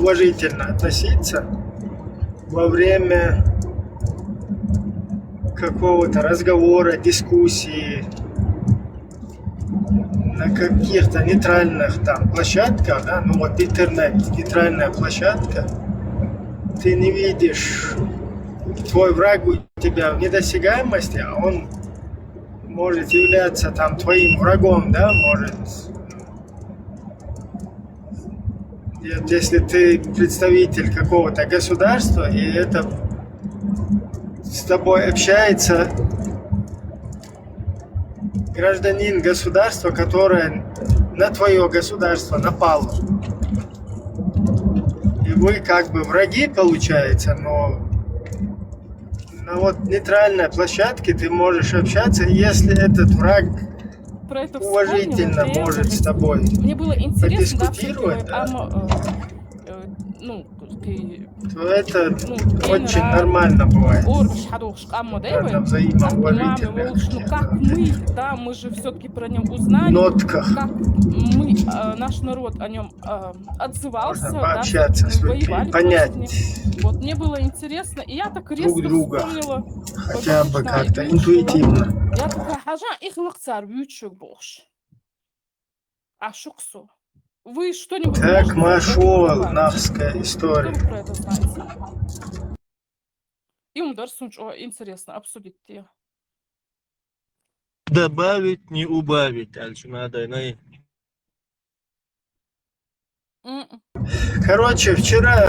уважительно относиться во время какого-то разговора, дискуссии, на каких-то нейтральных там площадках, да, ну вот интернет, нейтральная площадка, ты не видишь, твой враг у тебя в недосягаемости, а он может являться там твоим врагом, да, может. Если ты представитель какого-то государства, и это с тобой общается гражданин государства, которое на твое государство напало. И вы как бы враги, получается, но на вот нейтральной площадке ты можешь общаться, если этот враг Про это уважительно вспомнила, может с тобой мне было интересно, да, подискутировать, да, ну, то это ну, очень нормально бывает. это На взаимоуважительных ну, как мы, да, мы же все-таки про него узнали, нотках как мы, наш народ о нем отзывался, можно да, пообщаться с мы людьми, воевали понять против них. Вот мне было интересно, и я так друг резко друга, вспомнила, хотя бы Бабушна как-то Бючева. интуитивно. Я такая, хажа, их лахцар Бючек Бош. А шуксу. Вы что-нибудь Так можете про это машол добавить? нахская Что история. вы про это знаете? И умдар интересно обсудить ее. Добавить, не убавить. Дальше надо. Короче, вчера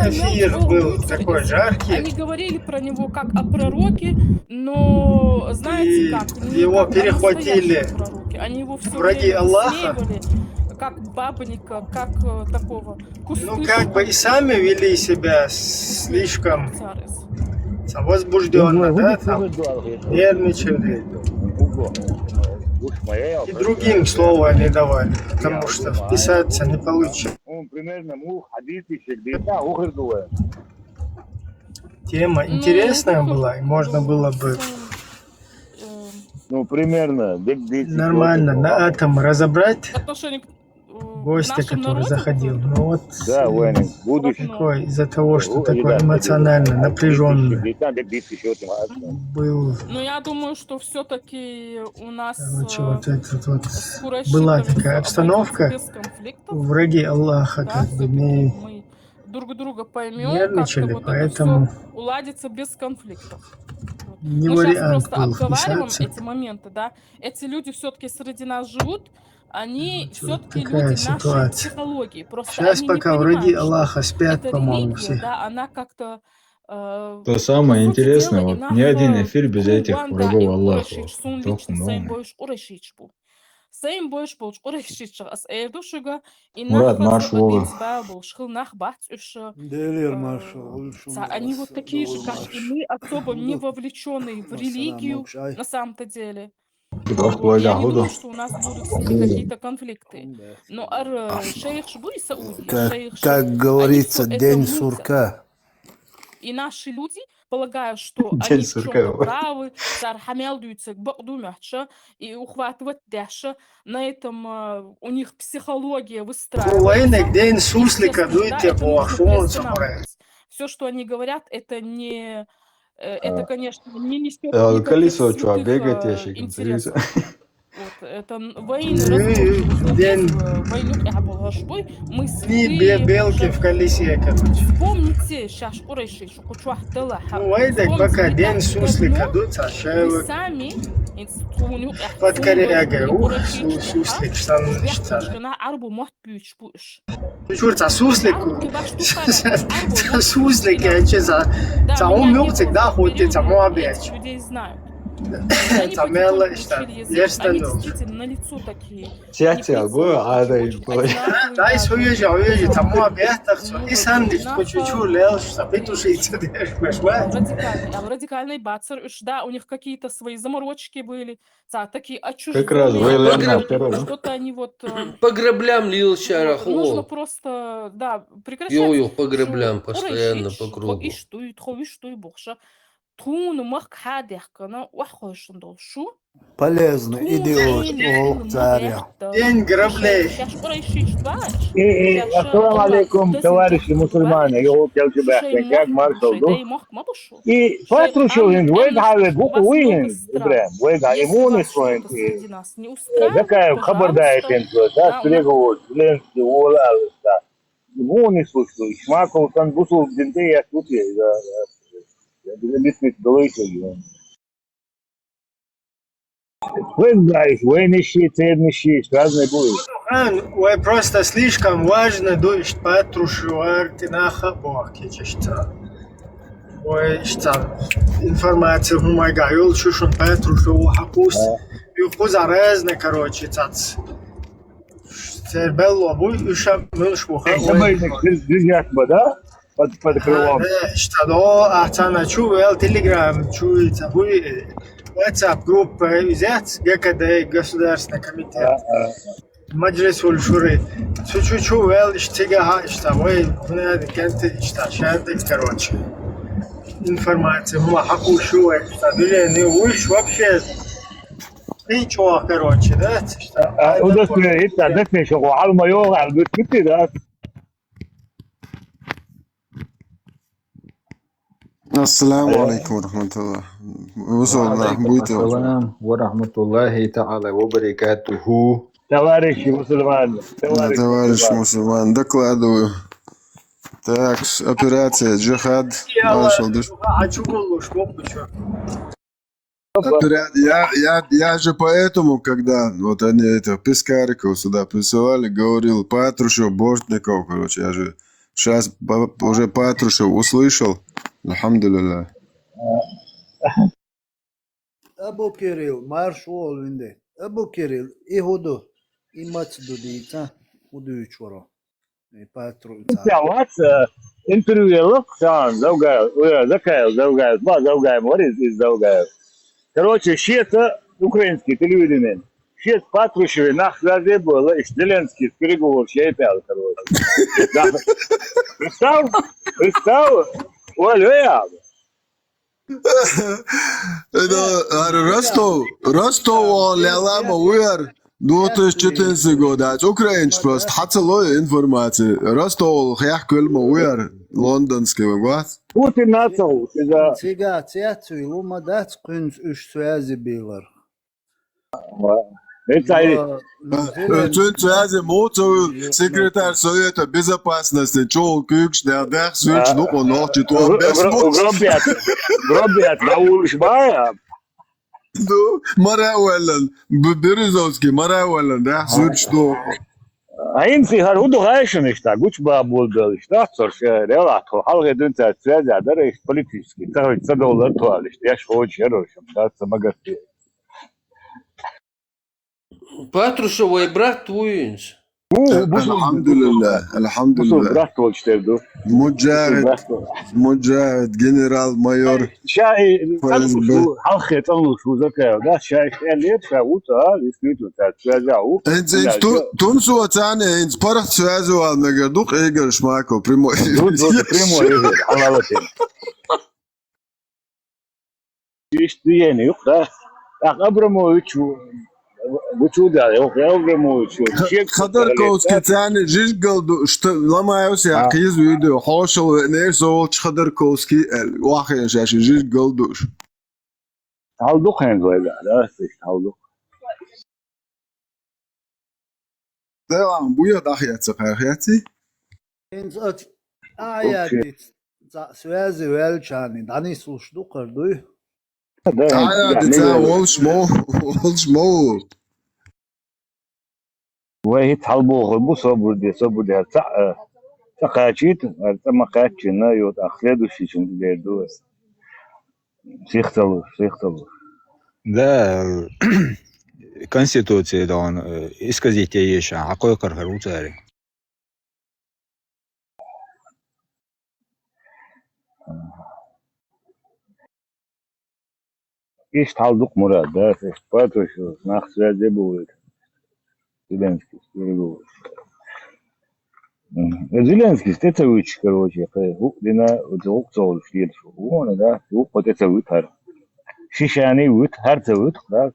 эфир был такой Они жаркий, говорили про него как о пророке, но знаете и как, не его как о перехватили настоящем пророке. Они его все враги время Аллаха. высмеивали, как бабника, как такого Ну, как бы и сами вели себя слишком возбужденно, да, там, нервничали. И другим слова не давали, потому что вписаться не получится. Тема интересная была, и можно было бы Ну, примерно. нормально на атом разобрать отношение к гостя, нашему который народу заходил. какое-то. Но вот Да, Ваня, будущее. такой, из-за того, что такой эмоционально напряженный был. Но я думаю, что все-таки у нас Короче, вот этот вот с была курайшитами такая всё обстановка. обойдется без конфликтов. Враги Аллаха Да, как бы все-таки не мы друг друга поймем, как-то нервничали, вот это поэтому все уладится без конфликтов. Вот. не Мы сейчас вариант просто был обговариваем вписаться. эти моменты, да. Эти люди все-таки среди нас живут, они Короче, вот все-таки такая люди нашей ситуация. психологии. Просто Сейчас они не пока враги понимают, что Аллаха спят, эта по-моему, религия, все. да, она как-то То по самое сути дела, интересное, вот ни один эфир без этих куганда и врагов Аллаха. урашич сун Только лично сейм ну. боиш урашич бу. Сейм боиш болч урашич ас эрдушуга и Мурат, нах марш Вова. бинцба болшхыл нах бац Делер маршал, они вот такие же, как и мы, особо не вовлеченные в религию на самом-то деле. Вот. Я не думаю, что у нас будут с ними какие-то конфликты. Но шейх Шбу и Сауди, шейх Как они говорится, все это день мутят. сурка. И наши люди полагают, что День они в сурка. чем-то правы, и ухватывать дальше. На этом у них психология выстраивается. День суслика, Естественно, да, дуйте это по нужно шуму приостанавливать. Все, что они говорят, это не... Это, конечно, не несет никаких Колесо что, святых бегает ящиком, интересов. Вот, это войн День мы не святые. белки в колесе, короче. Вспомните, сейчас Курайши, что Ну, вайдак пока день суслика вы дуца, шевок сами под корягой. Ух, суслик, штан. арбу мот büyük bu iş. Чурца суслику. Суслик, я че за Да, он меня не мюкцик, было да, в тот ходит, за период, но муабеч. этих людей знают. Они Тамела, потихоньку что, учили язык, лишь они ну. действительно на лицо такие. Тя-тя, bu ada Очень одинаковые Дай даже. свою же, там муабеч, так что. Ну, И сандвич, наша- по чуть-чуть лел, что петушиться, понимаешь? Радикальный. А в радикальной бацар, да, у них какие-то свои заморочки были, такие Как раз отчужденные. войлерна. Что-то они вот... По граблям лил Вот, нужно Шарахо. просто, да, прекращать. Йо-йо, по граблям что постоянно урайшич, по кругу. Иштой, бухша. Туну мах хадях, кана, вахойшин долшу. Полезный, идиот, Туфли, о, царя. День граблей. Сейчас порайшить баш. Ассаламу алейкум, товарищи мусульмане. Його келче бахтен, как маршал ду. И Патрушевин, вейга буку уин, Ибрахим, вейга иммунный свой. Такая хабардайтен, да, переговор, Зеленский, Уола, да. Иммунный слушай, Шмаков, там бусул бинты, я тут, я бисмит долойте. Вейн гайс, вейн ищи, цедный ищи, разные будет. Ой, просто слишком важно дуешь Патрушевар, ты наха бахки, чешта. Ой, что информация в мой гайол, чушун Патрушеву хапус. И вкуза разные, короче, цац. Цербелло, буй, уша, мылшвуха. Собойник, друзья, да? Под крылом. Что, да, ахтана чувел, телеграм, чуется, буй. WhatsApp группа взять, ГКД, Государственный комитет. Маджлис Уль-Шуры. Чу-чу-чу, вел, штига, что, ой, внедрь, кенты, что, шанты, короче. Информация, хаку шуэ, что, блин, не уж вообще. Ничего, короче, да? Удостовер, это, да, ты еще, алма йога, албетки, да? Assalamu alaikum warahmatullah. وصلنا بويته. السلام ورحمة الله تعالى وبركاته. Товарищи мусульмане. Товарищ мусульман, докладываю. Так, операция «Джихад». Маршал, я же поэтому, когда вот они это Пискариков сюда присылали, говорил Патрушев, Бортников, короче, я же сейчас уже Патрушев услышал. Alhamdulillah. Abu Kirill, marshal vinde. Abu Kirill, ihudu. İmat dudita, udu üçvara. Patron. What? Интервью сам, Завгаев, Завгаев, what is Завгаев? Короче, щета украинский телевидение. Щет Патрушеве нах связи было, и Зеленский с переговоров щепял, короче. Представь, Оля, Ростов, Лялама, Уяр, 2014 года. Украинч просто хацелой информации. Ростов, Хяхкульма, Уяр, лондонский, вот. Путин нацел. Цига, цяту, илума дат, кунс уж связи билар. Связи мотор, секретарь Совета Безопасности, Чол Кюкш, Дердах, Свич, ну, он ночи, то Гробят, Рауль Шбая. Ну, Марауэллен, Березовский, Марауэллен, да, Свич, ну. А им сихар, уду гайшен ишта, гуч бабулдал ишта, сорше, релато, халге дунца связи, а дара ишт политический, так $100 туаль, я ж очень хорошим, да, самогасти. Патрушева и брат твой. Alhamdulillah, alhamdulillah. Здравствуй, Чтерду. Муджахид, генерал-майор. Шай, халхе, там шо закая, да, шай, лет, шаута, действительно, связяу. Инц тунсу ацане, инц парах связу алнагар, дух Игорь Шмаков, прямой. Прямой, алалатин. Иштиене, юк, да. Так, Абрамович, Бучуда, Абрамович. Ходорковский цаны жижгалду, что ломаются, акиз видео, хошел, нерсол, Ходорковский, вахен шаши, жижгалдуш. Талдух хэнзойда, да, талдух. Да, буя дахьяца, хахяци. Инзат, аядит, связи велчани, дани слушду кардуй. Ja, dit zijn Wolfsmo. وهي تحلبوه بصبر صبر تقاشيت ما قاشينا يوت أخلدو شيشن ديردو سيختلو Да, Конституцияда он исказите ещё, а кой кархарутари. إيش تعلق مراد ده إيش باتوش ناخذ زي بقول Зеленский Зеленский стецевич короче дина зоокцол фил шо да вот это вытар шишани вит харца вит да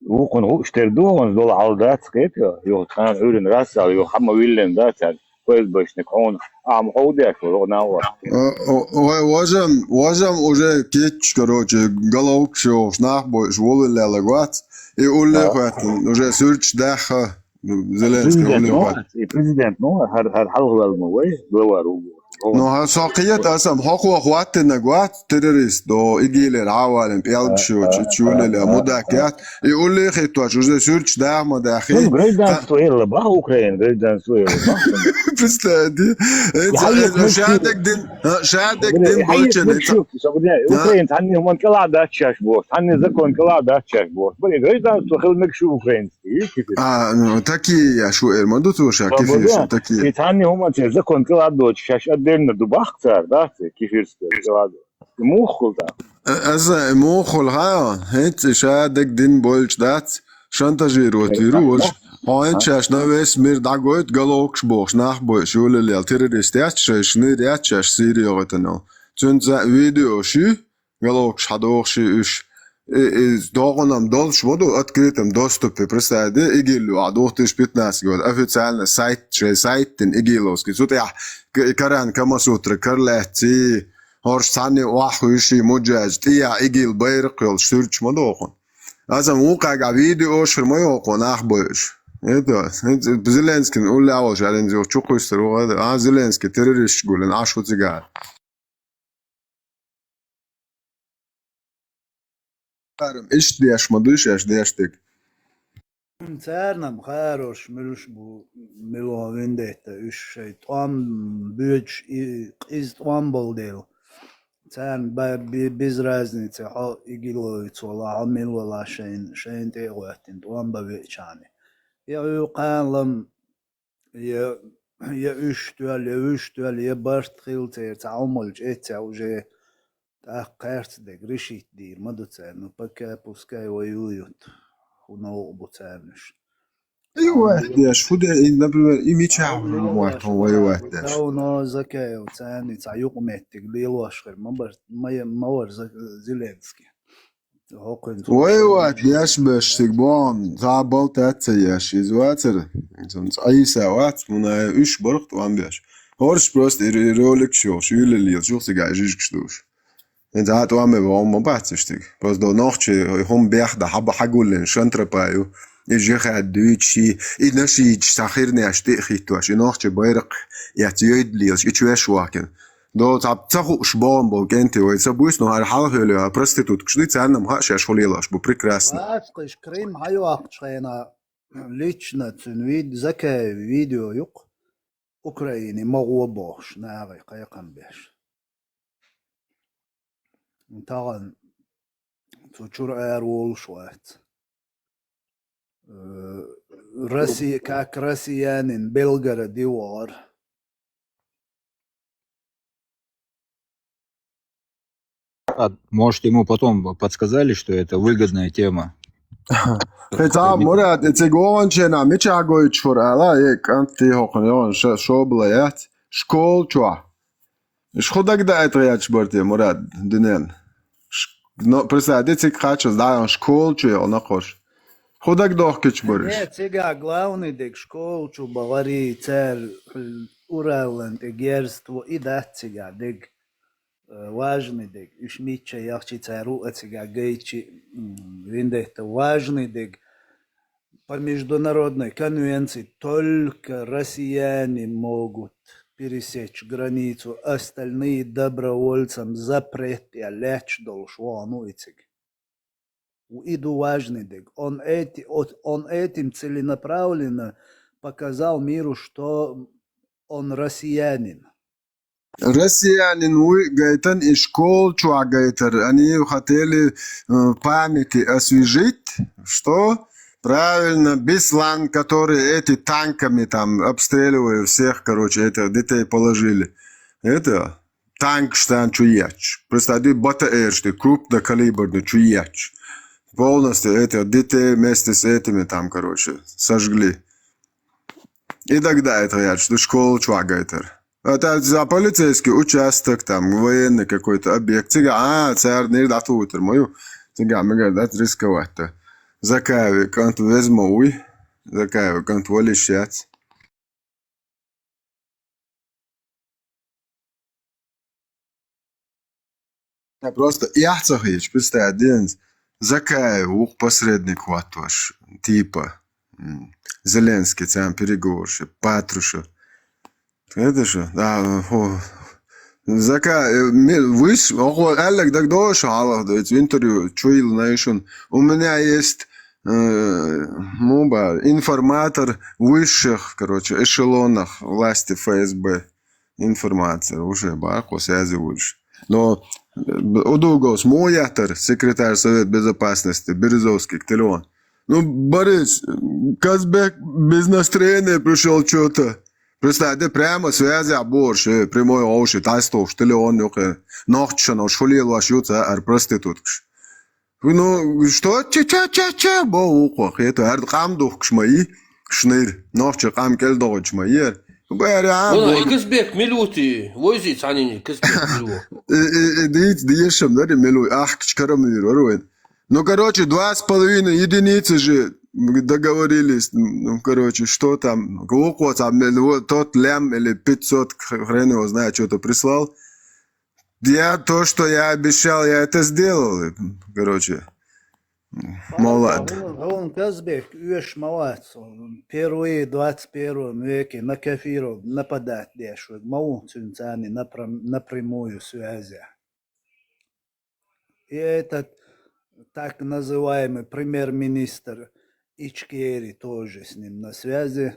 وكن هو اشتردوهم دول عودات كده يو كان عورن راسا يو حما ويلن داتر كويس باش نكون حودك وناور Вожам уже кетч, короче, головок шо, шнах бой, шволы лелагват, и улехват, уже сюрч даха, Зеленский улехват. президент ну هر حلقه الموي بلوارو No, ساقيت أسم حقوق أخواتنا قوات تيروريست دو إجيل العوالم بيلبشو تشولي لمداكيات يقول لي خيتوا شو سورتش دا مداخي граждан стоял ба Украин граждан стоял представьте شهادك دين بولشن Украин عني هم كلا داتشاش بوس عني زكون كلا داتشاش بوس بني граждан стоял مكشو украинский такие شو الموضوع توشا كيف такие عني هم زكون كلا داتشاش أدينا دباخ صار داتي كيف يرسل كلا موخل دا أزا موخل ها هيت شهادك دين بولش دات شانتاجيروت يروش هاي تشاش نويس مير داغويت غالوكش بوش ناخ بوش يولي التيروريست شنير ياتشاش سيريوغتنو تنزا فيديو شي غالوكش حدوخشي اش доғанам дол шмоду открытым доступе представьте игилу а 2015 год официально сайттен игиловский тут я каран камасутра карлати хорш сани вахуши муджаж тия игил байрқыл штурч модохон азам уқага видео шермой оқон ахбош это Зеленский улауш ален зо чуқустро а Зеленский террорист гулен ашутига ايش ديش ما دوش ايش ديشتك Цернам хорош милуш бу мило вендета үш там büyük из там был дел. Церн без разницы а игилоит вала мило шейн теуатин там бавичани. Я юқалам я үш туал я барт хилтер таумолж эца уже تأخرت دك رشيت دير ما دوتسان بكا بوسكاي ويويوت ونو بوتسانش ايوه ديش فود например имича вот воевать даш نو زكاي وتساني تاع يقمتك ليلواشخر ما ور زيلينسكي воевать деш бештик бон заболт атсаяш изватер اي ساعات мына үш борт ван беш хорш просто ролик шо шүлели жугсыг ажижгштуш انت هات وامي وما باتشتك بس دو نوختي هم بياخد حبة حقولن شنطر بايو يجي خد دوتشي ينشي تاخيرني اشتي تواشي نوختي بايرق ياتيود ليش يتشوش واكن دو تاب تاخو شبون بو كنتي ويسبوس نو هر حاله проститут кшли цанам хаш шхолилаш бу прекрасно اشقش كريم حيوقشينا ليتشنا تنويد زكاي فيديو يق اوكرايني مغوبوش ناغي قيقن بيش طبعا تشور ايرول شوات Россия как россиянин Белгород дивар Может, ему потом подсказали, что это выгодная тема. Хотя, Мурат, эти гончена, мечагой чурала, и канти хохнён, шоблаят, школ чуа. Шходак да это я чборте, Мурат, днен. Но представьте, хочу знаю школу, что он хочет. Ходак дохкич бориш. Нет, сега главный дек школу, что Баварии царь Урален, герство и да сега дек важный дек. Ишмича яхчи цару, а сега гейчи виндехта важный дек. По международной конвенции только россияне могут пересечь границу, остальные добровольцам запретят лечь должно идти. Иду важный дек. Он этим целенаправленно показал миру, что он россиянин. Россиянин, вы гайтан и школ чуа гайтер. Они хотели памяти освежить, что правильно, Беслан, которые эти танками там обстреливают всех, короче, это детей положили. Это танк штан чуяч. Представьте, БТР, что крупнокалиберный чуяч. Полностью это детей вместе с этими там, короче, сожгли. И тогда это я, что школу чуагайтер. Это за полицейский участок, там, военный какой-то объект. Царь не датутер мою. Цыга, мы говорим, это рисковать-то. Закаеви кант везмоуи. Закаеви кант волищац. Просто яхцахич, представь, Закаев, ух, посредник вот ваш, типа Зеленский, там переговорщик, Патрушев. Это же, да, Закаев, выш, Алек, так дольше, Аллах, в интервью, чуил, наишен, у меня есть информатор высших, короче, эшелонах власти ФСБ, информация, уже, барко, связи выше. Но Удугос, мой ятер, секретарь Совета Безопасности, Березовский, телефон. Ну, Борис, Казбек без настроения пришел что-то. Представьте, прямо связи больше, прямой оши, тайстов, телефон, ночью, шулил ваш ются, проституткш. Ну, что? Че, боуках, это аркамдух шмаи, шныр, ночью кам кельдоч шмаи. Вона Казбек милути, возить они Казбек милу. Дишем, да, милу, ах, чкарамир, ворует. Ну, короче, 2,5 единицы же договорились, ну, короче, что там, тот лям или 500, хрен его знает, что-то прислал. То, что я обещал, я это сделал, короче. Молод. Он Казбек, уж молодец. Первые 21 веке на кафиров нападать дешево. Мау цунцани напрямую связи. И этот так называемый премьер-министр Ичкери тоже с ним на связи.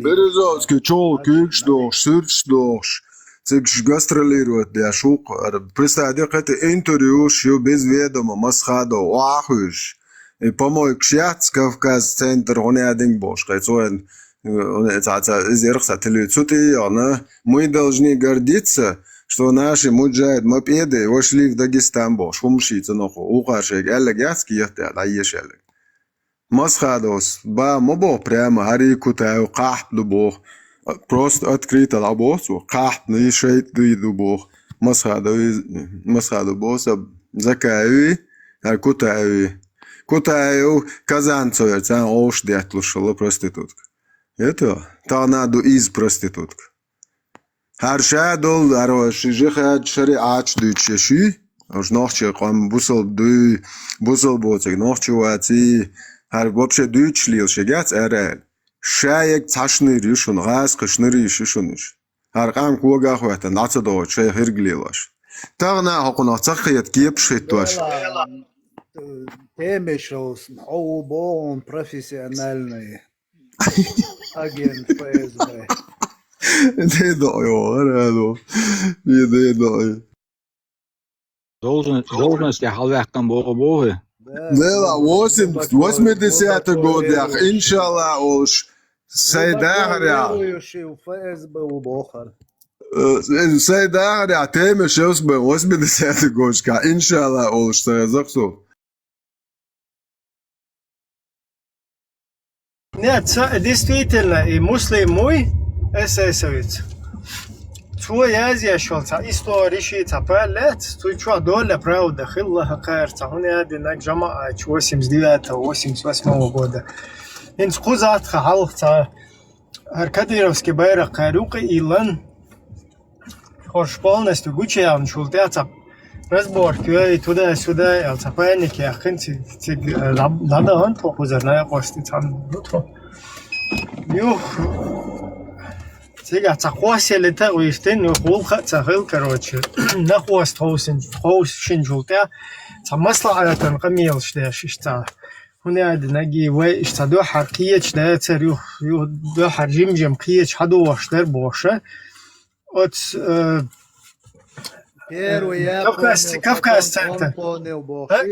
Березовский, чел, кикшдош, сырчдош. Цикш гастролирует для шук. Представьте, это интервью, что без ведома, масхадо, уахуш. И помой кшяц, Кавказ, центр, он один бош. Мы должны гордиться, что наши муджахид мопеды вошли в Дагестан бош. Хумшица ноху, ухашек, элегяцки ехте, а ешелек. Масхадос, ба, мобо прямо, харику таю, кахплю бог. Просто открыто работу, как не шейт дуиду бог, масхаду босса, закаеви, кутаеви, казанцове, цан ош дятлушала проститутка. Это торнадо из проститутка. Харша дол, ароши, жихад шариач дучеши, уж ночью ком бусал боцик, ночью ати, хар вообще дучлил, шагец эрел. Шаек цашныр юшун, газ кышныр юшуниш. Аркам кугах вата, нацадо, шай хирглилаш. Тагна хокуна цахият киепшит ваш. Темешос, он профессиональный агент ФСБ. Должность я халвяхкан бога. Да, 80 годах, иншалла, уж Сайдаря. Сайдаря, теме шелс бы 80 годка, иншалла, уж Сайзаксу. Нет, действительно, и муслим мой эсэсовец. Твой Азия шелца, история цапалет, твой чё доля правда, хилла хакарца, он один джамаа 89-88 года. Инс кузат халца, Аркадировский байрак карука илан, хош полностью гучаан шултяца, разборки, и туда-сюда, алцапайники, ахинцы, надо он попузерная кости там, юх. Сега цахвасели та уистен хулха цахил короче нахваст хоусин жулта цамаслаатан камил шташишта هنا نجي واشتدوا حركية ده تريو دو حرجم جمكية حدو واشتر بوشه ات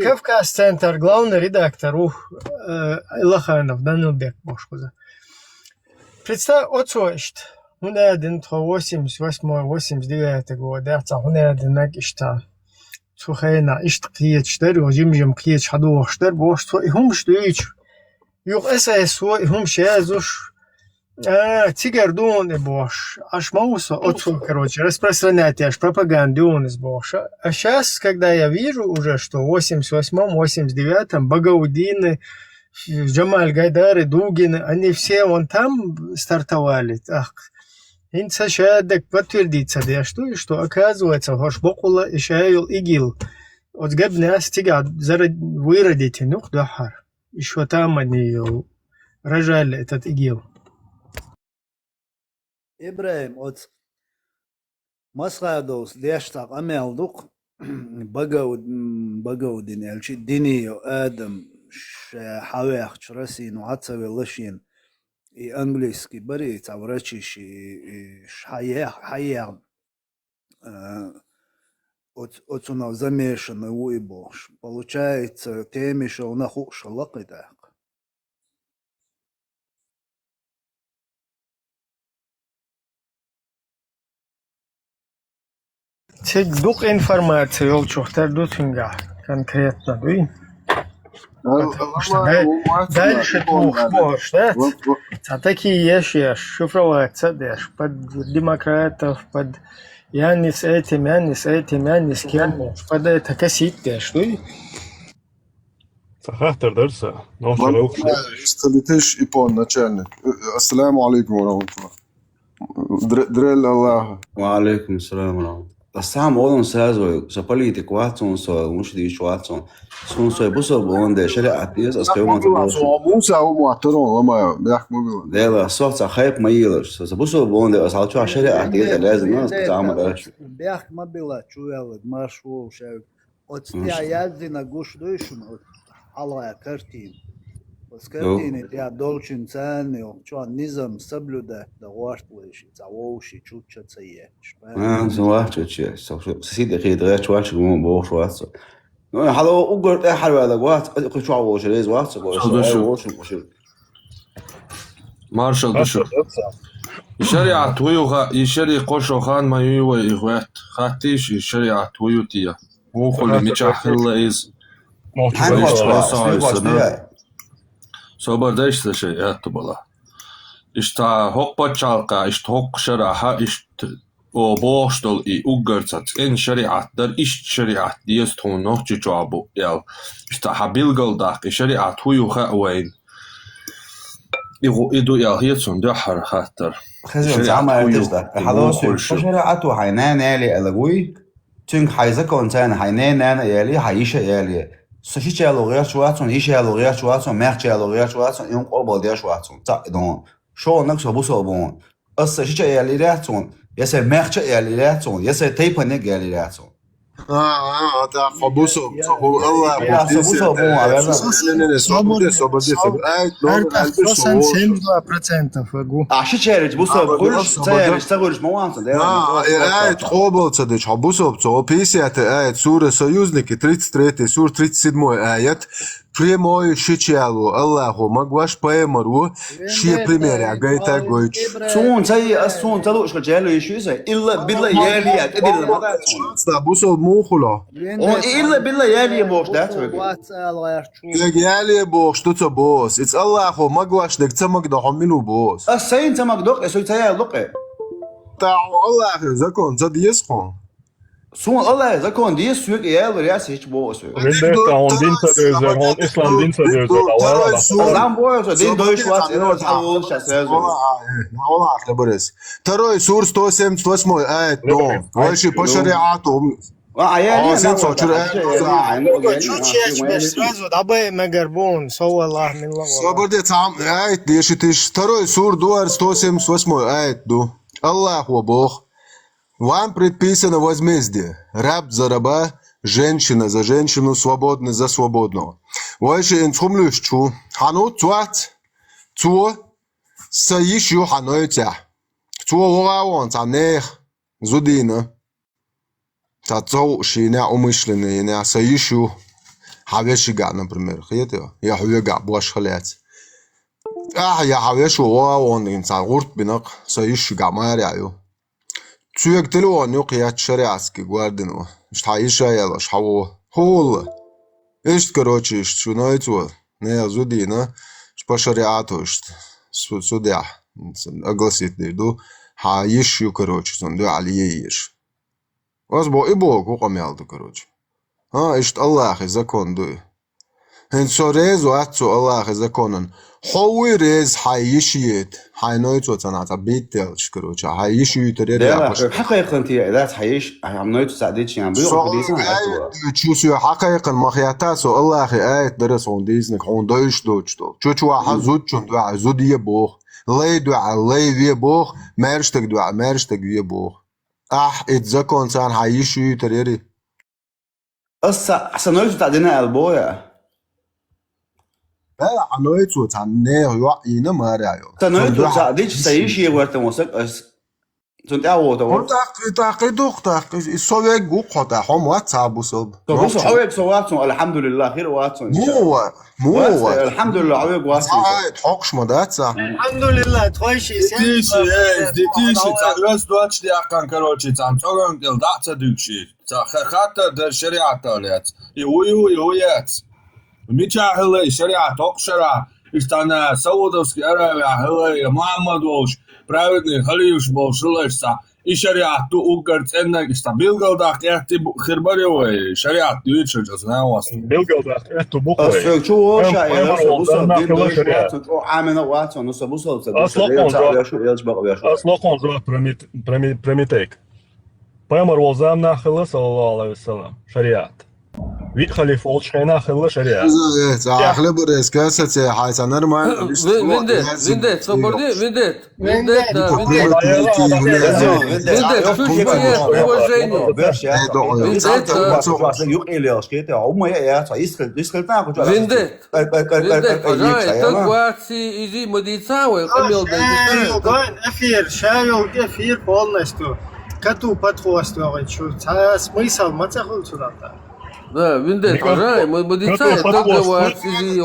Кавказ центр главный редактор Илаханов Данил Бек бошкуза. Представь, отсюда. Он один 88-89 года, он один нагишта. Сухайна, иштқиет штер, ожим киет шаду штер, бош, и хум штуич. Юг ССО, и хум шезуш, Цигар дуны бош. Аж маусо, короче, распространять аж пропаганду дуны бош. А сейчас, когда я вижу уже, что в 88-м, 89-м Багаудины, Джамаль Гайдары, Дугины, они все вон там стартовали. Ах, инцашадек подтвердится, да что оказывается, Хошбокула и Шайл Игил. Вот габняс тига выродите, ну, дахар. Еще там они рожали этот Игил. إبراهيم أوت مسخادوس ليشتاق أميلدوق بقودين يلشي دينيو آدم حاويخ شرسين وعطسوي لشين и английский борец, а врачи шхаях от у нас замешаны уйбош. Получается, теми, что у нас шалакидах. Цик дух информации, волчухтар дутинга конкретно, да? Дальше двух можешь, да? А такие есть шифроваться, да, под демократов, под Яни с этим, Яни с кем, под это косить, да, что ли? صححت الدرس استلتش إيبون начальник. السلام عليكم ورحمة الله. Drell Allah. وعليكم السلام ورحمة الله. Sam odan sazoj sa politik Watson sa mushdi Watson. Sun sa buso bonde shariat is as kayma so Musa ومعترون وما بيحكموا بيقول. ده صوت خايف ما يلش. sa buso bonde as alcho shariat is لازم الناس تعمل ايش. بيحكم بلا شويه مشهور شيء. وتستيع يازنا قوش دوشن على كرتين. Скартины я должен цены, что низом соблюдать, да важливо, завоши чучаться есть. завоши, сидя хитрый, чувак, ему бог шваться. Ну, هذا أقول إيه حلو هذا وات، شو عوش ليز وات، مارشال دشر. الشريعة تويوها، الشريعة قشو خان ما يوي إخوات، خاتيش الشريعة تويوتيا. مو كل ميشاح الله إز. Sobar değişti şey etbala. İşte hokpaçalka, işte hokşaraha, işte o boştol i ugartsat en şeriatlar iş şeriat diye stonohçu çoğabu yal. İşte habilgaldak şeriat huyu khawain. İdu yal hiyetsun dahar khatar. خزي عمل تجدا حضوس شريعة وحينان يالي ألغوي تنك حيزك وانسان حينان أنا يالي حيشة يالي سشيش يالوغيات شواتون إيش يالوغيات شواتون ميخش يالوغيات شواتون يوم قبل ديا شواتون تعدون شو نكسو بوسوبون السشيش يالي راتون يسا ميخش يالي راتون يسا تيبنك يالي راتون تا بوسو الله بوسو Prosan 72% عشي تشارج بوسو كلش تشارج موانسن قاعد قوبلца ديش بوسوبцо описят аят сура союзники 33 сур 37 аят прямой шичалу Аллаху магваш поэмару ши примеря гайта гойч سون زي السون تلوش رجاله يشوزه إلا بالله يالي أدل ما ده sta بوسو موخلا إلا بالله يالي بوش ده يالي بوش توتو بوس it's Allahu magwash nek تمك ده حملو بوس السين تمك دوق اسوي تايا دوق تاع الله زكون زاد يسخون سون الله زكون دي سوق يال رياس هيك بوس Vindetta hon dinsadözer, hon islam dinsadözer awara. Islam boysa din doish wat eno taul shasrezo والله احلى برس ترى سور 178 آية نو واشي بشريعاتهم عيالي сразу дабы мегарбон соваллах мин ла صبر تعم آية ديش تش ترى سور دوار 178 آية دو الله وبох вам предписано возмездие раб за раба женщина за женщину свободный за свободного واشي انتخملوشчу ханут цуат цуо саишю ханойтя цуо вогавон цанех зудина тацоу шина умышленные не саишю хавешига например хете я хавега бош халят я хавешу вогавон инсан гурт бинак саишига маряю цуек телон юқият шариатский гвардину штаиша яла шхаво хол эшт короче что найцо не зудина по шариату судья أقلسيت دو حايش يو كروتش دو علييش أصبو إبوك وقم يالدو كروتش إشت الله أخي زكون دو هن سو ريز واتسو الله أخي زكونن حوي ريز حايشيت حاينويتو تناتا بيتلش كروتش حايشيو تريد لا حقيقة أنت إذا حيش عم نويتو سعديتش يعني بيقول كديسان تشوسو حقيقة المخياتاسو الله أخي آيت درس هون ديزنك هون دوش دوشتو تشو واحد زود شون دوا زود يبوخ لي دوا لي يبوخ مارشتك دوا مارشتك يبوخ اتزكون سان حايشيو تريد أصلا نويتو تعدينا البويا لا عنويتو تعنيه يوعينا ما رايو تنويتو سعديش سيشي ورت موسك تنت أوه تاقي الصويق قوقتا هم واتساب وصب بصوا حويق سواتهم الحمد لله خير واتهم مو الحمد لله حويق واتهم حقش مداتسا الحمد لله تخوشي ديتيشي تعرس دواتش دي أقان كروتشي تعم تغن دل دعتا دوكشي خاطر در شريعة تاليات يهويات ميتشا هلاي شريعة توقشرا إشتانا سودوسكي أراويا هلاي محمد ووش праведный халиуш бол шулешса и шариат ту угарц эннак иста билгалдах яхти хирбаревой шариат дүйчө жазна вас билгалдах эту буквы شو شايل شو عامل وقت ونص بوصل أصلاً زوج برميتك بيمر وزامنا خلص صلى الله عليه وسلم شريعة ويد خليفة وشينا خلص شريعة أخلي بريس كاسة حيث نرمى فينديت صبردي فينديت эфир полностью. Коту подхвостывать, что смысл мацахул сюда. Да, Виндет, пожалуй, мы бодицаем, только вот сиди,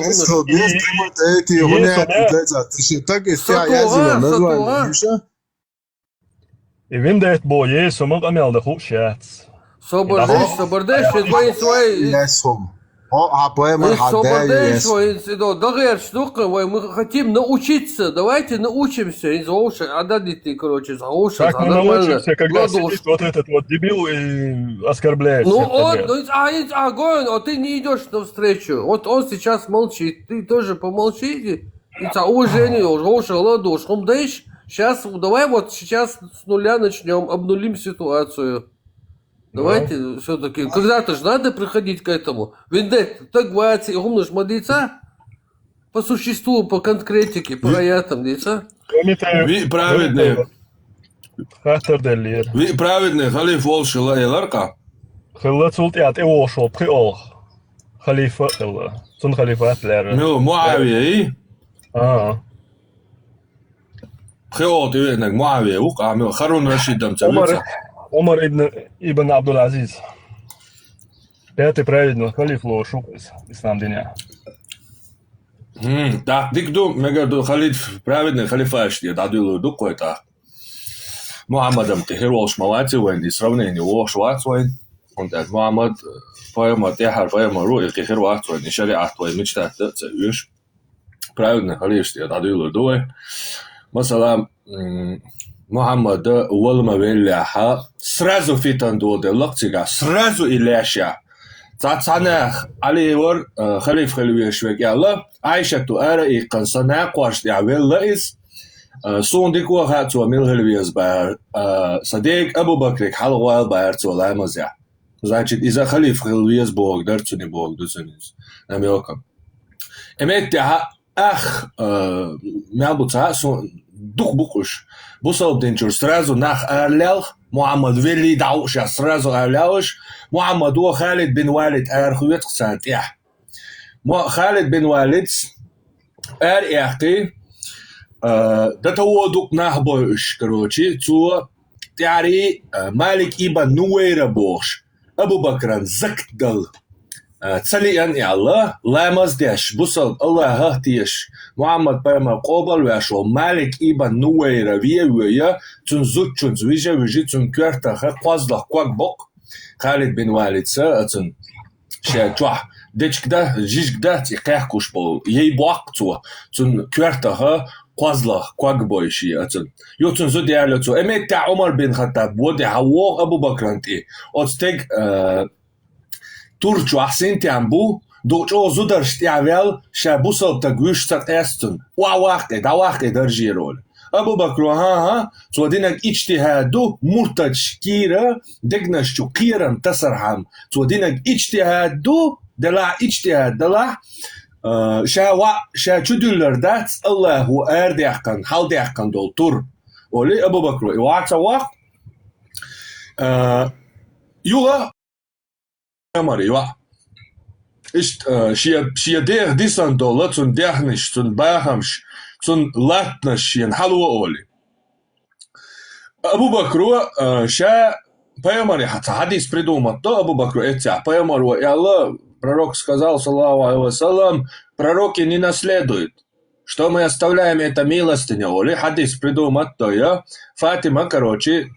И Виндет бо есть, мы камел да хушец. Собордеш, свои. Собордеш, дагер штука, мы хотим научиться, давайте научимся, из уши, отдадите, короче, за уши. Как мы научимся, когда сидит вот этот вот дебил и оскорбляет. Ну он, ты не идешь навстречу, вот он сейчас молчит, ты тоже помолчите, и уважение, уши, ладошь, хумдеш, сейчас, давай вот сейчас с нуля начнем, обнулим ситуацию. Давайте все-таки, когда-то же надо приходить к этому. Виндет, так говорится, умножь мадица по существу, по конкретике, по аятам, деца. Ви праведные. Ви праведные, халиф волшила и ларка. Хилла цултиат и волшил, приол. Халифа хилла. Сон халифа атлер. Ну, Муавия и? Приол, ты видишь, Муавия, а Харун Рашидам царится. Умар ибн Абдул-Азиз. Пятый праведный халиф Лошукас, ислам дня. Так, дикду, мегаду халиф праведный халифашки, дадулу дуку это. Мухаммадом Техиролш Малати, войны сравнение Лош Ватсвайн. Он так Мухаммад, поэма Техар, поэма Руи, Техир Ватсвайн, и шариат твой мечта, это цаюш. Праведный халиф, дадулу дуэ. Масалам, Мухаммада Уалма Велляха сразу фитан дуоде лактига, сразу иляша. Цацанах Алиевор халиф халифешвек ялла, Айшату ара и консана кваш явелла из сундику хату мил халифес бар Садик Абу Бакр халвал бар цуламазя. Значит, из-за халиф халифес бог дарцуни бог дусунис. Намёкам. Эметя мябуца дух букуш. Бусал денчур сразу нах арлял, Мухаммад вели дауша сразу арляуш, Мухаммад у Халид бин Валид архует ксантия. Халид бин Валид аряхти, дата уодук нахбош, короче, цу тяри Малик ибн Нуэйра бош, Абу Бакран зактал. Цалиан и Аллах, ламаздеш, бусал Аллах ахтиш, Мухаммад пайма қобал вешо, Малик ибн Нуэйра вия, цун зут чун звижа вижи цун квертаха, қвазлах квак бок, Халид бин Валидса, цун ше чуах, дечкда, жижкда ти қяхкуш бол, ей буак цун квертаха, قوزلة قاقبويشي أتن يوتن زودي على أميت تاع عمر بن الخطاب ودي حوق أبو بكر أنتي أتستيق تورجو أحسن تيامبو دوجو زودر شتيعوال شابوسل تقويش تقاستن واقع درجي رول أبو بكر ها تودينك اجتهادو مرتج كيرا دقناش شو كيرا تسرحم تودينك اجتهادو دلا اجتهاد دلا شا چودولر دات الله هو ارديحقن حال ديحقن دول تور ولي أبو بكر وعطا وقت يوغا مري يوغا ist شيا دير ديسان دولا تون ديحنش تون باهمش تون لاتنش ين حلوة أولي أبو بكر شا поймали حديث придумал то Абу Бакру этя поймал и Аллах пророк сказал саллаллаху алейхи вассалам пророки не наследуют что мы оставляем это милостыня оли хадис придумал то я Фатима короче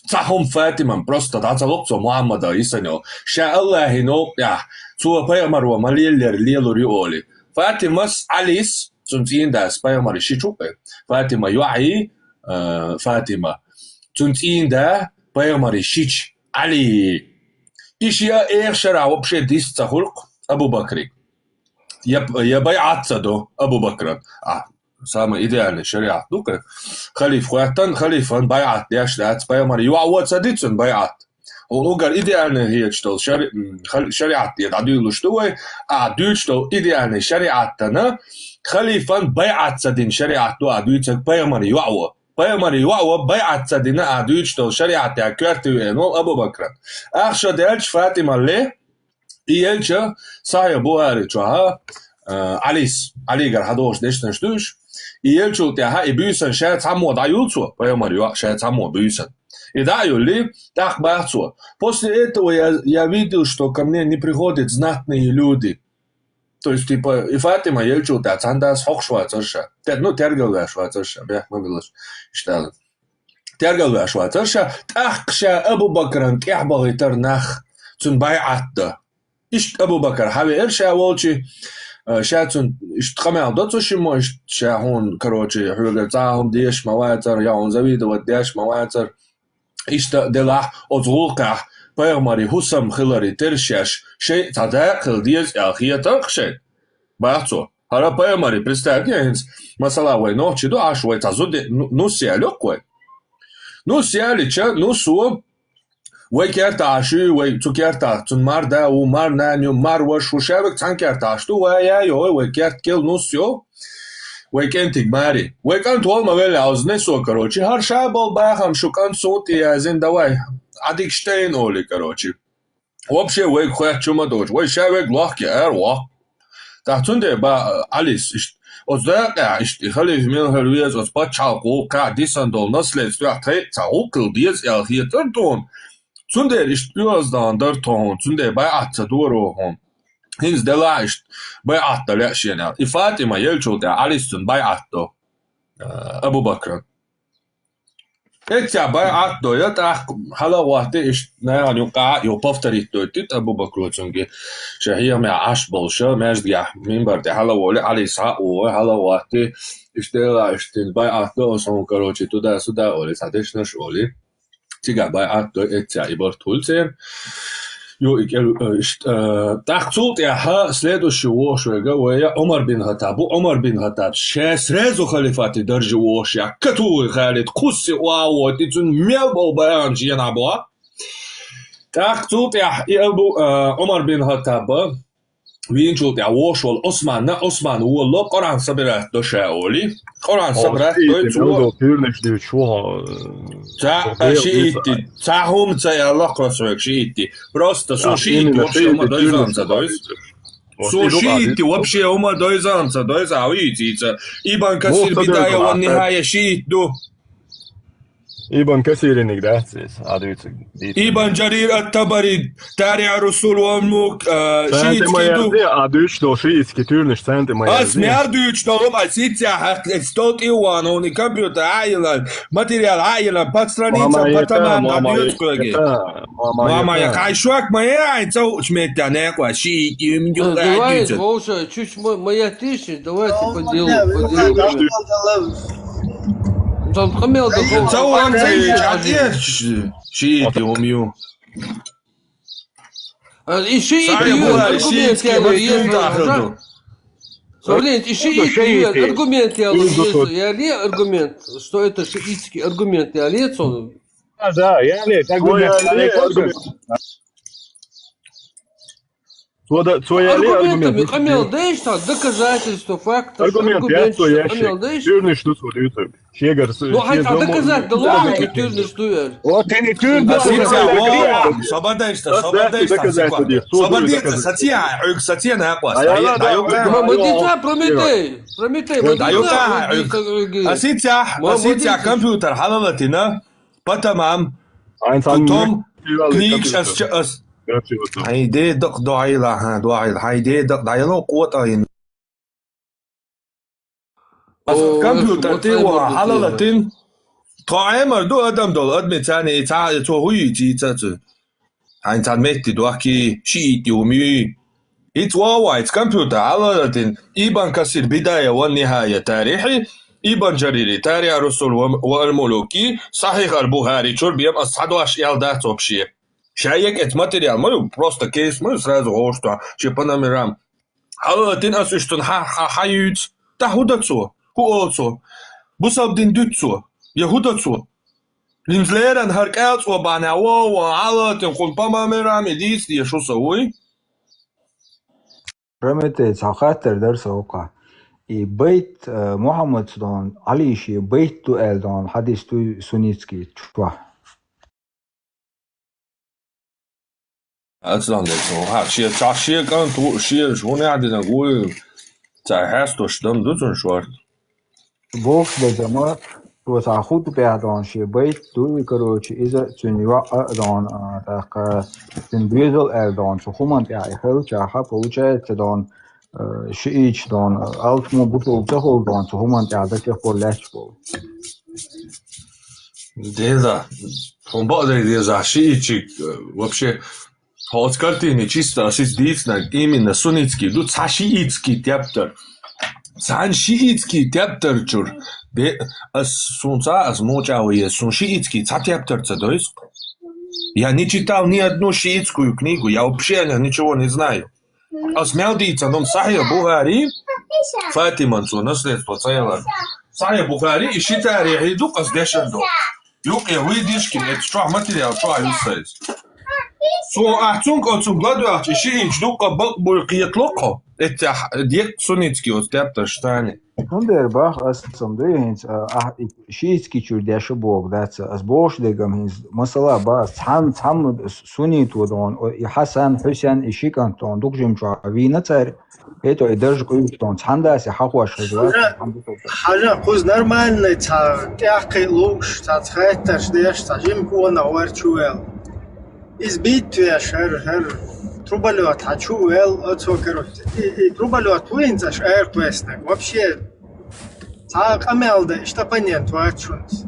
цахум Фатима просто да залогцо Мухаммада исанё ша Аллахи но я цуа поймал малиллер лелури оли Фатима с Алис цунтиндас поймали шичупе Фатима юаи Фатима цунтинда поймали шич Али ишья эршара вообще дисца хулк Абу Бакри я бай'атца до Абу Бакра самый идеальный шариат ну-ка халиф хуаттан халифан бай'ат яшдат поймали юауат садицун бай'ат он угар идеальный хиет что шариат я дадюлу что дюль что идеальный шариаттана халифан бай'ат садин шариату адюйцак поймали юауа поймали юауа бай'ат садина адюль что шариат я квартивенол Абу Бакра ахша дельч Фатима ле иелча сая буари чуаха Алис Алигар хадош дештен штуш иелчу тяха и бюйсан шая цамо даюлцу поймали юа шая цамо бюйсан и даюли так бахцу после этого я видел что ко мне не приходят знатные люди то есть типа и Фатима иелчу тя цандас хохшвацерша ну тергелга швацерша бях могилаш штал тергелга швацерша тахша Абу Бакран кяхбагитер нах цун бай'атта ишт Абу Бакр хави эрша волчи شاتون اشتقمع دوتوشي مو شاهون كروتشي حلقة تاهم ديش مواتر ياون زويد وديش مواتر اشتا دلاح اتغوقع بيغماري حسم خلاري ترشاش شيء تداخل ديز اخية ترخشي باعتو هرا بيغماري представь هنس مثلا وي نوچي دو اش وي تزود نوسيالوك وي نوسيالي چا نوسو وی کرتاشی وی تو کرتا تون مرده و مر نانیو مر وش و شبک تن کرتاشتو وی یا وی کرت کل نوسیو وی کنتیک ماری وی کن تو ما ولی از نسو کروچی هر شبال باهم شو کن صوتی از این دوای ادیک شتین اولی کروچی وبشه وی خواه چوما دوش وی شبک لاه که وا تحتون ده با آلیس از دقیقه اشتی خلیف میل هلویز از با چاقو که دیسان دول نسلیت تو اختی چاقو دیز الهیتر دون Цундер ишт юаздан дар тон цундер бай'атца дурохон хинз дела ишт бай'атта ляшена и Фатима елчулта Алисун бай'атто Абу Бакр этя бай'атто я так хала вахте ишт наан юқа ю повторитто тит Абу Бакр цунги шахия ме аш болша междя минбарте хала воле Алиса о хала вахте ишт дела ишт бай'атто сон короче туда-сюда оле садешна шоли Тига бай'атто этя ибор тульцер так цулт я следующий вошега вея Умар бин Хаттаб сразу халифати держи воша катуй халит куси вау тицун мел баян жиянабо так цулт я Умар бин Хаттаб وینچوت یا واشول Osman والله قرآن صبرت دو شاولی قرآن صبرت دو تو Natürlich die чего شيء تعهم تاع الله قرصك شيء просто сушить вообще мы доизанца доиз сушить вообще мы доизанца доиз а видите ибан касир бидая والنهاية شيء دو ابن كثير انك دهسس عدوتك ابن جرير الطبري تاريخ الرسول وامك سانت ما يرضي عدوش دو شيء كتير سانت ما يرضي اسمعردوش دوم اسيتيا ستوت ايوان هوني كمبيوتر عائلة ماتيريال عائلة باكسترانيتsa потом мама я кайшуак моя это шметя не кваши им давай Волша чуть моя тысяча давайте по делу خميل دخول تصور زي عطيه شيء يوميو شيء аргумент Савлин, ищи аргумент я ли аргумент, что это шиитский аргумент я ли он. Да, я ли аргумент. Аргументами Камил Дэйш, доказательства, факты. Аргумент, я что я тюрный что YouTube. Ну, а доказать, да ладно, тюрный что я. Вот ты не тюрный, Сатия на опас. Мадица, Прометей. Аситя компьютер халалатина, потом книг сейчас. هيدي دق دعيلة هيدي دق دعيلة قوة كمبيوتر تيوا حلالتين طعام دو أدم دول أدم تاني تعال توهي تي تاتو هاي تعمت دوكي شيء يومي يتواوا كمبيوتر حلالتين إيبان كسر بداية والنهاية تاريخي إيبان جريري تاريخ الرسول والملوكي صحيح البخاري شرب يم أصحدوا أشياء ده توبشي شايك ات материал мы просто кейс мы сразу что че по номерам halten as üstün hayut da hudazu huolso busabdin dutzu yahudazu limzleran harqat و bana و halten kun по номерам идис я что сой Прометей цахатер درس وقع بيت محمد دون علي شي بيت تو دون حديث تو سنيتسكي تشوا这样的情况，些刚读些说那样的我在还是都是他们都这么说。Бог да жама то захуд пятон ши бейт туи короче иза цунива дон так индивидуал элдон so хуман я хел чаха получается дон шиич дон алтмо бутол цохол дон so хуман я да тех полечпол. Да, он боже, да, шиич вообще вот картины чисто действительно именно суннитский, тут шиитский театр. Сан шиитский театр чур. Сунца азмочауе сун шиитский театр цадоис. Я не читал ни одну шиитскую книгу, я вообще ничего не знаю. Осмелдица ном Сахия Бухари, Фатимансу наследство целое. Сахия Бухари и Шитари идут аздешендо. Юк я выдишки, это что материал, что аюсайс. So achtung zum Gladwach, ich duka bulqiyatloqo. Это дек суннитский вот театр штани. Wunderbar, als zum Dehens шиитский чурдяши бог, that's as bosh degam hins masala ba ham sunnit ودون حسن حسين اشيكان تون دوجم جاوينا царь это и даже кое-что цанда си хахуаш حاجة خوز нормальный ца тяхкой луш ца цхайтар шдеш ца жим куона варчуэл избитвеш хер трубалет хачуэл отцо короче и трубалет винцаш эртвеснак вообще ца камелда что понят варчунс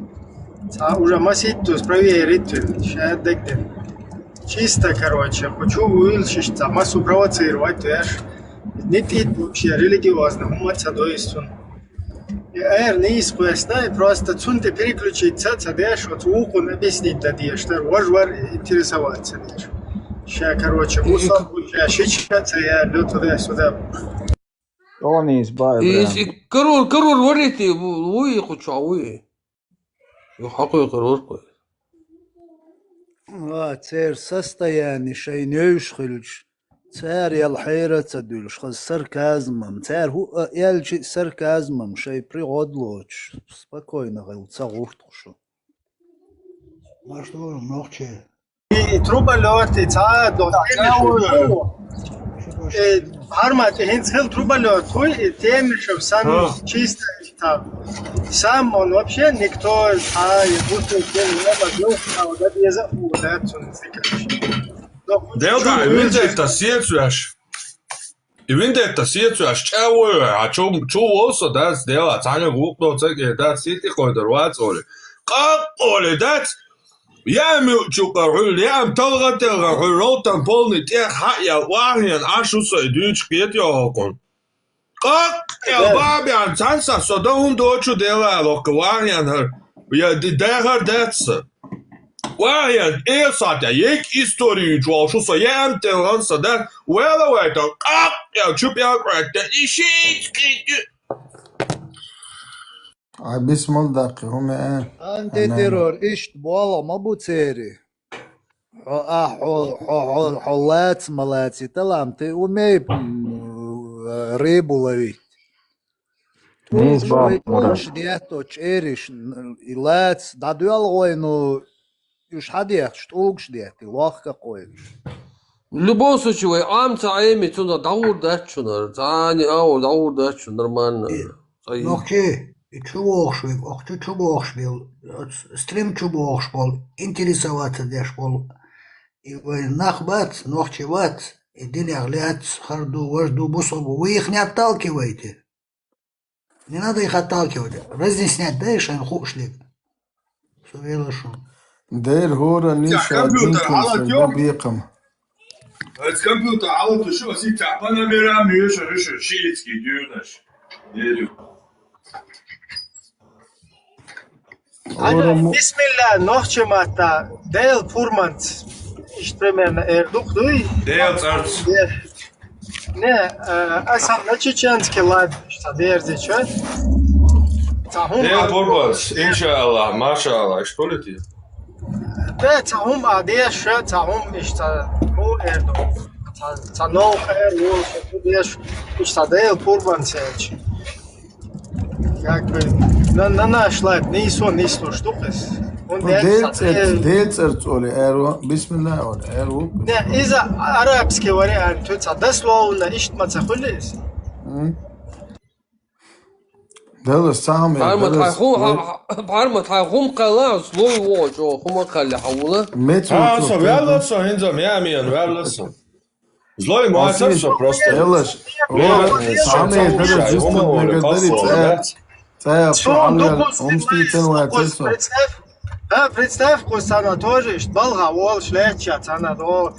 ца уже маситус проверить шед дегден чисто короче хочу уилшиш ца массу провоцировать веш нет вообще религиозно уматься доистун не испуястай, просто цунты переключиться, цадеш, вот уху объяснить дадешь, что важвар интересоваться дешь. Ща, короче, мусор, щичаться, я лед туда-сюда. Он из бая, Король, варите, вы хочу, а вы? Я хакую король. цер состояние, шей неушхилч. цер ял хайра цадулш, хаз сарказмом, цер ялчи сарказмом, шей пригодлоч. Спокойно, гал цагуртушу. На что ночи? И труба лёт, и ца до Армат, хинцхил трубалет, хуй, темишев, сам чисто там. Сам он вообще никто, будто вот это я забыл, да, Делга, винтекта сиецуаш. И винтекта сиецуаш чауэ, а чу олсо дас дела, цаня гукно цеге дас сити койдер вацоли. Как оли дас? Я мючукар, я талгателга, ротан полный тех я вахен ашусо идуч кетьокон. Как я бабян цанса содон дочу дела локвахен, я дегар датса. Вахен эсатя ек историю чуалшусо я телганса да уэлавайта, как я чупякрайта ишички. بسم دقي هم أنت ترور إيش والله ما بتصيري حولات ملاتي تلامتي ومي ريبو لويت Уж дето чериш илец да дуалгой но юж хадиях что улгш дете лох какой. В любом случае, амца аеми цуна даур дачунар, зани ау даур дачу нормально. Нохче, чубохшвил, охче чубохшвил, стрим чубохшвил, интересоваться дешвил. И нахбат, нохчеват, и делят харду, вожду бусобу. Вы их не отталкиваете. Не надо их отталкивать. Разъяснять, да, и шан хушлик. Сувелашу. داير هورا نيشا دينكم بيقم الكمبيوتر عاوز شو اسي تعبانه ميرامي يش شيتسكي ديوناش ديرو بسم الله نوخчемата Дейл Фурмант примерно эрдухдуй Дейл царц не асам на чеченский лад что дерзичат Дейл Фурмант иншаллах машаллах что ли ты да таум адеш таум ишта ну эрду танол эру деш ишта Дейл Фурмант сеч как бы на наш лад не сон не штука ديل أرتولي أرو بسم الله ولا أرو не إذا арабский вариант то дословно ишт ما تخلص ده السامي Парма тайхум кала слой вожо хума кали хаула. со вялосо инзо мямиан вялосо злой муасо просто يلاش سامي ده جست نقدر представь, Костана тоже, что Болгавол, Шлечат, она до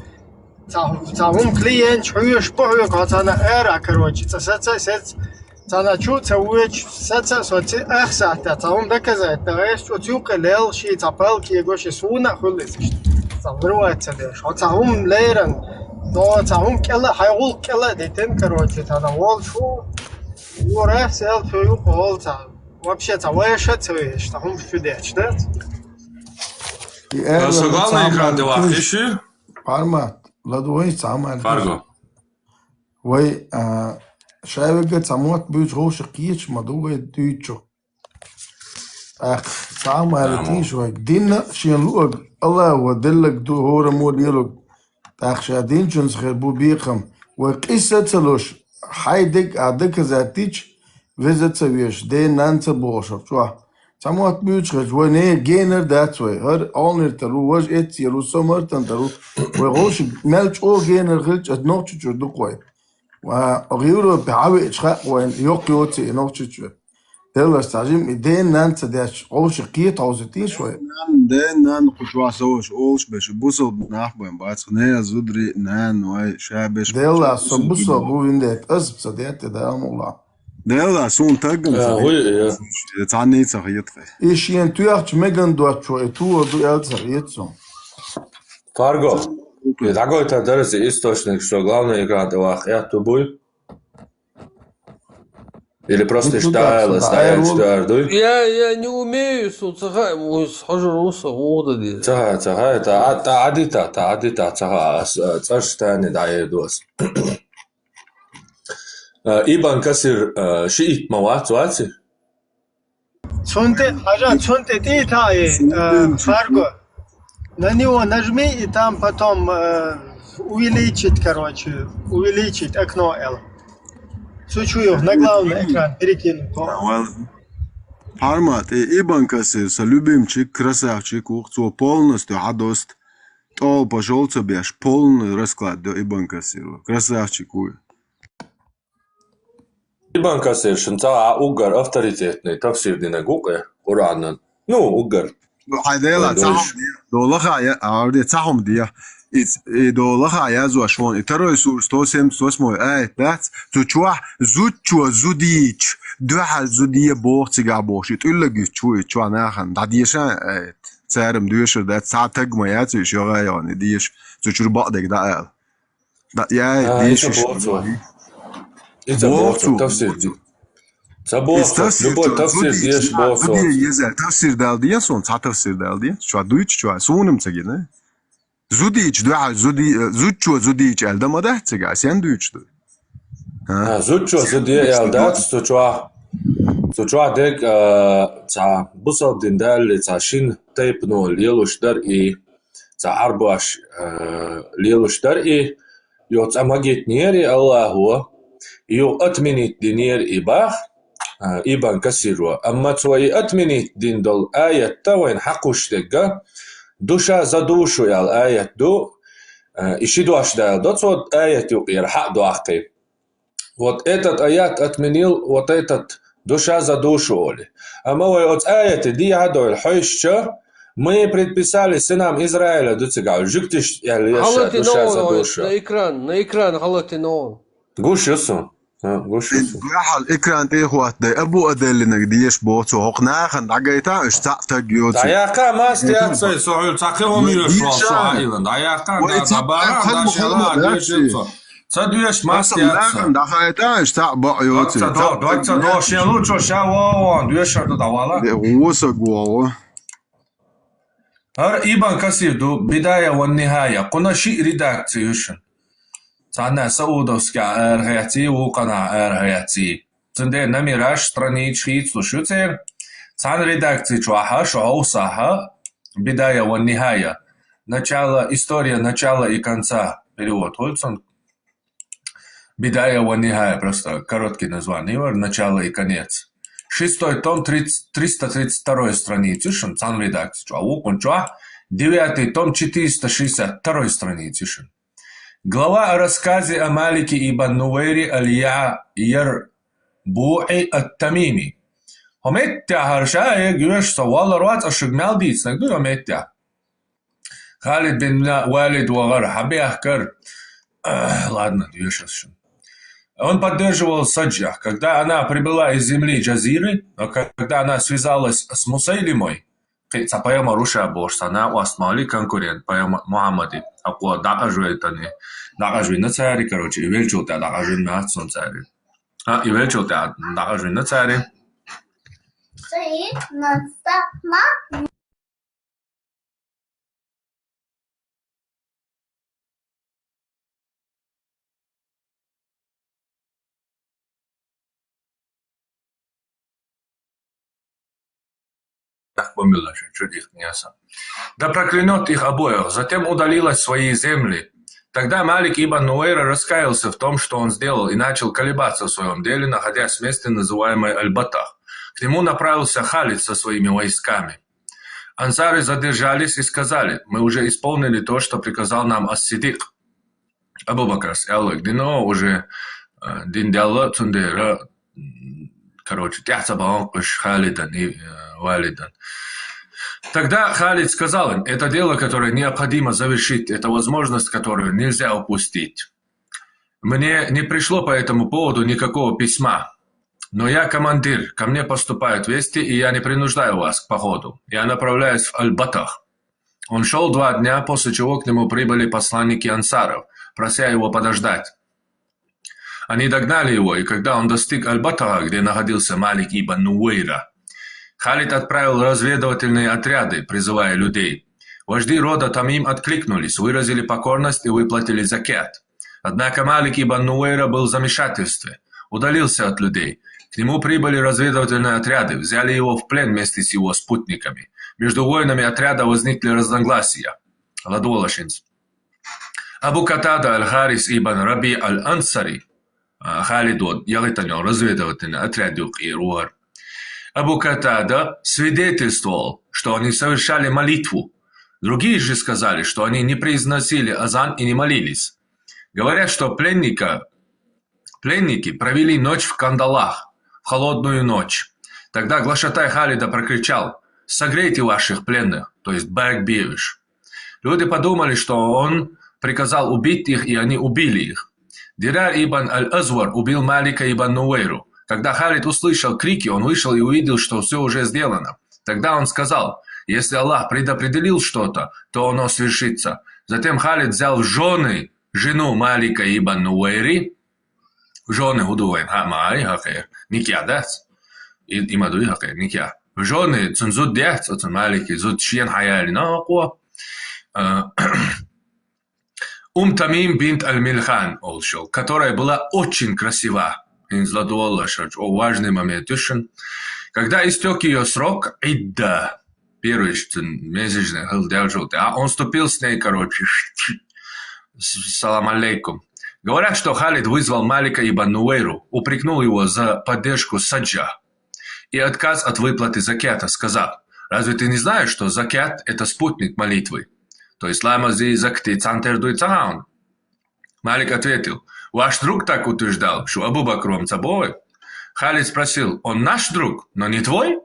там клиент, чуешь, похуй, как она эра, короче, она чуть уеч, соци, эхсата, там доказать, да, что тюка лел, ши тапалки, его ши суна, хулис, там вруется, да, что там лерен, но там кела, хайгул кела, детен, короче, она вол, шу, ура, сел, фью, пол, там. Вообще-то, вешаться, что он чудеч, да? главное экран ты вахиши парма ладуй самал фарго وي شايفك سموت بيج روش قيش مدوغ ديتشو اخ سامال تيشو دين شين لوغ الله ودلك دو هور مو ديلوغ اخ شادين جنس خربو بيقم وقصه تلوش حيدك ادك زاتيش وزت ويش دي نانت بوشو شو سموت بيج خج وني جينر ذات واي هر اونر ترو وج ات يرو سمر تنترو وغوش مالش او جينر خلج ادنوتش دقوي وغيرو بحاول اشخاء وين يوقيوتي نوتش دلوقتي استعجم دين نانت داش غوش قيت عوزتين شوي دين نان قشوا سوش اولش باش بوصل ناخبن باص خنيا زدري نان واي شابش دلوقتي صبصو بو ويندت اسب صديت ده والله دلوقتي سون تاجن وي تعني صحيتخ ايش ينتويرش ميغان دوت شو تو دو التر يتسو Фарго, какой-то интересный источник, что главный экран ты вахят тубуй? Или просто штайлы, стоят штардуй? Я не умею, цага, мой схожу руса, вода. Цага, это адита, цага, царштайны даердос. Ибан касир шиит мават суаци? Цунте ты тае, Фарго. На него нажми, и там потом увеличить, короче, увеличить окно L. Чуть-чуть на главный экран перекинуть. Формат Ибн Касир, любимчик, красавчик, ухцо полностью адост. То пошел тебе аж полный расклад до Ибн Касира. Красавчик, уй. Ибн Касир, шанца угар авторитетный, тавсирдина гуке, Куранан. Ну, угар. Хайдела, доллаха я, арди цахом дия. Доллаха я зуашон. Второй сур 178 ай, да? Зучуа, зудич. Духа зудия бохтига бохши. Туллаги чуа нахан. Дадиша царм душа да цатаг маят шуга yani диш. Зучур бадек да. Да я диш. Это бохту, тавсир. Любой тавсир диш бохту. Тавсир дал дия сон, тавсир дал дия. Чуа дуич чуа сонum цагина. Зудич, да, зудич, elde ma tähtsaga, see on tüütstu. Zudži eldat, sučua deg ca busal dindali ca šin teipnu lielušdar I ca arbaš lielušdar I jo ca magitnieri Allahu jo atminit dinier I bah Ibn Kasirwa. Amma tvoi atminit dindol ayat tawain haqushtegga душа за душу ял аят ду ищи дуаш дал доцод аят юqir хак дуахкай. Вот этот аят отменил вот этот душа за душу оли. А мы вот аяты ди адой хойшча мы предписали сынам Израиля дуцигал жиктиш ял яша душа за душу. На экран халати но. Гушюсу. Гахал экран tehot de abu adelinek diyesh botu hoqnahan dagayta ishtaq yot. Dayaqa mas tiyatsa suul taqihum yuswa suailan. Dayaqa da bara da shala yuswa. Saduysh mas tiyatsa. Dagayta ishtaq ba yot. Dokta do shelucho shawa duysh da dawala. Wosa gwa. Har Ibn Kasir do bidaya wa nihaya quna shi redaktion. Цана саудовская РГЦ укана РГЦ. Ценде намираш странички слушатель. Цан редакции чуаха шоусаха бедая ва нихая. Начало, история начала и конца. Перевод Хольцон. Бедая ва нихая, просто короткий название. Начало и конец. 6 том, 332 страницы. Цан редакции чуа укан чуа. 9 том, 462 страницы. Глава о рассказе о Малике ибн Нувейре аль-Ярбуи ат-Тамими. Хометя харшая гюш савал руат ашигмал диц. Нагду хометя. Халид бин Валид вагар хабиахкар. Ладно, гюш. Он поддерживал Саджах. Когда она прибыла из земли Джазиры, когда она связалась с Мусайлимой, Паяма Руша Борсана Уастмали конкурент Паяма Мухаммади. Ако дакажуетани. Дакажуй на цари, короче, ивельчута дакажуй на сон цари. Ивельчута дакажуй на цари. Да проклянет их обоих. Затем удалилась в свои земли. Тогда Малик ибн Нуэйра раскаялся в том, что он сделал, и начал колебаться в своем деле, находясь в месте, называемой Аль-Батах. К нему направился Халид со своими войсками. Ансары задержались и сказали: мы уже исполнили то, что приказал нам Ас-Сидик. Абу Бакр дино уже диндялла тундера, короче, тяцабаон Халидан и Валидан. Тогда Халид сказал им: это дело, которое необходимо завершить, это возможность, которую нельзя упустить. Мне не пришло по этому поводу никакого письма, но я командир, ко мне поступают вести, и я не принуждаю вас к походу. Я направляюсь в Аль-Батах. Он шел 2 дня, после чего к нему прибыли посланники ансаров, прося его подождать. Они догнали его, и когда он достиг Аль-Батаха, где находился Малик ибн Нуэйра, Халид отправил разведывательные отряды, призывая людей. Вожди рода Тамим откликнулись, выразили покорность и выплатили закят. Однако Малик ибн Нуэйра был в замешательстве, удалился от людей. К нему прибыли разведывательные отряды, взяли его в плен вместе с его спутниками. Между воинами отряда возникли разногласия. Ладволошинц. Абу Катада аль-Харис ибн Раби аль-Ансари, Халид ялитанё разведывательный отряд Ируар. Абу Катада свидетельствовал, что они совершали молитву. Другие же сказали, что они не произносили азан и не молились. Говорят, что пленники провели ночь в кандалах, в холодную ночь. Тогда глашатай Халида прокричал: «Согрейте ваших пленных», то есть «Бэкбивиш». Люди подумали, что он приказал убить их, и они убили их. Дирар ибн аль-Азвар убил Малика ибн Нуэйру. Когда Халид услышал крики, он вышел и увидел, что все уже сделано. Тогда он сказал: «Если Аллах предопределил что-то, то оно свершится». Затем Халид взял в жены жену Малика ибн Нуэйри, жены Худуэн Хамай Хакер, Никья дац, и Мадуи Хакер, Никья. В жены Цунзуд дац, от Малики, Зуд Шьен Хаяли Нақуа. Тамим бинт аль-Мильхан олшел, которая была очень красива. Важный момент. Когда истек ее срок, идда, первый месячный, он вступил с ней, салам алейкум. Говорят, что Халид вызвал Малика ибн Нуэйру, упрекнул его за поддержку саджа и отказ от выплаты закята, сказав: «Разве ты не знаешь, что закят – это спутник молитвы? То есть ламази закти цантер дуйцаун». Малик ответил: «Ваш друг так утверждал, что Абу Бакр Цабой». Халид спросил: «Он наш друг, но не твой?»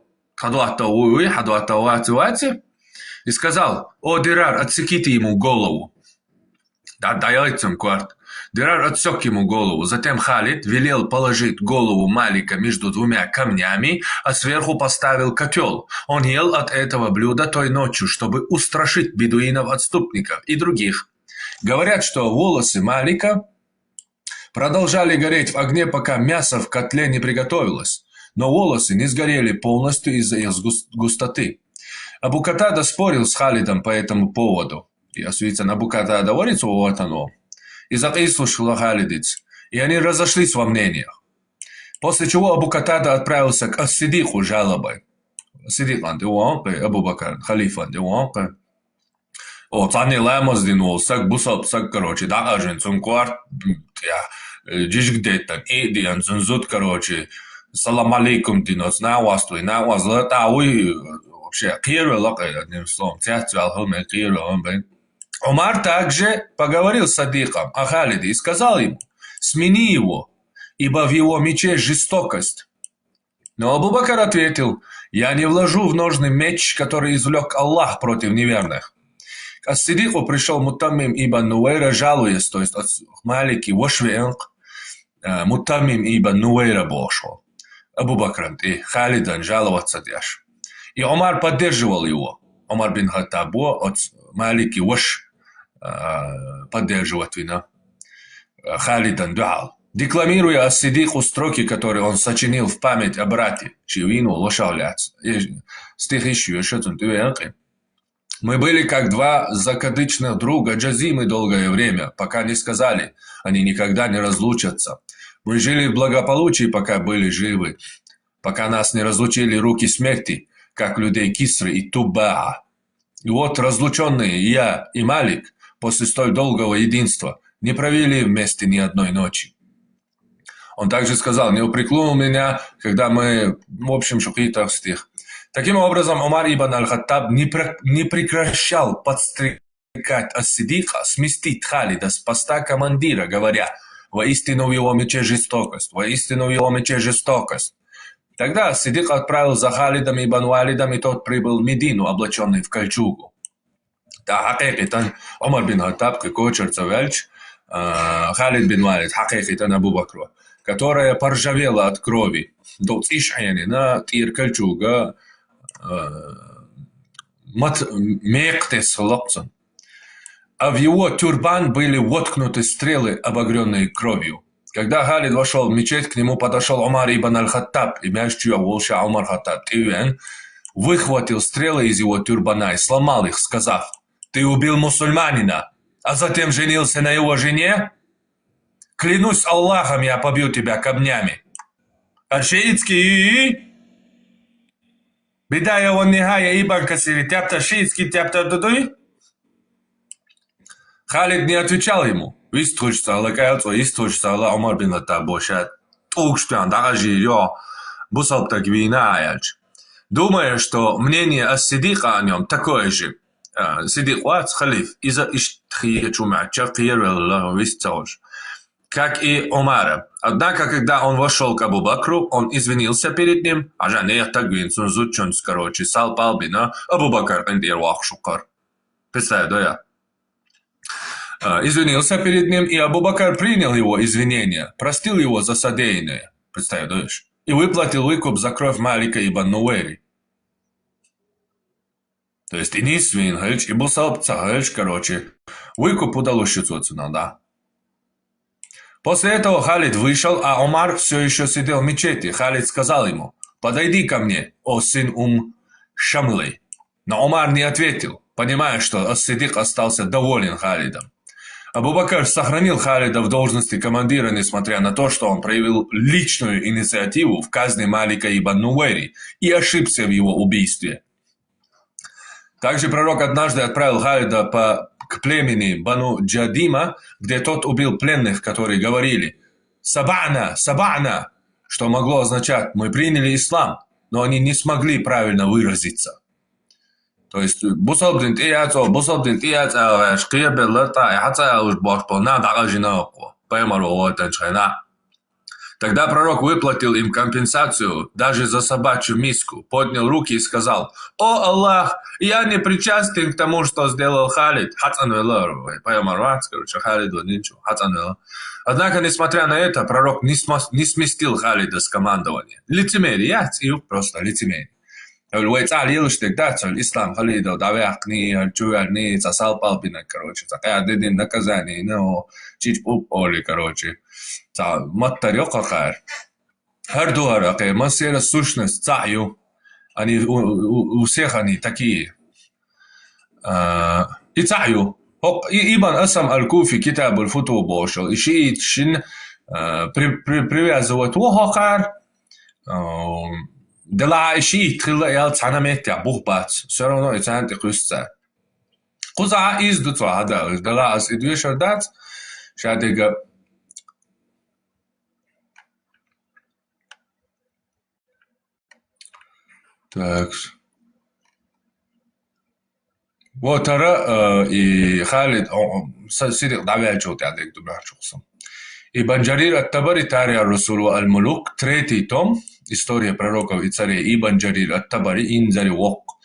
И сказал: «О, Дирар, отсеките ему голову». Дирар отсек ему голову. Затем Халид велел положить голову Малика между двумя камнями, а сверху поставил котел. Он ел от этого блюда той ночью, чтобы устрашить бедуинов-отступников и других. Говорят, что волосы Малика продолжали гореть в огне, пока мясо в котле не приготовилось, но волосы не сгорели полностью из-за их густоты. Абу Катада спорил с Халидом по этому поводу. И освидетельствуется Абу Катада говорит: «Вот оно». И слушал Халидец, и они разошлись во мнениях. После чего Абу Катада отправился к Ас-Сидику с жалобой. Сидиклан Девуанка, Абу Бакр, халифа Девуанка. О, цани лэмос динул, сак бусап, сак, да, ажен, цункуар, джишгдеттан, эдиан, цунзут, салам алейкум, динос, наваствуй, вообще, одним словом, Умар также поговорил с Садиком о Халиде и сказал ему: «Смени его, ибо в его мече жестокость». Но Абу Бакр ответил: «Я не вложу в ножны меч, который извлек Аллах против неверных». К Ас-Сидику пришел Мутаммим ибн Нуэйра, жалуясь, то есть от Малики Вошвенг, Мутаммим ибн Нуэйра бошел. Абу Бакр и Халидан жаловаться дяш. И Омар поддерживал его. Омар бин Хаттабо от Малики Вош поддерживать вина. Халидан дуал, декламируя Ас-Сидику строки, которые он сочинил в память о брате, чью вину лошавляться. Стих еще «Мы были как два закадычных друга Джазимы долгое время, пока не сказали, они никогда не разлучатся. Мы жили в благополучии, пока были живы, пока нас не разлучили руки смерти, как людей Кисры и Тубаа. И вот разлученные я и Малик после столь долгого единства не провели вместе ни одной ночи». Он также сказал: «Не упрекнул меня, когда мы, в общем, шухитах стих». Таким образом, Умар ибн аль-Хаттаб не прекращал подстрекать Ас-Сидика сместить Халида с поста командира, говоря: «Воистину в его мече жестокость, воистину в его мече жестокость». Тогда Сидик отправил за Халидом ибн Валидом, и тот прибыл в Медину, облаченный в кольчугу. Да, хакикатан, Умар бин Хаттаб, Кочерца Вельч, Халид бин Валид, хакикатан Абу Бакру, которая поржавела от крови. До цишхянина тир кольчуга мектес лапцан. А в его тюрбан были воткнуты стрелы, обогренные кровью. Когда Халид вошел в мечеть, к нему подошел Умар ибн аль-Хаттаб, и мящую волша Умар Хаттаб Тивен выхватил стрелы из его тюрбана и сломал их, сказав: «Ты убил мусульманина, а затем женился на его жене? Клянусь Аллахом, я побью тебя камнями». Аль-Шиитский Бидая вон нихая ибн Касири тяпта шиитский тяпта дудуй. Халид не отвечал ему. Умар бин Хаттаб бошад. Думая, что мнение Ас-Сидика о нем такое же. Сидик халиф из-за как и Омара. Однако, когда он вошел к Абу Бакру, он извинился перед ним. Абу Бакр представь, да я. Извинился перед ним, и Абу Бакр принял его извинения, простил его за содеянное. Представь, да, и выплатил выкуп за кровь Малика ибн Нуэйри. То есть, и не свинхальч, и был салпцахальч, короче. Выкуп удалось щуцуцу, да. После этого Халид вышел, а Омар все еще сидел в мечети. Халид сказал ему: «Подойди ко мне, о сын Шамлы». Но Омар не ответил, понимая, что Ас-Сидик остался доволен Халидом. Абу Бакр сохранил Халида в должности командира, несмотря на то, что он проявил личную инициативу в казни Малика ибн Нуэйри и ошибся в его убийстве. Также пророк однажды отправил Халида к племени Бану Джадима, где тот убил пленных, которые говорили «Сабана! Сабана!», что могло означать «Мы приняли ислам», но они не смогли правильно выразиться. То есть тогда пророк выплатил им компенсацию даже за собачью миску, поднял руки и сказал: «О Аллах, я не причастен к тому, что сделал Халид». Однако, несмотря на это, пророк не сместил Халида с командования. Лицемерие, просто лицемерие. Ислам Халида, давякни, засал палпина, короче, один наказание, но чуть поли, короче. Маттарёка хар. Хардуара, масера сущность, цаю. Они у всех они такие. И цаю. Ибн Асам Аль-Куфи, Китаб Аль-Футу бошел. И шиит шин привязывают вохахар. Дела шиит хилла ял цанамет бухбат. Все равно и цанти кусца. Куза издуцва хада. Дела ас идвишер дат. Шадига. Так. Вот и Халид Сидик давай чётя дек дубрачусам. Ибн Джарир ат-Табари Тарих ар-Русул аль-Мулук, третий том, история пророков и царей. Ибн Джарир ат-Табари инзари вок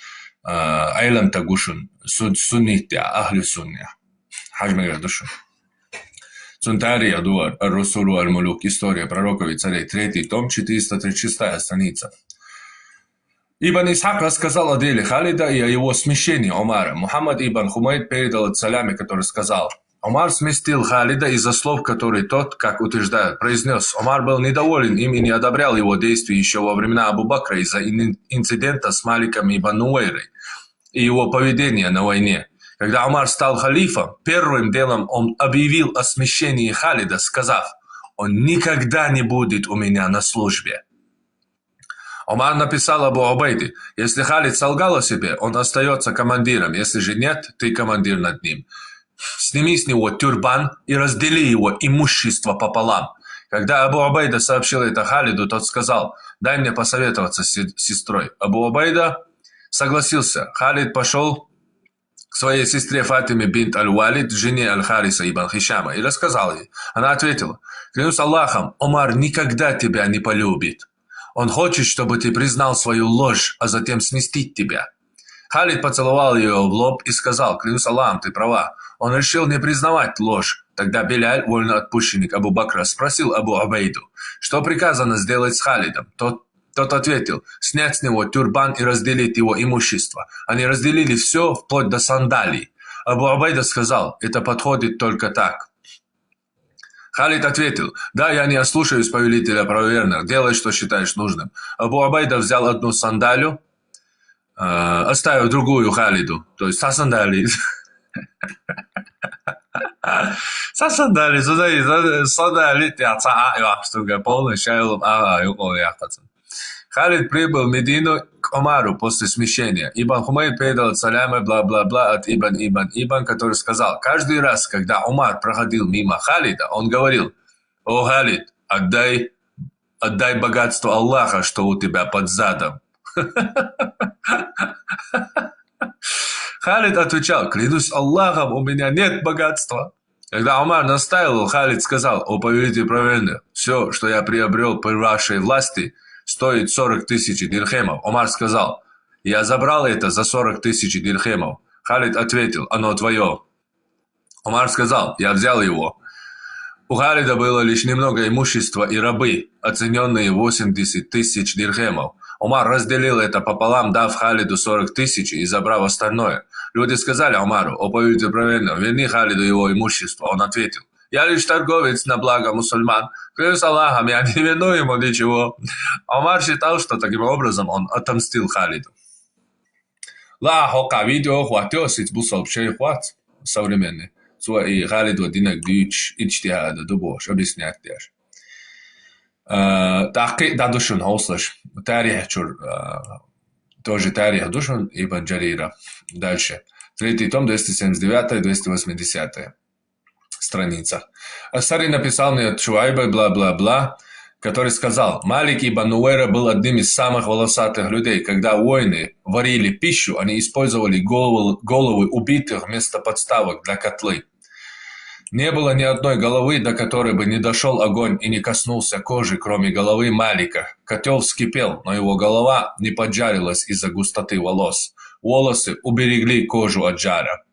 айлам тагушун суннитя ахли суння. Хажмега душун. Цунтари адуар ар-Русул аль-Мулук, история пророков и царей, третий том, 436 страница. Ибн Исхак рассказал о деле Халида и о его смещении Омара. Мухаммад ибн Хумайд передал от Саляме, который сказал: Омар сместил Халида из-за слов, которые тот, как утверждают, произнес. Омар был недоволен им и не одобрял его действий еще во времена Абу Бакра из-за инцидента с Маликом ибн Нуэйрой и его поведения на войне. Когда Омар стал халифом, первым делом он объявил о смещении Халида, сказав: «Он никогда не будет у меня на службе». Омар написал Абу Убайде: «Если Халид солгал о себе, он остается командиром. Если же нет, ты командир над ним. Сними с него тюрбан и раздели его имущество пополам». Когда Абу Убайда сообщил это Халиду, тот сказал: «Дай мне посоветоваться с сестрой». Абу Убайда согласился. Халид пошел к своей сестре Фатиме бинт Аль-Валид, жене Аль-Хариса ибн Хишама, и рассказал ей. Она ответила: «Клянусь Аллахом, Омар никогда тебя не полюбит. Он хочет, чтобы ты признал свою ложь, а затем сместить тебя». Халид поцеловал ее в лоб и сказал: «Клянусь Аллахом, ты права». Он решил не признавать ложь. Тогда Беляль, вольноотпущенник Абу Бакра, спросил Абу Убайду: «Что приказано сделать с Халидом?» Тот ответил: «Снять с него тюрбан и разделить его имущество». Они разделили все, вплоть до сандалий. Абу Убайда сказал: «Это подходит только так». Халид ответил: «Да, я не ослушаюсь повелителя правоверных, делай, что считаешь нужным». Абу Убайда взял одну сандалию, оставив другую Халиду, то есть со сандалией. Со сандалией, сандалией, полный шайлом, Халид прибыл в Медину к к Омару после смещения. Ибн Хумейд передал салямы, бла-бла-бла от Ибн, который сказал, каждый раз, когда Омар проходил мимо Халида, он говорил, «О, Халид, отдай богатство Аллаха, что у тебя под задом». Халид отвечал, клянусь Аллахом, у меня нет богатства. Когда Омар настаивал, Халид сказал, о повелитель праведных, все, что я приобрел при вашей власти, стоит 40 тысяч дирхемов. Омар сказал, я забрал это за 40 тысяч дирхемов. Халид ответил, оно твое. Омар сказал, я взял его. У Халида было лишь немного имущества и рабы, оцененные 80 тысяч дирхемов. Омар разделил это пополам, дав Халиду 40 тысяч и забрав остальное. Люди сказали Омару, о повелитель праведных, верни Халиду его имущество. Он ответил, я лишь торговец на благо мусульман. Клянусь Аллахом, я не верну ему ничего. Омар считал, что таким образом он отомстил Халиду. Видео хватилось, был сообщение хват современный. И Халиду динак дюч, ичтиада, дубош, объяснять даже. تحقيق دا دوشن هوصلش تاريخ чур тоже тарих Душман Ибн Джарира. Дальше. 3 том, 279-280 страница. Асари написал мне от Шуайба, бла-бла-бла, который сказал, Малик ибн Нуэйра был одним из самых волосатых людей. Когда воины варили пищу, они использовали головы убитых вместо подставок для котлы. Не было ни одной головы, до которой бы не дошел огонь и не коснулся кожи, кроме головы Малика. Котел вскипел, но его голова не поджарилась из-за густоты волос. Волосы уберегли кожу от жара.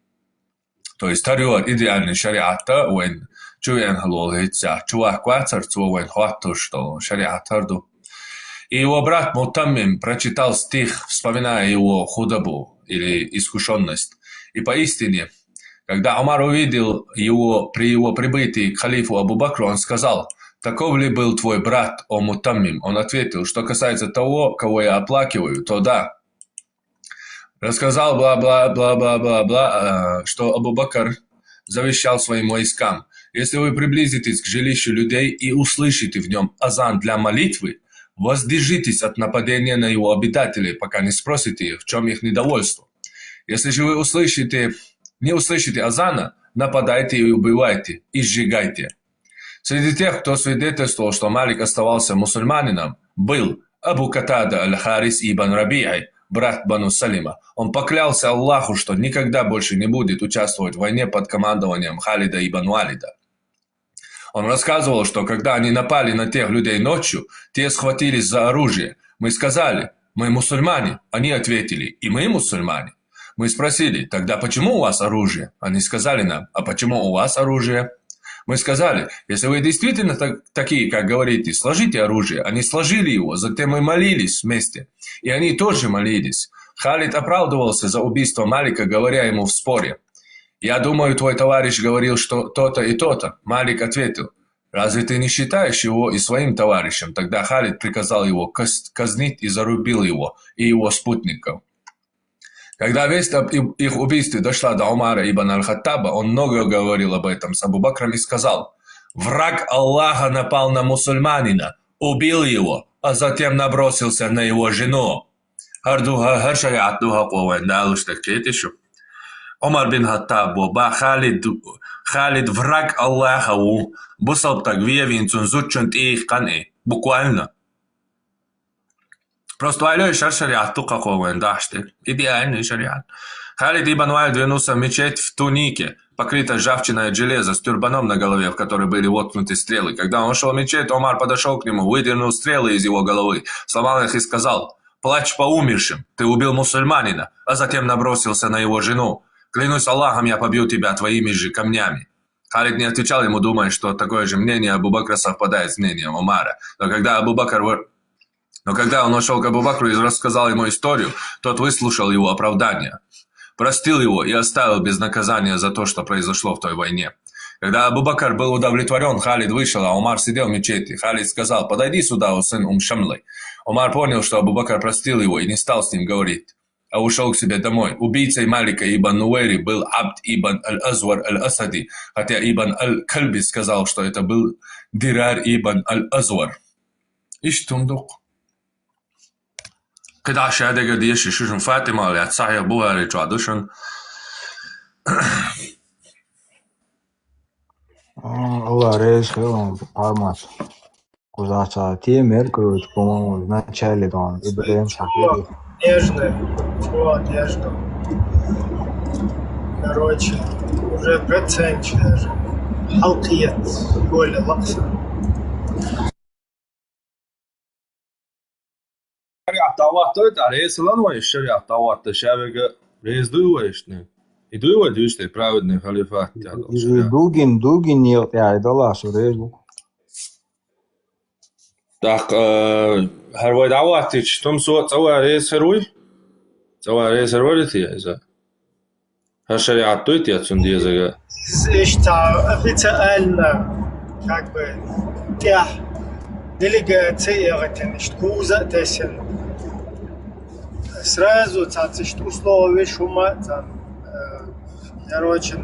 То есть, тариор идеальный шариата, уэн чуен халолхится, чувак квацарцу, уэн хватту, что шариатарду. И его брат Мутаммим прочитал стих, вспоминая его худобу или искушенность. И поистине, когда Омар увидел его при его прибытии к халифу Абу Бакру, он сказал, «Таков ли был твой брат, о Мутаммим?» Он ответил, что касается того, кого я оплакиваю, то да. Рассказал бла-бла-бла-бла-бла-бла, что Абу Бакр завещал своим войскам. Если вы приблизитесь к жилищу людей и услышите в нем азан для молитвы, воздержитесь от нападения на его обитателей, пока не спросите их, в чем их недовольство. Если же вы не услышите азана, нападайте и убивайте, и сжигайте. Среди тех, кто свидетельствовал, что Малик оставался мусульманином, был Абу Катада аль-Харис ибн Раби'ай, брат Бану Салима. Он поклялся Аллаху, что никогда больше не будет участвовать в войне под командованием Халида ибн Валида. Он рассказывал, что когда они напали на тех людей ночью, те схватились за оружие. Мы сказали, мы мусульмане. Они ответили, и мы мусульмане. Мы спросили, тогда почему у вас оружие? Они сказали нам, а почему у вас оружие? Мы сказали, если вы действительно такие, как говорите, сложите оружие. Они сложили его, затем мы молились вместе. И они тоже молились. Халид оправдывался за убийство Малика, говоря ему в споре. Я думаю, твой товарищ говорил, что то-то и то-то. Малик ответил, разве ты не считаешь его и своим товарищем? Тогда Халид приказал его казнить и зарубил его и его спутников. Когда весть об их убийстве дошла до Умара ибн аль-Хаттаба, он много говорил об этом с Абу Бакром и сказал, «Враг Аллаха напал на мусульманина, убил его, а затем набросился на его жену». Умар бин Хаттаб ба Халид враг Аллаха бусал тагвиевинцун зучунт их кане. Буквально. Просто алёй шариат какого дашты. Идеальный шариат. Халид ибн Валид вернулся в мечеть в тунике, покрытой ржавчиной от железа, с тюрбаном на голове, в который были воткнуты стрелы. Когда он шел в мечеть, Омар подошел к нему, выдернул стрелы из его головы, сломал их и сказал, «Плачь по умершим, ты убил мусульманина», а затем набросился на его жену. «Клянусь Аллахом, я побью тебя твоими же камнями». Халид не отвечал ему, думая, что такое же мнение Абу Бакра совпадает с мнением Омара. Но когда он вошел к Абу Бакру и рассказал ему историю, тот выслушал его оправдание, простил его и оставил без наказания за то, что произошло в той войне. Когда Абу Бакр был удовлетворен, Халид вышел, а Омар сидел в мечети. Халид сказал, «Подойди сюда, о сын Шамлы». Омар понял, что Абу Бакр простил его и не стал с ним говорить, а ушел к себе домой. Убийцей Малика ибн Нуэйри был Абд ибн аль-Азвар аль-Асади, хотя ибн аль-Кальби сказал, что это был Дирар ибн аль-Азвар. Иштундук. كده شهادة قديش يشوشن فاطمة اللي هتصحي أبوها اللي تعدوشن Allah reis хелом пармас. Кузаца темер, короче, по-моему, в начале там Ибрагим Шахири. Нежно, чего нежно. Короче, уже процент даже. حلقية ولا الأقصى. شريعة طاوات تويت على رئيس الأنواع الشريعة طاوات تشابه رئيس دويشني يدوي دويشتي براودني خليفات دوغين يقطع دولار سوريز داق هروي دعواتش تم سوى سوى رئيس هروي سوى رئيس هروي لثي إذا هالشريعة تويت يا تسندي إذا إيش официально как бы тех делегация штукуза тесен сразу цацишь условия шума короче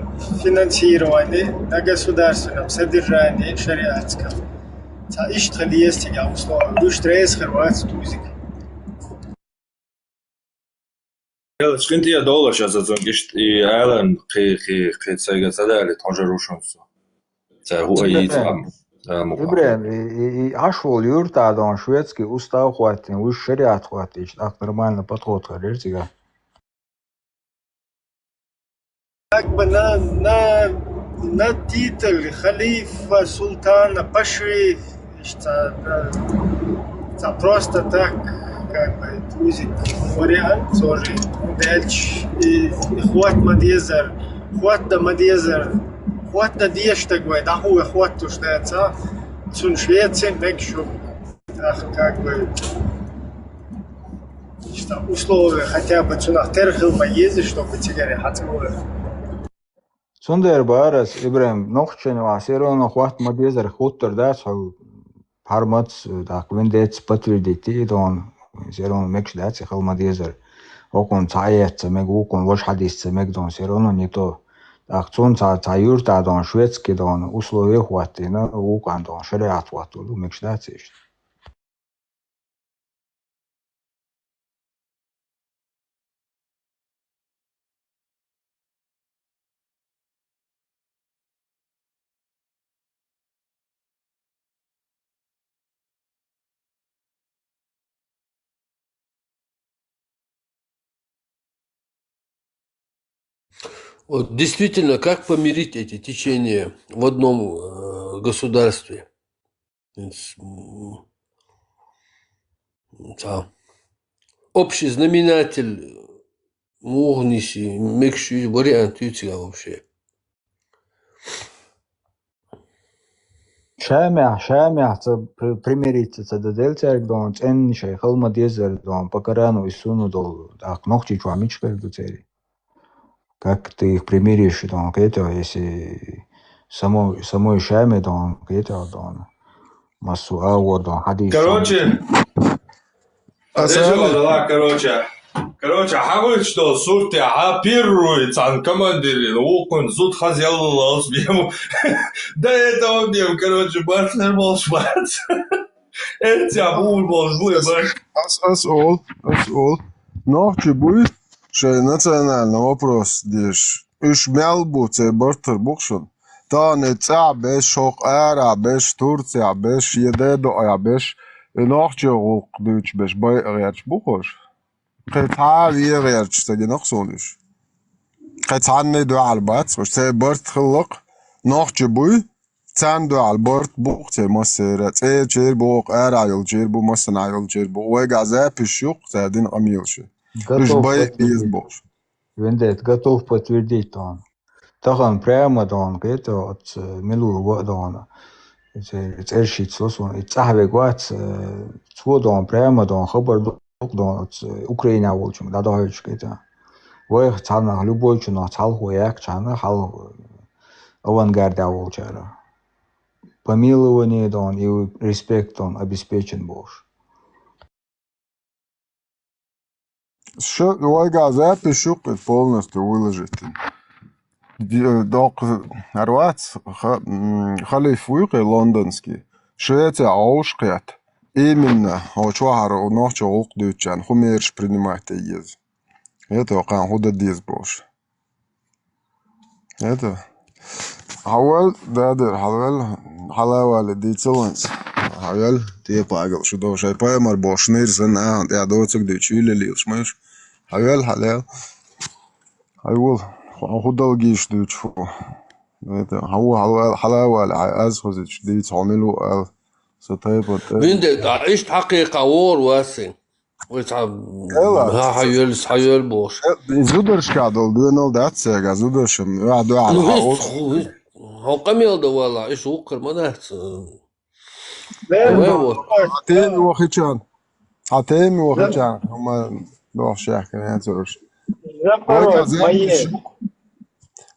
финансирование на государственном содержании шариатском иш есть я условия душ трейс хорватский тузик كنت يا دولة شازون قشت إعلان قي تسايق سدالي تهجروشون سو هو أي تعم Ибрагим, ашвол юртадан шведский устав хватит, вы шариат хватит, так нормально подход говорите. как бы на титул халифа султана пошли что просто так как бы тузик вариант тоже дальше хват мадезер хват да мадезер хват да дешта говорит а хуй хват то что это цун Швеции мекшу как бы что условия хотя бы цунах терхил поездить чтобы тебе хатмур Сундер барас Ибрагим нохчен васерон хват мадезер хуттер да сал пармац так вендец подтвердите дон سيرون ميكش داتس خل مديزر وكون تايت ميك وكون واش حديث ميك دون سيرون نيتو اكتون تايور تا دون شويتسكي دون условия хватина وكان دون شريعت واتو ميكش داتس Вот действительно, как помирить эти течения в одном государстве? Общий знаменатель мугниси, мекши, вариант вообще. شامع примирить это дельцер дон цен шейхал мадезер дон покарану исуну дол так ногти чуамичка дуцери как ты их примиришь дон это если самой шаме дон это дон массу ауа дон хадис короче حاول что صورتي عابيرو عن командир وكون زود خزيل الله سبحانه ده это он короче бартер волшбат это абул волшбуй That's all. Ночи будет شيء национальный вопрос диш إيش ملبوط بارتر بخشن تا نتاع بش شوق أرع بش ترتع بش يدادو أرع بش نوخش روق دوش بش باي أرياتش بخش قطعة أرياتش تجي نقصونش قطعة ندو على البات وش تي بارت خلق نوخش بوي تاندو على البارت بوق تي مصيرات ايه جير بوق أرع يلجير بو مصنع يلجير بو ويقع زابي الشوق تادين أميلشي Вендет готов подтвердить он. Тахан прямо дон, это от милу дон. Это решит слушай. Это авегват сводон прямо дон, хабар дон от Украина волчим, да дальше это. Вой цана любой чуна цал хуяк чана хал авангарда волчара. Помилование дон и респект он обеспечен Бог. Что войга запись полностью выложить. Док Арвац халиф выйки лондонский. Швеция аушкет. именно, очвахар, ночью ухдучан, хумерш принимать ез. Это кан худа диз бош. Это. Хавал, да, хавал, халавали дицеланс. Хавал, те пагал, что до шай паймар бош нирсан, я доцик дичули лилш, мыш. Хавал, халал. Хавал, худал гиш дичфу. Это, хавал, халавали, аз хозич диц хамилу ал. ستايبط وين عشت حقيقة وور واسين حيول بوش Zudurskadol, duenal datsega, zudušam, jā, هو قميل ده والله ايش وقر ما نحس Hatemi وخيتشان Hatemi وخيتشان هما دوخ شاك ينزلش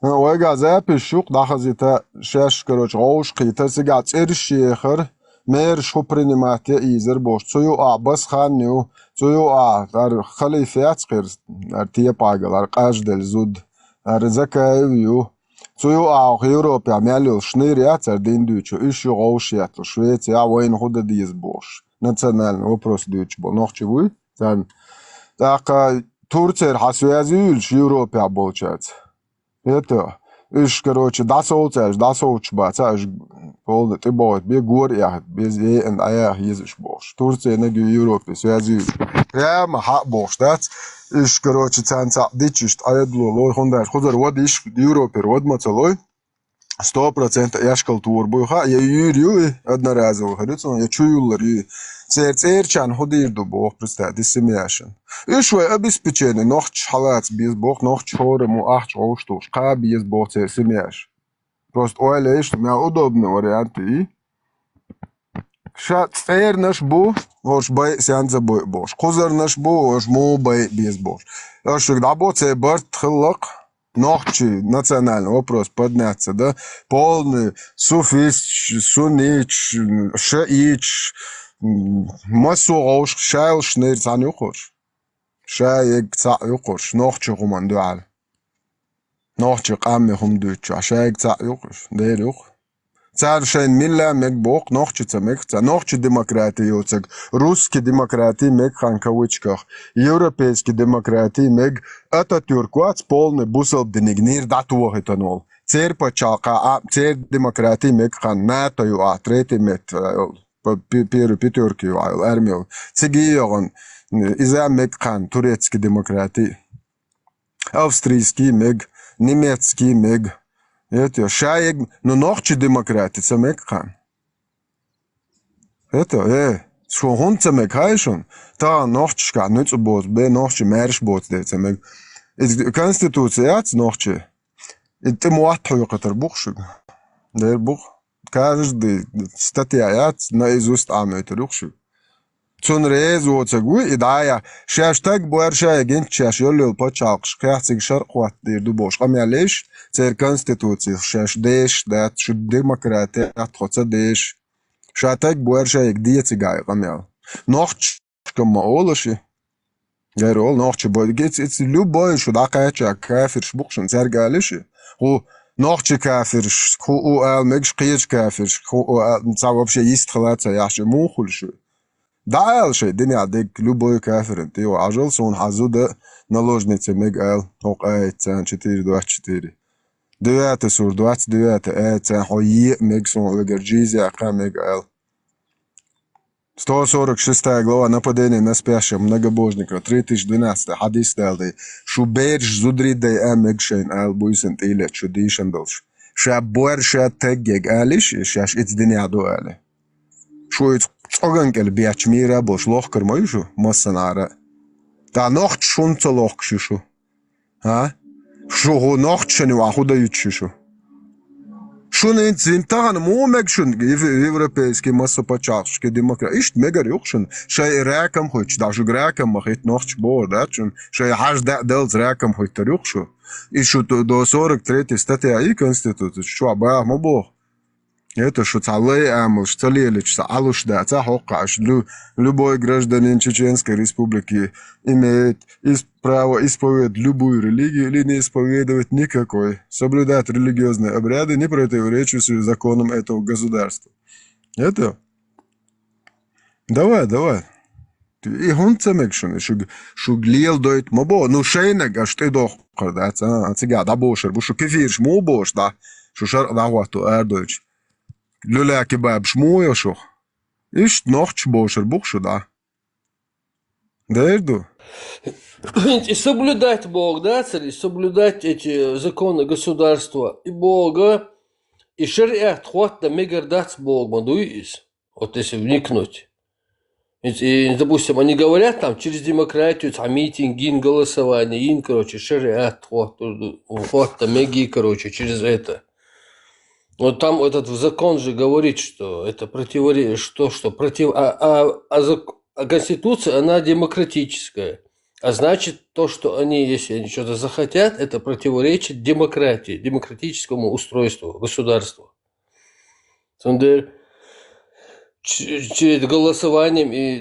ويجا زاب الشوق دخزيتا شاش كروش غوش قيتا سيجا تسيرش يخر مير شو برينيماتي ايزر بوش تسويو بس خانيو تسويو دار خليفيات قير ارتيه باقل ارقاش دل زود ارزكايو تسويو يوروبيا ماليو شنيريات اردين دوچو ايشو غوش ياتل شويتيا وين هودا ديز بوش национальный вопрос دوچ бо нохчевуй зан так Турция хасвязюльш Европа получается это иш короче дасолч баца иш полный ты будет бе гор я без эн ая езиш бош Турция на Европе связюль прямо ха бош да иш короче цанца дичишт айдло лой хондаш хозар вод иш Европе вод мацалой 100% яшкал турбуха я юрию одноразово говорится я чуюлар церчан ходирду бог просто дисемяшен ишве обеспечение нохч халац без бог нохч хорему ахчо что ка без бог церсемяш просто ойле что мне удобный вариант и шат фер наш бо вош бай сянца бой бош козар наш бо вош мо бай без бог аш да бо це барт хлак Ночи, национальный вопрос подняться, да, полный суфист, сунич, шаич, масуош, шайл, шнир, цанюхош, шаек, цаюхош, ночи хумандуал, ночи камми хумдуча, шаек, цаюхош, дерюх. Царшайн милля мег бог, ночи цамекца, ночи демократии юцег, русский демократии мег хан кавычках, европейский демократии мег, Ататюркуац полный бусел денигнир датуох этанол. Цер почалка, цер демократии мег хан натою третий мет, первый пятерки армию. Цигион, иза мег хан турецкий демократии, австрийский мег, немецкий мег. Это шаек, но ночи демократии цамек хан. Это, что он цамек хайшон, та ночка, не цубос, бе ночи мерш боц де цамек. Из конституция ночи. И ты муатху катар бухшиг. Der бух. Каждый статья наизусть амет рухшиг. Цун резу оцагуй, и да я шаштаг буарша агент чаш йолил почалк, шкахциг шарқуат дир дубош. Амялеш, цер конституция, шаш деш, дат, шуд демократия, атхоца деш. Шатаг буарша аг диецигай, амял. Нохч, кама олаши. Гайрол, нохчи бой, гец, любой, шуд акаяча, кафир, шбукшен, цер галиши. Ху, нохчи кафир, ху ал, мегш қиеч кафир, ху ал, ца вообще есть хлаца, яши мухульши. Да, шей, дня дек любой кафир, ты его ажал, сон хазуда наложницы мег ал, ок цен 424. 9 сур 29 цен хойе мег сон вегерджизи ака мег ал. 146 глава нападение на спящего многобожника, 3012 хадис далды. Шуберж зудридей мег шейн ал буйсент илет шудишандолш. Ша борша тегег алиш, шаш иц дня до али. Шуиц Оганкел биач мира бош лохкер моюшу, массанара. Та нохт шунца лохкшишу. А? Шуху нохт шаню ахуда ючишу. Шун инцинтаган мумег шун европейский массопачашки демократ. Ишт мегар юхшун. Шай ракам хоч, даже гракам махит нохч бор, да? Шай хаш делц ракам хоч тарюхшу. Ишу до 43 статья и конституции. Что абах мобох. Это что целый амл, что лелич, алуш да, это хокаш. Любой гражданин Чеченской Республики имеет право исповедовать любую религию или не исповедовать никакой, соблюдать религиозные обряды, не противоречащие законам этого государства. Это Давай. И он цемекшен, шо глел доит мобо, ну шейнег, а что дох, да, цига, да бошер, бо шо кефирш мо бош, да, шо шар да вату эрдойч. Люля кебаб шмоя шо. Иш нохч бошер бухшу, да. Да эрду. И соблюдать Бог, да, цари, соблюдать эти законы государства и Бога, и шариат, хват да мегардац Бог, мадуис, вот если вникнуть. И, допустим, они говорят там через демократию, там митинги, голосование, короче, шариат, хват да меги, короче, через это. Вот там этот закон же говорит, что это противоречит, что против, а Конституция, она демократическая. А значит, то, что они, если они что-то захотят, это противоречит демократии, демократическому устройству государства. Перед голосованием и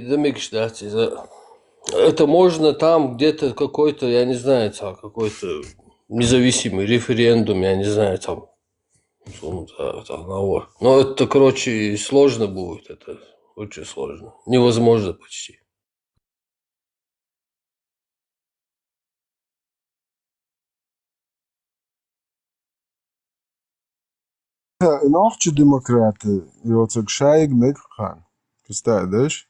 это можно там где-то какой-то, я не знаю, там какой-то независимый референдум, я не знаю, там. Но это, короче, сложно будет, это очень сложно, невозможно почти. Нохч демократы, и вот шайг мекхан. Представляешь?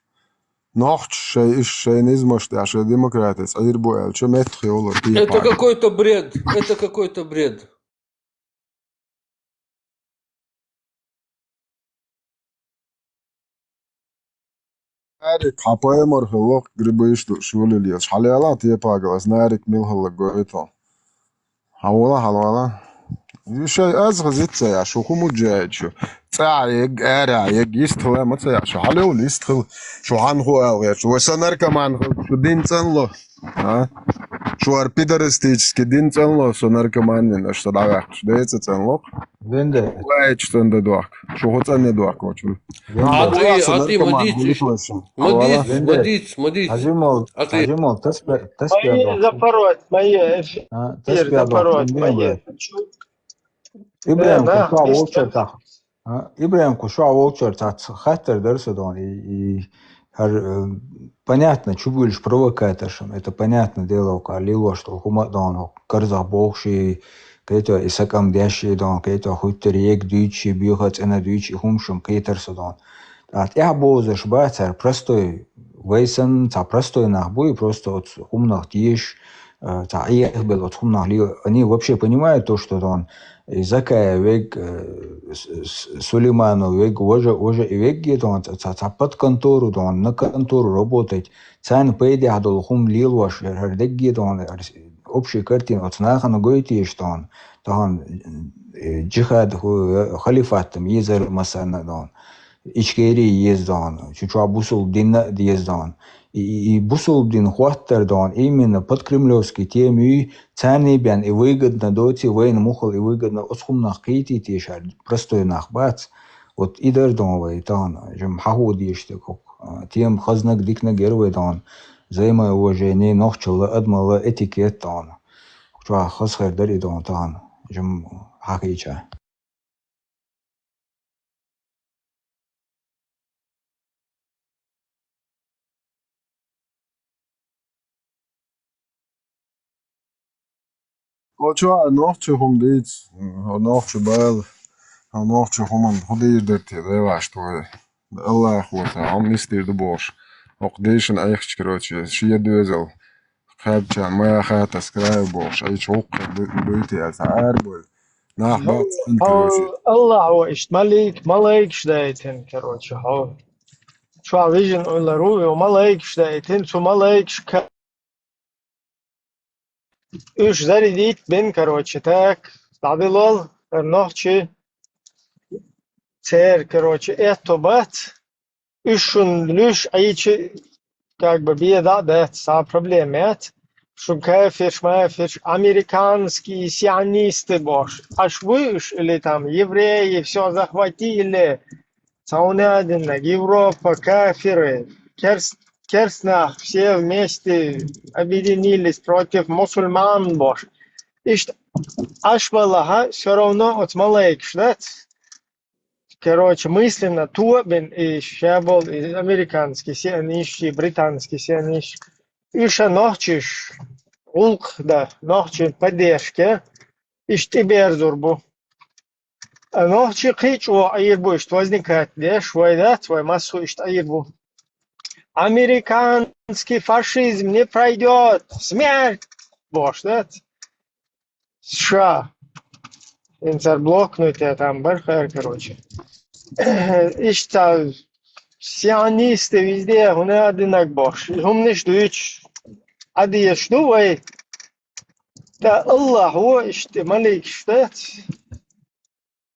Нохч шей не изможет, а шей демократы, а ирбуэл, что метхи оло. Это какой-то бред, это какой-то бред. Нарик, хапай мархалок, грибаешь тут швали льет. Шаляла ты пагалас, нарик милхалак гоето. Хавала халвала. Шей азгазится я, шо хуму джаечо. Цаик, эряик, истхла, маца я, шо халеу листхл, шо ханху алгер, шо васанарка манхл, шо дин цанло. Шо арпидаристический дин цанло, шо наркоманин, что давак, что дается цанло. Венде. Лайч, что он дуак, шо хоца не дуак, очу. А ты модить. Азимол, Мои запороть, мои. Ибраим Куша Волчер, хаттер дерсадон, и понятно, что будешь провокаторшем, это понятное дело, калило, что хумадон, карзах богши, какие-то исакам дящие дон, какие-то хуйтерек дючи, бьюхац эна дючи, хумшем, кейтерсадон. Я бозаш бацар, простой, вейсан, простой нахбой, просто вот хумнах тиеш, вот хумнах ли, они вообще понимают то, что он Закая век Сулейману век уже и век geht он под контору он на контору работать цан пойди адол хум лилваш хардек geht он общая картина вот нахана гойти что он джихад халифатом езер масана он ичкери ездон чуча бусул динна ездон и Бусулбдин Хуаттардон именно под кремлевский темы цены бен и выгодно доти войн мухал и выгодно отхумнах кейти тишар простой нахбац вот идердон вайтан жем хахудиште тем хазнак дикна гервайдан взаимоуважение нохчула адмала этикет тан чуа хасхер даридон тан жем хакича. Ocho noche hum dit, noche bel, noche hum hodis dit, да что Allah вот, он мистер дубош. Окдейшн айхч, короче, шия дюзел. Хабча, моя хата с краю бош, ай чок, дуйте, арбой. Нах, бац, короче. Allah هو إيش ملاك شدايتين كروتش هو شو فيجن ولا روي وملاك شدايتين شو ملاك Üç zari dit ben короче так Babylon ночи цер короче это бат ушун лиш айчи как бы беда да са проблемет что кафир американские сионисты бош аж выш или там евреи все захватили Саунядина Европа кафиры Керснах все вместе объединились против мусульман бош. И что Ашвалаха все равно от малайк, что короче, мысленно Тобин и Шабол, и американский сионист, и британский сионист. Еще ночиш, улк, да, ночи поддержки, и штиберзурбу. А ночи кичу аирбу, что возникает, да, швайда, твой массу и аирбу. Американский фашизм не пройдет, смерть! Бош, да? США. Интерблокнутые там, бархар, короче. И что, сионисты везде, он одинак бош. Он не ждут. Ади что вы? Да Аллах, что малик, что?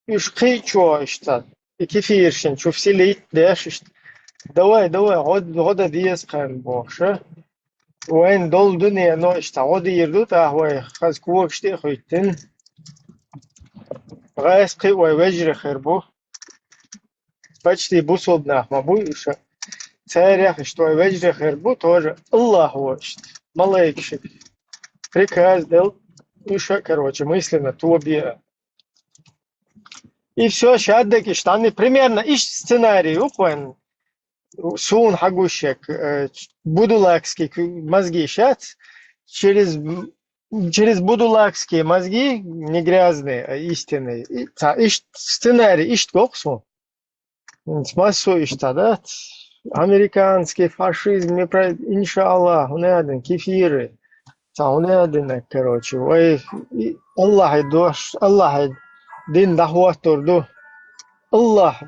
Уж кичу, что? И кефиршин, что все лет, да, что? Давай, года диас кан бош, وين دول دنيا نوش تعودي يردوتا هو خاز كوك شتي خويتن غايس قي ويجري خربو بچتي بوصل بناح ما بوش تاريخ شتو ويجري خربو тоже الله هو شت ملايك شت приказ дал уша короче мысленно тобе и все шаддаки штаны примерно ищ сценарий ухон Сун хагущек, будулакский мозги сейчас через будулакские мозги не грязные, а истинные. Сценарий ищет коксу. Смысл ищет, да? Американский фашизм не про, иншаллах, он один кефиры, он один, короче. Ой, Аллах дош, Аллах дин дахват турду, Аллах.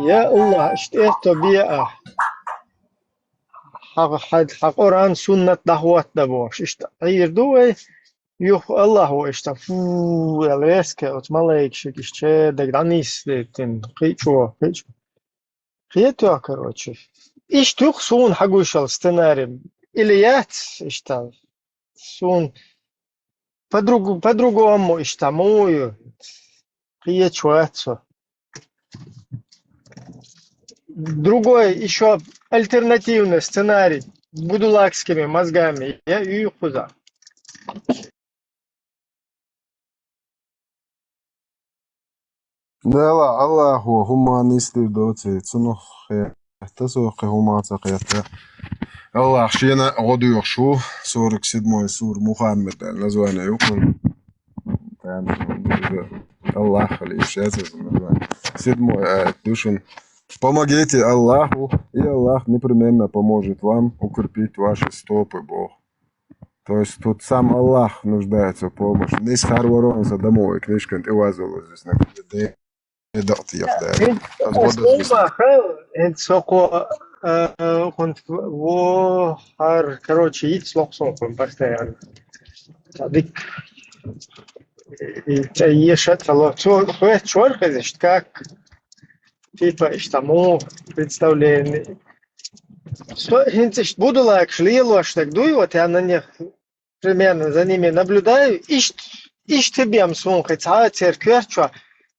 يا الله اشتقت بيئة حق قرآن سنة دعوات دبوش اشتغير دوي يخ الله هو اشتفو الرسك اتملايك شك اشتغي دقدانيس تن قيچو قيتو короче اشتوخ سون حقوشل сценарий Ильят اشتغ سون по-другому اشتамую قيچو اتسو Другой еще альтернативный сценарий с будулакскими мозгами. Я и куда. Да, Аллаху, гуманисты доцы, цунух, тасух, гуманца, Аллах, шена, году йошу, 47-й сур Мухаммед, название юкун. Аллах, лишь это название. 7-й аят, душин. Помогите Аллаху, и Аллах непременно поможет вам укрепить ваши стопы, Бог. То есть тут сам Аллах нуждается в помощи. Не с Харваром за домой, книжка не вазила здесь. Не дать я короче, ид слоксом постоянно. И ешет, как типа тому представление. Буду лайк шлило, что дую, вот я на них примерно за ними наблюдаю. Ищ тебе слухать, а церковь, что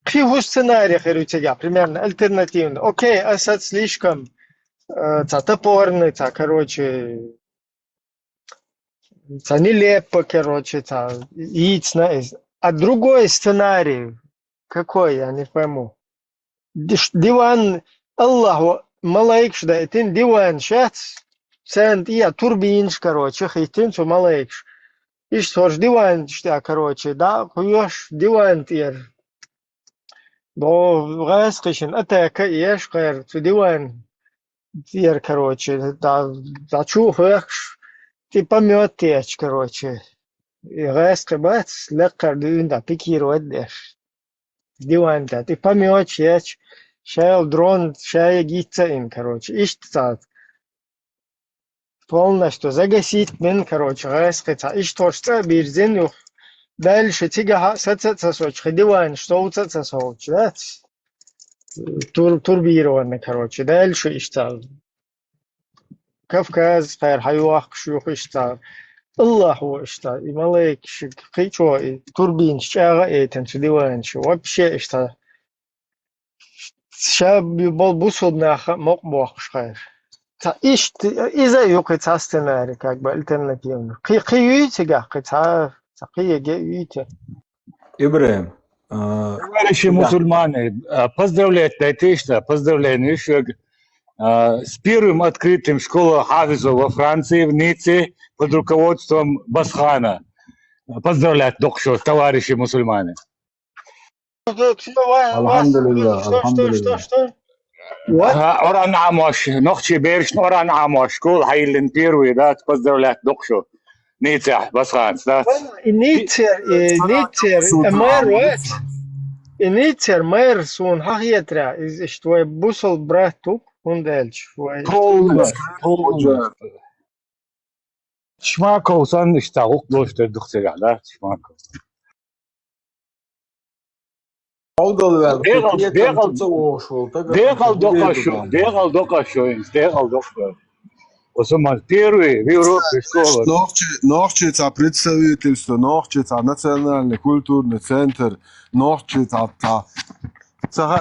какие сценарии у тебя примерно альтернативно. Окей, Асад слишком топорный, короче, нелепо, короче, яйцно. А другой сценарий какой, я не пойму. Диван Аллаху малайк шда этин диван шац сент я турбинш короче хитин су малайкш иш сорж диван шта короче да хуёш диван тир до газ кишин атака еш кайр су диван тир короче да чухаш ты помёт теч короче и газ кабат лекар да пикирует деш диван да ты помёт теч Шайл дрон, шая гитца им, короче. Ищет полностью загасить мен, короче, раскрыться. Ищет что бирзин, дальше тига сацаться соч, ходиван, что уцаться соч, да? Турбированный, короче. Дальше ищет Кавказ, хайр, хайуах, шух ищет. Аллаху ищет. И малайк, кичо, и турбин, чага, и танцудиван, вообще ищет. شاب بوصل مق بوخشخير تا إيش إذا يوقع تاستناري كأك بالترناتيون قيوي تجا قطع تقية جيويته إبراهيم Товарищи мусульмане, поздравляю еще с первым открытием школы Хафиза во Франции, в Ницце, под руководством Басхана. Поздравляю, товарищи мусульмане. Alhamdulillah. Оран Амош, ночи берешь, Оран Амош, школа Хайлен первый, да, поздравляю, докшо. Ницце, Басхан, да. Niccer, мэр, what? Niccer, мэр, сон, хахьетра, что я бусал брату, он дальше. Полно. Шмаков, сон, что хук что духцега, да, Шмаков. Дехал докашо. Осман первый в Европе школа. Норчица представительство, Норчица национальный культурный центр, Норчица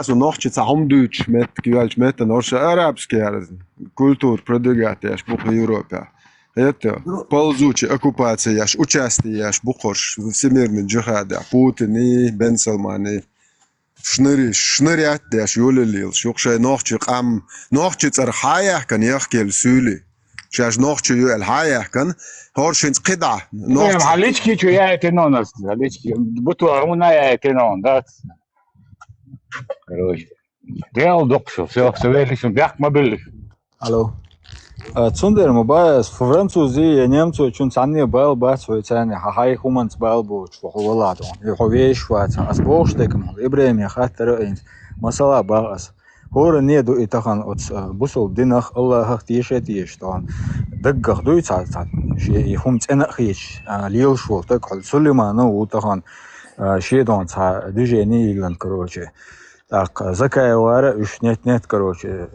Норчица Homdeutsch met geweldig met de Noorse Arabske культур продвигать в Европе. Это ползучая оккупация, участие в всемирном джихаде, Путин и Бен Салман и шнырять, юлилил, шукшай Норчица Архаях kan يحكي سولي. شاش نوختشو يو الحياة كان هورشينز قطع نوختشو حاليشكي شو يا تنونس حاليشكي بتو هنا يا تنون ده короче ديال دوكشو все سويلش بيحك ما بلش Алло. Цундер мобайс французи немцу чун санни бал бас войцани хахай хуманс бал бу чвохоладо. Йоховеш швац асбоштекм ибрем хаттер инс масала бас. Хор неду итахан от бусул динах Аллах тиешетиеш тан. Даггах дуйца ши хум ценах хич лил шо так Сулеймана утахан шедон ца движение иглан короче. Так закаевара уж нет короче.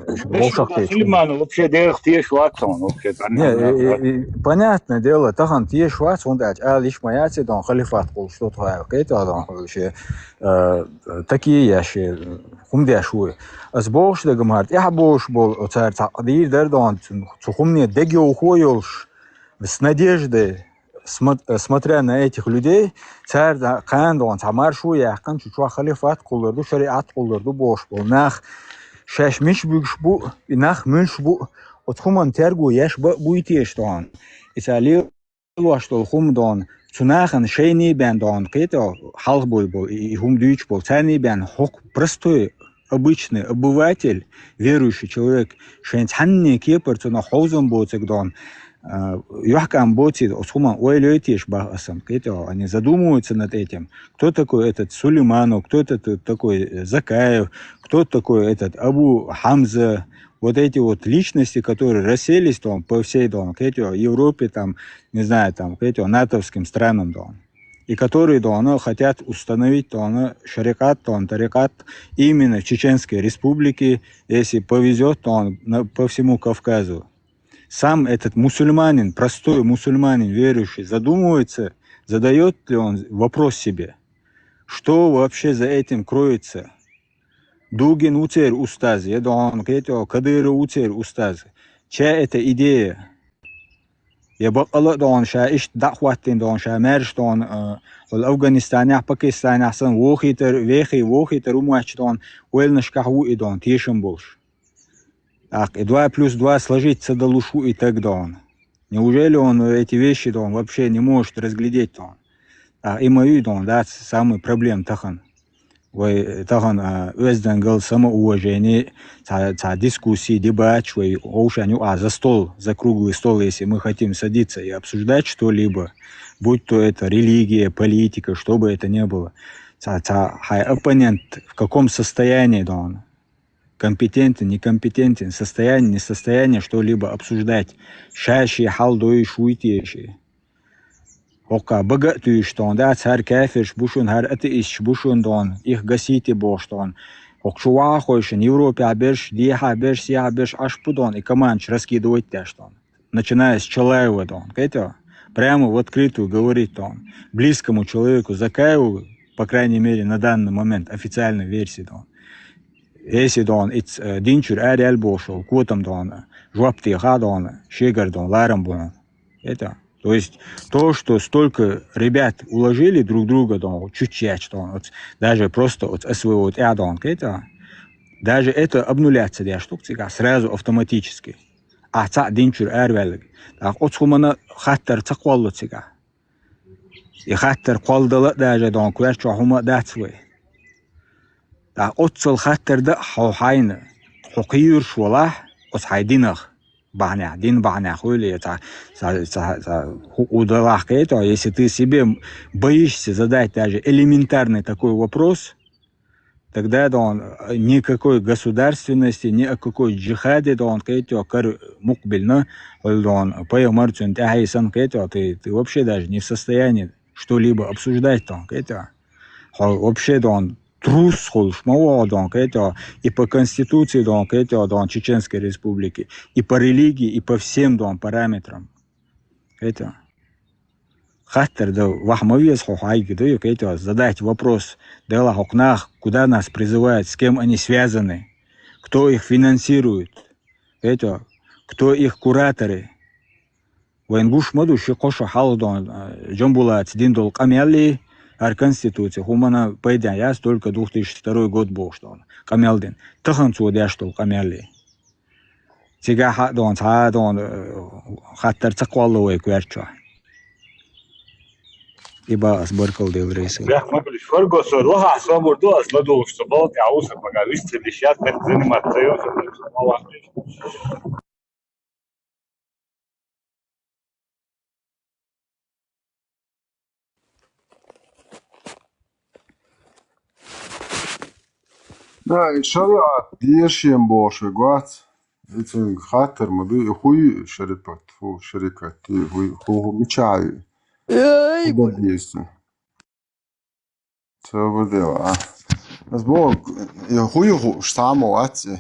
Сулейман вообще дерх тиеш ватсон вообще. Не, понятное дело, тахан тиеш ватс он дать, а лишь маяти дон халифат кол что твое, это дон вообще такие яши хумдяшуй. Аз бош да гамарт, я бош бол оцар тaqdir der дон цухумне деги ухойолш с надеждой, смотря на этих людей, царь қан дон тамаршу яқын чучуа халифат колорду шариат колорду бош бол нах شش مش بو نخ منش بو اتخومن ترگو یش بویتیش دان ایتالی واشتل خوم دان تناخن شینی بندان قیتا халк бол и хум дүйч бол царни бен хок простой обычный обыватель верующий человек шен цанни кепер цуна хоузен боцек дан Юхкам боти осхуман ойлетиш бахасам кето они задумываются над этим, кто такой этот Сулейманов, кто это такой Закаев, кто такой этот Абу Хамза, вот эти вот личности, которые расселись там по всей там кето Европе там, не знаю там кето натовским странам там, и которые там хотят установить там шарикат там тарикат именно в Чеченской Республике, если повезет там по всему Кавказу. Сам этот мусульманин, простой мусульманин, верующий, задумывается, задает ли он вопрос себе, что вообще за этим кроется. Дугин утер устаз, едон кето кадыр утер устаз. Чья это идея? Я бакала дон ша иш дахваттин дон ша мерш дон в Афганистане, Пакистане, асан вохитер вохитер умач дон уэлнашкаху и дон тишем больше. Так, и 2 + 2 сложить цадалушу и тогда он. Неужели он эти вещи он вообще не может разглядеть он? И мою он, да, самый проблем тахан. Вы тахан өздан гал самоуважение, дискуссии, дебат, вы оушаню за стол, за круглый стол, если мы хотим садиться и обсуждать что-либо, будь то это религия, политика, что бы это ни было. Оппонент в каком состоянии он? Компетентен, некомпетентен, состояние, несостояние, что-либо обсуждать. Шаши, халдой, шуйтеши. Ока богатый, что он, да, царь кафир, бушун, хар атеист, бушун, дон, их гасите бог, что он. Окшуа хойшин, Европе аберш, диха аберш, сия аберш, аж пудон, и команч раскидывать те, что он. Начиная с Чалаева, дон, это прямо в открытую говорит он. Близкому человеку Закаеву, по крайней мере, на данный момент, официальной версии, дон. Если дон it's динчур ареал бошел, котом дон, жопти гадон, шегар дон, ларам бон. Это То есть то, что столько ребят уложили друг друга, чуть-чуть, даже просто от СВО, даже это обнуляться, сразу автоматически. А динчур эрвелг. Так отсумана хаттер цакваллы цыга. И хаттер квалдала даже кверчу хума датсвы. Так отсал хаттерда хаухайны. Хукиюр швалах от хайдинах. Бахня, дин бахня хули, удалах это, если ты себе боишься задать даже элементарный такой вопрос, тогда никакой государственности, ни о какой джихаде, мукбильно, ты вообще даже не в состоянии что-либо обсуждать. Вообще трус и по Конституции Чеченской Республики, и по религии, и по всем параметрам. Хаттер задать вопрос, куда нас призывают, с кем они связаны, кто их финансирует, кто их кураторы. Венгуш моду шикоша халдон джамбулат диндол камялли ар Конституции. Хумана пойдя я только 2002 год был, что камялдин. Таханцу дяштол камялли. Тига хаттер цаквалловый кверчо. Ибо сборкал деврейсы. Да, мы были форгосо, лоха свободу, азладу, что было тяуса, пока листья лещат, это заниматься Да, и шариат дешем больше год. Этим хатер мы бы хуй шарипат, ху шарикат, ху мечаю. Куда действует? Це буде, због, я хую штаму ати.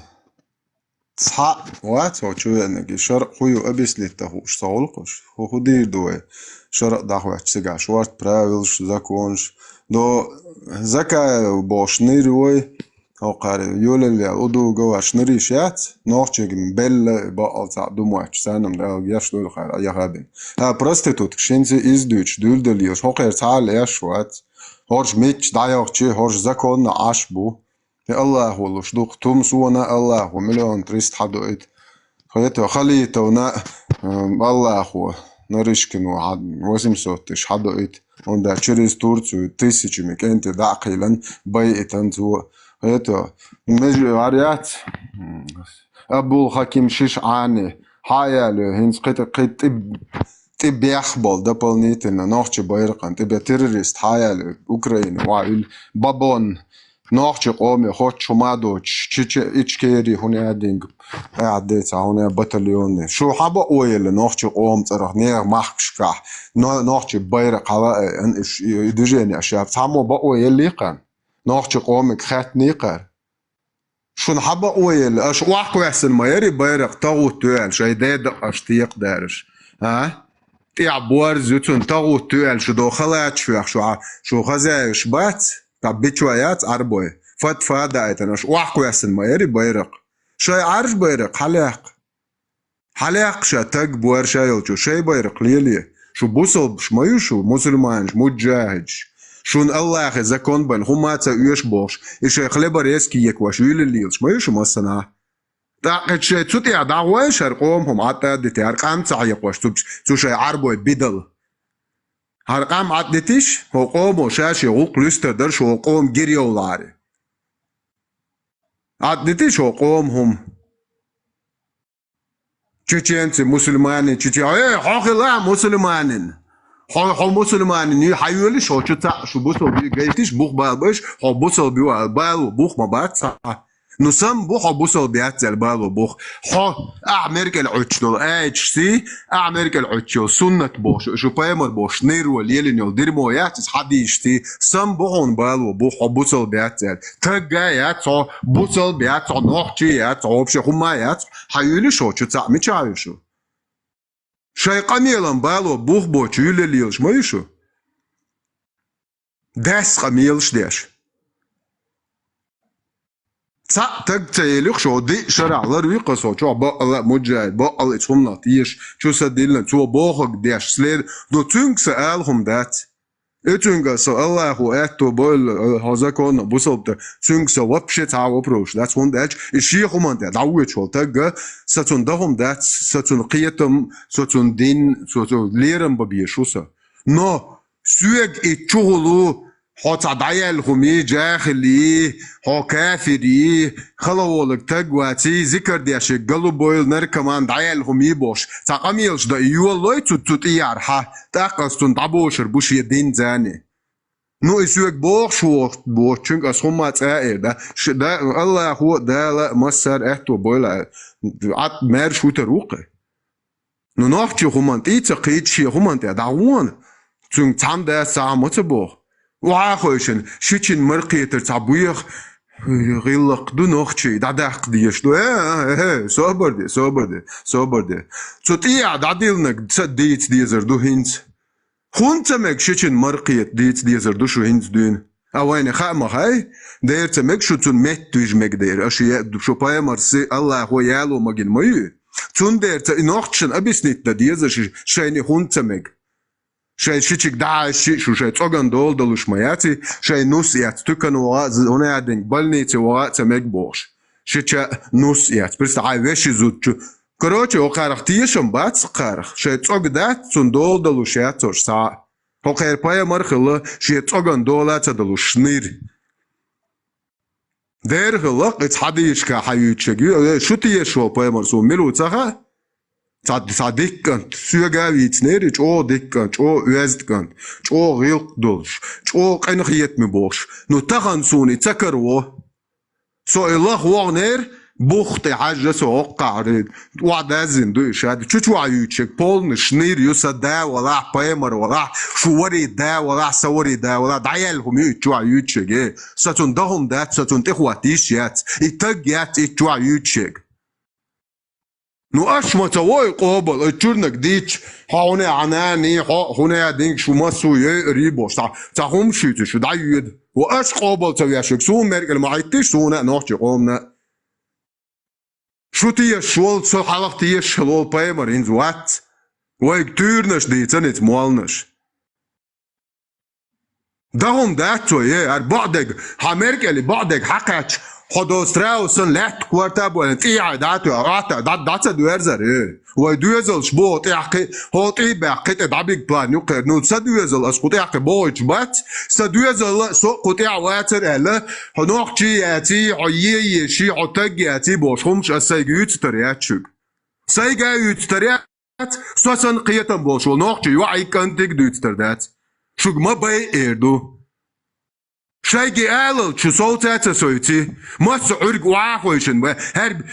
Ца, ати, чуєнки, шар хую об'яснити штолкош, худий дує. Шар дахвач сега, шварт правил, законш. До зака бошнирой, оqari yo'llar uduga va shnirishat nochchigim bella ba alta dumach sanam da yashlu khar yahabin ha prostitut shinze izdüch düldeliyor hoqer tal yashwat horj mich dayaqchi horj zakon ashbu ya Allah wolush duq tum suwana Allah wa million 300 hadoit khayto khalitona Allah wa narishkinu 800 hadoit onda через Турцию тысячами кенте дaqilan bay'atan zu это говорят Абул Хаким Шишани хаяли хинс قيت تبيحبل дополнительно ночи байркан тебе террорист хаяли Украина ваил бабон ночи قومي хот чумадо ичкери хунядинг عديت هنا بطليون شو حبا اويل نوخشي قوم صرح نير محشكا نوخشي بايرق هواء ان دجاني اشياء تامو با اويل ليقان نوخشي قومك خات نيقر شو حبا اويل اش واحكو يحسن ما يري بايرق تغو توال شايداد اشتيق دارش ها تيع بوار زيتون تغو توال شو دوخلات شو خزايش بات تبيتشويات عربوي فات فادا ايتناش واحكو يحسن ما يري بايرق شاي عارش بايرق حلاق شاتق بوار شايلتو شاي بايرق ليلي شو بوصل شمايو شو مسلمان مجاهد شون الله زكون بن هماتا يوش بوش إيش يخلبر يسكي يكواش يلليل شمايو شو مصنع تاقد شاي تسوتي دعوة شرقوم هم عطا ديتي هرقام تعيقواش تو شاي عربو بدل هرقام عطدتيش هو قومو شاشي غوق لستر درش هو قوم جيريو لاري عطدتيش هو قوم هم Чеченцы, мусульмане, حقلا مسلمانين حق مسلمانين حيولي شو بوصل بيجيتش بوخ بالبش حق بوصل بيو بالو بوخ ما بعد نسم بوخ بوصل بيات البالو بوخ حق أمريكا العشلو HC أمريكا العشلو سنة بوش شو بايمر بوش نيرو ليلينيو ديرمويات حديشتي سم بوخون بالو بوخ بوصل بيات تجايات بوصل بيات نوختيات عوبش خمايات حيولي شو ميتشايو شو شاي قميلان بالو بوخ بوش يلليلش ما يشو داس قميلش داش تك تيليخ شو دي شرع لروي قصو شو بقى مجاهد بقى اتهم لطيش شو سديلنا شو بوخك ديش سلير دو تونك سألهم دات اتونك سأله هو اتو بول هذا كون بوصلت تونك سوابشة تعو بروش that's one داتش الشيخ هم ده دعوة شو تجا ستندهم دات ستنقيتهم ستندين ستليرم ببيشوسا no سوق اتشغلو حتى دايلهم جاهلي هو كافري خلولك تجواتي ذكر ديش قلبويل نركمان دايلهم يبوش تقاميلش دا يولوي تتيارها تاقستون دابوشر بوش يدين زاني نو يسوق بوش بوش چونك اسهم ما تاير دا الله هو دا لا مسر احتو بويل عط مر شو تروقه نو نوخشي همان تيتقيت شي همان داوون چونك تام دا سامت بو وعاخوشن شيتشن مرقيتر تعبويخ غيلق دو نوخشي داداق ديش دو صبر دي تطيع داديلنك تصديت ديزر دو هينز خونتمك شيتشن مرقيت ديزر دو شو هينز دين اوين خامه هاي دير تمك شو تون مت دوج مك دير اشي شو باي مرسي الله هو يالو ماجن ماي تون دير نوخشن ابيسنيت ديزر شيني خونتمك شاي شيتشك داعش شو شاي تsogan دول دلوش ماياتي شاي نوس يات تكن هنا قاعدين بالنيتي وقت مك بوش شيتشا نوس يات بس عاي وش زوت كروتي وقارختيشم بات قارخ شاي تsog دات تون دول دلوش ياتوش سا هو خير باي مرخله شاي تsogan دولات دلوش نير دير خلق اتحديش كحيوتشجي شو تيشو باي مرسو ميلو تاخا صادقاً سوغاويت نيري او ديكاً او ويزدكاً او غيلق دولش او قينخيت مبوش نو تغنسوني تكرو سو الله وغنير بوختي حاجة سو قارد وعدازين دوش هاد چو عيوتشك بولن شنير يوسا دا ولا بايمر ولا شوري دا ولا سوري دا ولا دعيالهم يوتشو عيوتشك ستون دهم دات ستون تخواتيش يات اتق يات اتشو عيوتشك نو أشما توي قابل اتشورنك ديش هاوني عناني هاوني دينك شو مسو يقريبوش تاهم شيتو شو دايد وأش قابل توياشك سو مركل معيتش سونا نوحتي قومنا شو تيش شوال سو حلق تيش شلول بايمر إنز وات ويك تورنش ديتن اتموالنش دهم داتو بعدك همركل بعدك حقاش خدوستراوسن لحت كوارتاب ولنتيع داتو راتا داتا دويرزر ودويزل شبو تيحكي هو باقي دابيك بلان يقر نو سدويزل اسقو تيحكي بويش بات سدويزل سوق تيع واتر الا هنوخشي ياتي عيي شي عتق ياتي بوشهمش اسايجيوت ترياتشك سايجيوت تريات سوسن قيتم بوشو نوخشي وعي كنتك دوت تردات شوك ما باي ايردو شايجي آلل شو صوتاته سويتي ما سعرق وعاخوشن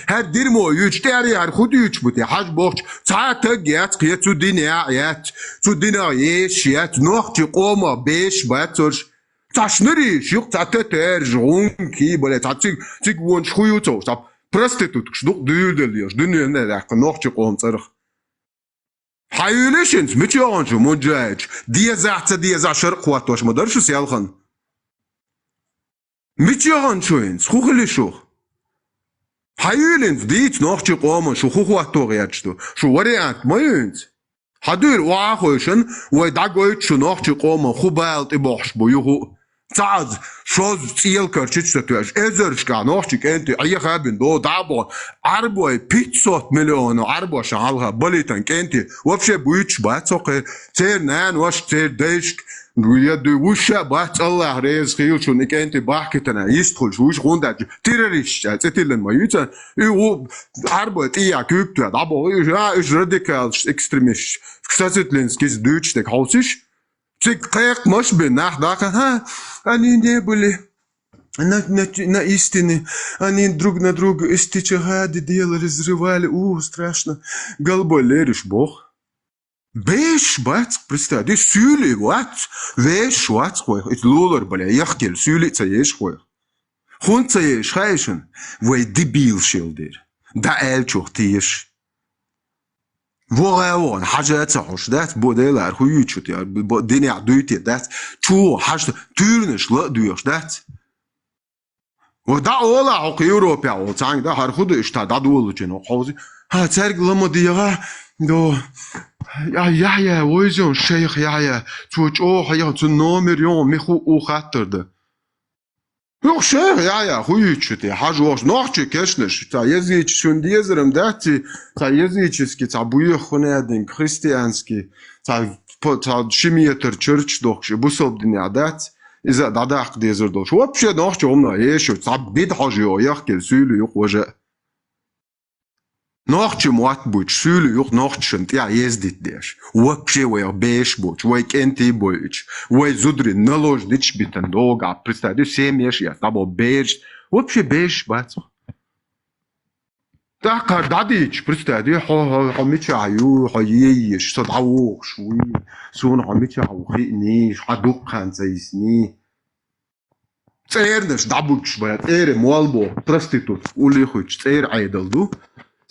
هر ديرمو يوش تاري هر خود يوش بوتي حاج بوش تعاتق يات قيات تو دينيا يات تو دينيا يش يات نوختي قوما بيش باترش تاشنري شيق تعتتر جغون كي بلا تعتيق وونش خويوتو تاب برستيتوت شدوق ديردليوش دنيا نداق نوختي قوم صرخ حيوليشنز متيانجو مجاج ديزا شرق واتوش مدرشو سيالخن متيان شوينز خوخلي شوخ حيولنز ديت نوخشي قوما شو خوخواتو غياتشتو شو وريات ما ينز حدور وعاخوشن ويدعقويت شو نوخشي قوما خو بالت إبوحش بو يخو تعز شوز تيل كرشيتش تتواش ازرشكا نوخشيك انتي اي خابن دو دعبو عربوي 500 مليون عربو شعالها بليتن كنتي وفشي بويتش باتسوقي تير نان وش تير ديشك ويدو وشا بات الله ريز خيل شو نك انت باحكتنا يستخل شوش غوندا تيرريش تتلن ما يوتا يو عربو تيا كوبتو دابو ايش راديكال اكستريميش كساتلنس كيس دوتش دك هاوسيش تيك قيق مش بناح داك ها اني نيبلي на истине они друг на друга истичагады делали, разрывали, страшно. Голубой леришь бог. Беш бац, представь, ты сюли вац, веш вац хой, это лулар, бля, яхтел, сюли цаешь хой. Хун цаешь хайшен, вой дебил шилдер, да элчух тиеш. وغاون حاجات صحوش دات بوديل عرخو يوتشوت يا دنيا دويتي دات شو حاجة تورنش لا دويش دات ودا أولا حق أوروبا أول تاني ده هرخد إشتا دا دول جنو حوزي ها ترق لما ديغا دو يا ويزون شيخ يا توج أوه يا تنومر يوم مخو أو خاطر ده يوخ شيخ يا خويتشتي حاج واش نوخشي كشنش تا يزيچ شون ديزرم داتي تا يزيچسكي تا بوي خونادين خريستيانسكي تا شيميتر تشرچ دوخشي بوسوب دنيا دات إذا داداق ديزر دوش وابشي نوخشي عمنا يشو تا بيد حاجيو يخكل سيلو يوخ وجه نوخشي موات بوش سيلو يوخ نوخشنت يا يزدت ديش وابشي ويا بيش بوش ويك انتي بوش وي زودري نلوش ديش بيتن دوغا представляю семьеш я табо беш вообще беш бацо так дадич представляю хомичаю хоееш содаух шуи сун хомичау хини хадук ханзайсни цернеш дабуч бат эре молбо проститут улихуч цер айдалду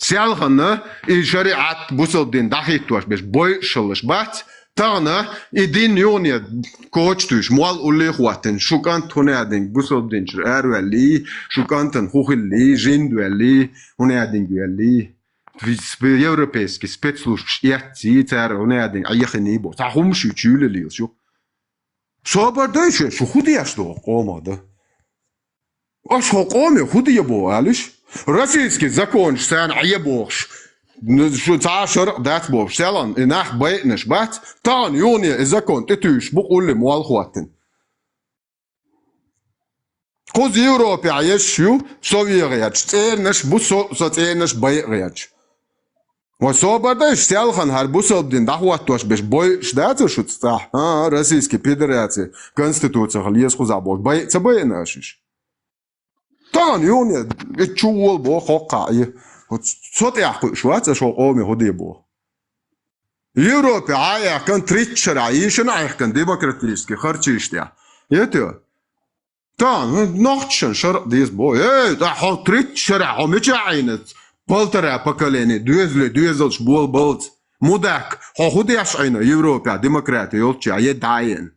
سيالخنا الشريعة بوصل دحيت واش باش بوي شلش بات تانا الدين يونيا كوتشتوش مال أولي خواتن شو كان تونادين بوصل دين شرار ولي شو كان تنخوخ اللي جند ولي هونادين ولي في يوروبيسكي سبيتسلوش ياتي تار هونادين أيخني بو تاهم شو تشيل اللي شو صبر دايش شو خدي أشتو قوم هذا أش قومي خدي يبو عليش Российский закон, что он аебош, что цашер дать боб, что он и нах бейтнеш бат, тан юния закон, ты тюш букулли муалхуатин. Коз Европе аешью совьеряч, цернеш бусо соцернеш бейтреяч. وصوبر شتالخن هربوسل دين دعوات توش بيش بوي شداتو شو تستح российский федерация конституция خليس خزابوش بي تبين اشيش تان يوني تشول بو خوقاي صوت يحكو شوات شو قومي هدي بو يوروبي عايا كان تريتشر عايش نايح كان ديمقراطيسكي خرچيشتيا يتو تان نوختشن شرق ديس بو ايه دا حو تريتشر حو مچاينت полтора поколения, две бул болт. Мудак, худяш айна Европа, демократия, олча, едаен.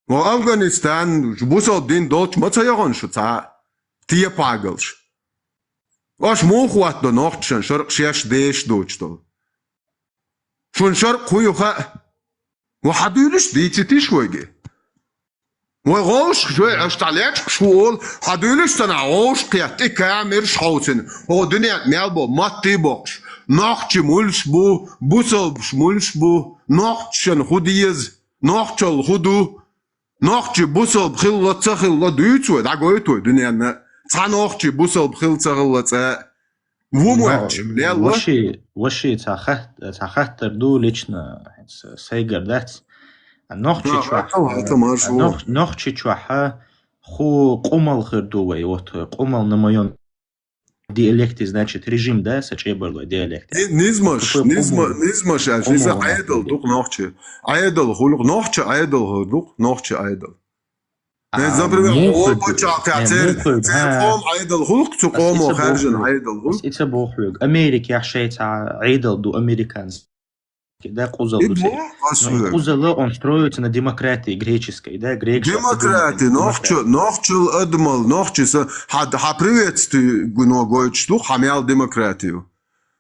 Но Афганистан, бусал дин долч, мацаягон шуца, тия пагалш. Аш мухуат до нохчен, шарк шеш деш дочтол. Шун шарк хуюха, وحدولش ديتي تشويجي. وغوش شوي اشتعليك شغل حدولش تنعوش قيات كامير شحوتن هو دنيا ميالبو ماتي بوش نوختش مولش بو بوصلش مولش بو نوختشن خوديز نوختشل خودو نوختش بوصل بخيل تخيل دويتو دا غويتو دنيا تا نوختش بوصل بخيل تخيل وموش وشي تاخت دو лично сейгер дать نوخشي чуаха ху قومал хырдувай вот قومал на моем диалекте значит режим да сачебарлой диалект низмаш ажиза айдал дук нохчи айдал хулук нохчи айдал дук нохчи айдал например ол почака телефон айдал хулук цу قومو خارجن айдал хулук это бохлук америка яшайта айдал ду американс да, Кузалы, он строится на демократии греческой, да, демократии, нохчил адмал, нохчиса, приветствую, гойчту, хамял демократию.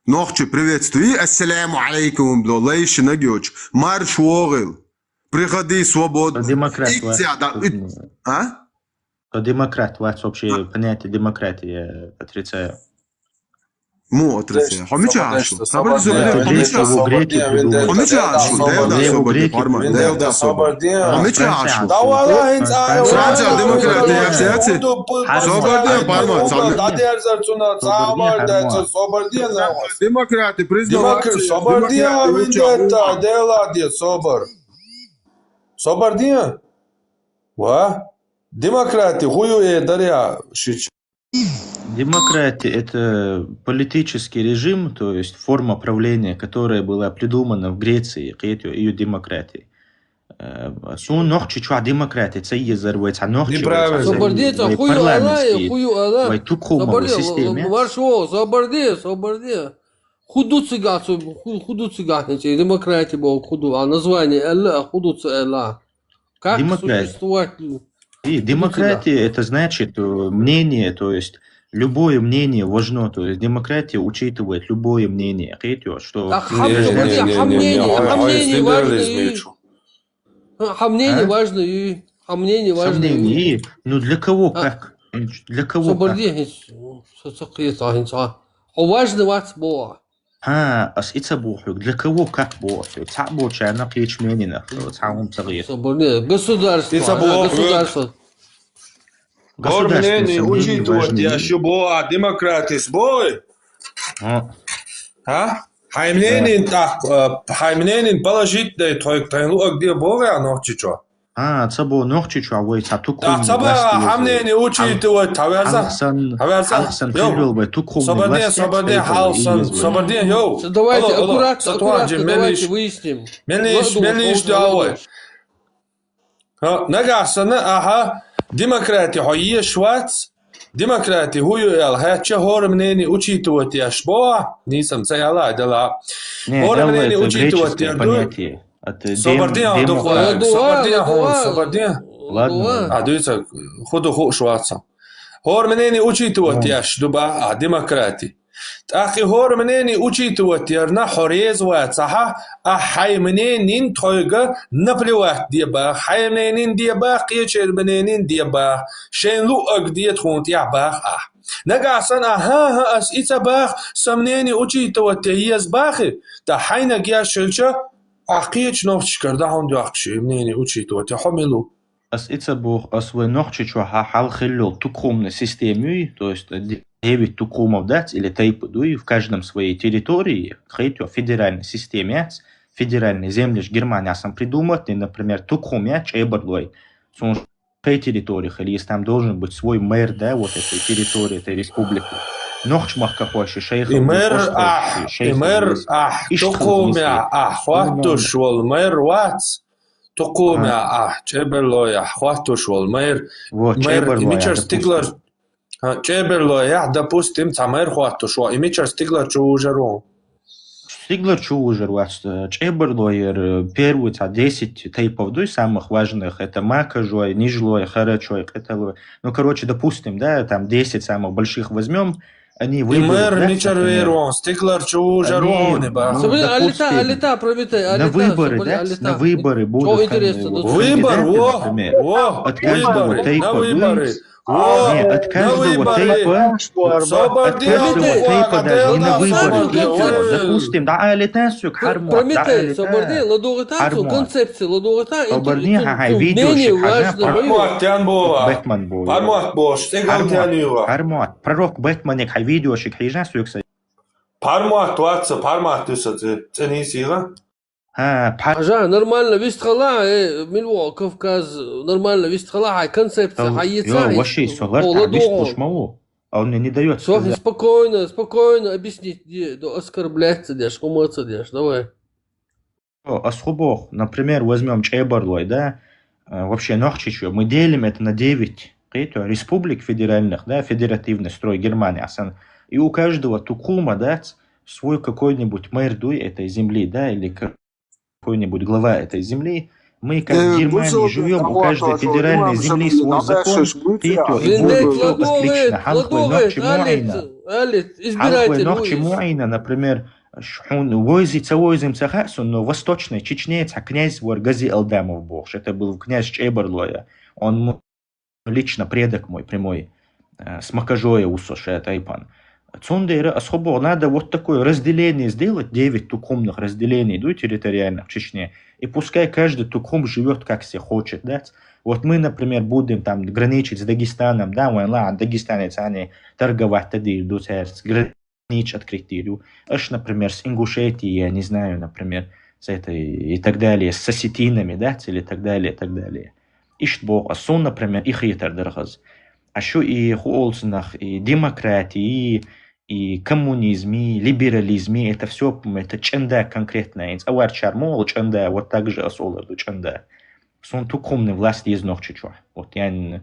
Нохчи приветствую, ассаляму алейкум, лейши нагёч, марш уогил, приходи свободно. Демократ, вас общее понятие демократии отрицаю. مو أترسي حميتش عاشو حميتش عاشو حميتش عاشو دا والله انت فرانسا ديمقراطية سياسي صوبردية بارما دادي ارزرتونا تعامل ده صوبردية ديمقراطي بريزدنت صوبردية ويندتا ديلا دي صوبردية وا ديمقراطي хую дарья шич. Демократия – это политический режим, то есть форма правления, которая была придумана в Греции, ее демократией. Сун нохчи чуа демократия, це є зарвать, а нохчи Собордица, хую ала, вай тупхумовой системе. Маршо, собордия. Худу цыгацу, демократия была худу, а название Элла, худу цыгла. Как существовать? И демократия это значит мнение, то есть любое мнение важно, то есть демократия учитывает любое мнение. Что мнение важно и мнение важно. И ну для кого как? Для кого как? Важно вас было. Ас ицабухук для кого как было? Цабуча на кичменина, цаум цагир. Государство. Мнение учитывать, я еще была демократия сбой. Мнение положительное, то где было, оно чего? Цабо нохчичу, вы цатуку. Мнение учитывать, Халсан фирил бы туку. Свободен, йоу. Давайте аккуратно, давайте выясним. Мениш давай. Нагасана, демократия, хойе швац. Демократия, хуюэл, хача хор мнение учитывать, я шбоа. Нисам цаяла, дала. Хор мнение учитывать, я понятие. Свободен. Ладно. Дивіться, ходу шваца. Хор мнение учитывать, я шдуба, демократия. أخي هور منين أوتيت وتيرنا حريز واتسحة أحي منين تويجا نبلوات ديبا حي منين ديبا قيشر منين ديبا شين لو أقدي تخونت يعباخ نجاسن ها أس إتباخ سمنين أوتيت وتيز باخي تحين جيا شلشة أقيش نوش كرده هندو أخشي منين أوتيت وتحملو As Ицабух, свой нохчичу хал хиллил тукумный системой, то есть 9 тукумов дать или тайпудуи в каждом своей территории, хейтю федеральной системе, федеральной земли Германия сам придумать, например, тукумя чебарлой, сон в территориях, или если там должен быть свой мэр, да, вот этой территории, этой республики. Нохчмах какой шейх. И мэр, тукумя, хватуш вол мэр вац. تقوم تشبرلويا حواتوش والمير مير ستيغلر تشبرلويا допустим тамер حواتوش وإيميتشر ستيغلر чужерон Стиглер чужер вас Чеберлойер первый 10 тейпов дуй самых важных это макажой, нижлой, харачой, это ну короче допустим да там 10 самых больших возьмем. Они выберут, Стиглер чужерон, на выборы будут выбор, от каждого тейпа. От каждого тейпа даже не на выборы. Допустим, да, летенсию, хармот. Прометей, соборди, ладугатацию, концепцию, ладугатацию. Соборди, видео, Бэтмен был. Хармот был, стегал тянюва. Хармот. Пророк Бэтмен, хай видеошик, хайжан сюкса. Хармот, ватса, хармот, ценисила. нормально вистхала, Милуа, Кавказ, нормально вистхала, хай концепция, хай яйца. Вообще, а он мне не дает. Спокойно объяснить, где оскорбляться, где шуматься, где давай. Особо, например, возьмем Чебарлой, да, вообще Нохчичу, мы делим это на 9 республик федеральных, да, федеративный строй Германии, и у каждого тукума дать свой какой-нибудь мэр дуй этой земли, да, или какой-нибудь глава этой земли. Мы, как в Германии, живем, у каждой федеральной земли свой закон, и будут отлично. Халкой нохчи муайна, например, возим цахасун, но восточный чечнец, князь Варгази Алдамов был. Это был князь Чебарлоя. Он лично предок мой прямой, с Макажоя усоша тайпан. Цундейра особо надо вот такое разделение сделать, 9 тукумных разделений, территориальных в Чечне, и пускай каждый тукум живет как себе хочет, да. Вот мы, например, будем там граничить с Дагестаном, да, дагестанец, они торговать тогда идут, граничить открыть, аж, например, с Ингушетией, я не знаю, например, с этой и так далее, с осетинами, да, или так далее, и так далее. Иштбо, асун, например, их хитар дорогаз. А еще и холцнах, и демократии, и коммунизм, и либерализм, это все, это ченда конкретно. Авар чармол, ченда, вот так же асоларду ченда. Сон тукумный власть есть нохчичу. Вот я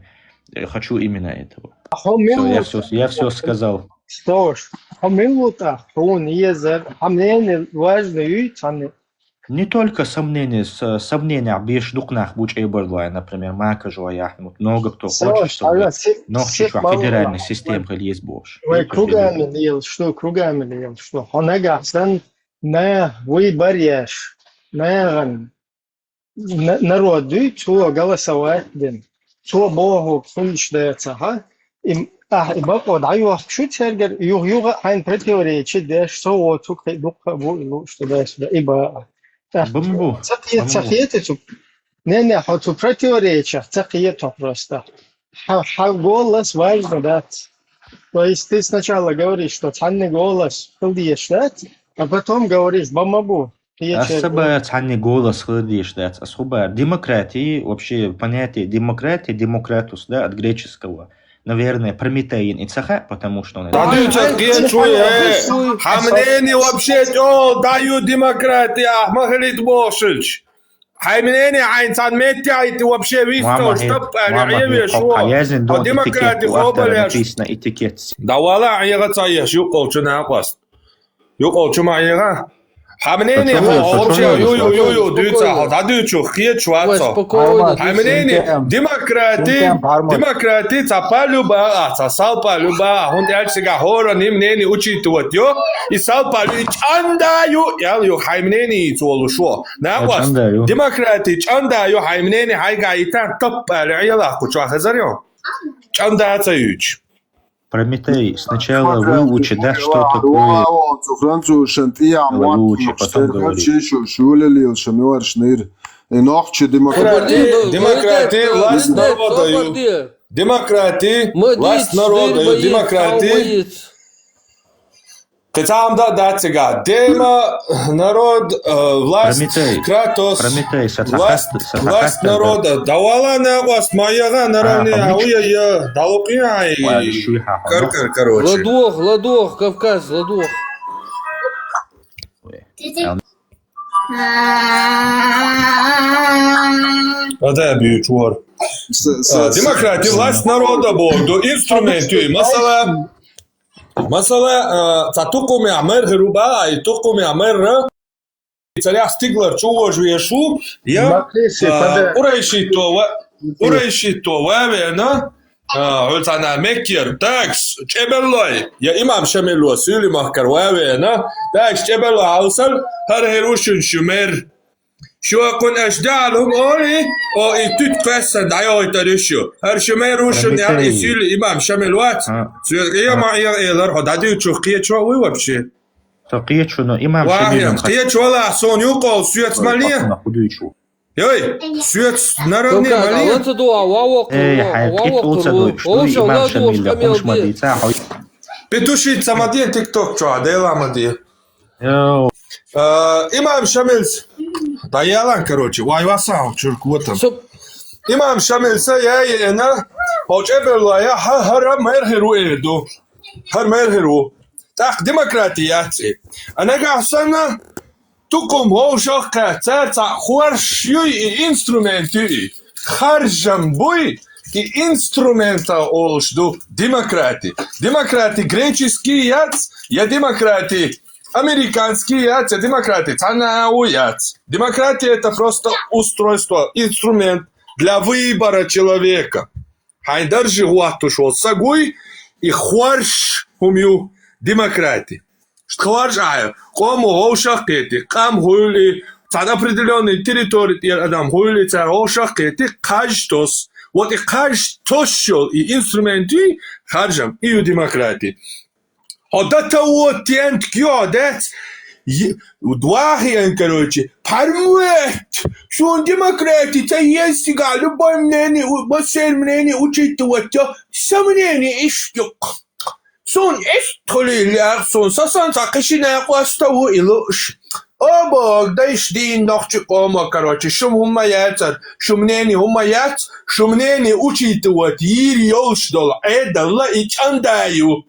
хочу именно этого. Я все сказал. Что ж, хамилута, он езер, хамление важный, Не только сомнения бишь дукнах буч эйберлай, например, мака жуая, много кто хочет, чтобы федеральная система есть больше. Кругами лил, что? Хонагасан на выборешь, на народу, что голосовать, что Богу слышится, ха? И баба, да, я хочу тергер, юга, айн противоречит, да, что вот тут духа будет, что да, ибо Бамбу. Цахиету. Не, хочу противоречия, цахиету просто. Голос важно дать. То есть ты сначала говоришь, что цанный голос хылдиешь дать, а потом говоришь бамабу. Особо цанный голос хылдиешь дать. Особо демократии, вообще понятие демократия, демократус, да, от греческого. Наверное, Прометеин и Цаха, потому что он... Хамнени вообще дают демократия, Махалит Бошич. Хамнени айнсан метяйте вообще вистол, чтоб алиеве шо. А демократия хобаляш. Да вала айга цаеш, юкол чунакваст. Юкол чумаега. Хамнени вообще ю дюца, дадючу хиечваца. Хамнени демократи цапалюба, цасалпалюба, хундячига хора нимнени учитывать ё, и салпалю чандаю, я хамнени цолушо. Наквас. Демократи чандаю хамнени хайгаитан топпалю яла куча хазарё. Чандацаюч. Прометей, сначала выучи, да, что такое выучи, потом говори. Демократия, власть народа. Демократия, власть народа. Демократия. Ты там да цыга. Дема, народ, власть, кратос, власть народа. Давала на вас моя наравне, ауя, далукия и короче. Ладох, Кавказ, Ладох. Вот это бьют. Демократия, власть народа, до инструменты, Масала, татукуми амер груба, и тукуми амер царя стиглер чего жвешу, я урайши това, верно? Ултана меккер, такс, чеберлой, я имам шамило, сюли махкар, верно? Такс, чеберлой, аусал, хархерушун шумер. Шо кун аждалум ори, о и тут квесан дайой тарышу. Хар шумер рушун я и сюли имам шамилуат. Я моя элар, ходади чухкие чувы вообще. Токие но имам шамилуат. Кие чула, сон юкол, свет смоле. Йой, свет наравне мале. Петуши самадин тикток чуа, дела мади. Имам Шамильс, да я лан, короче, вайвасам, чуркутам. Имам Шамильс, я на, хочебела я хара мерхеру эду, хар мерхеру. Так демократия, а негасана тукум вошака, цаца хуаршюй и инструменты, харжамбуй и инструмента олшду демократии. Демократии греческий яц, я демократии. Американские яйца, демократия, яйца. Демократия это просто устройство, инструмент для выбора человека. Хайдар же уатушел сагуй и хуарш умю демократии. Что хуарш кому ошахкети, кам хули, цан определенной территории адам хули цар ошахкети, каждос. Вот и каждос шел и инструменты харжам и демократии. Одата вот тент кёдет удвахи короче пармует что он демократия есть га любое мнение мнение учитывать сомнение ищёк сон эстолиляр сон сасан сакишина хвастову илуш оба дайшдин нохчикома короче шум умаяцар шумнение умаяц шумнение учитывать ирьёшдол эдала и чандаю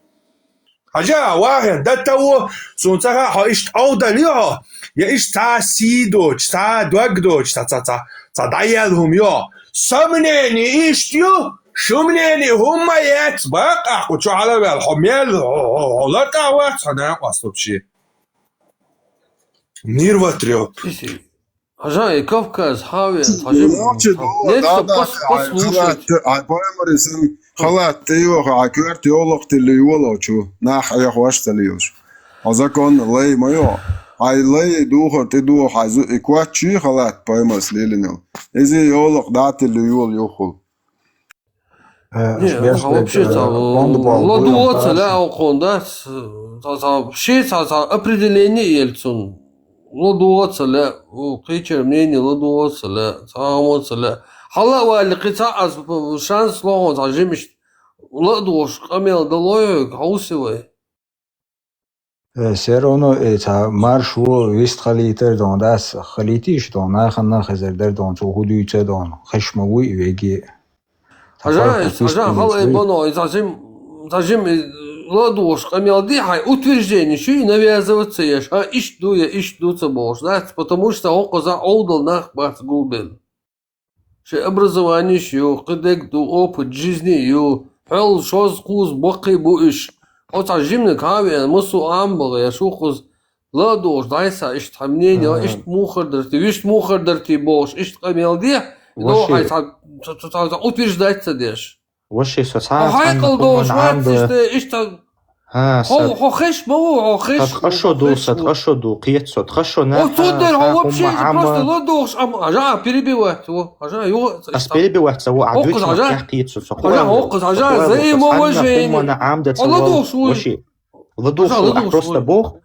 Ажа, вахен, до того, солнца хаишь аудалио, я иш та сидоч, та дуагдоч, та даялхум yo. Сомнение иштю, шумнение хумаец, бака, кучу алавел, хумел, лака ват, хана вообще. Мир вотрёп. Хажа и Кавказ, Хавия, Хажим. Нет, послушать. Поймарисен халат тиоха акюрт йолох тилиолочу нах я хвасталиош. Азакон лей моё. Ай лей духор ты дух азу иквачи халат поймас лилинел. Изи йолох датилиол йохул. Не, вообще-то, ладу оцеля оконда, вообще определение Ельцин. Ладу оцеля, кричер мнение, ладу оцеля, сам оцеля. Халава или кица аз шанс слово зажимешь, ладу камел долой, хаусивай. Все равно это маршрут вистхалитер дон дас халитиш дон нахана хазердер дон чухудуйце дон хашмавуй веги. Ажа хала боно зажим ладу камел дихай утверждение, что и навязываться ешь, а ищдуться бож, да, потому что он коза олдал нах бац гулбен. Что образование ю, кадек ду опыт жизни ю, хэл шоз куз бакы буиш. Вот ажимный кавиан мусу амбал я шухуз ладош дайса ишт хамнение ишт мухардерти бош ишт камелди но хай утверждать деш вообще социально хайкал дош ишт خش хорошо дусат хорошо ду киетсот хорошо на вот тут вообще просто ладош ажа перебивать его ажа его перебивать его адвечать киетсот ажа взаимоуважение ладош ладош просто бог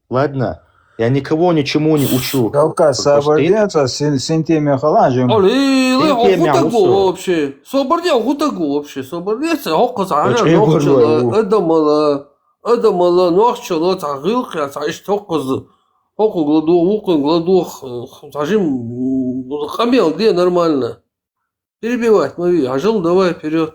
ладно я никого ничему не учу. Кавказ собордеться синтемия халажем. Хутагу вообще. Собордел хутагу вообще. Собордеться хоказ ажа нохчала. Адамала нохчала тагилка таиш хоказ. Хоку гладу зажим хамел где нормально. Перебивать, мови. Ажил давай вперед.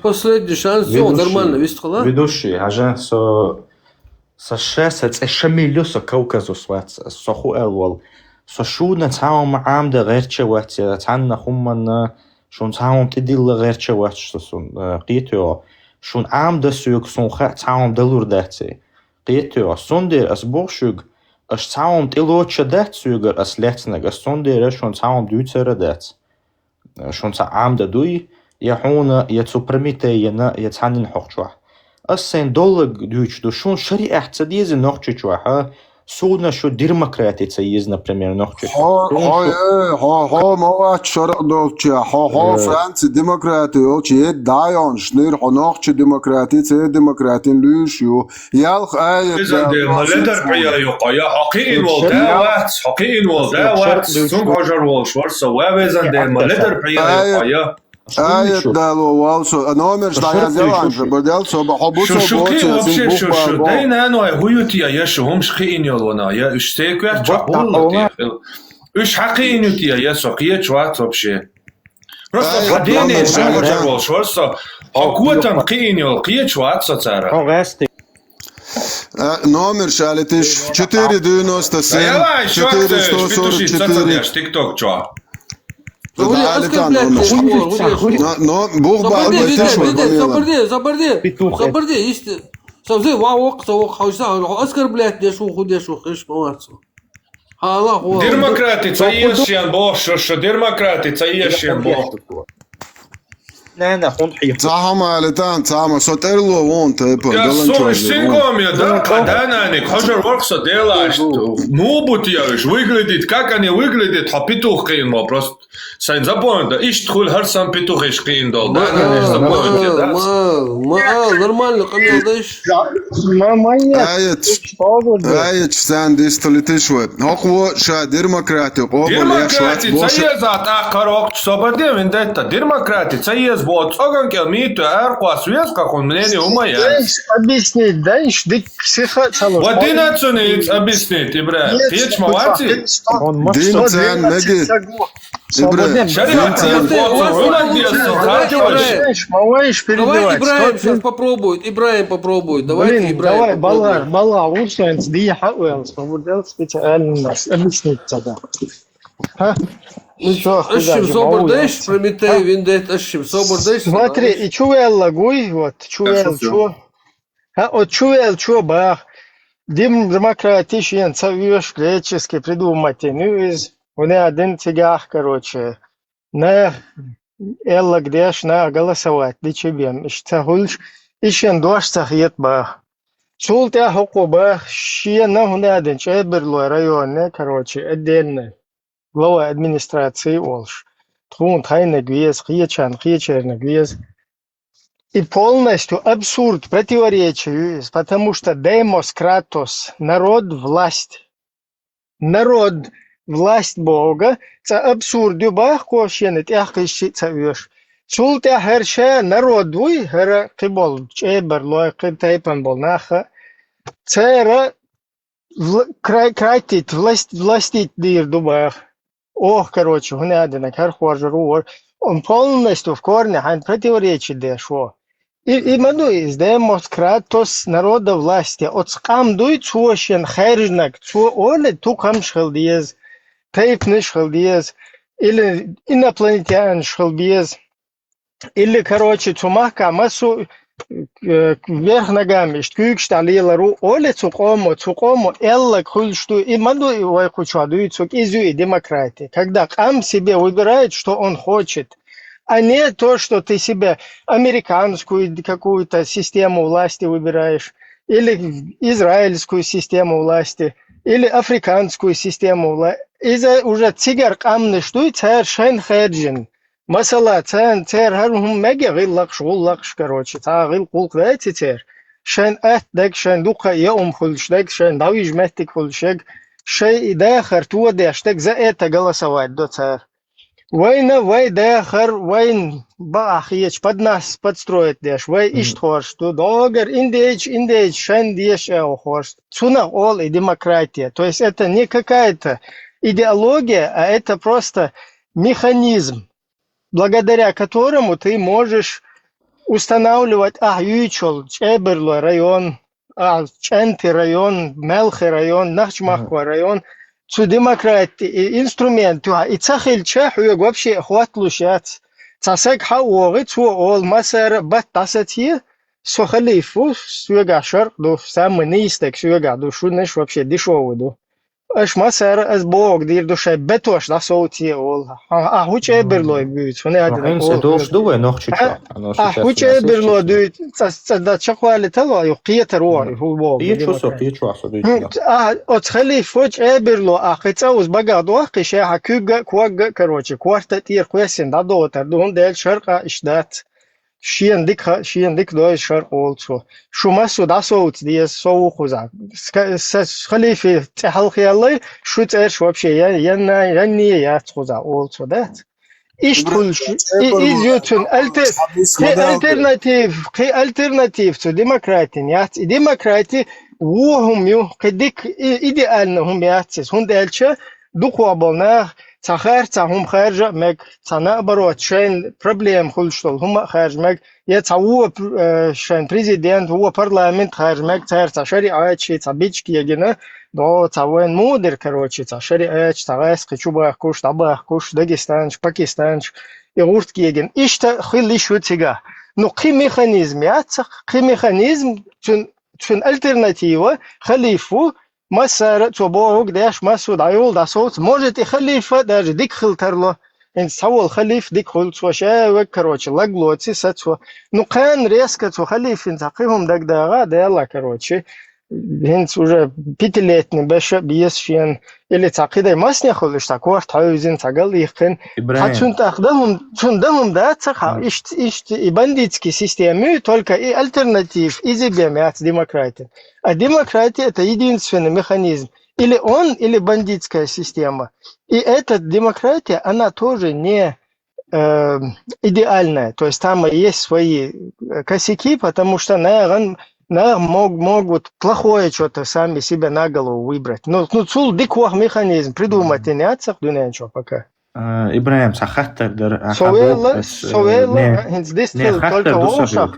Последний шанс, все нормально, вистхала? Ведущий, ажа со шест эшамилюса Кавказу свац, соху элвал. Со шуна цаум амда герчевать, цанна хуммана, шун цаум тидилла герчевать, что сун qiytio. Шун амда сюг сун цаум далур дати. qiytio. Сундер ас бошуг, аш цаум тилоча дат сюгер ас летснаг, ас сундер шун цаум дюцера дат. Шун ца амда дуй, يحونا يتسوبرميتينا يتحنن حقشوا السين دولق دوش دوشون شري احتديز نوخشوا ها سونا شو ديمقراطي تسيز например نوخشوا ها ما شرق دوشا ها فرانس ديمقراطي اوشي دايون شنير نوخش ديمقراطي تي ديمقراطين لوشيو يالخ اي اذا مالدر بيا قيا حقين والدعوات سون حجر والشورس وابزن دي مالدر بيا قيا آية دالو والسو номер что сделал же بدل سو بحبوسو вообще شو دينا انو هيوتي يا شو هم شقين يلونا يا اشتيكوا تقول ايش حقين يوتي يا سوقيه شوات вообще просто حديني شو شورسا حقوتن قين يل قيه شوات صار номер шалитиш 497 444 TikTok чё Но Бог заборди, если совсем вау, то хауса, оскорблять не шуху, хиш помацу. Демократи, це є ще Бог, що демократи, це є ще Бог. لا خنحي صاحما علتان صاحما سوتيرلو وون تيبا يا صوش سينكم я да кадананик хожер воркса делаешь нубут явиш выглядит как они выглядят а петух кино просто сайн запомни иш тхул хар сам петух иш кино да запомните да нормально камел даешь аят сен дистолитишве хохво ша демократи демократи це за акарок собаде вендетта демократи це вот оганкел миту арқуа связка он мнение умая объяснить даешь дик психоцалу вот ты начнешь объяснить Ибрахим ты чмовати он может Ибрахим шариат давай Ибрахим сейчас попробует давай Ибрахим давай бала урсенс ди хауэлс побудел специально нас объяснить тогда ха Ашим собордеш, Прометей, Виндет, Ашим собордеш. Смотри, и чувел лагуй, вот, чувел, чу. от чё бах, демократичен, совешь греческий придумательный из, у меня один тягах, короче, на элла гдеш на голосовать, личебем, ищтагульш, ищен дождь ет бах. Султя хокоба, щена у меня один чеберло районный, короче, отдельный, глава администрации Олш. Трун, хайна гвез, хиечерна гвез. И полностью абсурд, противоречие, потому что демос, кратос, народ, власть. Народ, власть Бога, це абсурд, любах кошенет, яхкищица веш. Султя херше народуй, хера кибол, чеберло, китайпан бол наха. Це кратить, властить дир дубах. Ох, короче, гунядинок, херхожер, он полностью в корне, хан противоречит дешо. И маду из демократос народа власти. От скам дуй цуошен хержнак, цу оле тукам шхалдиез, тейпны шхалдиез, или инопланетян шхалдиез, или, короче, цумака массу вверх ногами, штук шталила ру, оле цукому, элла кульшту, и маду и вайкучу, дуй цук изю и демократии. Когда кам себе выбирает, что он хочет, а не то, что ты себе американскую какую-то систему власти выбираешь, или израильскую систему власти, или африканскую систему власти. Из-за уже цигар камны штуй цер шен хеджин. Масала цен цер хархум меге гиллак шуллакш, короче, та гил кулк дайте цер. Шен дек шен духа еум хулшдек, шен давиж меттик хулшек, шей дахар туа дештек за это голосовать до цер. Война, дахар, войн, бахиеч, под нас подстроит деш, вой иштхорш, ту догер, индейч, шен деш эохорш. Цуна ол и демократия. То есть это не какая-то идеология, а это просто механизм, благодаря которому ты можешь устанавливать Юйчол, Чеберло район, Ченты район, Мелхи район, Нахчмахва район, цу демократии инструмент, и цахил чахуя вообще хватлушат, цасек хауоги, цу ол масер баттасати, сохалифу, сюгашар, до самый нистек, сюгаду, шунеш вообще дешевую. Аш масер аз бог дир душе бетош да соути ол. Хуче берлой бют. Он се долждуве нохчуча. Хуче берлой бют. Да чаквали тало ю қиетер ху бог. От халиф хуче берлой ахицауз багадо қише хакуга куага короче квартатир квесен да дотер дон дел шарqa ишдат. شين ديك دوي شرق أولتو شو ما سو داسوت دي سو خوزا خليفي تحل خيالي شو تعرف вообще يعني يا خوزا أولتو ده إيش تقول إيزيوتون ألترناتيف تو ديمقراطين يات ديمقراطي وهم يو كديك إيديالهم ياتس هم دالشة دقوا بالنا تخير تهم خارج مك تنابرو شين problem خلشتول هم خارج مك يتعو شين بريزيدنت هو برلمانت خارج مك تخير تشريعات شي تبيچكي يجنا دو تعوين مودر كروچي تشريعات تغاس قچوبا كوش تبا كوش داغستانش باكستانش يغورتكي يجن ايش خلي شو تيغا نو قي ميخانيزم قي ميخانيزم تون الترناتيفا خليفو مسار تبوغ داش مسود عيول دا صوت может и خليفة даже ديكخل ترلو إن سوى الخليف ديكخل سوشا وكروتش لاجلوتي ساتوا نقان ريسكا تو خليف نتاقيهم داك داغا دالا كروتشي هنس уже 5 лет باش بيسشين اللي تعقيده ماسني خلش تاكورت هاوزين تاقل يخن حتى تندهم да цаха ишт и бандитский системы только и альтернатив и зебемят демократия. А демократия это единственный механизм. Или он, или бандитская система. И эта демократия, она тоже не идеальная. То есть там есть свои косяки, потому что, наверное, могут плохое что-то сами себе на голову выбрать. Но цул диквах механизм придумать и не отсахдуне ничего пока. Ибраим, сахаттер дер Совела, хинздистил только ошах.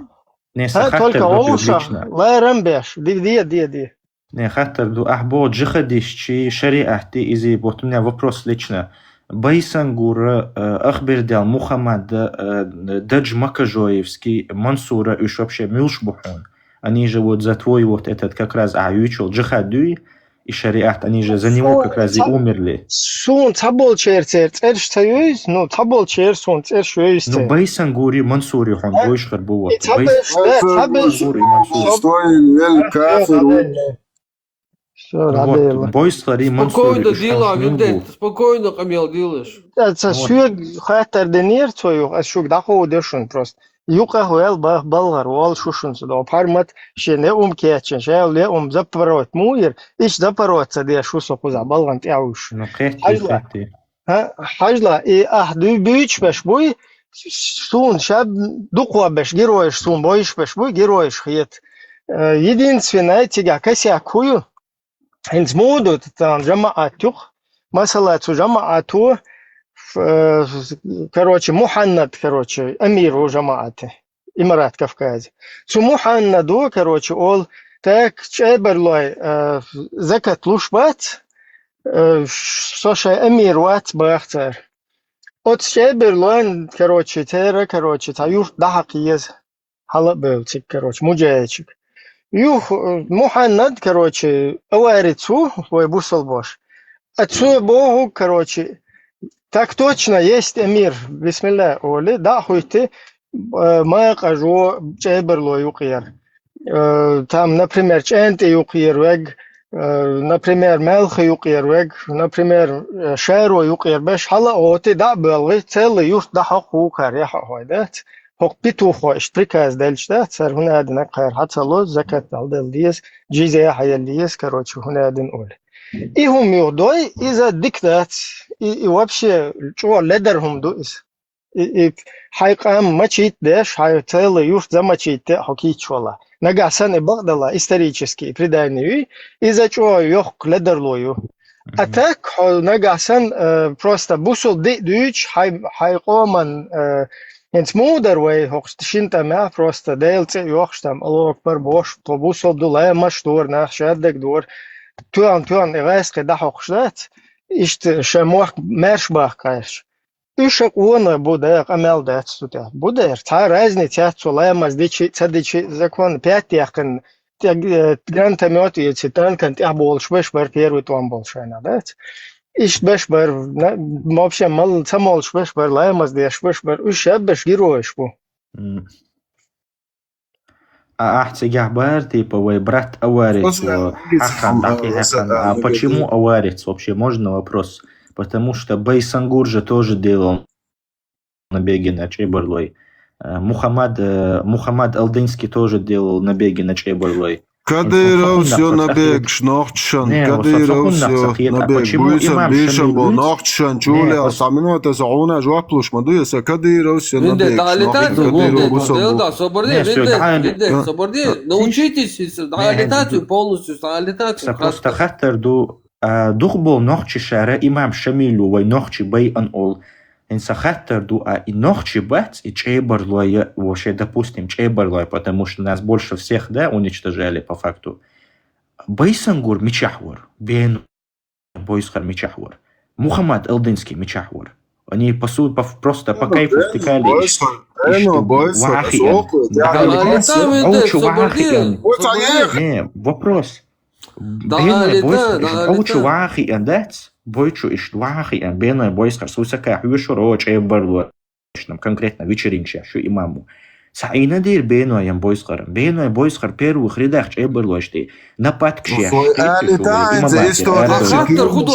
Только ошах, лайрамбеш, ди. Не, хаттер ду ахбо джихадищи шариахти изи, вот у меня вопрос лично. Байсангура, Ахбердял, Мухаммад, Дадж Макажоевский, Мансура, и вообще Милшбухон. они же вот за твой вот этот как раз аючил джихадуй и шариат, они же за него как раз и умерли. Сун цабол черцер, церштаюз, ну цабол черсун, цершуюз. Ну Байсангури Мансури хон бойшхар бувот. Байсангури Мансури. Стой, вель кафир. Бойсхари Мансури. Спокойно дела, видать, спокойно, Камил, делаешь. Это сюг хатер денир цою, а сюг дахо дешун просто. Юка хуэл балгар вал шушун сюда. Пармат шене кетчен, шене запорот муир, иш запоротся де шусо куза балган тяуш. Ну кетчи. Хажла и ду бич беш буй сун шаб дуква беш героиш сун боиш беш буй героиш хет. Единственное тига косякую. Инс моду там жамаатюх. Масала цу жамаату короче, Муханнад, короче, амир у жамааты, Имарат Кавказе. Цу Муханнаду, короче, ол так чеберлой закат лушбат, соша амир ват бахтар. От чеберлой, короче, тера, короче, таюр дахак ез халабелчик, короче, муджаечик. Юх Муханнад, короче, аварицу, ой, бусал бош. Отцу Богу, короче, так точно, есть эмир, бисмилля, оли, да, хуйты, ма кажу, чеберло юкир. Там, например, ченты юкир вег, например, мелха юкир вег, например, шеро юкир беш, хала оти, да, белги, целый юрт, да, хукар, яха хойдат. Хок питу хош, приказ дельчта, цар хуна один акар, хацало, закат алдел диес, джизея хайел диес, короче, хуна один оли. И هم يهدوي إذا دكتات вообще чего ледерهم дуис и хайкам мачит деш хайтел юрт замачит хокит чола нагасан и багдала исторический преданный из-за чего ёх ледерлою а так нагасан просто бусул дич хайкоман инсмудер вей хокштинта ма просто делце ёх штам аллах акбар бош то бусул дулай маштор нах шаддек дор Tuan Ireske dahokslet, ist Schemoch Merschbach kaisch. Ишек вона буде амелдет сюда. Буде. Та разниця цулема з дичі закон 5 яхен грантамет і цитанкан тя болшбеш бер первый туан болшайна, да? Иш беш бер вообще мал самолшбеш бер лаймаз дешбеш бер ушебеш героиш бу. Ахтигахбар, типа, вы брат аварец, а почему аварец вообще? Можно вопрос? Потому что Байсангур же тоже делал набеги на Чебарлой. Мухаммад Алдынский тоже делал набеги на Чебарлой. Кадыров все набег, шнохчан, Кадыров все набег, бишам был нохчан, чуля, самину это зауна, жуаплуш, мадуяса, Кадыров все набег, научитесь реализацию полностью, реализацию. Просто хаттер дух был нохчи шара имам Шамилю, вай нохчи бай ан ол. Инсахаттарду, и нохчи бац, и Чейбарлой, вообще, допустим, Чейбарлой, потому что нас больше всех, да, уничтожали по факту. Байсангур мичахвар, Бен Бойсхар мичахвар, Мухаммад Алдынский мичахвар. Они просто по кайфу втыкали. Не, вопрос. Бойчу вахи андец. Бойчу и шлахи, а беной бойскар сусака хюшуро чебарло. Конкретно вечеринча, что имаму. Саина дир беной бойскар первых рядах чебарло, что нападки. Хаттер худу,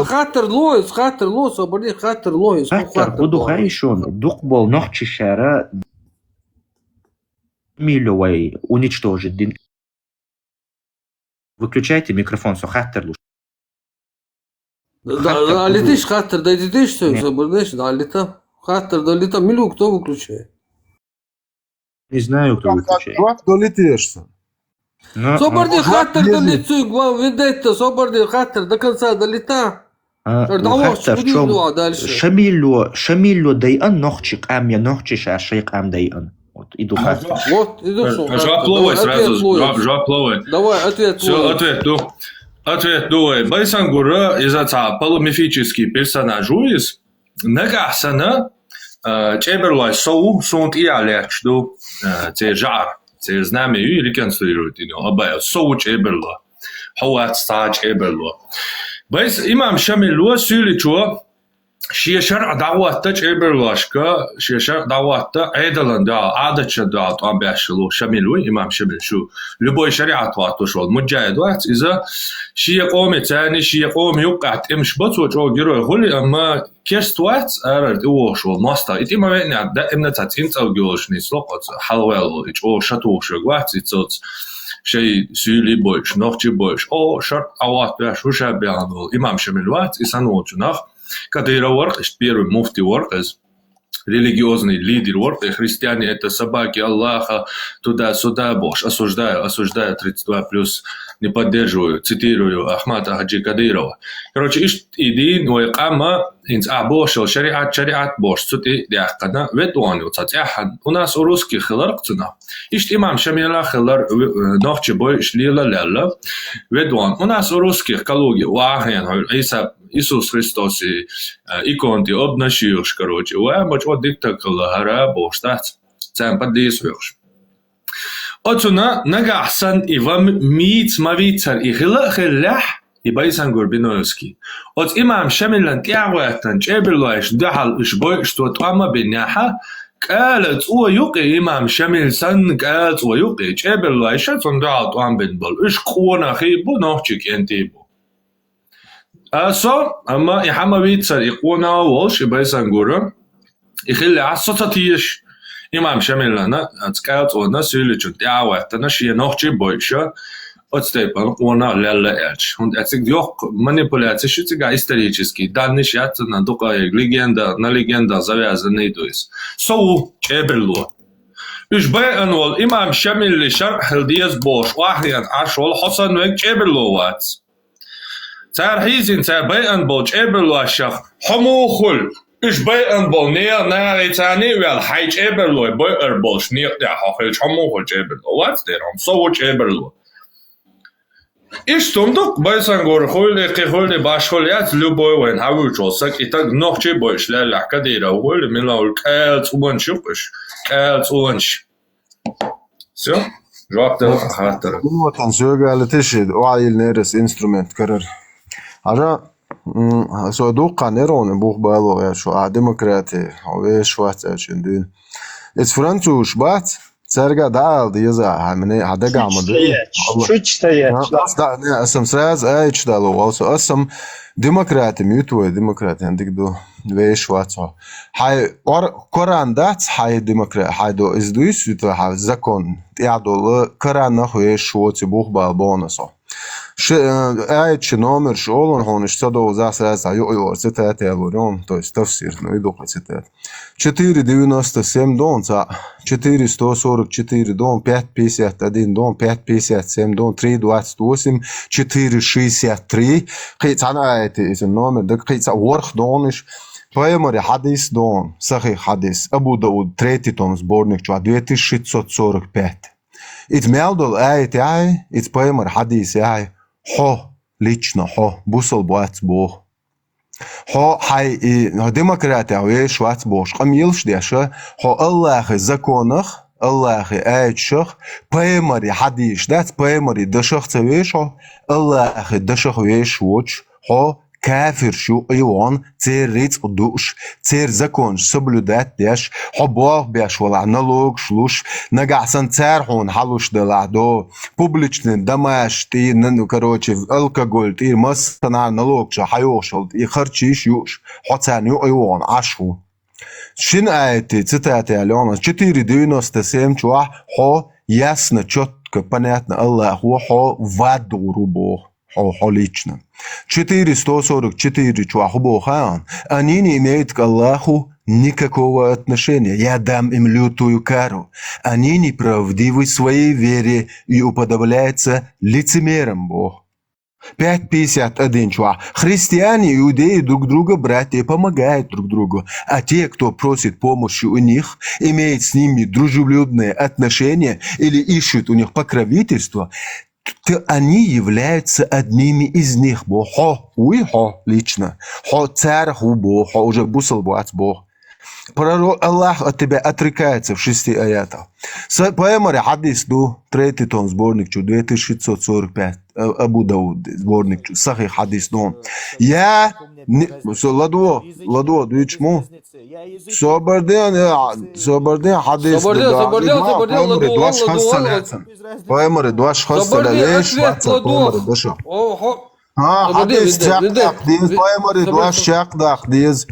хаттер лоис, соборди, хаттер лоис. Хаттер худу харишон, дух был нохчи шара милювай уничтожить. Выключайте микрофон, со хаттер луш. Да, летишь хаттер, да летишь все, собордешь, да, лета. Хаттер, да лета, милю, кто выключает? Не знаю, кто выключает. Кто летишь? Соборди, хаттер, да лицу, глав, ведете, соборди, хаттер, до конца, до лета. Шамилю дайан нохчик, я нохчиш, а шейк дайан. Вот, иду хаттер. Вот, иду что. Жапловой сразу, жапловой. Давай, ответ. Все, ответ, дуй. Байсангура из-за полумифический персонаж уиз. Нагасана, Чеберлой соу, сунт и алечду, те жар. цер знамя и реконструирует ино абая соуч эберло хават стач эберло байс имам шамилуа сюличуа شيشر دعوات إبرلاشكا شيشر دعوات عيدلن دا عادة دا طعم بيشلو شميلوي إمام شميل شو لبوي شريعة واتو شو المجاهد وقت إذا شي قومي تاني شي قومي يوقعت إمش بطو جو جيرو يقولي أما كيست وقت أرد إيوه شو ماستا إتي ما بيني دائما تاتين أو جوش نيسلوقت حلوالو إيش أو شاتو شو وقت إتوت شيء سيلي بوش نوختي بوش أو شرط عوات بيش وشا بيانو إمام شميل وقت إسانو جناخ Кадыра Воркаш, первый муфти Воркас, религиозный лидер Ворка, христиане это собаки Аллаха, туда-сюда, Бож, осуждаю 32+, не поддерживаю, цитирую Ахмата Хаджи Кадырова. Короче, идин уйкама инц абошел шариат Бож, сути диахкана, ветуани уцатяхан. У нас у русских хиларкцина. Имам Шамила хилар нохчи бой шлила ляла, ветуан. У нас у русских калуги, уахен, Иисус Христос и иконти обнашиешь, короче. Уэмбач от диктакла хара Бож, так? Цем поддействуешь. Отсюда нагасан и вам миц мавицар и хилах и байсан гурбиновский. От имам Шамилан тягуэтан чеберлуэш дахал ишбой что твама беняха قالت ويقي إمام شميل سن قالت ويقي чеберлуэш он дахал твам бенбол إش قونا خيبو نوحчик ентибо. أصلا أما إحما ويتسر إقونا والش يبايسان غورا إخلي عصتاتيش إمام شميلنا أتكالت ونا سيليشون دعواتنا شيء نوحчи больше отстепан она лялаэч. Он этих двух манипуляций шутига исторически данные шатся на такая легенда завязанные то есть. Соу чеберло. إيش بقى أنول إمام شميل لشرح الدياز بوش وأحيان عشول حسن ويك چبرلو وات تار حيزين تار بقى أنبول چبرلو الشخ حمو خل إيش بقى أنبول نير ناري تاني ويال حي چبرلو بقى أربولش نير ده حقيش حمو خل چبرلو وات ديرهم سو چبرلو إيش تمدك بيسان غور خولي باش خوليات لبوي وين هاوجو سك إتاق نوخشي بويش لا كديرا وخولي ملاول كالت وانشوكش كالت وانش سيو جواب ده خاطر هو تنسوق على تشهد وعيل نيرس انسترومنت كرر عجا سو دوقا نيرون بوخ بالو يا شو ديمقراطي او شو واتشندين اس فرانسوش بات سرقة دال ديزا همني هذا قامد شو تشتيت لا اسم سراز ايش دالو also اسم ديمقراطي ميوتو ديمقراطي عندك دو ويش واتو هاي قران دات هاي ديمقراطي هاي دو از دويس تو هاي закон يعدو قران نخوي شو تبوخ بالبونسو ايش номер شغل هون اشتدوا за سراز يو цитат يالورون то есть تفسير ну иду по цитат 497 дон 444 дон 551 дон 557 дон 328 463 قيت انا ايتي النومر ده قيت ورخ دونش Поэмори Хадис Дон, Сахих Хадис, Абу Дауд, третий том, сборник, 2645. Ит мелдол айт яй, ит поэмори Хадис яй, хо, лично хо, бусал буац бог. Хо хай и демократия веш вац бог. Камилш дяша, хо Аллахи законах, Аллахи айтшах, поэмори Хадис, дат поэмори дашах цавешо, Аллахи дашах веш воч, хо كافر شو ايوان تير ريت قدوش تير زكون سبلودات ديش حبوغ بيش ولا نلوغ شلوش نقعسن تارحون حلوش دلعدو بوبليشن دماش تي ننو كروتشي الكاغول تي مصنع نلوغ شا حيوشل تي خرچيش يوش حتان يو ايوان عشو شن ايتي цитаты Алена 497 чуа хо ясно четко понятно Аллаху хо вадуру бог хо лично 444 чуахубохан, они не имеют к Аллаху никакого отношения. Я дам им лютую кару. Они неправдивы в своей вере и уподобляются лицемерам Бог. 551 чуах. Христиане и иудеи друг друга, братья, помогают друг другу. А те, кто просит помощи у них, имеют с ними дружелюбные отношения или ищут у них покровительство, они являются одними из них. Бог, хо, уи хо, лично. Хо царь ху Бог, хо уже бусал буац Бог. Пророк Аллах от тебя отрекается в 6 аятах. Поэмаре хадис, 3 том, сборник, 2645, Абу Дауд, сборник, сахих хадис, Я... Ладо, дучму. Собарден хадис. Поэмаре, 26 аятах. حديث شاق ديز بايمري دواش شاق داق ديز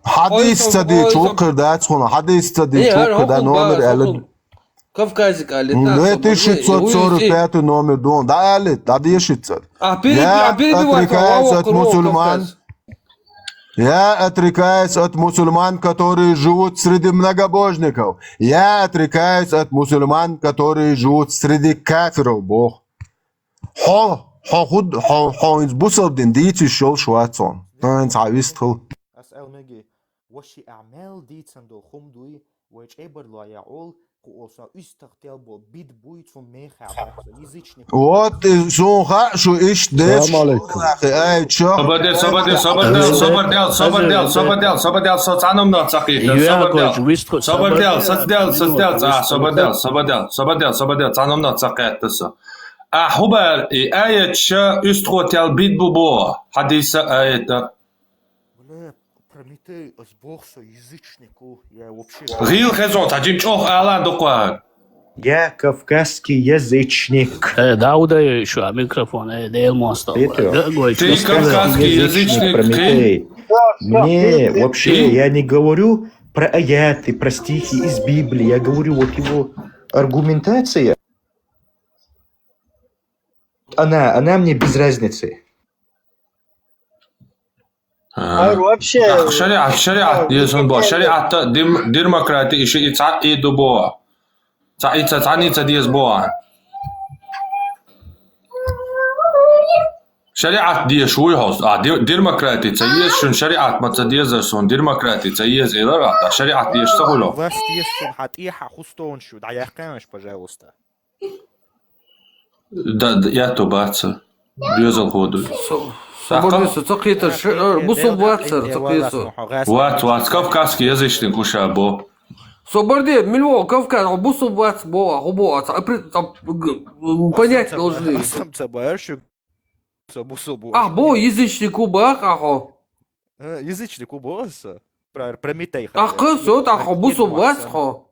حديث تدي شوكر دات هنا حديث تدي شوكر دا نومر قال Кавказик قال لا تشيت صوت صور بيات نومر دون دا قال دا دي شيت يا أتركاس от مسلمان Я отрекаюсь от мусульман, которые живут среди многобожников. Я отрекаюсь от мусульман, которые живут среди кафиров, Бог. خود بوصل دين ديتي شول شواتون انت عايزتل اسال مگی وشي اعمال ديتن دو خمدوي وچ ابر لا يعول قوسا استختيل بو بيد بويت فم ميخا يزيچني вот زوخا شو ايش ديش السلام عليكم اي شو صبر صانم صقيت صبر صانم صقيت أحبر آية شا استخوتيال بيد بوبو حديث آية غير خزون تجيم شوخ أعلان دقوان Я кавказский язычник. Дауда еще микрофон, Дейл Моста. Ты кавказский язычник, Прометей. Не, вообще, я не говорю про аяты, про стихи из Библии. Я говорю, вот его аргументация. Она мне без разницы. вообще... شريعة يزون بوا شريعة ديمقراطي إشي يتعقيدوا بوا تعني تديز بوا شريعة دي شوي هوس ديمقراطي تيز شون شريعة ما تديز سون ديمقراطي تيز إدارة شريعة دي اشتغلوا Вас есть хатиха хустоншу, да я конечно, пожалуйста. Да, я то баца. Бьёзал ходу. Соборница, цокита, бусу бацер, цокису. Вот, кавказский язычник ушабо. Соборди, мильво, Кавказ, бусу бац, боа, хубо, понять должны. Бо, язычник убах, ахо. Язычник убоса. Прометей. Кыз, ахо, бусу бац, хо.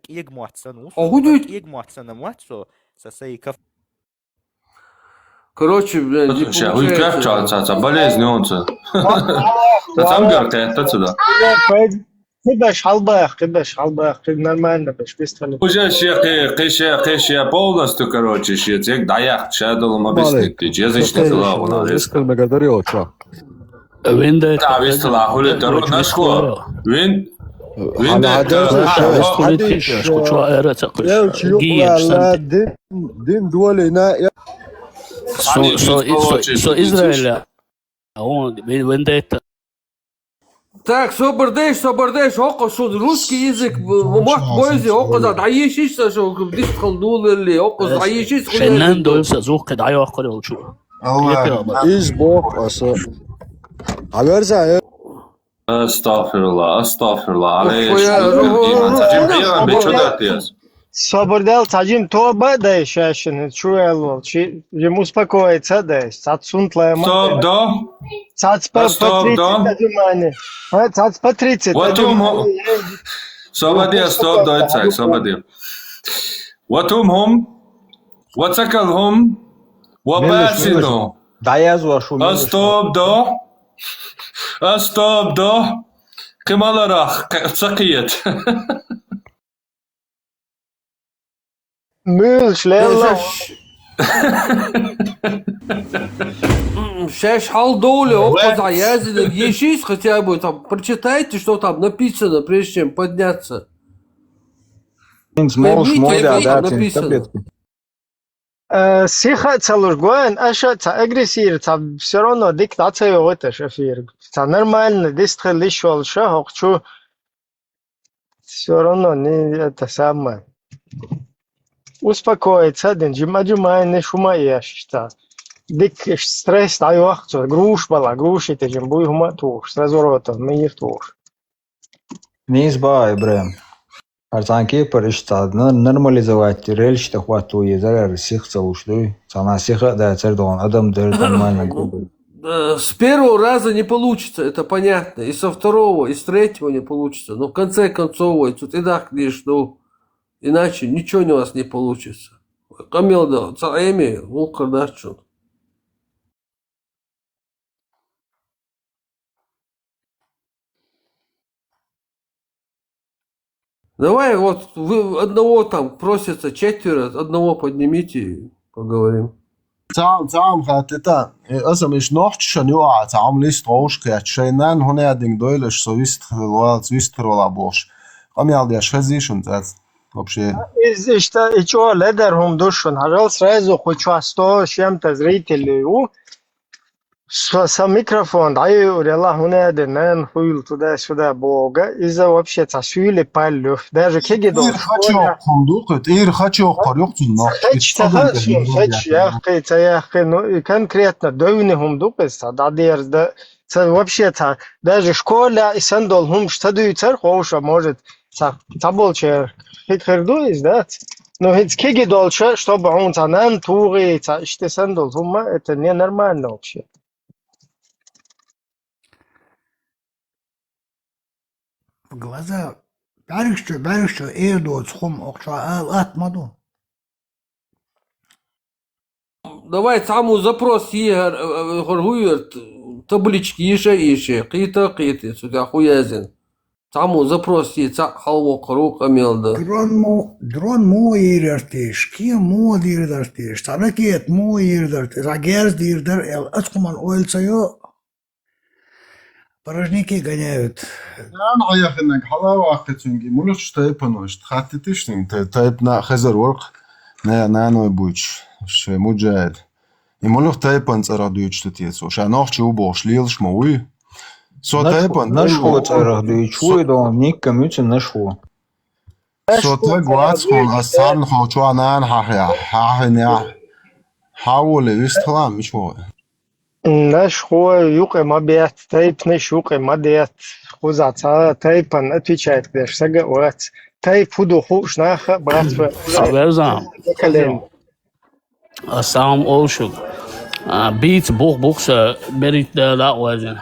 Иг муатсан, Огудует. Иг муатсан, муатсо, сосей кав. Короче, блядь, не получается. Болезнь он це. Сам говорит, это сюда. كدش حلباخ нормально, быстро. Уже قيشة полностью, короче, тек даяк, шадолом объяснить, язычник лаву. Искренне благодарю, чё. Да, вестла, хули дорог нашло. Вин دين دولنا So Израиля, он вендетта. Так, собордеш, око, что русский язык, мах бойзи, око за даишишься, что дистхал нули, око за даишишься. شنان دول سازوخ كده عيو أخرى وشو. إيش بوك أصلا. عبرزة. استغفر Собордел тадим то бада шашин чуэло чи ему успокоиться да сатсунт лайма стоп да сац по 30 димане сац по 30 صبدي стоп да так صبدي وتمهم وتكلهم وباسنو دايازوا شو استوب دا كمال راح سقيت مش لا Шеш хал доли, око за язык, ешись хотя бы там, прочитайте, что там написано, прежде чем подняться. Сиха целургуэн, аша ца агрессир, ца все равно диктация вот это шефир. Ца нормально, дистхал лишол ша, хочу все равно не это самое. Успокоиться, день джима не шума яшта. ديك ستريس داي وقت جروش بلا جروش تجنبوي هما توش سرزورات مير توش نيز با إبراهيم أرتانكي برشتاد نورماليزовать рельс хвату езар сихца ушли сама сиха да цердон адам дер нормально грубо. С первого раза не получится, это понятно. И со второго, и с третьего не получится. Но в конце концов, ой, тут и так лишь, ну, иначе ничего у вас не получится. Камилда, цаэми, вулкардачун. Давай вот вы одного там просится четверо, одного поднимите и поговорим. تعم خاطتا أصلا مش نوحش نوع تعم ليست روش كات شينان هنا دين دويلش سويست خلوات سويست رولا بوش قام يالدي أشخزي شون زاد вообще إشتا إيشوا لدرهم دوشون هرال سرازو خوشواستو شيمتا زريتليو со микрофон даю рела хуне денен хуйл туда сюда бога из-за вообще цасюли палю даже кегидо хочу кондукт хочу корюктун но хочу я ну конкретно дойнهم дупеса да дерда вообще даже школа и сандол хум штадуют церковша может таболчер хитхерду из да но ведь кегидолча чтобы он цанан тури что сандол хум это не нормально вообще. В глаза барышчу эрдот схом окша атмаду. Давай саму запрос егер хоргуерт таблички ише қита сюда хуязин. Саму запрос е ца халво кору камелда. Дрон мо ирертиш, ки мо дирдартиш, таракет мо ирдартиш, рагерс дирдар эл ацкуман ойлцайо. Порожники гоняют. أنا عيخ إنك حلاوة أختنجي مولش تايبنوش تخطيتش تايب نا خزر ورق نانو بوش ش مجاد يمولخ تايبن ترادويش تتيسو شانوخ شو بوش ليلش موي سو تايبن نشو ترادويش شو دون نيك كميت نشو سو تايبواتس خون أصلا خوشوا نان حاحنا حاول يستخدم مش هو Наш хой юка мабиат тайп наш юка мадиат хузаца тайпан отвечает где сага вот тайп фуду хушнаха братва Аберзам Сам Олшук بيت بوخ بريت لا وزن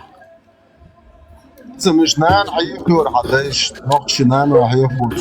مش نان حيكور حداش نقش نان وحيكور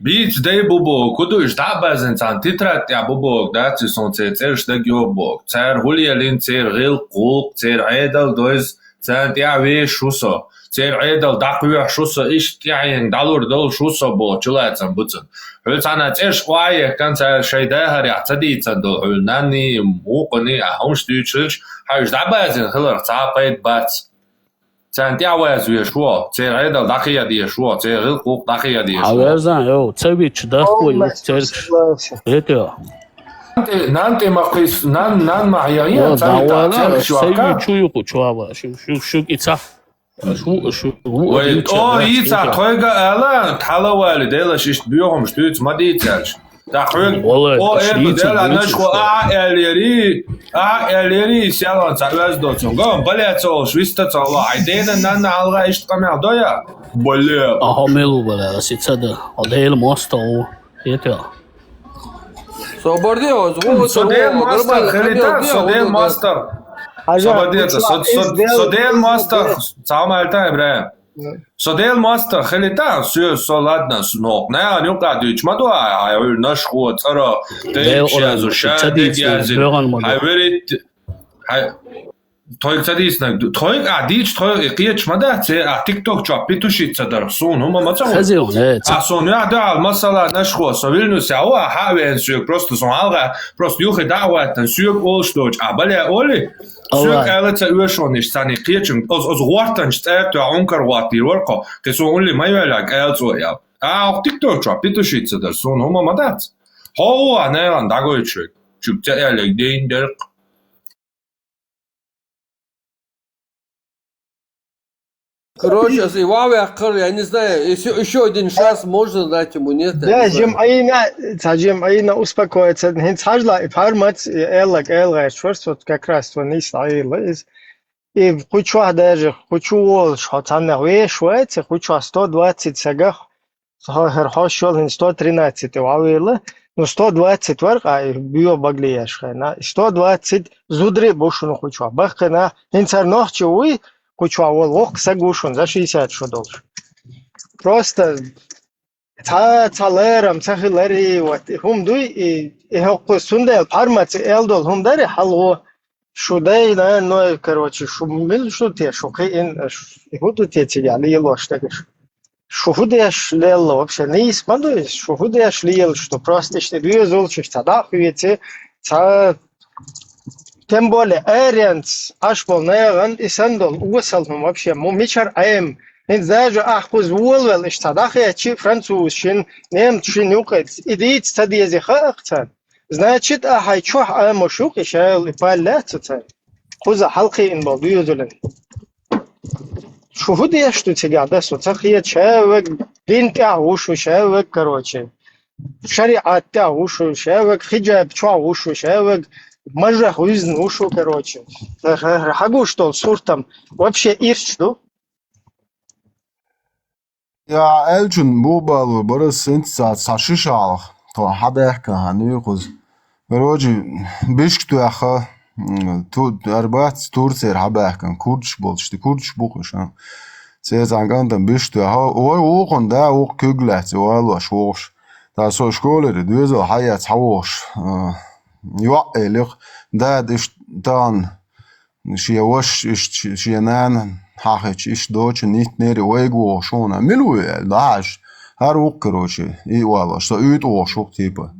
Бич дай бубо, кудуш да базен цан титрат я бубо да цсон церш да гёбо. Цер хулиалин цер гил кул цер айдал доз цер я ве шусо. Цер айдал даквя шусо иш тяин далур дол шусо бо чулацан буцан. Хөлцана церш вае канца шайда харя цадицан дол нани мукни а хомштүчж хаж да базен хлэр цапайд бац. Цан тяваз ве шо, цер айдал дакия ди шо, цер гил кул дакия ди шо. Аберзам йо цевич да хуй цер это نانتي مقيس نان معيارين دعوانا سيبي شو يقول شو إتصح شو يتصح خويقا ألا تحلوالي ديلا شيشت بيوهم شتويت ما ديتالش تحويق إيرتو ديلا نشخو أعياليري سيالان تعواز دوتون قوم بلياتو شويستاتو الله عيدينا نانا عالغا إشتقامي عدويا بليا أهملو بلا سيتصد أدهيل موستو يتيا Содел мастер, хелита, содел мастер. Сободеца, содел мастер, самая альта Ибраим. Содел мастер, хелита, все, ладно, сног. Не, а нюка дичь, мадуа, а наш ход, цара, ты сейчас уша, ты язин, а верит, تويك تديسنا تويك عديش تويك قيتش مدى تي تيك توك تشوف بيتوشي تصدر صون هما ما تصور صون يا دعوة المسألة نشخو سويلنو سوا حاوي نسوق بروست صون على بروست يوخي دعوة نسوق أولشتوج أبلي أولي سوق ألت أوشونيش ثاني قيتشم أز غوارتن شتاب تو عنكر واتي ورقة كسون أولي ما يلاك ألتو يا تيك توك تشوف بيتوشي تصدر صون هما ما دات هو أنا عندك شيء شوف تألك دين درق Короче, если Ваве, я не знаю, еще один шанс можно дать ему, нет? Да, Джемаина успокоится. Хинцажла и пармац элла шорс вот как раз он и стоил. И хочу даже хочу что-то на Швеции, хочу 120 сагах. Хошел 113 вавила. Ну 120 варга био баглияшхана. 120 зудри бошуну хочу. Бахна хинцарнохчи уй хочу лох сагушун за 60 что должен. Просто цалерам цахилари вот хумдуй и хокусундел пармац элдол хумдари хало шудай на ну короче шумил что те шокин вот те тяли лоштагиш шухудеш лело вообще не испанду шухудеш лел что просто что две золчиш тогда хуете тем более арианс аж полнеран и сандол усал вообще мумичар аем даже ахуз волвел и тогда я француз шин нем шинукет идит стадия хахтан значит хайчо амошук шайл и палацца хуза халқи ин болдуюзулен шухудеш что тебя да соцахия человек динта ушу человек короче шариат та ушу человек хиджаб чо ушу человек мажа хуизн ушу короче хагу что суртам вообще ирчду يا ألجن بوبالو برس انت ساشيشال تو حبيك هنيخوز روجي بيشكتو أخا تو أربعة تورسير حبيك كوردش بولش كوردش بوخش سيزان كان بيشتو أخا ووقن دا وق كجلات والله شوش دا سو شكولر دوزو حياة حوش يوقلق دا دش دان شي وش شي نان حاجة إيش دوتش نيت نيري ويجو شونا ملوي داش هر وق كروشي إيه والله شو يدو شو تيبه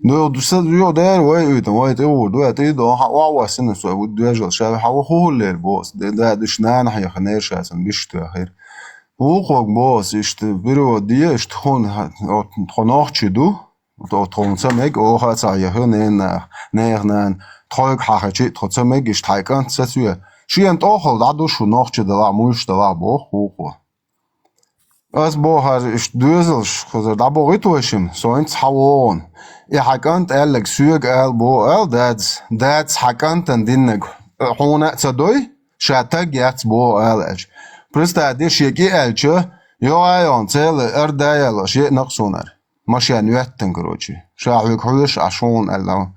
دو دوسات يو دار ويدو ويدو دو تيدو هوا سن سو ودو يجل شاب هوا هو اللي بوس ده دشنان حي خنير شاسن بيشتو أخير وقوق بوس إيش بيرو دي إيش تخون تخوناخ دو تو تخونسمك أو هاتسايا هنين نان تخوك حاجة تخونسمك إيش تايكان تسوي شيء أنت أخل دادو شو ناخذ دلا موش دلا بوه از بوهر إيش دوزلش خذ دابو غيتوشم سوينت حوون حكانت قالك سوق قال بو دادس حكانت دينك هون تصدوي شاتك يات بو قالج برستا دي شيكي قالچه يو ايون تل اردايل شيء نقصونر ماشي نوتن كروچي شاوك حوش عشون الله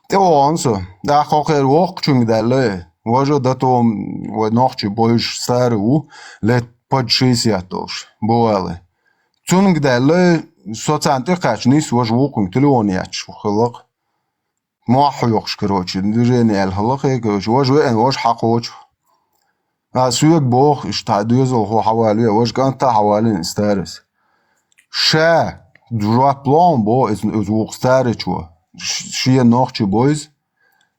توانسو دا خاخر وقت چون دله واجو داتو وناخچي بوش سارو لت подшисятош боале цунг дало соцанты качнис вож вукун телеоняч хлок махюкш короче движение алхлок вож вож حقوش سوق بوخ اشتادوزو هو حوالي وج كانت حوالي ستارس شا درا بلان بو از وق ستارچو شي نوخچ بويز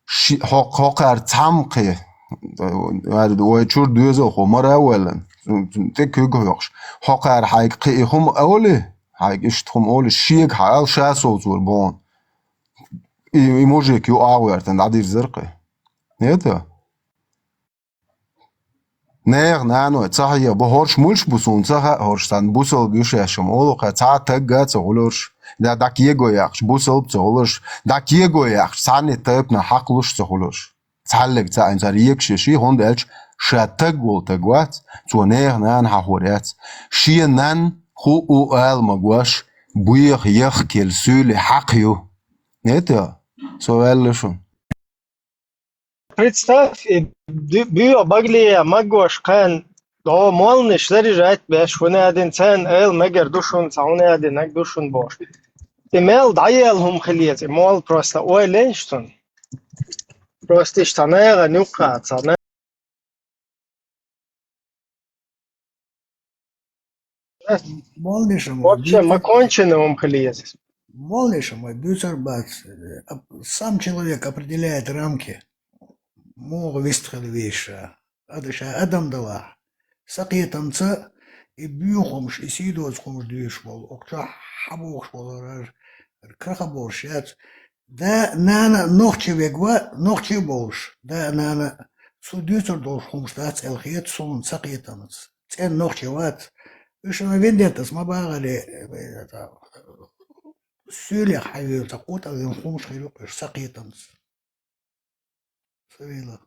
شي حقر تمقي وچور دوزو خو مره ولن تكوغوش حقر حقيقي هم اولي حق اشتهم اولي شيك حال شاسو زور بون ايموجي كيو اورتن عدير زرقي نيتا نير نانو تصحيا بهورش مولش بوسون صح هورشتان بوسل بيشاشم اولو قطع تگات اولورش دا كيغو ياخش بوسل بتولش دا كيغو ياخش ساني تبنا حقلوش تولش تعلق تا انزار يكشي هوند الش شاتق ولتقوات تونير نان حوريات شي نان خو او ال مغواش بويخ يخ سولي حقيو نيتا سؤال شو Представь, био баглия магош кан до молниш заряжать беш вон один цен эл мегер душун цауне один нак душун бош. Имел даелхум хилиет, мол просто ой ленштун. Просто штанера нюка, цана. Вообще макончены хилиет. Молниш мой бюцербат. Сам человек определяет рамки. مو ويستخل ويشا هذا شا أدم دلا سقي تمسا يبيوخمش يسيدوز خمش ديش بول أقطع حبوخش بولار الكرخ بورشات دا نانا نوختي ويقوا نوختي بولش دا نانا سو ديوتر دولش خمش دات الخيط سون سقي تمس цен нохчеват. Вишна вендетас мабагали сюля хайвил такута вин хумш хайвил сакитанс. Савила.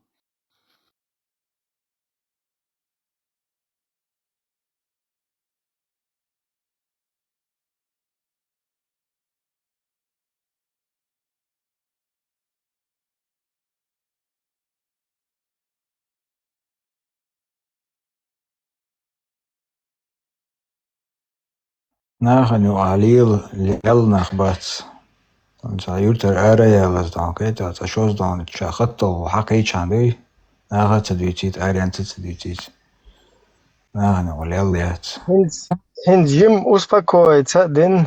Nachher Alil Lelnach bats. Und Jurter Area dan kijk dat als dan Chachato Haki Chandi. Nachher zu dit Ariante zu dit. Nachher Leliat. Jim успокоится, den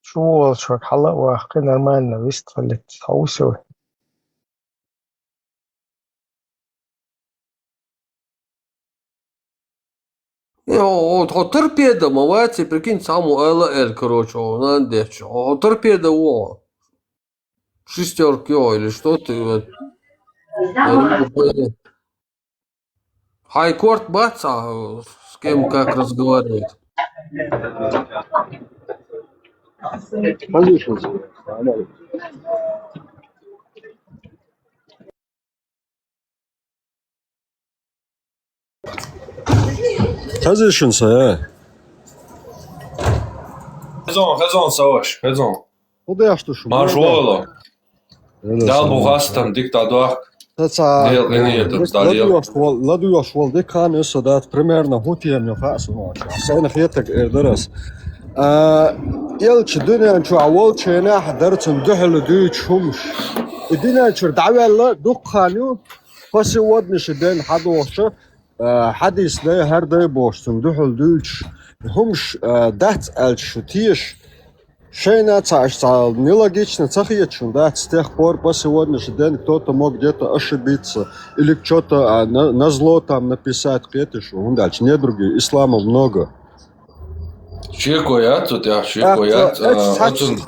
шул шакала вахка нормально выстрелит хаусу. торпеда, мавати, прикинь, саму ЛЛ, короче, надечь. Торпеда, шестерки, или что ты? Хайкорт баца, с кем как разговаривает. Position, sir. Хазон, Саваш, хазон. Маршвойло. Дал Бугастан, диктатор. Ладу швол декан содат примерно хотием фасу. Сойна фетек درس. يلش الدنيا نشو عوال شينا حضرت ندحل دويتش همش. الدنيا نشو دعوة الله دقانيو فاسي ودنش دين حدوشة حديث ده هر ده باش ندحل دويتش همش دات الشتيش شينا تعال нелогично цахиечун, да, с тех пор по сегодняшний день кто-то мог где-то ошибиться или что-то на зло там написать, это что, он дальше, не другие, ислама много. Чекоят, тут я чекоят.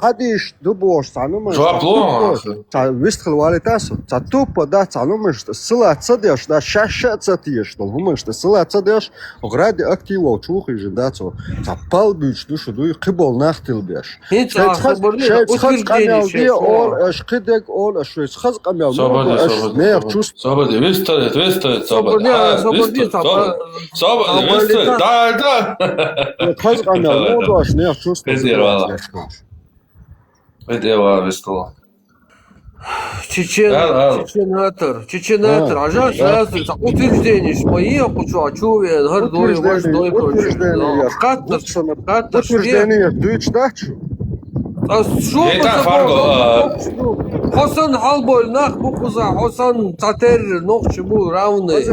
Хадиш дубош, цанумаш. Жапло. Вистхал валитасу. Цатупа да цанумаш, сила цадеш, да шаша цатиш, но гумаш, сила цадеш, огради активов чухи жидацо. Цапал бич душу дуй кибол нахтил беш. Шейц камел ди ол ашкидек ол шейц хаз камел. Не чувств. Сободи, вистает, сободи. Да. Хаз камел. Видела вестала. Чеченатор. А жаль, сразу утверждение, что мои почувствовали, гордой, важной, утверждение, ты читаешь? А что Хосан Халболь, нах букуза, Хосан Татер, нох чему равный.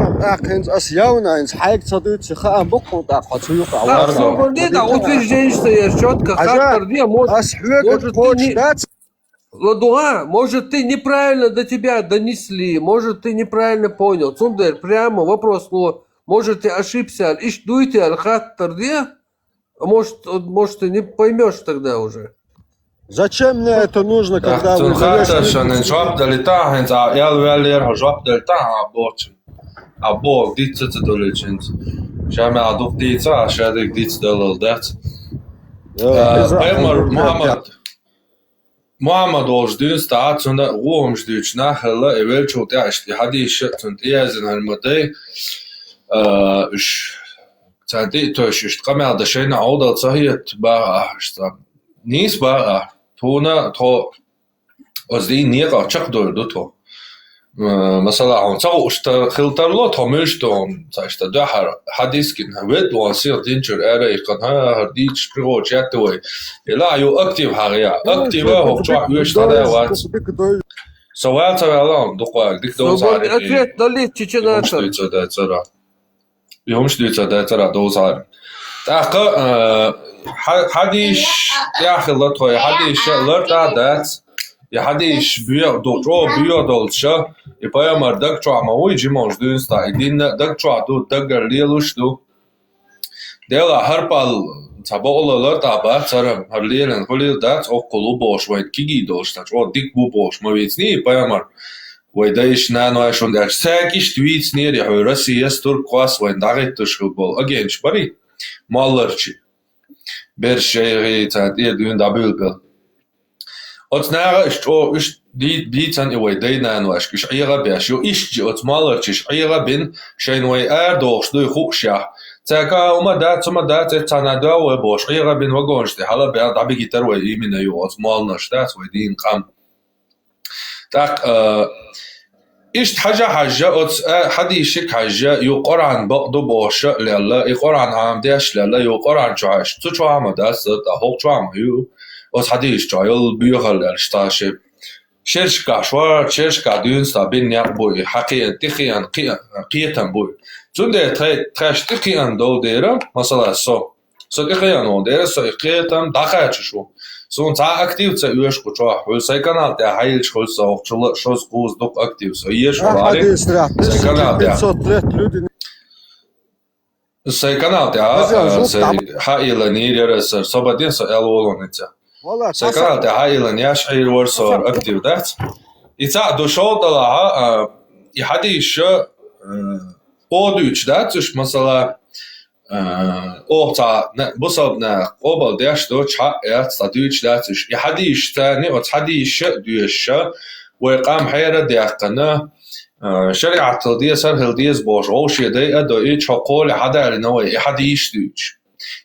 Ас явно, инс хайк цадут, сиха буку, да, хацуюк, а свободе, да, утверждение, что я четко, хактор, не, может, ты неправильно до тебя донесли, может, ты неправильно понял. Цундер, прямо вопрос, может, ты ошибся, иш дуйте, хактор, где? Может, ты не поймешь тогда уже. Зачем мне это нужно, когда вы Muhammad was dinsdag toen de roomsduits nachelle eventueel eerst hadden toen eerst in Almaty zei dus is kamel de schöne oude zahit bar niets bar tona to als die nier chak door to مثلا عن صوت خلطر لا تمش دون تاش ده حديث كن هود وانسير دينجر ارا يكن هرديش بروجكت وي لا يو اكتيف حاجه اكتيف هو جوا ويش هذا وات سوالت على دقوا ديك دوز على ответ дали чеченатор يومش دي ترى دوز على تاخ حديث يا خلط هو حديث لرتا دات يحديش بيو دولشا يبقى مردك شو عم وي جيمونج دونستا يدين دك شو عدو دقر ليلوش دو ديلا هربال تبول لرتا با ترى هرليلن كل دات او كلو بوش ويت كيجي دوشتا او ديك بو بوش ما بيتني يبقى مر ويدايش نان واشون داش ساكيش تويتس نيري هو روسيا ستور قواس وين داغيت تشغل اجينش بري مالرشي برشي تاع دين دابل أتناغ إش دي تان إيوه دي نانواش كش عيغا بيش يو إش جي أتمالر تش عيغا بين شينوي دوش دوي خوشيا تاكا وما دات تانا وبوش عيغا بين وغونش دي حالا بيان دابي جيتر وي إيمين يو أتمالنش دات ويدين قام تاك إشت حاجة حدي شك حاجة يو قرآن بقدو بوش لألا يقرآن عام داش لألا يو قرآن جاش تو عام داس دا هوك عام يو أت حديش جايل بيوغل الشتاشي شرشكا دينستا بين يقبوي حقيقة تخيان قيتن بوي زونده تخش تخيان دو ديرا مثلا سو تخيان دو ديرا سو قيتن داخاچ شو سون تا اكتيف تا يوش قچوا هو ساي канал تا هايل شول سو شوز قوز دوك اكتيف سو يش والاري ساي канал تا 500 люди ساي канал تا هايل نيرا سر صبدين سو الولونيتا ساي канал تا هايل نياش اير ورسور اكتيف دات يتعدو شو طلعها يحديش قودوش داتش مثلا اوتا بصبنا قبل داش دوش حق تدوش داتش يحديش تاني وتحديش دوش وقام حيرة داقنا شريعة تلدية سر هلديز بوش غوش يدي ادو ايش حقول حدا لنوي يحديش دوش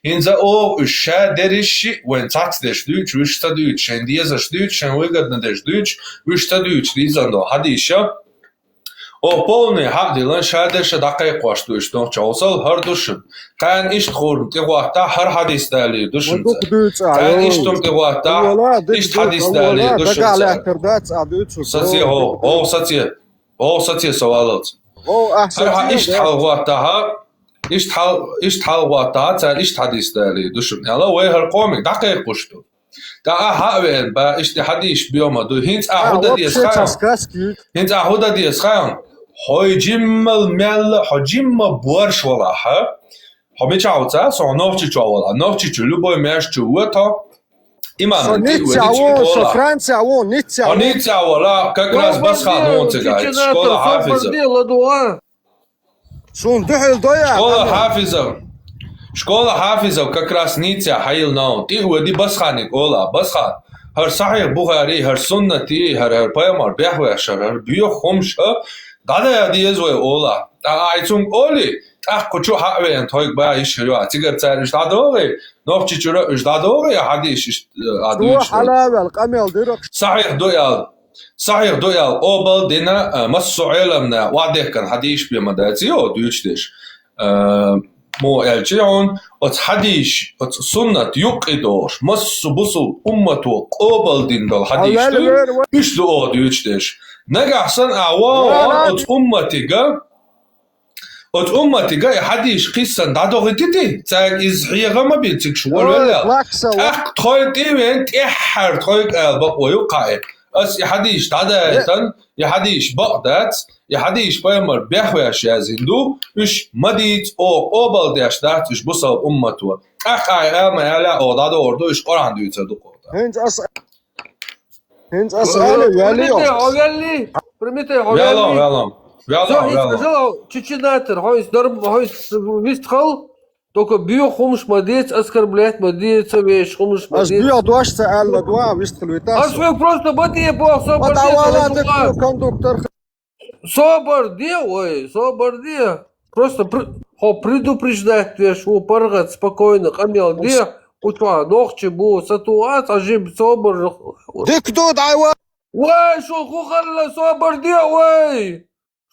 إنزا أو الشا درش وين تعتدش دوش وش تدوش شن ديزش دوش شن ويقد ندش دوش وش تدوش ديزان دو حديشة او полный حق دلان شادش دقيق واش دوش نوچ اوصل هر دوشن كان ايش تخور تقواتا هر حديث دالي دوشن كان ايش تم تقواتا ايش حديث دالي دوشن ساتي هو ساتي سوالات هر ايش تحواتا ايش تحواتا تا ايش حديث دالي دوشن يلا وي هر قومك دقيق وشتو دا هاوين با ايش حديث بيوم دو هينت اهودا دي اسخان هينت اهودا دي اسخان حجم المال حجم بورش ولا ها حبي تعوتا سو نوتشي جوالا نوتشي جلوبو ماش جوتا ايمان نيتسا فرنسا نيتسا ولا как раз بس خانون تقاعد شكولا حافظة شكولا حافظة как раз نيتسا حيل ناو تي ودي بس خانك اولا بس خان هر صحيح بخاري هر سنتي هر پیامبر بيحوي شر بيو خمش دادا ديزوي اولا ايتون اولي قچو حوين تويك با يشروا تيجر تاريش دادوغي نوفچي چرا اش دادوغي حديش ادوش حلاوه القمل ديرك صحيح دويال اوبل دينا مسو علمنا وعده كان حديش بمداتيو دوچدش مو الجيون حديش سنة يقدوش مسو بسو امتو قوبل دين دل حديش ايش دو دوچدش نجحسن اعوان أمتي حديش قصة دادوغي تيتي تاك إزحيغا ما بيتك شوال ولا أخ تخوي تيمين تيحر تخوي قلبك ويوقعي أس يحديش دادايتن يحديش بقدات يحديش بايمر بيحوي أشياء زندو إش مديت أو قوبل ديش دات إش بصاب أمتو أخ أما يالا أو دادو أردو إش قرآن دويتا دو قوتا هنز أسألي يالي Вялом. Чеченатор, вистхал, только био хумш молодец, оскорблять молодец, вещь хумш молодец. Био дуашца алла дуа, вистхал витас. Свой просто боди, бог, собор кондуктор. Собор просто предупреждать, вещь, поргать спокойно, камел, где, учва, ногче, бу, сатуат, ажим, собор. Дикду дайва. Ой, шо хухалла, собор, ой.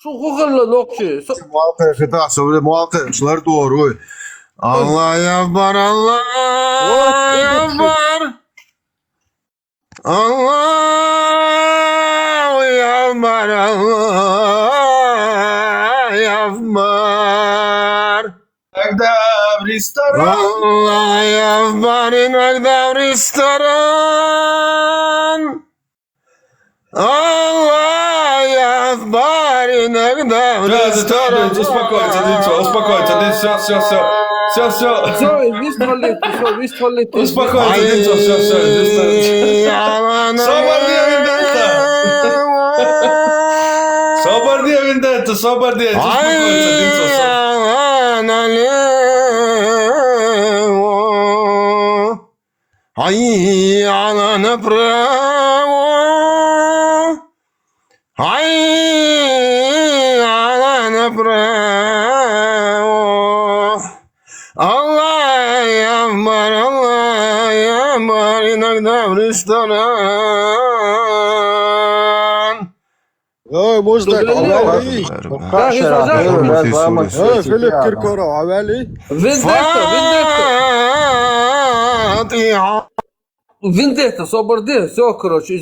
شو خلى نقشة مواقع خطأ سوي مواقع شلر دوروي الله يكبر الله يكبر الله يكبر الله يكبر نقدر ريستوران الله يكبر نقدر ريستوران الله يكبر نقدر ريستوران успокойся, все. Успокойся, все. Собор dia вендетта, собор dia. حي على نبراو حي على نبراو الله يكبر الله يكبر иногда в ресторан. مصدق عوالي فيليب كيركورو عوالي Вендетта, Соборде, все, короче,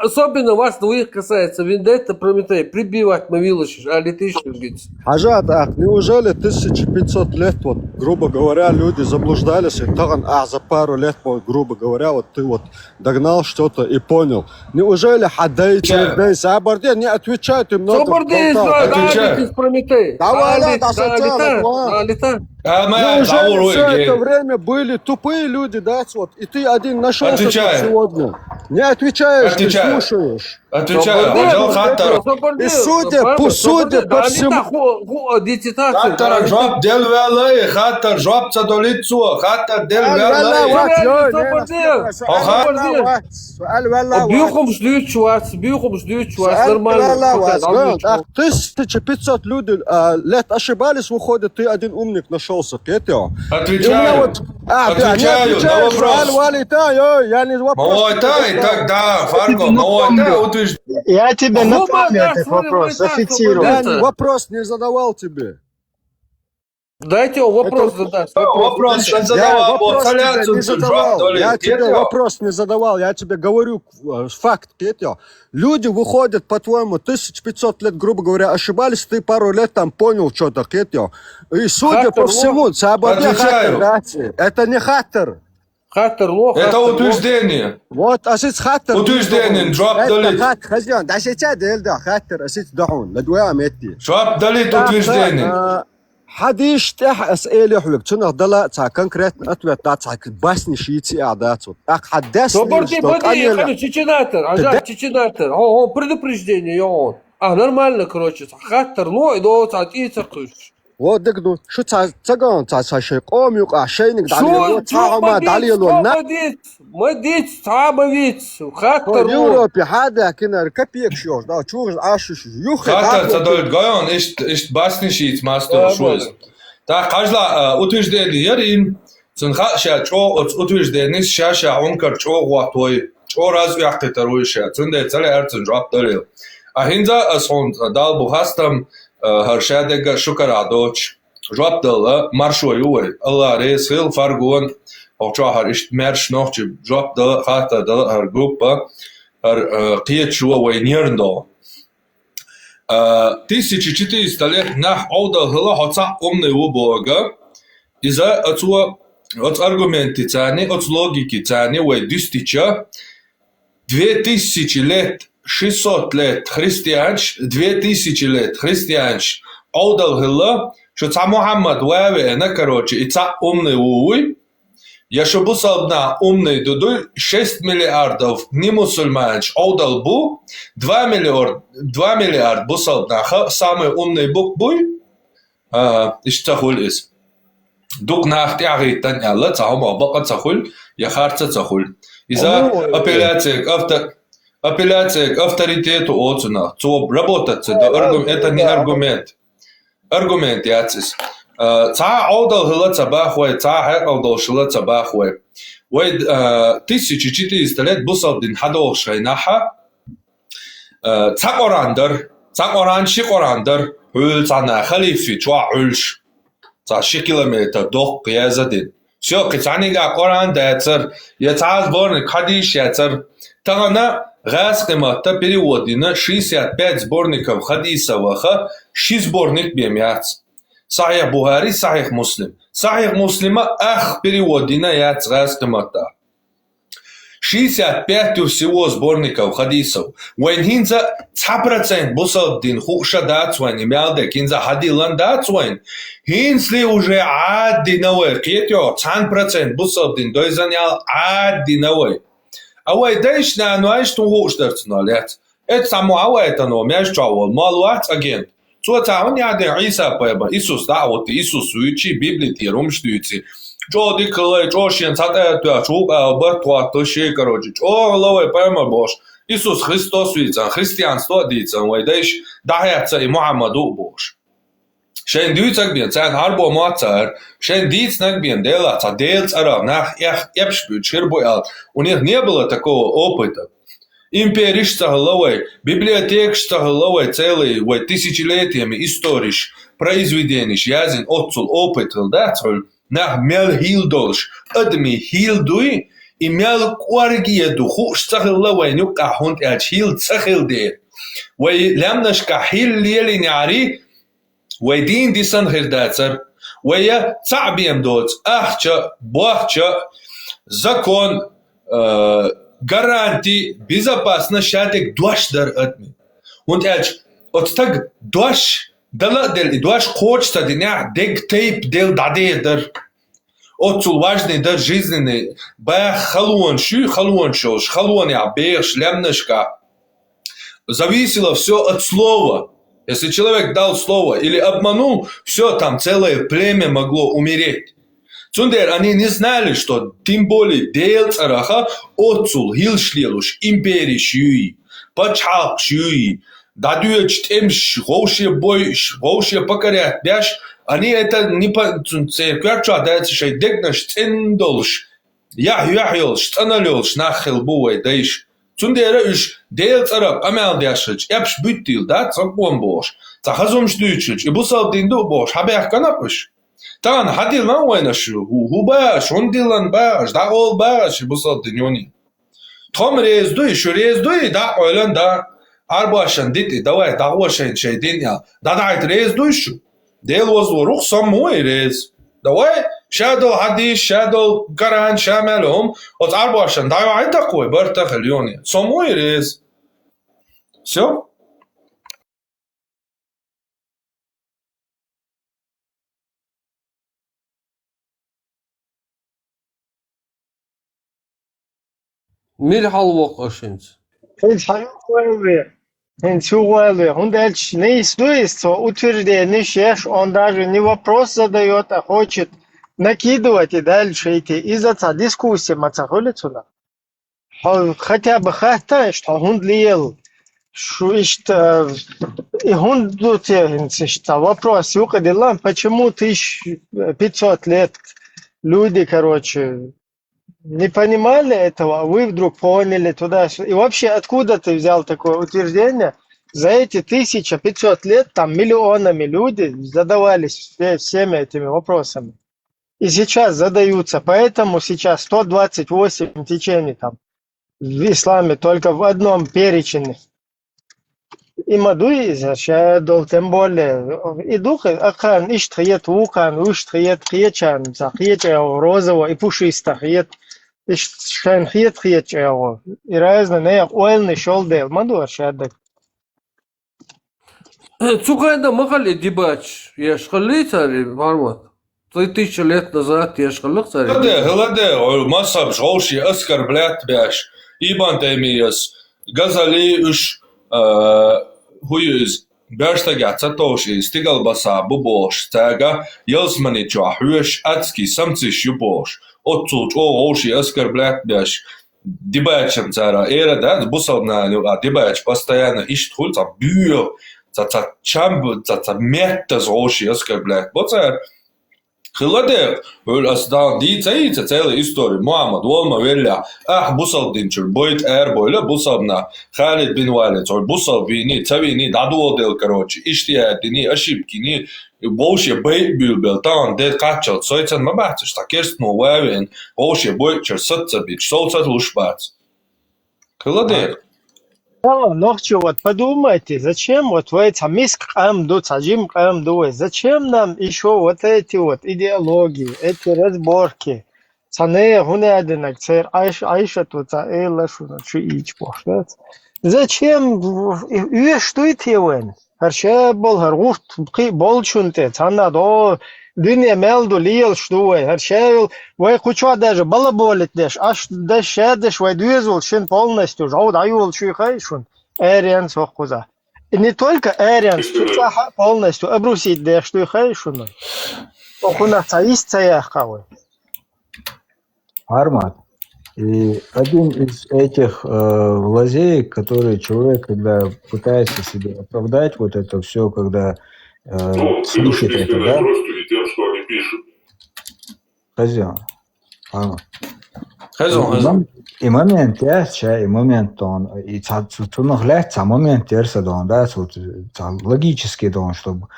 особенно вас двоих касается Вендетта, Прометей, прибивать Мавилович, а летишь, говорится. Хажат, неужели 1500 лет, вот, грубо говоря, люди заблуждались, и за пару лет, вот, грубо говоря, вот ты вот догнал что-то и понял. Неужели Хадей, Чердей, Соборде не отвечают им много? Соборде, да, Прометей. Давай, лета. Неужели все это время были тупые люди, да, вот, и ты один нашелся сегодня? Не отвечаешь, не слушаешь. Отвечаю. И судя по всему... Хаттер жоп дел велай, хаттер жоп цадолицу, хаттер дел велай. Бьюхом ждут чувак, нормально. 1500 людей лет ошибались, выходит, ты один умник нашелся, Петя. Отвечаю на вопрос. Я не вопрос. Мойтай, тогда, Фарго, утверждаю. Я тебе напомню этот вопрос, зафиксирую. Я вопрос не задавал тебе. Дайте вопрос задать. Вопрос задавал. Я тебе вопрос не задавал, я тебе говорю факт, Петя. Люди выходят, по-твоему, 1500 лет, грубо говоря, ошибались, ты пару лет там понял что-то, Петя. И судя по всему, это не хаттер. Это утверждение. Вот, асиц хаттер. Утверждение, джоб далит. Хазян, да сейчас дельда хаттер, асиц дахун, ладуя метти. Джоб далит утверждение. حديش تح أسئلة حلوك تنو ضلا تا كونكريت أتوت تا باسني شيء عادات أك حدث Соборде, ходи, чеченатор, ага, чеченатор. О, предупреждение, он. Нормально, короче, хаттер, и до цатица куш. Вот дегну, что цаган шей قوم يقع شيء دالي تعما دالي لنا مديت تعبويت خاطر يوروبي هذا كنا كبيك شوش دا شوش عاشش يخ خاطر تدل гоён ist баснишит масто шуз та кажла утверждение ярин цнхаша чо утверждение шаша онкар чо гватой чо развяхтетаруйша цнде цале арцн drop далил ахинза асон дал бухастам هرشادك شكر عدوش جواب دل مرشوي وي الله ريس هيل فارغون او چهار اشت مرش نوخ جواب دل خاطر دل هر جروب هر قيت شو وي نيرندو 1400 лет nach оуда хла хоца умный убога иза ацуа от аргументи цани от логики цани вой дистича 2000 лет 600 лет христианш, 2000 лет христианш, аудал хилла, что ца Мухаммад ваве, короче, и ца умный уй, я что бусал на умный дудуй 6 миллиардов не мусульманш, аудал бу, 2 миллиард бусал на самый умный бук буй, иш цахуль из. Дук нахти агитан ялла, цахума бака цахуль, я харца цахуль. Иза апелляция к авторитету отцуна, то работать, это не аргумент. Аргумент яцис. Ца аудал хила цабахуэ, ца аудал шила цабахуэ. Уэд 1400 лет бусал дин хадол шайнаха. Ца оран ши орандар, хул цана халифи, чуа ульш. Ца 6 километр дох пьязадин. Все, кицанига оран дайцер, я ца сборник хадиш яцер. Тагана Гасхемата переводина 65 сборников хадисовых, 6 сборник бемяц. Сахих Бухари, Сахих Муслим. Сахих Муслима переводина яц Гасхемата. 65 всего сборников хадисов. Вайнхинза 100% бусалдин хукша дацвайн, имялде кинза хадилан дацвайн. Хинсли уже аддиновый, кетё 100% бусалдин дойзанял аддиновый. Away dash na no ish to watch that tonight. Это само это, но между чего, малуат агент. Цуцаун яде Иса пеба, Иисус, да, вот Иисус уйти Библии тирум штуйцы. Чо диколай, чо шен цата, чо бартуа, то ще, короче, чо ловай пойма бош. Иисус Христос уйцан, христианство дицан, вайдеш, дахяца и Мухаммаду бош. Шен дюйцак бен, цан арбо мацар, шен дицнак бен, дела, ца делц араб, нах епшбют, ширбуял. У них не было такого опыта. Империш стагаловой, библиотек стагаловой целый, тысячелетиями историш, произведениш, язин, отцул, опытл, да, цоль, нах мел хилдолш, адми хилдуй, и мел куаргия духу стагаловой, нюка хунт яч хил цахилдер. Вай лямнашка хил лели няри, вай дин дисан хирдацар, вай я цабием доц, ахча, бахча, закон, гарантии безопасности шатик дуаш дар атми. Und от так дуаш дала дел и дуаш хочется дня дег тейп дел даде дар. Отцул важный дар жизненный ба халуан шош, халуан я беш лямнышка. Зависело все от слова. Если человек дал слово или обманул, все там целое племя могло умереть. Цундер, они не знали, что тем более дел цараха отцул хилшлелуш империи шюи, пачхак шюи, дадуяч темш, гоушие покорят бяш, они это не по церквяча дается шей дегнаш цендолш, яхьолш, цаналёлш, нахил буэй дэйш. Цундер, уж дел царак амял дяшич, эпш бютил, да, цакбон бош, цахазум штуйчич, и бусал динду бош, хабях канапыш. Тан хадил мауэнашу, хубаш, ондилан баш, да ол баш, бусал диньони. Том рездуй, шу рездуй, да ойлан да. Арбашан дити, давай, да ошен шейдиня, да дайт рездуй шу. Дел возву рух самой рез. Давай, шадол хадиш, шадол гаран, шамелом, от арбашан, давай такой, барта хальони. Самой рез. Все? Мир халвок ашинц. Он дальше не истуется, утверждение, шеш, он даже не вопрос задает, а хочет накидывать и дальше идти. Из-за дискуссии мацахулицуна. Хотя бы хата, что он лел, что и он тут вопрос, почему 1500 лет люди, короче, не понимали этого, а вы вдруг поняли туда. И вообще, откуда ты взял такое утверждение? За эти 1500 лет там миллионами люди задавались всеми этими вопросами. И сейчас задаются. Поэтому сейчас 128 течений там в исламе только в одном перечне. И мадуи изначал, тем более. И дух, ахан, иштхиет вукан, уштхиет хиечан, захиет розово и пушисто, хиет. Шайн хиет его. И разно не ойлный шолдел. Мадуар шадак. Цукайда махали дебач. Я шкали цари, мармат. 3000 лет назад я шкалых цари. Гладе, масаб жолши оскорблять бяш. Ибан темиес. Газали уж хуюз. Бяштага цатоши стигал баса бубош. Тага елсмани чуахуеш адски самциш юбош. Отцул оши оскорблять бяш. Дебачем цара. Эра, да, бусална, дебач постоянно ищет хульца бью. Цаца чамбу, цаца меттас оши оскорблять. Вот цар. Хиладе, асдан дицаица целая история. Мухаммад, волма веля. Бусал динчур, бойт бойля, бусална. Халид бин Валид, бусал вини, цавини, дадуодел, короче. Иштиятини, ошибкини. Вообще бейт бил, там, дед качал, сойцан мабатиш, так ерст но вавен. Вообще бойчер, сатца бич, солцат лушбац. Хиладе. Ночью вот подумайте, зачем вот в этом зачем нам еще вот эти вот идеологии, эти разборки? Зачем? Что это? Харше бол харгуфт болчунте, цанадо dünya meldu liyel ştuve, her şey ve kuçva даже балаболит деш, аж деш деш ve düzül şin полностью, жау даюл şu hayşun. Арианс вахкуза. И не только Арианс, чуцаха полностью обрусить, да что и хайшуну. Охуна цаист цаяхавы. Армат. И один из этих лазеек, которые человек, когда пытается себе оправдать вот это все, когда слышит это, да? Хозяин. И момент я, и момент он, и цунах лет, момент терсадон, да, логически дон, чтобы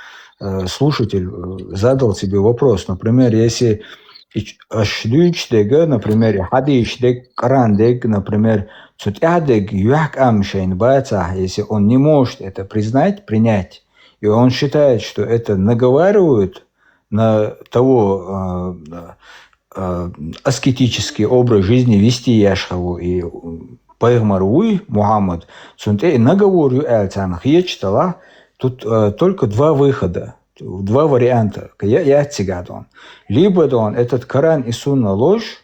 слушатель задал себе вопрос. Например, если ашдуичдега, например, хадичдег, карандег, например, цутядег, юак амшейн баца, если он не может это признать, принять, и он считает, что это наговаривают на того аскетический образ жизни вести яшхаву и пайгмаруй Мухаммад, цунте наговорю эльцан хьечтала, тут только два выхода. Два варианта. Я цигадон. Либо он этот Коран и Сунна ложь,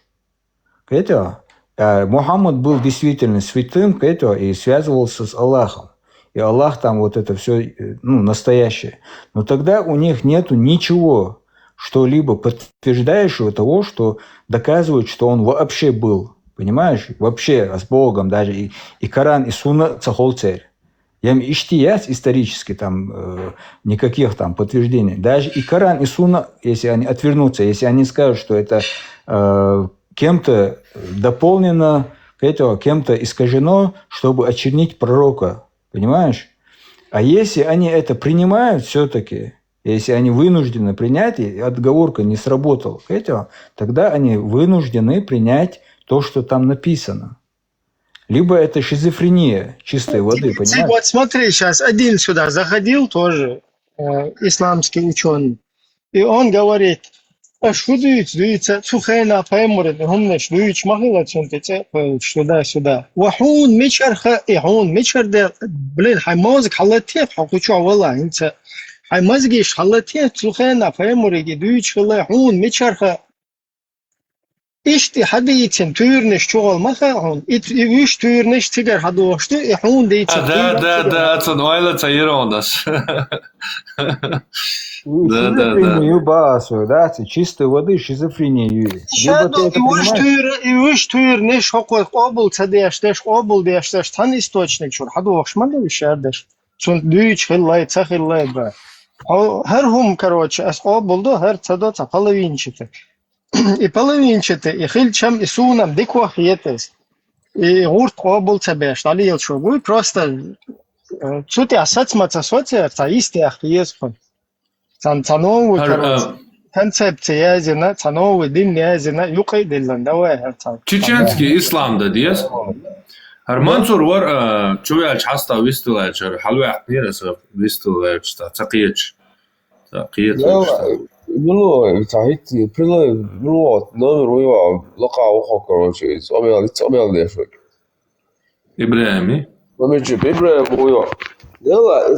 это Мухаммад был действительно святым, это и связывался с Аллахом. И Аллах там вот это все настоящее. Но тогда у них нету ничего, что-либо подтверждающего того, что доказывает, что он вообще был. Понимаешь? Вообще с Богом даже. И Коран и Сунна цахол царь. Я иштияц исторически там никаких там подтверждений. Даже и Коран, и Сунна, если они отвернутся, если они скажут, что это кем-то дополнено, кем-то искажено, чтобы очернить пророка. Понимаешь? А если они это принимают все-таки, если они вынуждены принять, и отговорка не сработала, тогда они вынуждены принять то, что там написано. Либо это шизофрения чистой воды, понимаешь? Вот смотри, сейчас один сюда заходил тоже, исламский ученый, и он говорит, дуется, сухайна паймуры, гумнеш, дуич махила цунтece, сюда. Вахун мичарха, и хун мичар, блин, хай мозг халатев, хакучу вала, инца, хай мозгиш халатев, сухайна паймуры, дуич хала, хун мичарха. İşte hadi için tüyrünüş çoğalmasa hun. Üç tüyrünüş tiger hadi oluştu. Hun de için. Да, это Нойле Цаиронас. Шизофрению басу, да, чистой воды шизофрению. Üç tüyrünüş hokuk obul çadeşteş, obul deşteş tan istoçnik şur. Hadi oluşmadı bir şeydir. Çünkü düç hillay, çahillay ba. Her hum короче, as obuldu, her çado çapalavinçiti. И половинчатый, и хильчам, и сунам, диквахиетес. И гурт обл цебеш, дали ел шогуй, просто цути асацмаца социар, ца исти ахиеспон. Ца новый, короче, концепция язина, ца новый дин язина, юкай диллан, давай. Чеченский ислам да диес. Мансур вар чуял часто вистилачер, халвах нираса вистилачер, цакиеч. Было цахити, было номер уйва, лакау хокорочи, цомел дешвек. Ибрахими? Ибрахим уйва. Дела,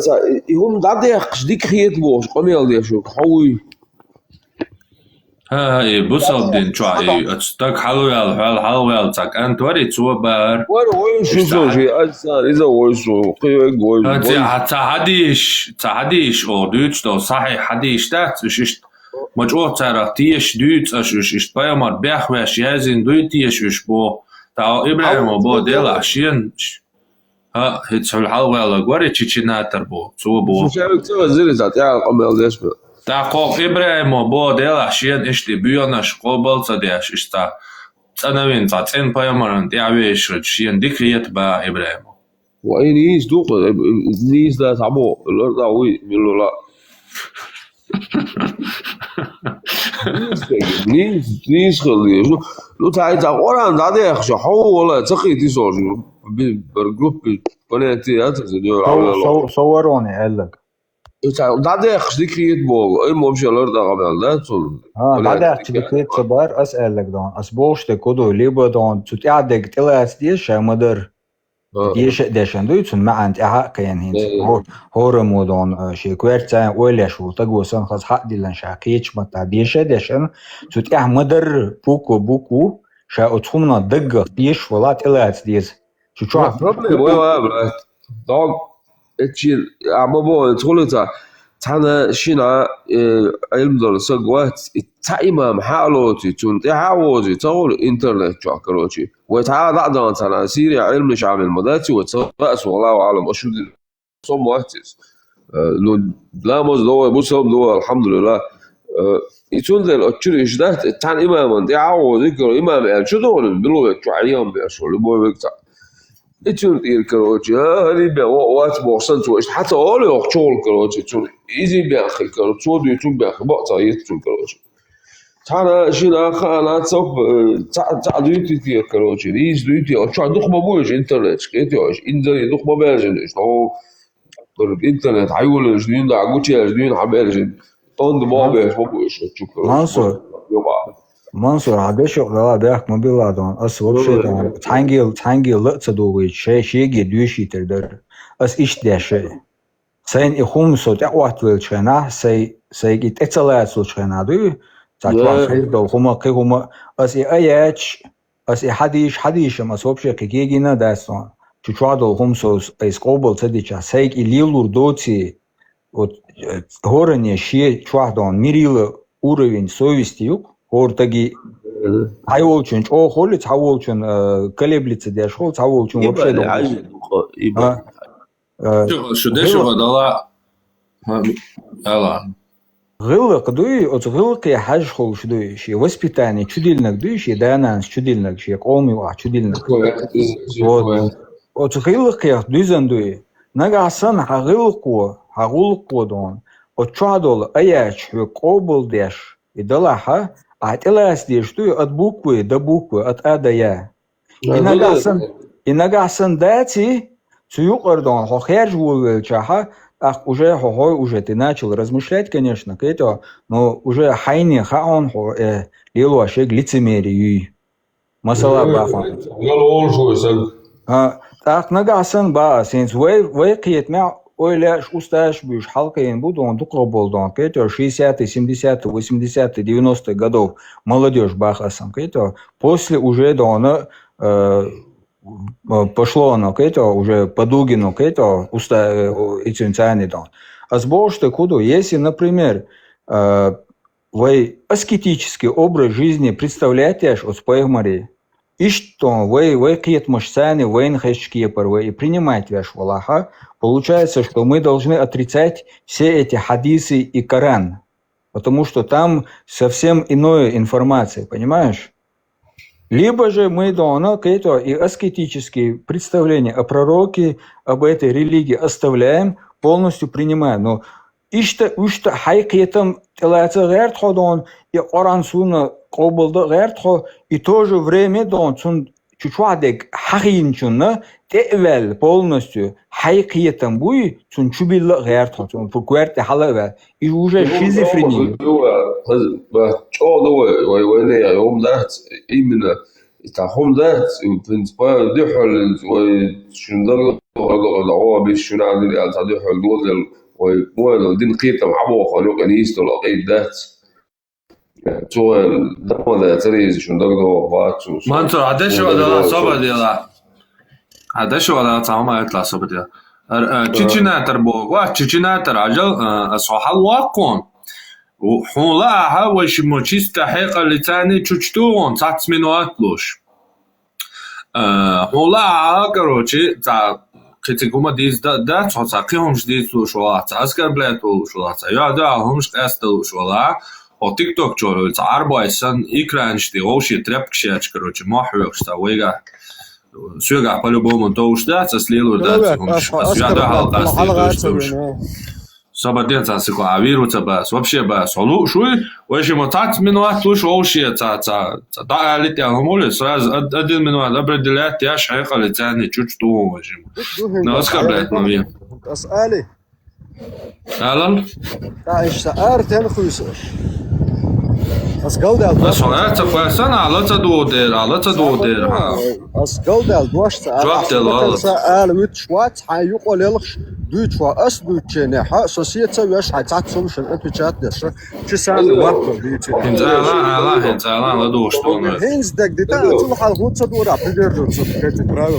и хум дадех дикхиет бош, цомел дешвек, хауй. И бусалдин чуай, так халуял, так антвари цуабар. Вар ойшузожи, асан, иза ойшу, киёй Цахадиш, о, дючто, сахи хадиш, так, шишт. مجموع ترقتيش دوت أشوش بايمر بيخوش يازين دوتي أشوش بو تاو إبراهيم وبو ديل عشين ها هتسول الحلوة لقوري تشيناتر بو سو بو شو تسوي زي ذات يا قبل ديش بو تاقوق إبراهيم وبو ديل عشين إشتي بيوناش قبل صديش إشتا تنوين تاتين بايمر ديعويش رجشين ديكريت با إبراهيم وإنيس دوق نيس دا تعبو الأرض عوي ملو لا نيس خلي لو تعي تقولان دادي أخشى حول تقيتي صوجي بالجروب بناتي هاتزنيور صوروني قال لك دادي أخشى ديكريت بول أي ممشي الأرض قبل ده تقول دادي أخشى ديكريت صبار أسأل لك دون أسبوعش تكودو ليبو دون تتعدك تلاس ديش مدر ديشان دويتسون ما أنت أحق يعني هو رمضان شيء كويرتان ولا شو تجوسن خلاص حق دي لنشاكيتش متى ديشان تتأه مدر بوكو شا أتخمنا دقة ديش ولا تلات ديز شو problem ولا dog اتشيل عمبو تقولتا تانا شينا علم دول سقوات تايما حالوتي تون تحاوزي تقول انترنت جاكروتي وتعال بعد تانا سيريا علم شعب المداتي وترأس والله أعلم أشو صم وقتس لو لا مزدوى بوسهم دوا الحمد لله يتون ذل أشري جدات تان إماما تحاوزي كرو إمام شو دول بلوه عليهم بيشول بوه بكتا يتون كروتي هذه بوات بوصنت وإيش حتى أولي أخشول كروتي تون إيزي بيأخي كروتي تود يتون بيأخي بقطع يتون كروتي تانا شينا خانا تصف تعدويتي تي كروتي إيز دويتي أشوع دخمة بوش إنترنت كيتي أش إنزلي دخمة بيجنش نو الإنترنت عيولش دين دا عقوتي دين حبيجن طند ما بيش بوش منصور منصور هذا شغله بيحكي ما بيلادون أس وبشي دون تانجي لقطة دوي شيء جدوشي تقدر أس إيش ده شيء سين إخوم صوت أقوات للشنا سي يتأثلات للشنا دوي تطلع خير دو هما أس أياتش أس حديش ما صوبش كيجينا داستون تشوادو هم صوص إسقوبل تديشا سي إليلور دوتي هورني شيء تشوادون ميريل уровень совести юг ортаги хайволчун о холли хайволчун колеблется деш хол хайволчун вообще شو دشوا دلا ала غلق دوي غلق يا حاج خول شدوي شي воспитание чудильнак дуй ши данан чудильнак ши قومي وا чудильнак вот غلق я дуйзан дуй нагасан хагулко дон отчадол аяч قوبل деш и далаха атилас деш дуй от буквы до буквы от а до я и нагасан дати цюкордон хохер жул чаха ах уже ты начал размышлять, конечно, к этому, но уже хайни хаон лилу ашек лицемерию. Масала бахан. Так нагасан ба сенс вы киетмя ойляш усташ будешь халкаин буду он дукоболдон к этому 60-е, 70-е, 80-е, 90-е годов молодежь бахасам к этому после уже до она пошло оно к этому уже по Дугину к этому этим дон. А сборщик куда? Если, например, вы аскетический образ жизни представляете аж от споемари, и что вы киет мышцами, вы нхешки первые и принимаете ваш Аллаха, получается, что мы должны отрицать все эти хадисы и Коран, потому что там совсем иная информация, понимаешь? Либо же мы должны это и аскетические представления о пророке, об этой религии оставляем, полностью принимаем. Но ишта хайкетам телается гертходон и орансуна кобылды гертхо и то же время дон сун чучуадек хахинчуна тевел полностью хайкетам буй сун чубилла гертхо сун фукверте халавел и уже шизофрения. يوم ده إيمنا تاهم ده بنسبة دحول وشندر العوا بالشناع اللي على دحول دول ومو دين قيتم عبوا خلوق أنيس ولا قيد ده تو ده تريز شندر ده بات ما أنت عدش ولا صبر ديلا عدش ولا تعمل يطلع صبر ديلا تشينا تربو تشينا تراجل أصحاب واقون وحولاها وش مچيست حقيقة لتاني تشتون تاعت منوات لوش حولاها كروچي تا كتيكوما ديز دا تاقيهم جديد لوش ولا تاسكر بلات لوش ولا يا دا همش قاست لوش ولا او تيك توك جورو تا 4 سن اكرانش دي وشي тряпкшач كروچي ما حوش تا ويغا سوغا по-любому то уж да слилу да همش я да халка صبر تاسكو عبيرو بس вообще بس علو شوي وش متعت من واحد لوش وشي تا قالت يا همول سراز ادل من واحد ابردلات يا حقيقه لتاني تشتو وش ناسكر بلات ما اسالي الان ايش سأرت انا خويس اسقودال بس سؤال تفسن على تدودر اسقودال دوشت سأل ويتشوات حيقول لخش دوتوا اس دوتشنا ح سوسيتا وش حتعتصم شن انت تشات دش تشسان وقت ديتي انت لا دوشتو هينز دك ديتا تو حال غوت تدورا بدر كت براو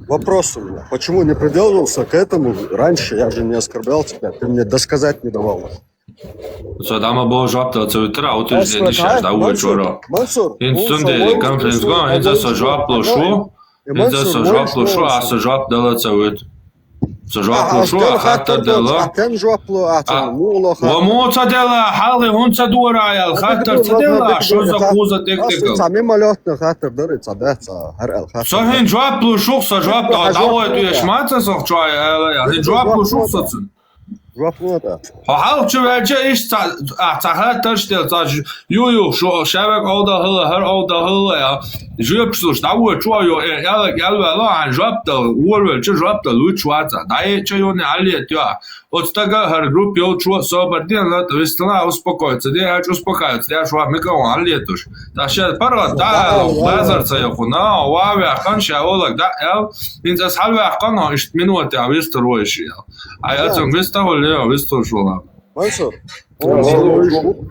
вопрос у меня. Почему не придерживался к этому раньше? Я же не оскорблял тебя. Ты мне досказать не давал. Sadama bo jobda tsutra utujde nishash da uçoro. In sunde konferensga henza so joblo shu. Henza so joblo shu asa job dala tsawit. So joblo shu hatta dala. Kan joblo ata mulo Wa moca dala hali hunca dura ya hatta dala shu za kuza tek. Самим малётно хатер дырыца да har el хатер. So hen joblo shu so job da dawo tu yashmatsa so chwa ya hen joblo shu so. Hal çöverce iş tahat taştel taş yo şu şabak olda hılı her olda hılı ya jüpsüş da bu çoğu ya la job da uğur çı job da lu çuatsa da çı ne ali ya odstaga her grup yol çu soberdian la vestla uspokojиться de aç uspokajаться de şu mi kao ali tuş da şey para da bazarca yok na va ve kanşa olak da el inzas halve kana iş minut ya vestroiş ya ayatın vestroiş ya vestroiş ola Mansur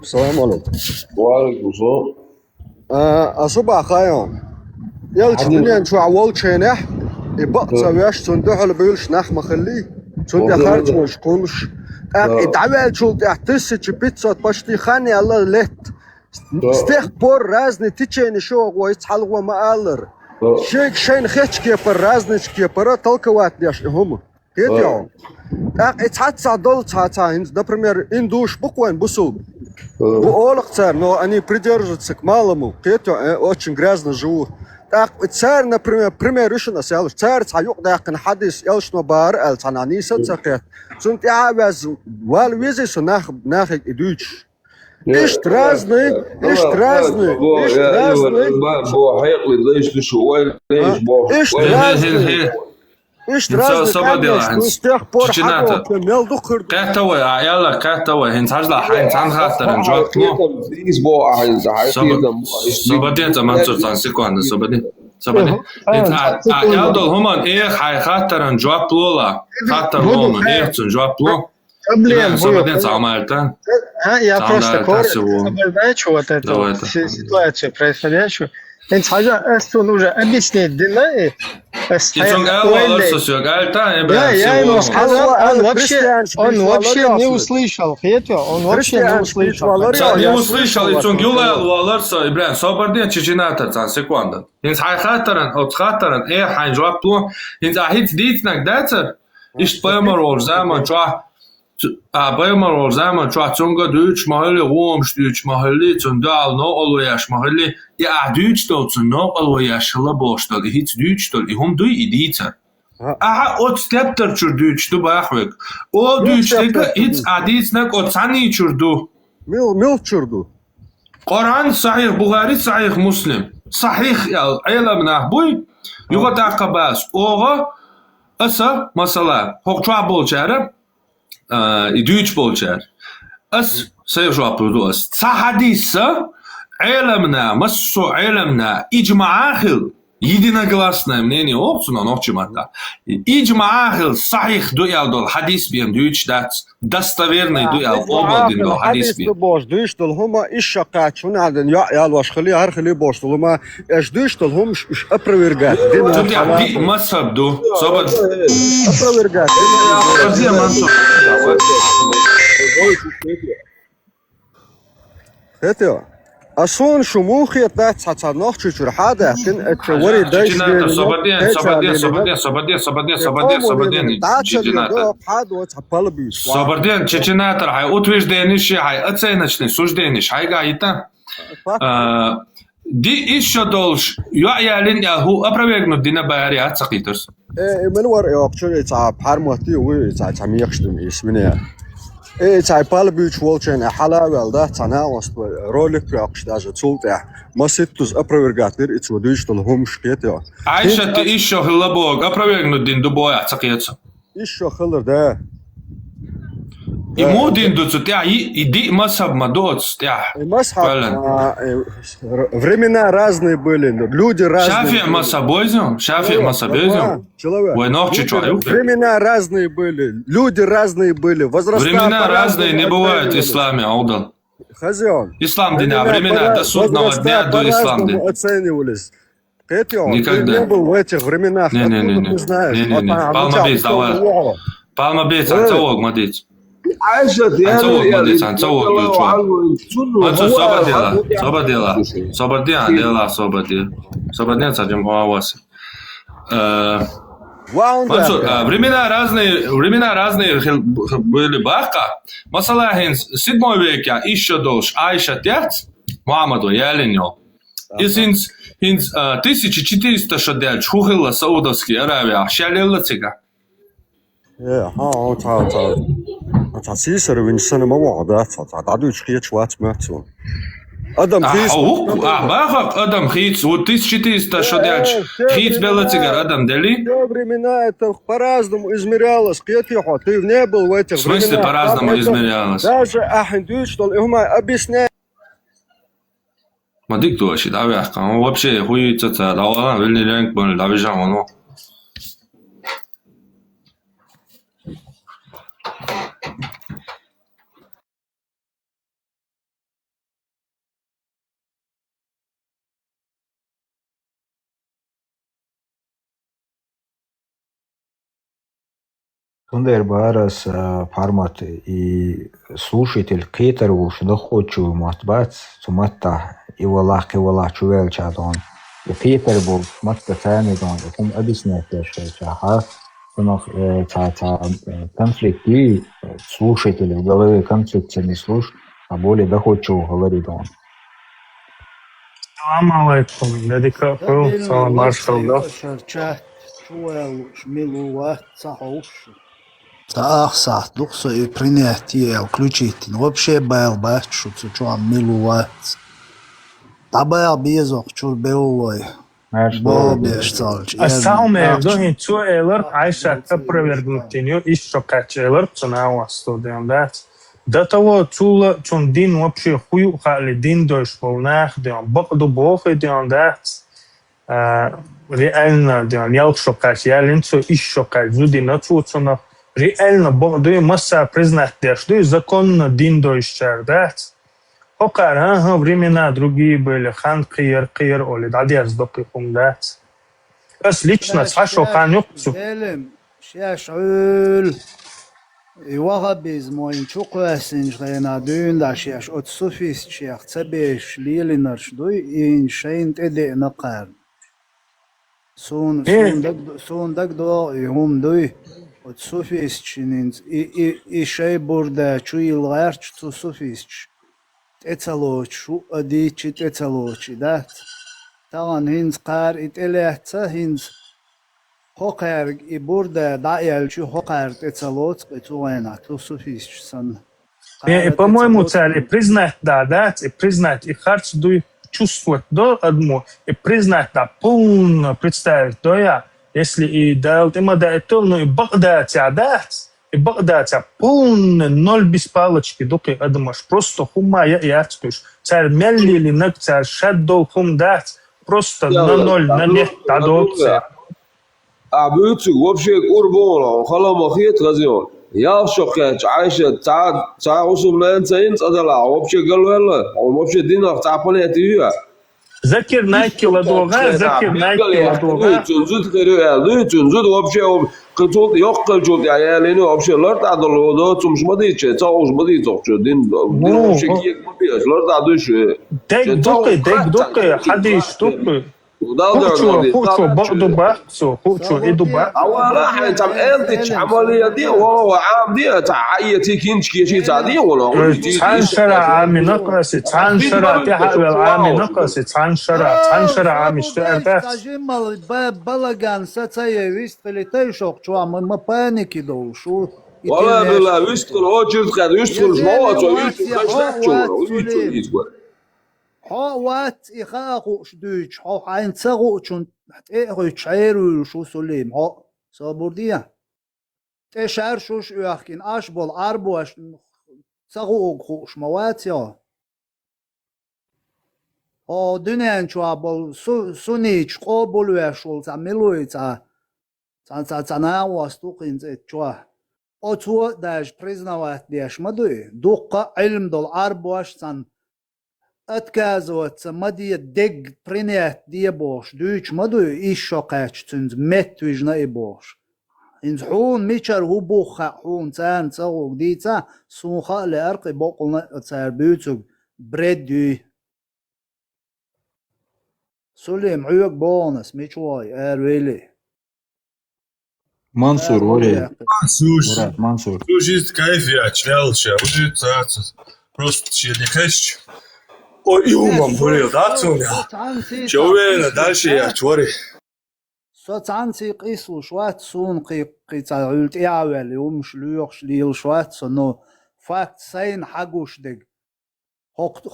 Salam alaikum أصبح خايم يلش دنيا شو عوال شينح يبقى سويش صندوق اللي بيقولش نح مخليه صندوق خارج مش كونش اتعمل شو تحتس بيتزا باشتي خاني الله لت استخ بور رازني تيجي شو ويتحل وما قالر شيك شين خيتش كيبر رازني كيبر تلقوات ليش هم كده اتحط دول تاعين например индуш буквально бусул Олег царь, но они придерживаются к малому, это очень грязно живут. Так, царь, например, пример решено селш, царь цаюк дакн хадис елшно бар эл цананиса цакет. Sunt я без вал визис нах идуч. Ишт разный. Ишт разный, с тех пор Кахтавай, аяла кахтавай, хинцажла хайн цанхастарен жотло. Собаден замансур цан секунда, собаден. Аялдол хуман хай хастарен жотлола. Хастарлону цун жотло. Собаден замальта. Я просто коротко вот эту ситуацию происходящую. Он уже объяснить Динай. Он вообще не услышал. Он вообще не услышал. Не услышал, и он гюлал валарса, Ибрахим, собарден чечинатор, цан секунда. Инс хайхатаран, от хатаран, хайн жапло, инс ахит дитнак дацер, ишт поймарор zaman чуа, поймарор zaman чуа цунга дүйч махали, гомш дүйч махали, цундал но олуяш махали, и дүйч дол цун но олуяш хыла боштал, и хит дүйч дол, и хум дуй и дитер. Aha от стептер чур дүйч ду бахвек. О дүйч дека хит адитнак от сани чур ду. Мил чур ду. Коран сахих, Бухари сахих, Муслим. Сахих ял, айла нахбуй, юга тақабас. Ога, аса, масала, хокчуа болчарым, и дүйч болчар. Ас, сайжуа пудуас. Сахадиса, айламна, массу айламна, иджмаахил, единогласное мнение опцуна нохчимата. Иджмаахил сахих дуялдол хадис бием дүйч дац, достоверный дуял обладин дол хадис бием. Бош дүйч дол хума ишшақат шун аден ял вашхали архали бош долма эш дүйч дол хум иш опровергат. Тут я масаб ду, собад опровергат. Это أصون شموخي تاع نوخ تشور هذا كن اتوري دايش Собарден чечинатор хай утверждениши хай оценочный суждениш хай гаита. Ди еще долж юалин яху опровергнут дина байари ацакитерс. من ور يقشر تاع بحرمتي و تاع ميخشدم اسمني تاع بالبيش والشن حلاوه ده تاع وست رولك يقش даже цулта маситус опровергатер и цудиш тон хумшкет я Айша ты еще хлабог опровергнут дин дубой ацакитерс. Еще хлер да И модин дуцу тя иди масаб мадоц тя. Времена разные были, люди разные. Шафи масабойзем, шафи масабойзем. Времена разные были, люди разные были, возраста. Времена разные не бывают в исламе, Аудан. Хозяин. Ислам дня, времена до судного дня до ислам дня. Оценивались. Петя, ты Никогда. не был в этих временах. Откуда ты знаешь? Palma Beach, Anzawog, Madit. عاشت Anzawog, يعني Madit, Anzawog, الله Luchwa. عنه شنو Anzu هو Sobadilla. Sobadilla. Sobadilla, Sajim Hawasi. Мансур, времена разные были бака. Масала хинс 7 веке еще дольше Айша Тяц, Мухаммаду Ялиньо. И хинс 1400 шадель Чухила Саудовский Аравия, Шалилла Цига. تا سيسر وين سنة ما وعدات تعدوا يشقية شوات ماتون أدم خيس باخك أدم خيس و 1400 шадель خيس بلا Цига Адам Дели. Времена это по-разному измерялось. Кетихо, ты не был в этих В смысле временах. по-разному измерялось? Даже ахиндуют, что им объясняют. ما ديك تواشي دعوي أحكام هو вообще хуй تتا دعوانا بلني لينك بل دعوي جامونو Барас формат и слушатель кейтеру что хочу матбац сумата и валах чувел чадон и кейтер был матта тани дон ком объяснять что ха но конфликты слушателей в голове конфликт не слушать а более доходчиво говорит он. Салам алейкум, дядя Салам маршал, да? صح دخص принятие включить вообще был бачу что милуат таба безох чур белой Самое главное, что Эллар Айша опровергнутению еще как Эллар цена студент, да? До того, что дин вообще хую хали дин дойш полнах, да, богду бог идет, да? Реально, да, я шокаж, я линцо еще как люди на цуцунах. Реально, богду масса признать, что законно дин дойш да? Окар, времена другие были, хан кир, оли, да, я сдохи хум, да? Бас лично, Сашо хан юкцу. شاشعول يوغبيز موين شوقواسين جغينا دون داشياش اوت سوفيس شيخ تبيش ليلينرش دوي إن شين تدي نقار سون دك دو يوم دوي اوت سوفيس شينينز إي شي بردا شو يلغارش تو سوفيس تتلوش شو أدي تتلوش دات طبعا هينز قار إتليحتا هينز Hokarg I burada dajelči Hokarg ecalot, кайцуэна, то суфисчсан. И, по-моему, цель признать, да, и признать, и харчдуй чувствовать, да, одно, и признать, да, полно представить, да, я, если и дал, ты ма да, это, ну, и Багдатя, да, и Багдатя, полно, ноль без палочки, да, я думаешь, просто хума, я скажу, царь мелли, нак, царь шаддол, хум, да, просто на ноль, на нет, да, да, عبيتو وبشي قربونا وخلا مخيط غزيون يا شقيت عايشة تا وصل لين سين صدلا وبشي قالوا هلا وبشي دينا تعبني تيجا ذكر نايكي لدوغا ذكر نايكي لدوغا تنزد خيرو تنزد وبشي قطوط يقل جود يعني وبشي لر تعدلو ده تمش مدي تشي تاوش مدي توقشو دين وبشي كيك ما بيش لر تعدوش ديك دوقي حديش دوقي خوشو بعضو بحثو خوشو إدو بحث أولا حين تم أنتج عملية دي والله عام دي تعيتي كينش كيشي تعدي ولا تان شرع عامي نقصي تان شرع تحول عامي نقصي تان شرع عامي اشتغل تجمل بلغان ستايا ويستغلي تيشوق شو ما بانيكي دول شو ولا بلا ويستغل وجرد خد ويستغل جماعة ويستغل وات إخاقو شدوش حين تساقو شون تأخو تشعيرو شو سليم صابورديا تشعر شوش يحكين أشبال أربوش تساقو خوش مواتيا دنيان شو عبال سونيش قابل ويشول تعملوي تناوى استوقين زيت شو تو داش بريزنوات ديش مدوي دوقة علم دول أربوش أتكازوت مدي دق برينيات دي بوش دوش مدو إيش شقاش تنز مت ويجنا إبوش إنز حون ميشر هو بوخا حون تان تسوق ديتا سوخا لأرقي بوقلنا تسار بيوتوك بريد دوي سليم عيوك بونس ميشواي أرويلي منصور وري Слушай, مراد منصور жизнь кайф, я чвялся, уже просто не хочу. Ой, юмом говорил, да, Цуня? Чего дальше я чвори? صوت عنسي قيسو شوات سون قيتا عولت إعوال يومش ليوخش ليل شوات سنو فاكت سين حقوش دق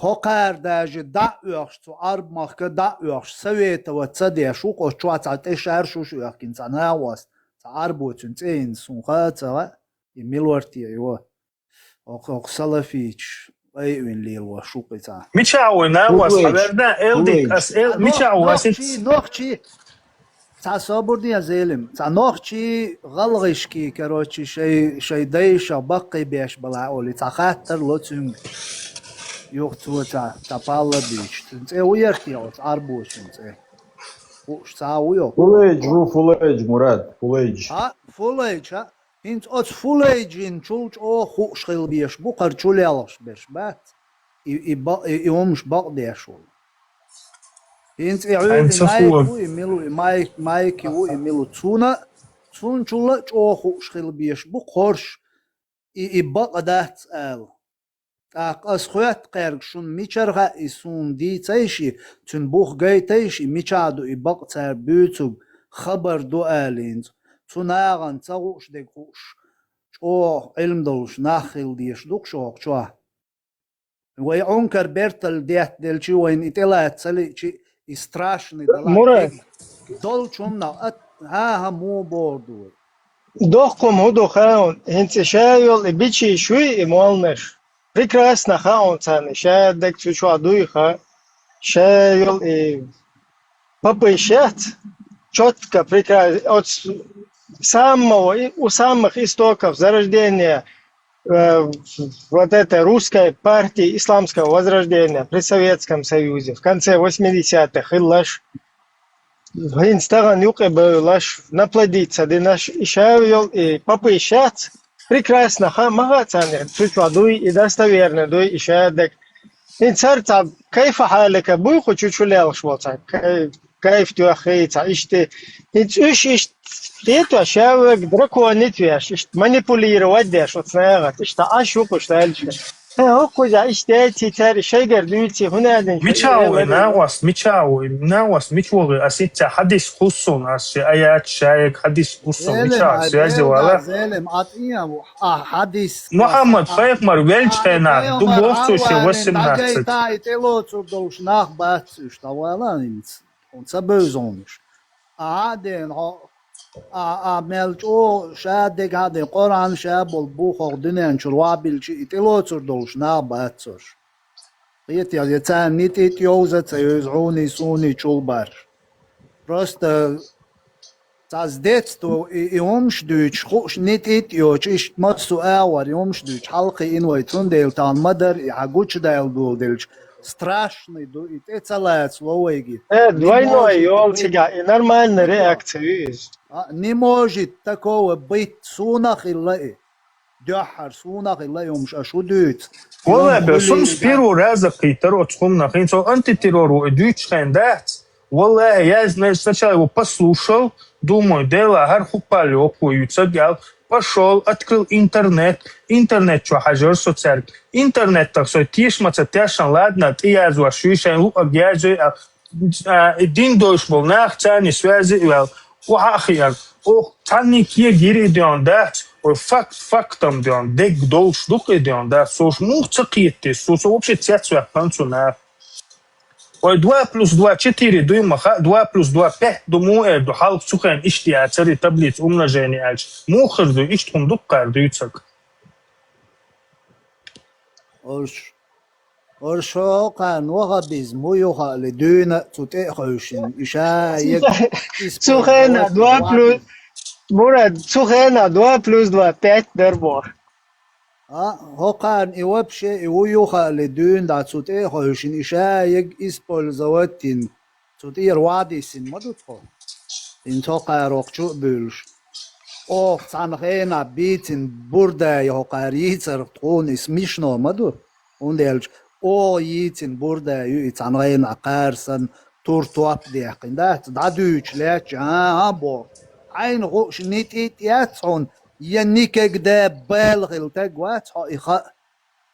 هقار داج دعوش تو عرب مخك دعوش سويت وتصدي شوق وشوات عتيش عرشوش يحكين تناوس تعربو تنتين سونخات يميلورتي ايوه وقصلا فيش اي وين ليل وشوق تاع ميتشاونا وصحبنا الديك اسئل ميتشاو نوخشي تاع صابردي يا زلم تاع نوخشي غلغشكي كروتشي شي ديش بقي بيش بلاولي تاع خاطر لوتسم يوختو تاع بالا بيش تنتي ويرتي عربوش تنتي وش تاويو فول ايج مراد فول ايج ها فول ايج ها انت اوت فول ايج ان تشولج او خوش خيل بيش بو قرچوليالش بيش بات يومش باق ديشول انت يعود مايك يميلو تسونا تسون تشولا او خوش خيل بيش بو قرش يباق دات ال تاقس خوات قيرك شون ميچرغا يسون دي تايشي تنبوخ جاي تايشي ميچادو يباق تار بيوتوب خبر دو آلينز تناغن تاغوش ديكوش شو علم دولش ناخل ديش دوك شوق شو ويعنكر بيرتل ديت دلشي وين اتلات سليشي استراشني مراد دول شومنا ها مو بوردو دохком هدو خاون انت شايل بيچي شوي مولنش прекрасно хаунцаны шаядек чучуа дуиха шайл и попышет четко прекрасно от самого у самых истоков зарождения вот этой русской партии исламского возрождения при Советском Союзе в конце 80-х Иллаш Инстаган юкебелаш наплодиться динаш ишавил и попышет прекрасно, магацаны, чуть-чуть дуй и достоверно дуй и шадек. Инцарта, كيف حالك أبوي خو чуть-чуть ليش وصل كيف تأخيت عشت إيش تيتو شاوك драконит веш إيش манипулировать дешь вот знаешь إيش تعشق وش تعيش هو كذا إيش تأتي ترى شيء قردويتي هنا ميتشاوي ناوس ميتشوغي أسيت حديث خصون أشي آيات شايك حديث خصون ميتشاو سيازي ولا زلم عطيه حديث محمد فايق مرويلش خينا دوبوستو شي وسم ناست تا يتلو تردوش ناخ باتش توالا نيمت ونسبوزونش عادن ملج او شادك هذا القرآن شاب والبوخ وردنين شروابل شيء يتلو تردوش ناخ باتش قيت يا يتان نيت يوزا تيوزعوني سوني شولبار просто تازدتو يومش دوش خوش نيت يوش إيش ماتسو آور يومش دوش حلقي إنو يتون ديل تان مدر يحقوش ديل دول ديلش страшный итецалац ловеги. Двойной йол тебя и нормальная реакция, видишь? Не может такого быть сунах или дёхар сунах или يومش أشوديت. والله بسون سبيرو رازق كيترو تقوم نخين سو антитеррору идут хендат. والله я сначала его послушал, думаю, дело хархупали опуются гал. Пошел, открыл интернет что, хажер соцсеть. Интернет так что тишь мацатяшан ладно, ты я звашуйшан лу агяжи, один дойш был нах, тяни связи, уахиян. Ох, тани кие гири дион дать, ой фактом дион, дек долш дух дион дать, сош мух цакитти, сош вообще цяцу концу нах. Ой, 2 + 2 = 4, дуймаха, 2 + 2 = 5, думаю, до халк сухен иштия, цари таблиц умножения альч. Мухарду иштхун дуккар дуйцак. Оршо кан вагабиз муюха ледуна тутехушин иша ек Сухена 2 + Мурад, Сухена 2 + 2 = 5 дербор. Hokan и вообще и уехали дюн да тут хойшин ишаек использовать тут вадисин мадутхо ин токарокчу бюлш о цанхена битин бурда йокарицер тон смешно маду он элч о итин бурда ю цанхена карсан туртуап дехинда дадучлеч бо айн гош нит ятсон ينيك ده بالغ تجوات إخاء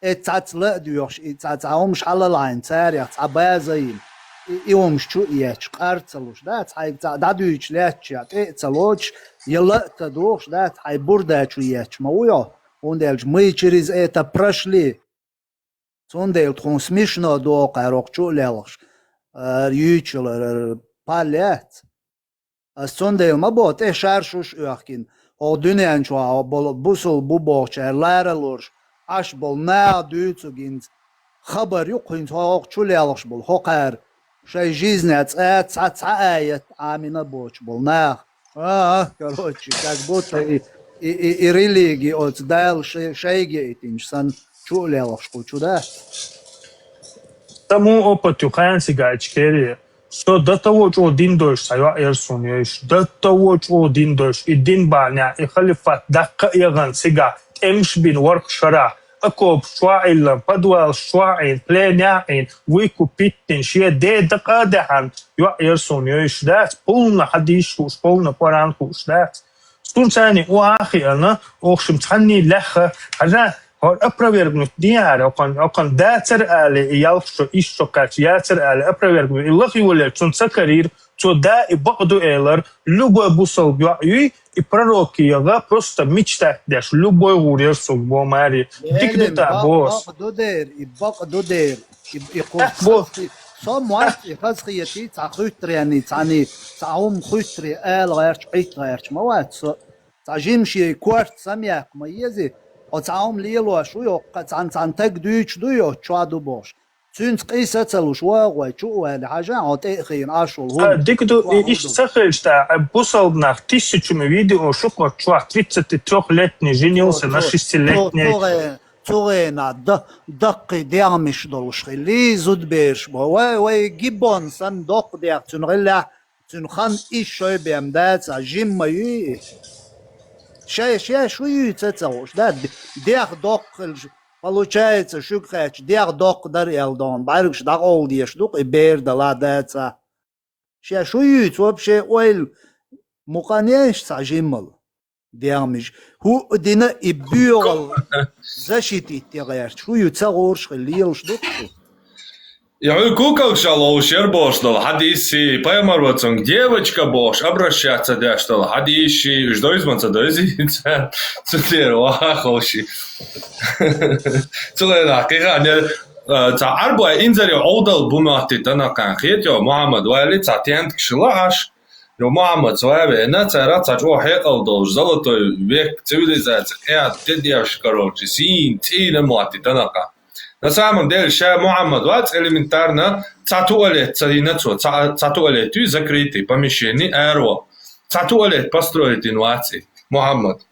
اتعطل ديوش اتعطاهمش على لاين تاريخ تعبازين يومش شو ياتش قارتلوش ده تاي ده ديوش لاتش اتعطلوش يلا تدوش ده تاي بردا شو ياتش مويا وندلج مي через это прошли сондел тхон смешно до qarok شو лелш ючлер палят сондел мабот шаршуш яхкин o dünən çwa busul bu boğçerlərə lor aş bol nə düçugin xəbər yox in çoq çulyalış bol xoqar şey jiznət ayət amina boç bol nə короче как будто и религии от дал şeyge etmişsən çulyalış çuda Тому опыту ханsiga içkeri So до того, что один дождь, сая эрсуньеш, до того, что один дождь, и дин баня, и халифат, дакка иган сига, эмшбин ворк шара, акоп шуаилам, подвал шуаин, пленяин, вику питтин, шия де дакадехан, я эрсуньеш, да, полна хадишкуш, полна паранкуш, да. Стунцани уахи, она, охшим цанни леха, хажа, har опровергнуть диара, окон датер али ялшо ишчокач ятер али опровергнуть. Илах его цун цакарир, цо да и бакду элар, любой бусал бьюи и пророки яга просто мечтать дашь, любой урер судьбу мари. Тикнута босс. Бакду дер, и курсовки. Сам мать и хазхияти цахутряни цани цаум хутри эларч итларч мават. Цажимши кварт самяк маези. Оцаум лило шуё цанцантек дүйч дуё чуаду бош цүнц қисацалу шуагой чуа хажа отехин ашул дикду иш сахельста бусал на 1000 видео шуко чуа 33-летний женился на 6-летней цурена дақи диамиш долшхи ли зудбеш вай гибон сан доқ диак цунрилла цунхан ишой бемдат жиммаи Шо юйцецауш, да, дех док, получается, шукач, дех док дар элдон, барыш да ол диеш дук и бер да ладеца. Шо юйц вообще ойл муканеш сажимал, диамиш. Ху дина и бюрал защитить тягаш, шо юйцауш лилш дук. Я кукол шалоу шербоштал, хадиси, поймарвацон, девочка бош, обращаться дэштал, хадиши, что изманца дозица, цутер, вахолши. Цулена, киханя, ца арбуа инзари одал бумахти танакан, хетё, Мухаммад, вайли ца тент кшилаш, Yo Мухаммад, своя на цара цачо хекал долж, золотой век цивилизации, дедяш, короче, син, тина мати танака. На самом деле, сейчас Мухаммад Вац элементарно туалет закрытый помещение аэро. Туалет построить инновации. Мухаммад.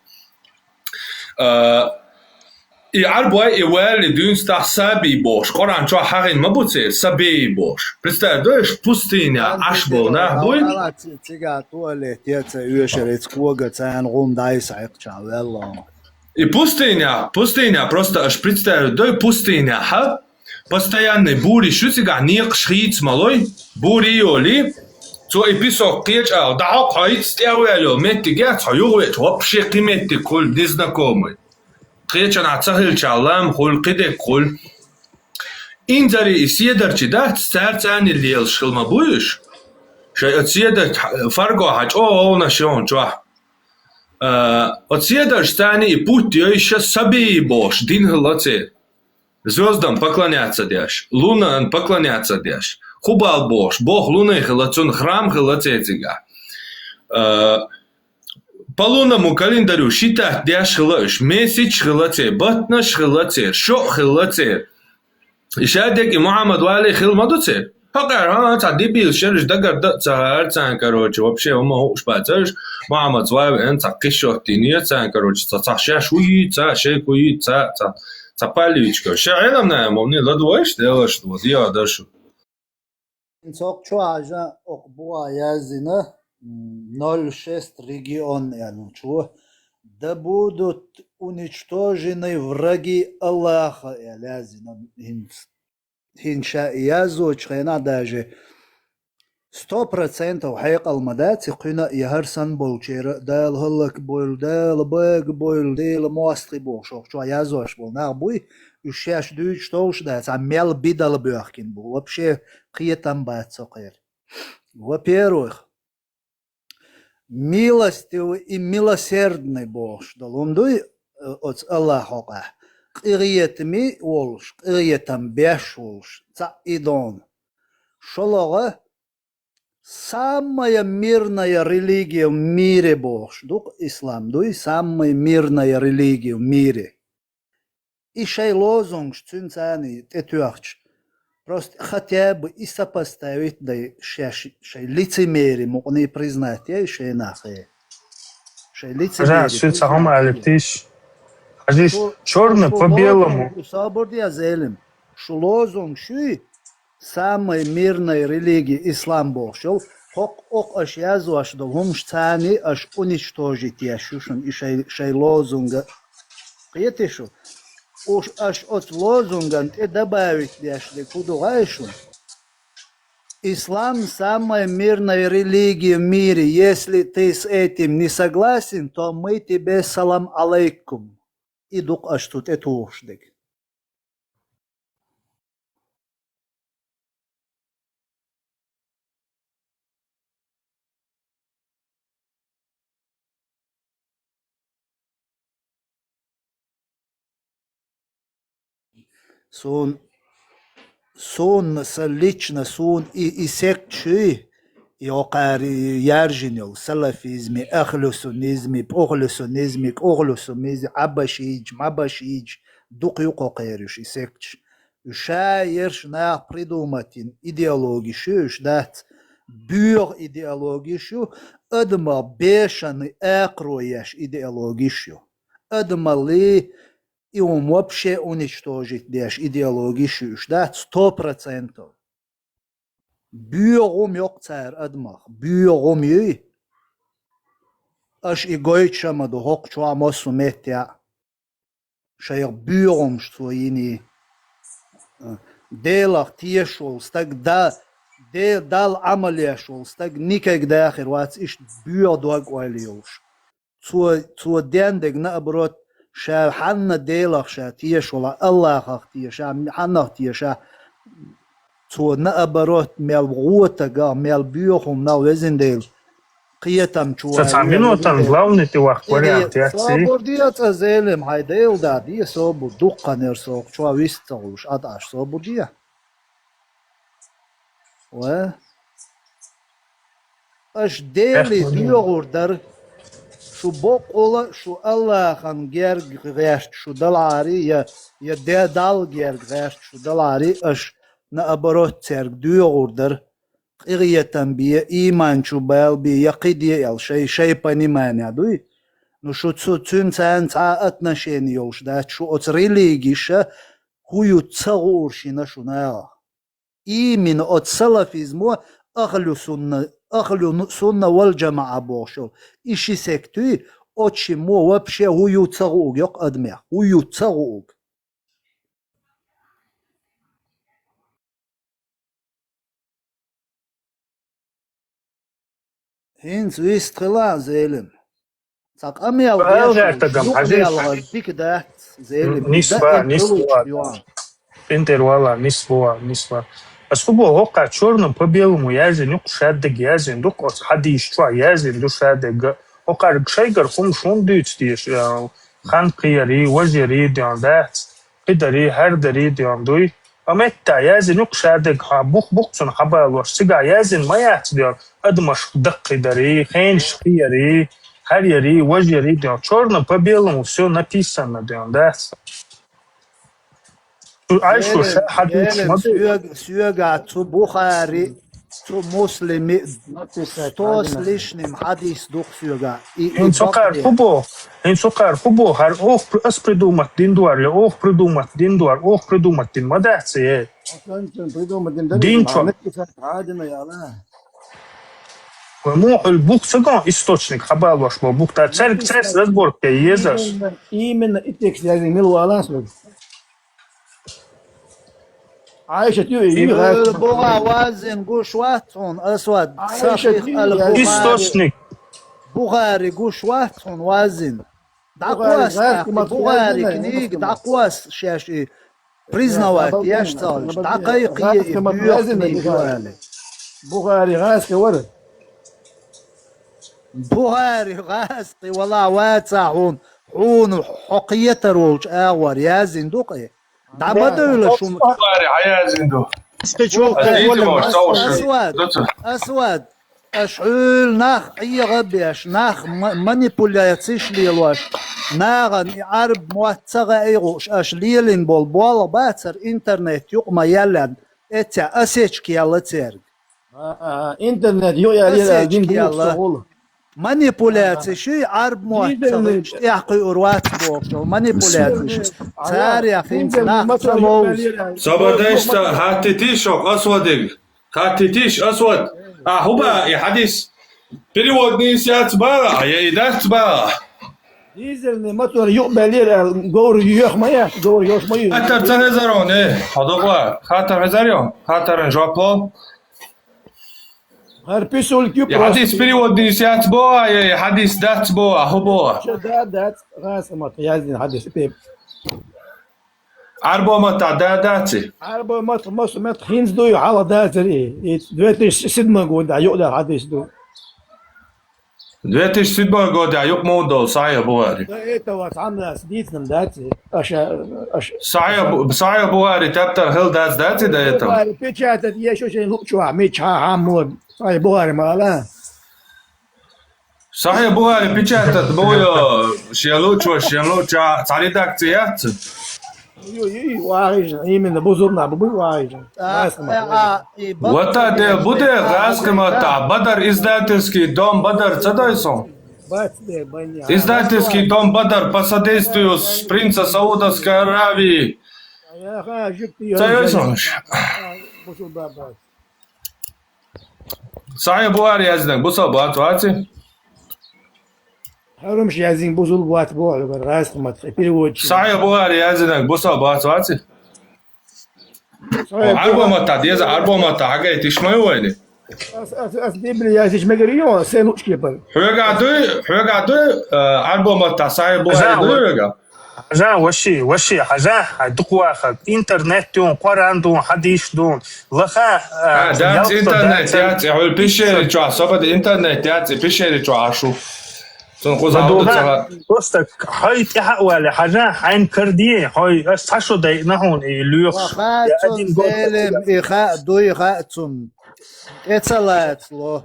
И арбуай и вали дюнста саби бош. Коран чё хагин мабуце саби бош. Представь, даешь пустыня аж был, да? Буй? Цыга туалет, яца юшерец кога цан рум дайса чан велло. И пустыня, просто аж представь, дай пустыня, ха? Постоянный бури, что сега нек шхиц малой, бури оли, то и писок кеч, да хайт стяуэло, метти гяц, югвет, вообще киметти куль незнакомый. Кеч на цахил чалам, хул киде куль. Инзари и седарчи, да, старцани лел шхилма буешь? Шай от седар фарго хач, о, нашон, чуа. От седар стани и путь еще саби бош, дин лоце. Звездам поклоняться дяш, лунам поклоняться дяш. Хубал бош, бог луны хлацун храм хлацетига. По лунному календарю считать дяш хлаш, месяц хлаце, батнаш хлаце, шо хлаце. И шадек и Мухаммад вали хилмадуце. Пока, дебил, шериш дагар цар, короче, вообще, ума шпацаешь. Мама, твоя, энца, кишоти, нет, короче, ца шуи, ца шекуи, ца паличка. Ща элам на мовни, ладуешь, делаешь, вот я даже. Инцокчу ажа окбуа язина 06 регион янучу. Да будут уничтожены враги Аллаха язина. Хинша язучхена даже 100% حقيقة المدات قنا يهرسن بولشير دال هلك بول دال باق بول ديل مواستي بول شو يازوش بول نابوي وشاش دوش توش دات عمال بدل بيحكين بول вообще قيتم بات سقير. Во-первых, милостивый и милосердный Бог, что лундуй от Аллаха. Қиетми олш, қиетам беш олш, ца идон. Шолога самая мирная религия в мире, Бог. Дух ислам, дуй самая мирная религия в мире. И шей лозунг, цюнцани, тетюахч. Просто хотя бы и сопоставить, да шей лицемерие, мог не признать, я шей нахуй. Шей лицемерие. Сюцахом алиптиш. А здесь черный по белому. Свободия зелем. Шу лозунг, шуй. Самая мирная религия ислам Бог шел, ок аж язу аж до гумштани аж уничтожить яшушен и шей лозунга. Приятешу, уж аж от лозунга ты добавить яшли кудугайшу. Ислам самая мирная религия в мире. Если ты с этим не согласен, то мы тебе салам алейкум. И дук аж тут это ушдик. Сон лично сон и секчи и окари яржинил салафизме, ахлюсунизме, похлюсунизме, кохлюсунизме, абашидж, дук юкокериш и секч. Шаерш на придуматин идеологию, дат бюр идеологию, адма бешаны акрояш идеологию, адма ли и он вообще уничтожить деш идеологию, да, 100%. Бюром yok царь адмах, бюром ей. Аж и гойчама до хок чуа мосу метя. Шайр бюром своини. Делах тешол, стак да, дал амалешол, стак никогда хервац иш бюр дог валиош. Цу дендег наоборот, شا حنا ديلخ شا تيش ولا الله خ تيش حنا تيش تو نأبروت مال غوتا قا مال بيوخم ناو وزن ديل قيتم شو تسعمينو تنظلوني توخ وريات ياتسي صابرديات أزيلم هاي ديل دا دي صابر دقا نرسوق شو ويستغلوش أدعش صابردية و أش ديلي بيوغور در شو بقولا شو الله خان جرج غيرت شو دلاري يا دال جرج غيرت شو دلاري اش نأبروت ترك ديوردر قريتن بيه إيمان شو بال بيه يقيدي يال شي بانيمان يدوي نو شو تسون تان تعاتنا شين يوش دات شو ات ريليجيشا هو يتصغور شينا شو ناغا إيمين ات سلافيزمو أخلو سنة والجماعة بوشو إشي سكتوي أتشي مو وابشي هو يتصغوك يق أدمير هو يتصغوك هينز ويستغلا زيلم تاق أميال غير ديك دات زيلم نسبة انتر نسبة Особо гока черным по белому язин, ук шадег язин, дук от хадиш чуа язин, ду шадег. Ока шайгар хум шун дүйцтиш, хан қияри, вазири диан дат, қидари, хардари диан дуй. Аметта язин ук шадег бук-букцун хабалваш, сига язин маят диан, адмаш дак қидари, хенш қияри, харьяри, вазири диан. Черным по белому все написано диан дат. سيقع تو بخاري Муслими 100 с лишним хадис духсюга. Инсукар хубо, хар ох ас придумать диндуар, ли ох придумать диндуар, ох придумать дин мадаци. Динчо. Мохоль бух сагон источник хабал ваш бух-то церк разборка езас. Именно и текст я имел аласу. عايشة بوغا وازن قوشواتون أسود источник بوغاري قوشواتون وازن دعقواس بوغاري كنيك دعقواس شاشي признавать я что دقائقية بوغاري غاز كورد بوغاري غاز والله واتسعون حون حقية روج أور يا زندوقي دعبدوا شو بوغاري حياة زندوق أسود أشعل ناخ أي غبيش ناخ مانيبولياتيش ليلوش ناغن عرب مواتسغة أيغوش أشليلين بول باتر إنترنت يقما يلان إتا أسيشك يلا تيرج إنترنت يلا أسيشك يلا مانيبولياتي شي عرب مواتسغة يحقي أروات بوكشو مانيبولياتي شي تاريا فهمت ناخ تلوز صبداشتا هاتتيشوك أسودك هاتتيش أسود هوبا يا حديث перевод не сядь бара, я и даст бара. ديزل موتور يقبل جور يخميا جور يخميا أتر تهزرون هذا خاطر هزاريون خاطر نجابو هر بيسول كيو يا حديث перевод не сядь бара, يا حديث دات бара هوبا دات راس ما يازن حديث بيب عربو ما تعداداتي عربو ما تخينز دو على داتري دوتش سيدما قود يقدر حديث دو 2007 года я модул сая буари. Это вот она сидит нам дати. Сая буари таптар хел дати до этого. Печатать я еще не лучше, мы чахамон. Сая буари мала. Сая буари печатать бою шелучо царидакцият. Именно бузурна бубы варижен. Вот это будет раскомата. Бадар издательский дом Бадар Цадайсон. Издательский дом Бадар по содействию принца Саудовской Аравии. Цадайсон. Сая буари язден буса батвати. Харумш язин бузул бат бол раз мат переводчик. Сая буари язден буса батвати. Арбомата деза арбомата агай тишмайуэни. As Biblia yazış megeriyor sen uç yapar. Högadu арбомата сая буари дурга. حاجة وشي حاجة دقواخد إنترنت دون قرآن دون حديث دون لخا دات إنترنت ياتي هو البيشير جوا صوب الإنترنت ياتي بيشير جوا عشو تنقص عودة سبب دوستك هاي تحول حاجة عين كردية هاي استحشو داي نهون ليوخ وخاتون سلم إخاء دوي خاتون إتصالات له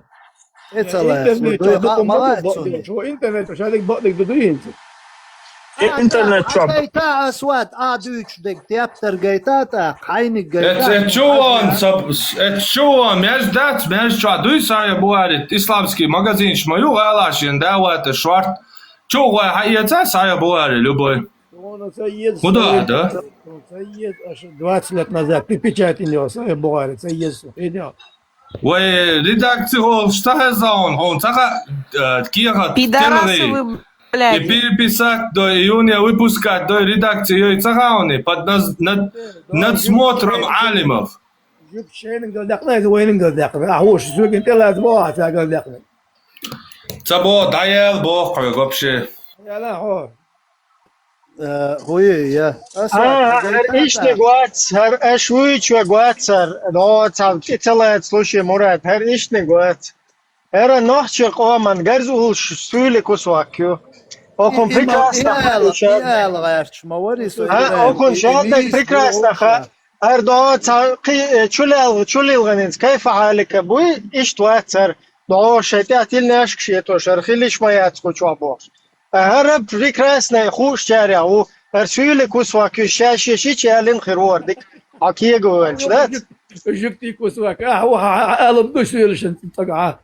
إتصالات دوي خاء ملاتون شو إنترنت مش هذيك بقلك دوي انت إنترنت شوب. جيتا أسود دويش دك تيابتر جيتا تا حينك جيتا. Čuvam, mēs šādu izsāju būri islāmski magazīns moju vēlāšien dēvēt švart. Čuvai haiedzē sāju būri, ļuboj. Куда, да? 20 лет назад при печати него сая būri, sajies. Vai redakcija штахезаун, он цаха киха Пидорасы и переписать до июня выпуска до редакции и цахауни под надсмотром алимов. Цабо даел бог вообще. Ишни гуац, хар ашвуичу гуацар, но цав целает случай Мурат, хар ишни гуац. Эра ночи коман гарзул сюли кусвакю. Окон прекрасно. Окон شهادتك прекрасно. أردو чулил غنينز كيف حالك أبوي إيش تواتر دعوة شتات الناس كشيتو شرخيلش ما ياتكو شوابوش هرب прекрасно خوش شارع و أرسولك وسواكو شاشة شيء شالين خيروردك عكيه جوانش ذات جبتي كوسواك هو قالب بسيرشن تقع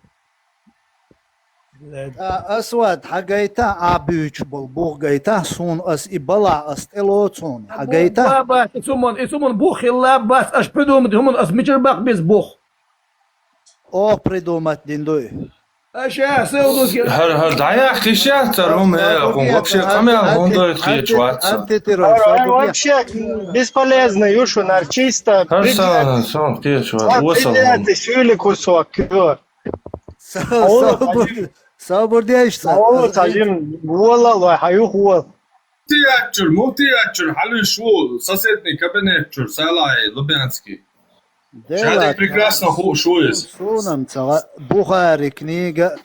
أسود حقيتا عبيش بالبوغ جيتا سون أس إبلا أستلوتون حقيتا بابا اسمون بوخ الله بس أش بدوم هم أس ميجر باق بس بوخ أو بريدومات ديندوي أشياء سودوس هر دعيا خيشات هم вообще камера он дает хечваться. Вообще бесполезно, Юшунар, чисто. Сам хечваться. Определяйте, сюли кусок. Sabır işte. Oğlum tacım, vallahi hayır huwa. Multiatchur, halu шву, соседний кабинетчур, Салай, Лубянский. Шады прекрасно шуез. Сунам цала Бухари книга.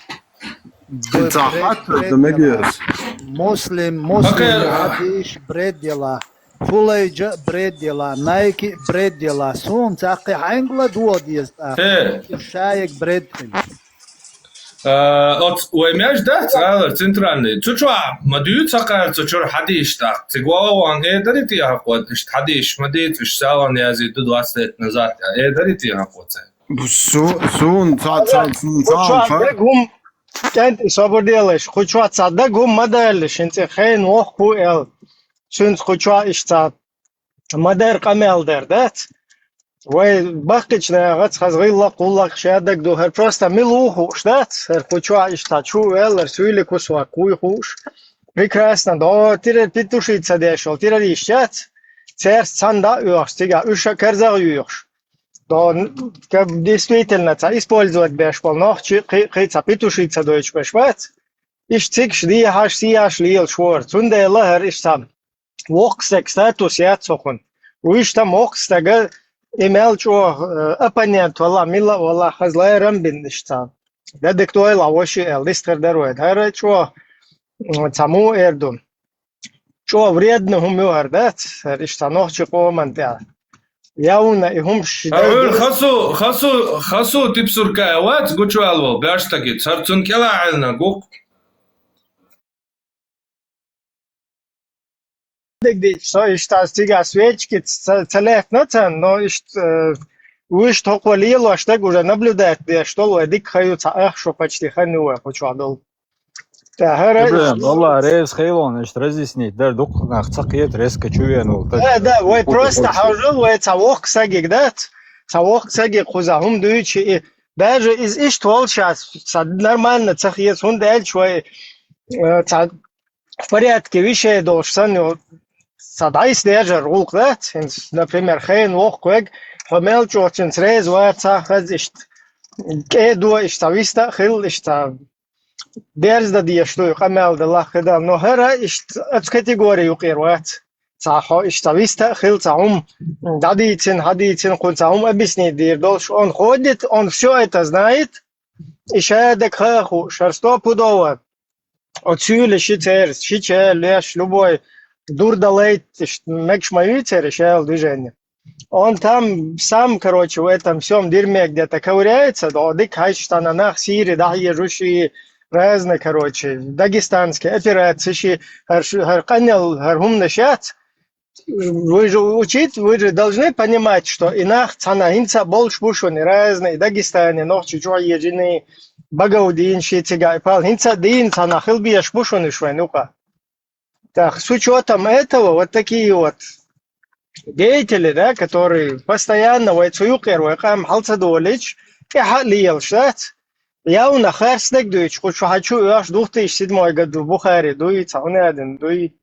Муслим хадиш бреддела. Фулейджа бреддела, Найки бреддела. Сун цақи хангла дуодист. Шаек бреддин. От уемяш да, цалар центральный. Чучуа, мадую цақар цучур хадиш да. Цигуаван эдарит я хакват, хадиш, мадит, шсаван язи до 20 лет назад. Эдарит я хакват. Сун, Гум, кент собор делаешь, хочуа цада гум мадалиш, инце хейн охку эл. Сунс хочуа ишта мадер камел дер, да? Вай бахтичная гад хазгилла куллак шадак дохер просто милуху штат хочуа ишта чу эл сюли кусва куй хуш. Прекрасно, да, тире петушица дешол, тире ищат. Цер цанда юрш, тига уша керзар юрш. Да, как действительно использовать бешпол, но хица петушица дойч бешват. Иш цик шди хаш сия шлил швор. Цунде лахер иш сам. Воксек статус яцохун. Уиш там вокстага имел чо оппонент вала мила вала хазлайрам бинништа. Да дектуай лавоши эл листердерует. Хара чо цаму эрдун. Чо вредно хумюар, да? Ишта нохчи комантя. Яуна и хум шидай. Хасу типсуркая ват гучуалво бяштаги царцун кела альна гук. Что ишта стига свечки целев нацан, но уж только лило, что уже наблюдает, что лодик хаются, ах, что почти хануя, почвадол. والله رئيس خيلون ايش разъяснить да дух цакет резко чувенул да вы просто хожу вы цавок сагик да цавок сагик хузахум дуючи даже из иштвол сейчас нормально цахет он дал чой в порядке вещей должен садайс держа рулк да например хейн вохквег хомел чочин срез ва цахаз ишт кеду иштависта хил ишта Дерз да дия что камел да лахда но хера ишт от категории юқирват сахо иштависта хил цаум дадицин хадицин кунцаум объяснить дир долш он ходит он все это знает и шадак хаху шарсто пудова отсюля шицер шиче леш любой дурдалейт мекшмавицер решал движение он там сам короче в этом всем дерьме где-то ковыряется да дик хайшта на нах сири да ежуши разные, короче, дагестанские операции, канал, нащат. Вы же учите, вы же должны понимать, что инах цана инца больше бушуны разные, Дагестане, но чуть-чуть ежины, Багаудин, Шитига, Пал, инца дин цана хилбияш бушуны швенука. Так, с учетом этого, вот такие вот деятели, да, которые постоянно войцуюкер, вайкам халцадолич, и халил, штат. Я на херстек дуич, хочу аж 2007 году в Бухаре дует, он один дует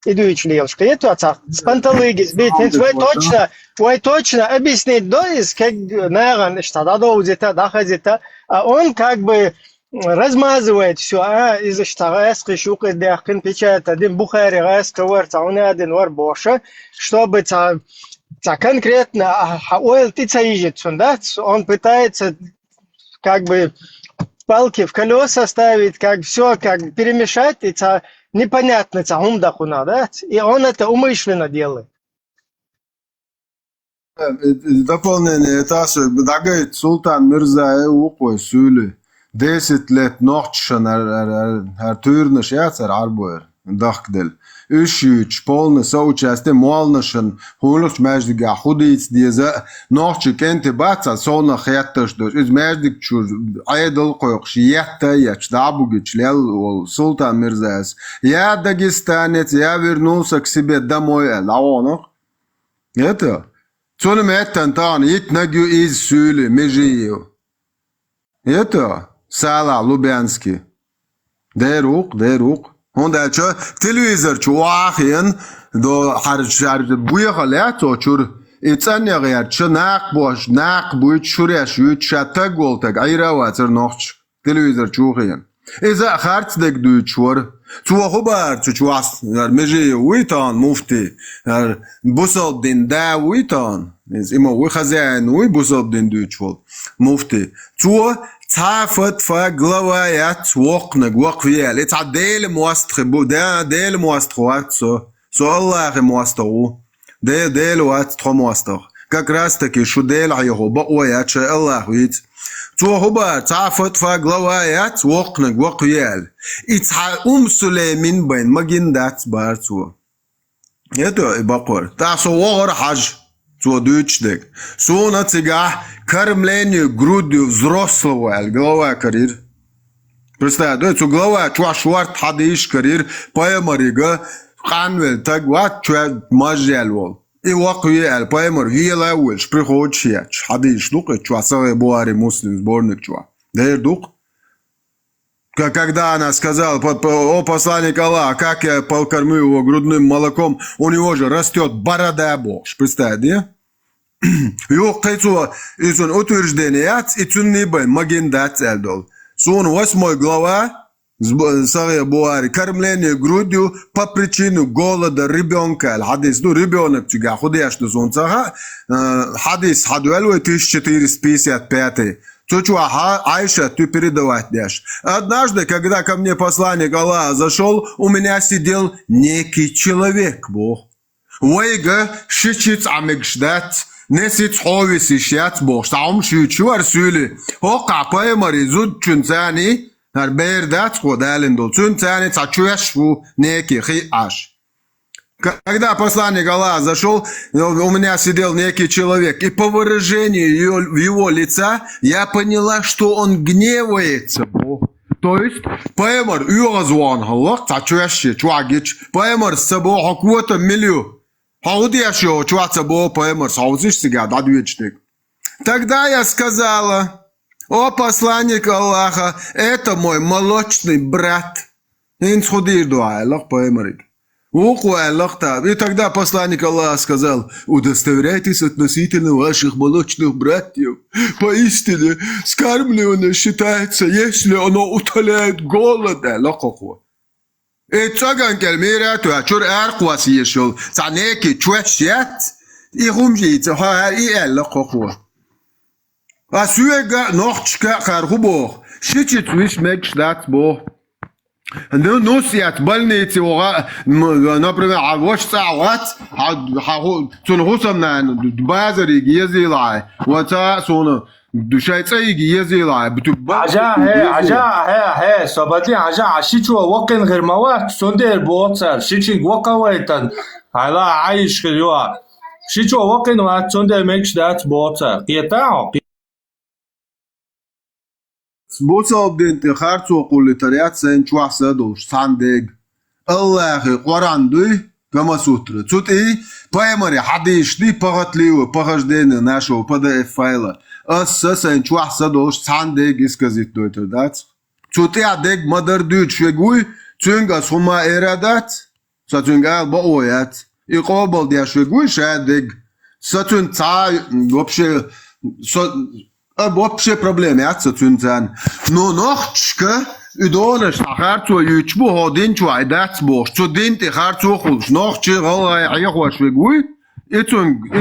и дует лилшка. Это отца спанталыги сбить. Вы точно объяснить доис, как наверное, что да доузита, да хазита, а он как бы размазывает все, из-за что рэски шукы дяхкин печатает один Бухаре рэски варца, он один вар боша, чтобы конкретно ойл тица ижит, да, он пытается как бы палки в колеса ставить, как все, как перемешать, и непонятно, да? И он это умышленно делает. Дополнение этажа, дагай Султан Мирза укой сюли. 10 лет ночшан ар турнаш яцар арбуэр. дахдел. Ишюч, полное соучастие, молношен, хулуш междига, худиц, деза, ночи кенте баца, солна хетташ дош, из междик чур, айдл койкш, ятта, яч, дабугич, лел, султан Мирзаес. Я дагестанец, я вернулся к себе домой, лаонок. Это? Цунем это тан, итнагю из сюли, межию. Это? Сала, Лубянский. Дерук. هوندا چه تلویزر چه واقعاً دو هر بوی خالیت و چور ایتن یقیت چه نق بوی چوریش یوت شتا گولتگ ایرا واتر نخش تلویزر چه واقعاً ایزا خرط دک دوی چور تو خوبر چه چواست میجی ویتان مفتی بوسال دین دا ویتان ایما وی خزین وی بوسال دین دوی چول مفتی تو تعفت فغلوايات وقنق وقفيال اتعديل موستخ بو ديل موستخوات سو الله موستخو ديل وات تخو موستخ как раз таки шудель его баоят ше Allah вид то хуба تعفت فغلوايات وقنق وقفيال اتع سليمين بين ماجندات بارتو это бакор та со хаж то дучдек сона цигах кормление грудью взрослого голова карьер. Представляете, это голова чуашварт хадиш карьер паямарига ханвел так вот чуа мажелвол. И вакуе паямар вила уж приходит хадиш дук чуасаве буари муслим сборник чуа. Дер дук. Когда она сказала, о посланник Аллаха, как я покормлю его грудным молоком, у него же растет борода бож. Представляете? Yok kayıtı için утвержденият için ne ben магенdat элдол. Son 8 глава Сария Буари кормление грудью по причине голода ребенка. Хадис, ну ребенок тюга худеешь до солнца. Хадис хадуэлу 1455. Чучуаха Айша ты передавать дашь. Однажды, когда ко мне посланник Аллаха зашел, у меня сидел некий человек, Бог. Вайга шичиц амекшдат. نسيت حوي سيشيات بوش تعم شو أرسولي هو قاقوي مريزود تنتاني هر بيردات خودالين دول تنتاني تشويش فو некий خي аш. Когда посланник Аллаха зашел, у меня сидел некий человек, и по выражению его лица я поняла, что он гневается. То есть, поэмор югазван Аллах, тачуящий чуагич, поэмор с собой какого-то милю. Хаудиашо, чуаца бо поэмор, саузиш сега, дадуечник. Тогда я сказала, о посланник Аллаха, это мой молочный брат. Инсхудир дуа, Аллах поэморик. Уху Аллах та. И тогда посланник Аллаха сказал, удостоверяйтесь относительно ваших молочных братьев. Поистине, скармливание считается, если оно утоляет голод. Аллах уху. اتشاگان کلمیره تو چور ارقواسی شل زنیکی چوشیت ای خمجیت ها ای اله خواه اسویگا نخچکا خرخو بو شیچی تویش مکشدت بو نوسیت بالنیتی وغا например عواش ساعات تنخوصم نان بازاری گیزی لای و تا سونه دوشایتsa يجي لا عجا صباتي عجا شيشو وقن غير موات سندر بوتسر شيشي وقويتن على عايش خيوا شيشو وقن وات سندر ميكش دات بوتسر قيتاو بوتسر دين خارتو قول تريات سين چوا سدوش ساندگ الله قران دوي كما سوتر تي بايمري حديش دي погатливо погождение нашего PDF файла Assassin чуах садош сандег исказит дойтер дат. Чутя дег мадар дют швегуй цунга сума эрадат. Сатунга баоят. И қобал дя швегуй шадег. Сатун ца вообще проблемы от сатунцан. Но нохчка удонаш харту ючбу ходин чуай дат бош. Чудин ти харту хулш нохчи галай аяхва швегуй. Итун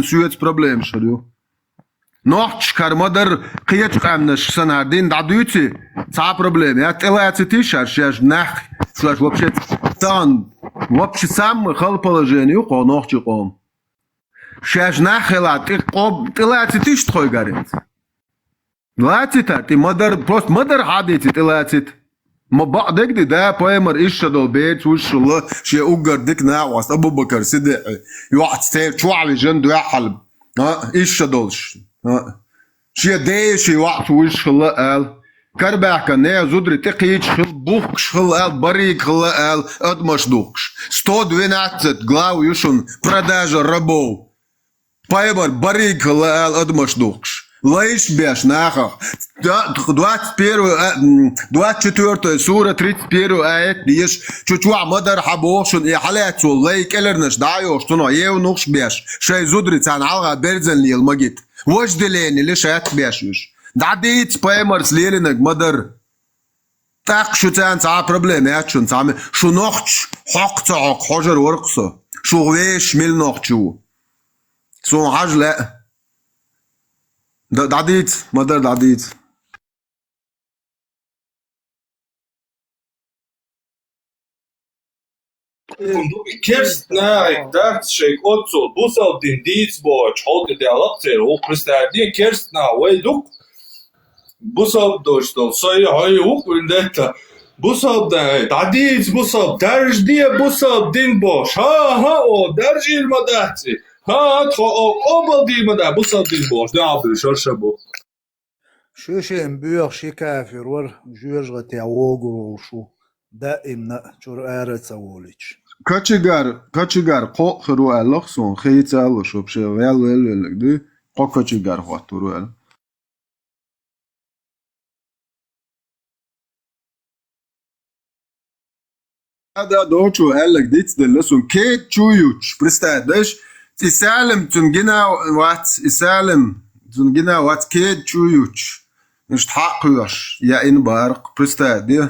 сюет проблем шарю. Нохч кармадар кияч камнаш санардин дадуйти ца проблем. Я телацы ты шаршаш нах слаш вообще тан вообще сам хал положение ко нохчи ком. Шаш нахела ты ком телацы ты что говорит. Лацит ты мадар просто мадар хадит телацы. ما بعدك ده بايمر إيش هذا البيت وش الله شيء أوجر ديك ناوس أبو بكر صدق يوعد ستير شو على جنده يا حلب ها إيش هذولش ها شيء ده شيء وقت وش الله قال كرباك نه زودري تقيش خل بوخش خل قال بريك خل قال أدمش دوخش 112 глав يشون продажа рабов بايمر بريك خل قال أدمش دوخش ليش بيش ناخه 24 سورة 31 آيات ديش شو مدر حبوشن إيه حالات والله كلرنش دايوش تنو يونوش بيش شيء زودري تان عالغا بيرزن لي المجيد وش دليني ليش هات بيشوش دعديت بايمرز ليلنك مدر تاق شو تان تا بروبليمات شو تام شو نوختش حق تعق حجر ورقصه شو ويش ميل نوختشو سو حاج لا دعديت مدر دعديت Kerstnæg, dagsskjeg, også, bosal din didsborg, holde det alakter, og prestærdige kerstnæ, og duk. Bosal dostal, så jeg har jo oppund dette. Bosal dids, bosal, derj die bosal din borg, ha, og derj ilma dætsi. Ha, og obal di ma dæ, bosal din borg, det abri, şarşabu. شو مبيوخ شي كافر ور جورج غتي عوغو وشو دائما شور آرت أوليش كاتشيغار قو خرو ألخصون خيت ألو شو بشي ويل دي قو كاتشيغار خاطرو أل هذا دوتشو قالك ديت دلسون كيت تشويوش برستادش يسالم تنجنا وات يسالم تنجنا وات كيت تشويوش مش تحققش يا إن بارق برستادي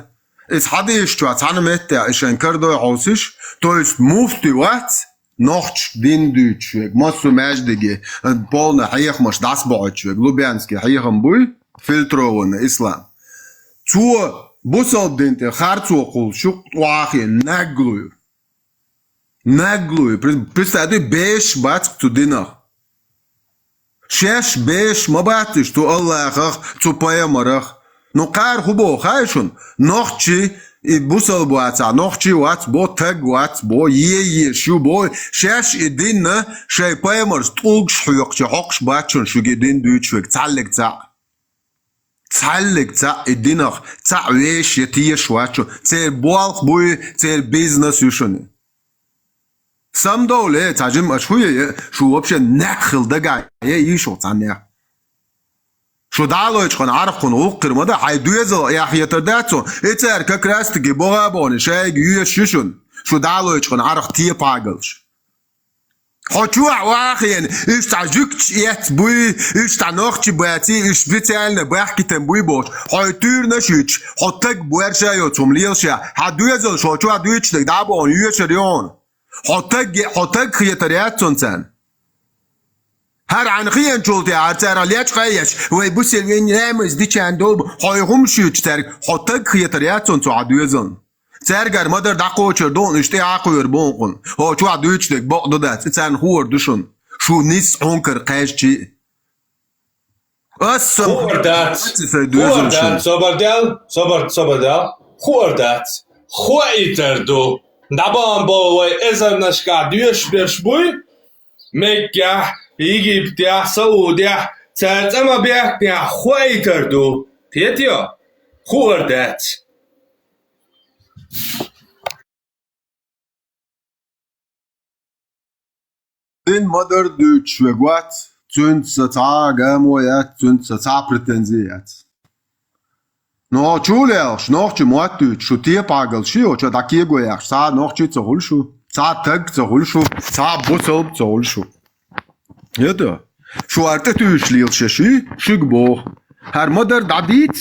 إس حد يشتوى تعنا متى إيشان كردو عوسش تويست مفتي وات نوختش دين دوتش ماسو ماجدگي بولنا حيخ مش داس بعدش لوبيانسكي حيخم بوي فلترون إسلام تو بوسال دينتي خارتو قول شو واخي ناغلوي برستادي بيش بات تو دينر شش بيش ما باتش تو الله أخ تو بايمرخ نقار خبو خايشون نوختشي بوسل بواتsa نوختشي وات بو تاج وات بو شو بو شش إدينا شيء بايمرز طولش حيوقش حقش باتشون شو جدين دوتشوك تعلق تا إدينا تا ويش يتيش واتشو تير بوالق بوي تير بيزنس يشوني سام دولة تاجم أشوية شو وبش نخل دقع يشو تانية شو دالو يشخن عارف خن وقر ماذا حيدويزل يا أخي ترداتو إتر ككراستكي بغابون شايق يششون شو دالو يشخن عارف تيه باقلش حتوع واخين إيش تعجوكش يات بوي إيش تعنوختش بواتي إيش بيتالنا بحكي تنبوي بوش حيطير نشيتش حتك بوارشا يوتهم ليلشا حدويزل شو توا دويتش دك دابون يشريون حتك خيطرياتون تان هر عن خيان شولتي عرتر ليش قيش ويبوس الوين نامز دي چندول هايهم شوچ تر حتك خيطرياتون تو عدويزن ترگر مادر دقو چردون اشتی عقویر بونقن ها چو عدویچ دک باق دادت تن خور دوشن شو نیست هنکر قیش چی خوردت صبردل خوردت خوی تردو نبان باوی ازر نشکر دیوش برش بوی مگه ایگی بتیح سعودیح ترزم بیح خوی تردو تیتیا خوردت Den mother Deutsch wegwat zünd sa gamoyat zünd sa pretenziat. No chulers noch chmoat Deutsch scho tier pagel scho cha dakie goyach sa noch chi zu hulschu sa tag zu hulschu sa busob zu hulschu. Yada. Scho arte Deutsch liel shi shigbo. Her mother dadit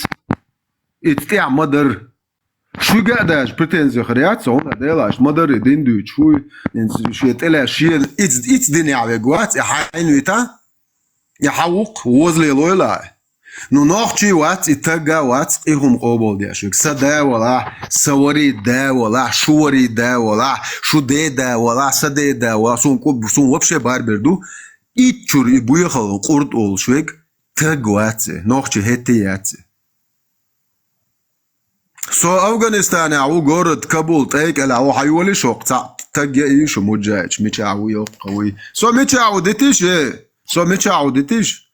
it der mother شو قاعداش بريتنزي خريات صون ديلاش مدر دين دو شو شو تلا شيل اتس دنيا على قوات حين ويتا يحوق وزلي لولا نو نوختي وات اتقا وات ايهم قبول دي اشك سدا ولا سوري دا ولا شوري دا ولا شو دي دا ولا سدا دا ولا سون كوب سون وبشه بار بردو اتشور يبويخل قرد اول شوك تقوات نوختي هتيات سو أفغانستان عو جورد كابول تايك على عو حيولي شوق تجي شو مجاج مش عو يقوي سو مش عودتيش سو مش عودتيش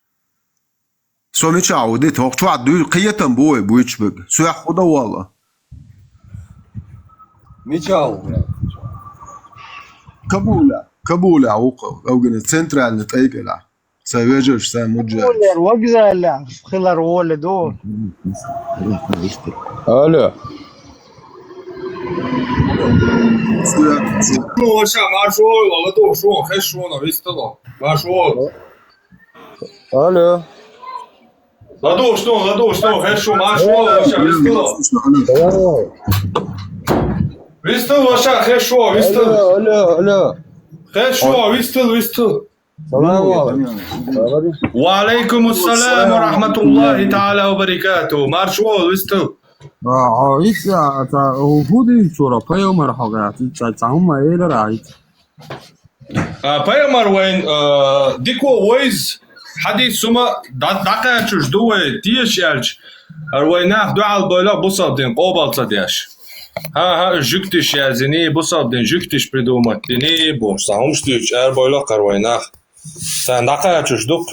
سو مش عودت هو شو عدو قيتن بويش بق سو ياخذ والله مش عود كابول عو أفغانستان سنترال نتايك على سافيجر سام مجاج وقزة لا خلر ولدو الو وشا marshall والله دو شو خش شو نويستلو marshall الو لدو شنو خش شو marshall وشا ويستلو ويستل وشا خش شو ويستل الو خش شو ويستل السلام عليكم وعليكم السلام ورحمة الله تعالى وبركاته marshall ويستل عايز وجودي شورا بايومر حاجات تعهم ايه رايت بايمر وين ديكو ويز حديث سما دقا تشوش دوي تيش يالش ويناه دو على البولا بوصدين قوبال صدياش ها جكتش يازني بوصدين جكتش بريدوماتني بوش ساهمش تيش بولا قرويناه سان دقا تشوش دوك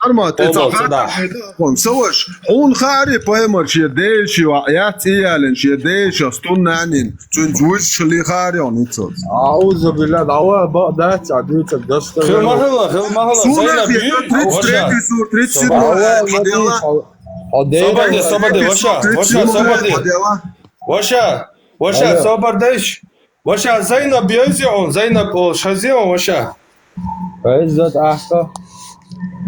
أرما تتعلم سوش حون خاري بايمر شي ديش وعيات إيالن شي ديش أستون نعنين تنجوش اللي خاري ونتصل أعوذ بالله دعوة بقدات عدوية الدستة خل مهلا سونا في تريد صبدي وشا صبرديش وشا زينب يزيعون زينب شزيعون وشا عزت أحكا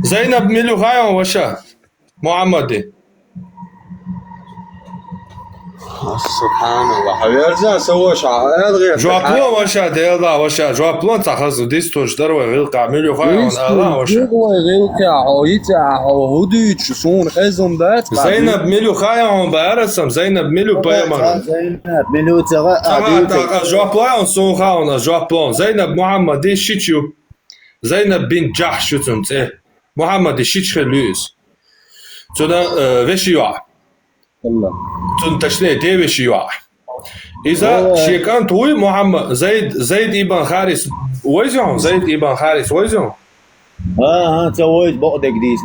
زينب ميلو خايون وشا محمدي سبحان الله حبيرجع سوش عاد جوابلون وشا ديلا وشا جوابلون تاخذ ديستوش دروا غيلقع ميلو خايون الله وشا غيلقع عويتا عوديت شسون خزم دات زينب ميلو خايون بارسم زينب ميلو بايمر زينب ميلو تغا جوابلون سون خاون جوابلون زينب محمدي شيتشو زينب بن جحش تنت محمد شيتش خلوس تنا وشيوا الله تنتشني دي وشيوا إذا شيكان توي محمد زيد ابن حارس ويزون زيد ابن حارس ويزون سويت بقدك ديس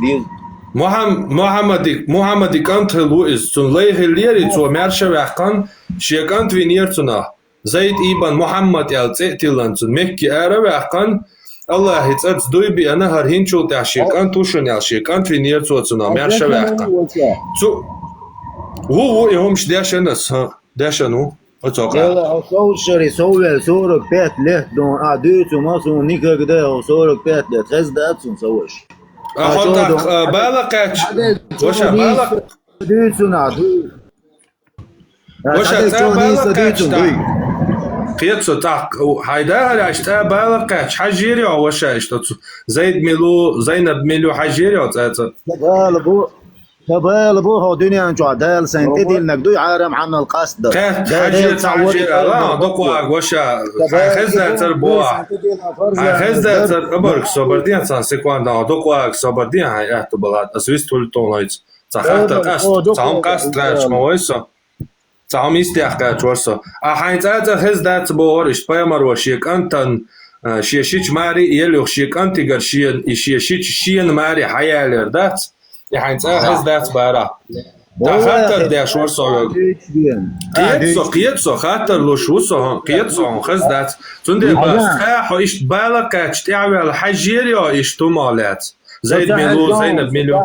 محمد كانت لويس تن ليه ليري تو مارشا وقان شيكان توينيرتنا زيد ابن محمد التيلان تن مكي ارا وقان الله يتأت دوي بي أنا هرهين شو تعشيكان توشن يعشيكان في نير توتنا مارشا وقتا هو يهمش داشنس ها داشنو أتوقع يلا صوشري صورك بيت له دون عدوت وماسون نيكا كده صورك بيت له تخز داتسون سوش أخذك بالقاتش وشا بالق ديتسون عدوت وشا بالقاتش قيتسو تاق هيدا هاشتا بالقاتش حجيري أو وشا إشتاتسو زينب ميلو حجيري أو تاتا تبال بو دنيا نجوا دال سنتي ديال نقدو عارم عن القصد حجير لا دقوا وشا خزنا تربوا خزنا تربرك صبردين سان سيكواندا دقوا صبردين هاي احتبالات أسويس تولتونايت تخاطر قصد تعم قصد راش مويسا تعم يستيقظ ورسا أحيان تاتا خزنا تبورش بايمر وشيك أنتن شيشيش ماري يلو شيك أنتي قرشين شيشين ماري حيالير دات يعني تأخذ ذات بارا خاطر ده شو صار قيتسو خاطر لو شو صار قيتسو خذ ذات تندي بس خا إيش بالك تشتعمل الحجيري أو إيش تومالات زيد ميلو زينب ميلو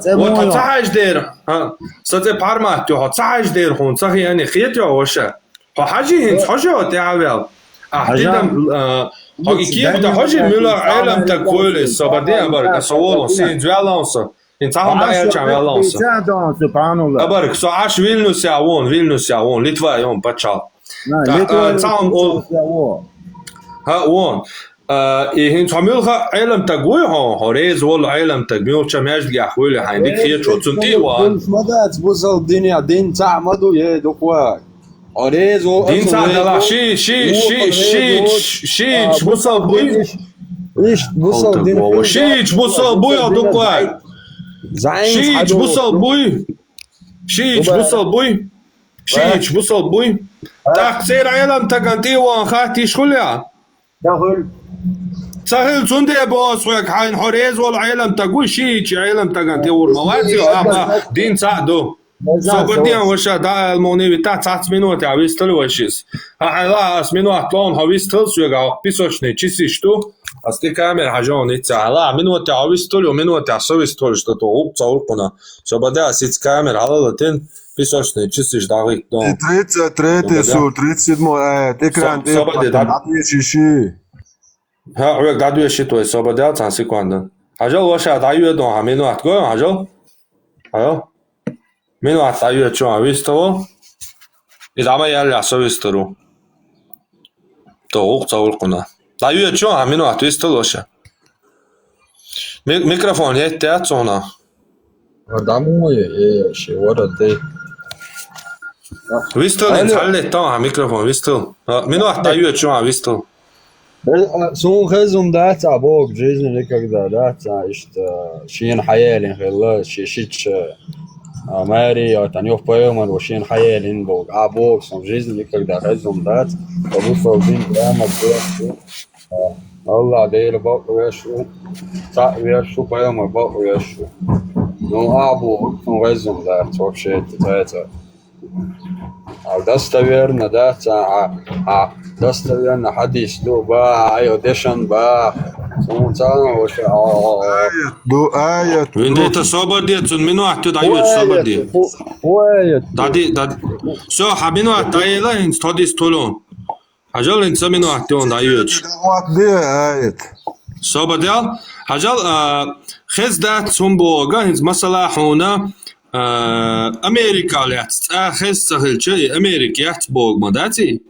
وتصحج دير ها ستة بارمات تو تصحج دير هون صحي يعني قيت يا وشة حاجي هنت حاجة تعمل أحدهم هاي كيف ده حاجي ميلو عالم تقول سبدين برك سوالون سين جوالونسا انتهم بقى يعملونسا سبحان الله أبارك سو عاش فيلنوس يعون ليتوا يوم بتشال انتهم ها وون إيه تعملها علم تقوي هوريز ولا علم تقوي شماج لي أحوالي عندك خير شو تنتي وان مدات بوصل الدنيا دين تعمدوا يا دكوا هوريز دين تعمل شي بوصل بوي إيش بوصل دين شي بوصل بوي يا دكوا شي بوصل بوي شيش بصل بوي تقصير علم تقنتي وان خاتي شخليا دخل سهل صندي بوس ويك حين حريز والعلم تقول شيش علم تقنتي والمواتي وابا دين ساعدو صبردين وشا دا الموني بتاع 9 минут авистал وشيس هلا اس минут لون авистал سوغا писочный часы что асти камер хажон ицала минут авистал минут асовистал что-то упцауркуна собада сиц камер халалатен писочный часы ждагы 33 сур 37 аят экран отвечиши ها ويك دادو شي تو собада 30 секунд хажо وشا даю дон минут го хажо хажо минут даю чо авистал идама яля асовистал то упцауркуна даю чо минут авистал وشا ميكروفون يتات صونا домой شي ورا دي вистал нцалле то микрофон вистал минут даю чо вистал سون خزم دات ابوك в жизни никогда да что شين حيالين خلا شيش ماري تانيو поеман وشين حيالين بوك ابوك سون в жизни никогда خزم دات ابو صوبين قامت الله دير بوك ويشو تا ويشو поема بوك ويشو ну ابوك سون خزم دات вообще это достоверно да достоверно حديث دو با ايوديشن با سونتان وش دو آيات وين صبر دي минут دايو صبر دي دادي سو حبينو دايلا ان ستودي ستولون هجال ان минут دون دايو دي آيات صبر دي هجال خز دات سومبوغا هز مثلا هنا امريكا لات خز سهل شيء امريكا يات بوغ مداتي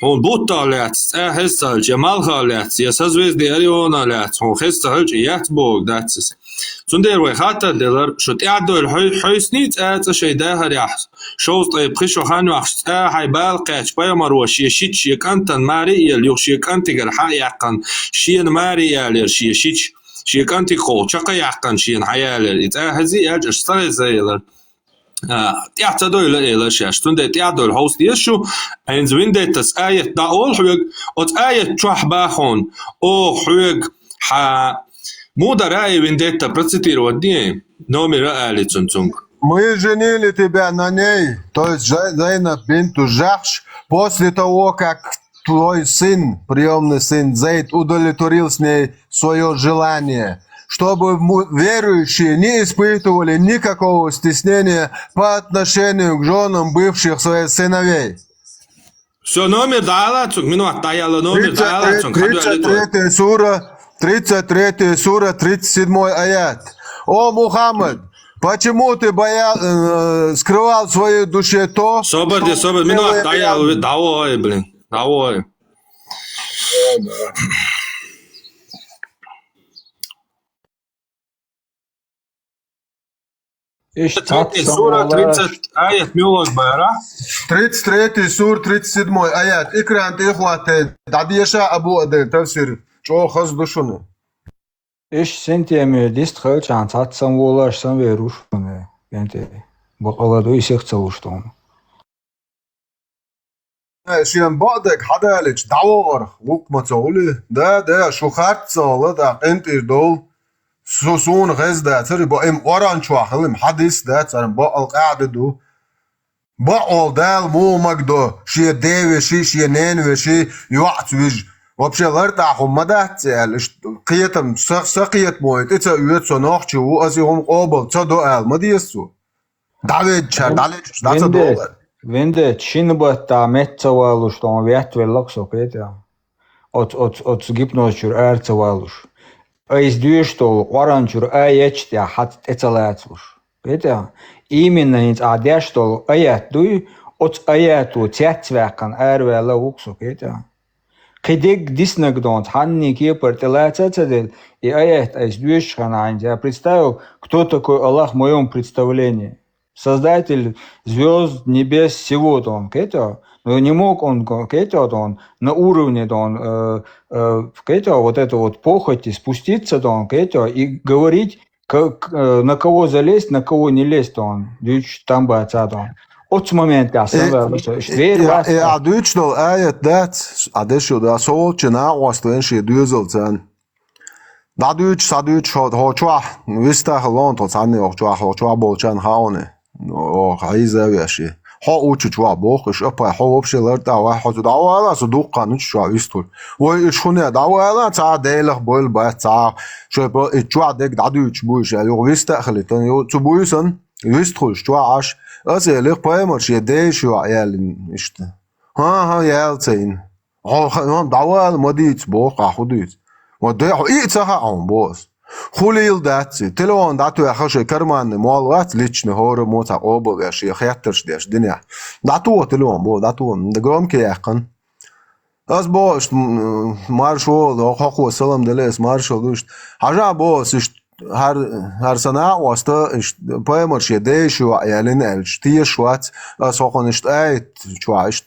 هون بوتا لات خز سهل جمال خالات يا سازويزدي اريونا لات هون خز سهل يات بوغ داتس سندير وي خاطر دلر شو تعدو الحيسنيت ات شي داهر يح شوز طيب خشو خان وخش هاي بالقاش باي مروش يشيتش يكنتن ماري اليوش يكنتي حيقن شين ماري الير شيشيتش شيكانتي خو شقا يحقن شين حيال هزي اج اشتري زيلر تعتدو الى شاش تند تعدو الهوست يشو اينز ويندتس ايه داول حوق ات ايه تشح باخون او حوق ح مودراي ويندتا процитир ودي номер али цунцунг Мы женили тебя на ней, то есть Зейнаб бинту Жахш, после того, как твой сын, приемный сын Зейд, удовлетворил с ней свое желание, чтобы верующие не испытывали никакого стеснения по отношению к женам бывших своих сыновей. Все, номер дала, минут дала, номер дала. 33 сура, 37 аят. О, Мухаммад, почему ты скрывал в своей душе то, собор, минут дала, давай, блин. Давай. Сура 30 аят мюлок бара. 33 сур 37 аят. Экран ихватен. Дадиша абу аден тавсир. Чо хаз душуну. ايش سنتيمي ديست خلش عن تاتسن ولاش سن ويروش بنه انت بقولادو يسخصوشتون شين بعدك حدالج دعوار وق ما تقولي ده شو خرط صاله ده انت دول سوسون غز ده تري با ام اوران شو خلم حديث ده ترى با القاعده دو با اول دال مو مقدو شي ديوي شي نين شي يوعت وج вообще лартаху мадатцел قيتم سقيت مويت اتا يوت سنوخ و ازيهم قوبل تدو ال مديسو دالج دالج دو Vende tšinbata metsavalus, on vietvelaks, okei, ots gipnosjur äärtsavalus. Ais dyöstol oranjur äijätsti ja hat etsaläätslus. Okei, iminen ins adjästol äijättui, ots äijättu tjätsväkan äärvällä uks, okei. Kedig disnagdont hanni кипартелäätsätsäдел и äijät ais dyöstkan я представил, кто такой Аллах в моем представлении. Создатель звезд, небес, всего-то он, но не мог он, он на уровне, он, вот это вот похоти спуститься, он, и говорить, на кого залезть, на кого не лезть, он, там бы отца, Ots moment ja savēl, štveri vās. Ja, Deutschland ejat det, adesho da solche na ostvenshi düzelten. Da Deutsch ho chwa, vista halon to sanne ho chwa bolchan haone. O haizeveshi. Ho uchi chwa boch, apa ho opsheler da wa ho da wala so duqan chwa vistul. Wo ich khune da wala ta deler bol ba ta. Scho chwa dek da Deutsch buish, yo vista khalitan yo zu buisen. Vistul chwa ash. Also, ich poemer shi de shu ayalin işte. Ha yaltsin. Oh, dawal modit boch khudit. Modde itsaha on boss. Khulil datsi. Telefon datu akhash karman molgat lichne hor mota obol ya shi khayatersh desh dunya. Datu telefon bo datu de gromke yakın. Az boş marshal o khokho salam deles marshal işte. Haja boss işte her sana wasta poemer shi de shu ayalin elchti shwat sokhon işte ayt chwa işte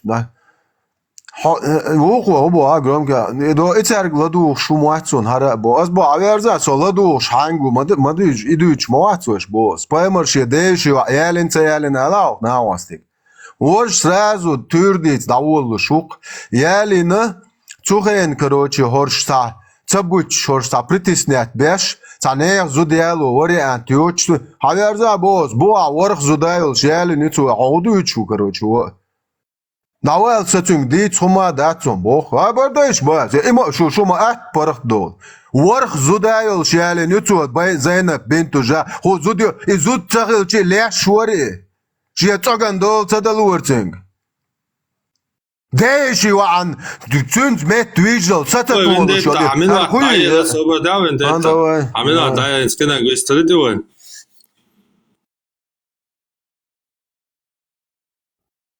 wo bo agrom ga do etzer gladu shumatson hara bo az bo averza soladu shangu madu iduch moatsosh bo poemer shi de shu ayalin tsayalin alaw na wastik Ож сразу тюрдиц даволу шук ялина цухен короче хоршта цабуч хоршта притиснят беш цанех зудиалу вори антиоч хаверза боз буа ворх зудайл ялини цу аудучу короче Навал сатунг ди цума датсум бох абардайш баз има шума ат парах дол ворх зудайл ялини цу бай Зайнаб бинту жа хо зудио и зуд цагил чи леш вори She togan dol tadalurting. Deshi wa an dutzund met twijel satadol shol. Amina daya soba daven deta. Amina daya skena gistri diwan.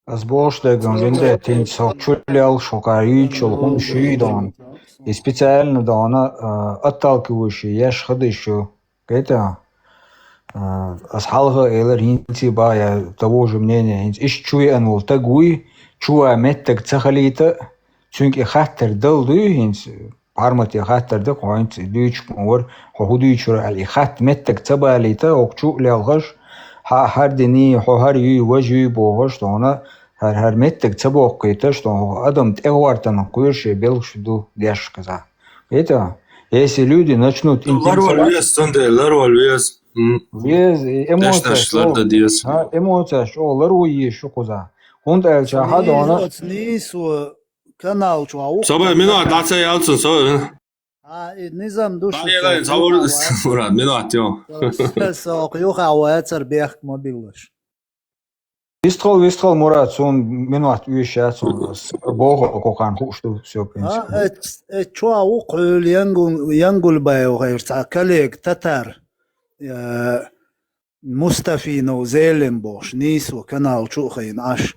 Az boştegan vende tin sokchulyal shokarичul hun shydon. И специально да она отталкивающая яш ходыщу. Это Асхалга элер хинти ба я того же мнения. Иш чуй анул тагуй чуа меттек цахалита чунки хаттер далдуй хинс пармати хаттер да коинт дүйч мор худуйчур али хат меттек цабалита окчу лялгаш har deni har yu waju bogosh dona har mеттек цабоккайта что адам эвартан куйши белшду дяш каза. Это если люди начнут интересоваться Без эмоция, что ларуи, что коза. Он дальше хада она. Канал чуау. Собой минут 20 ялцин, собой. Низам душу. Дайелайн собор мурат минут тем. Сок юха уэцер бех мобилаш. Вистрол мурат сон минут уещат сон бого кокан хушту все принципе. Чуау кул янгул байо гайрца коллег татар. مستفينو زيلم بوش نيسو كنال شوخين عش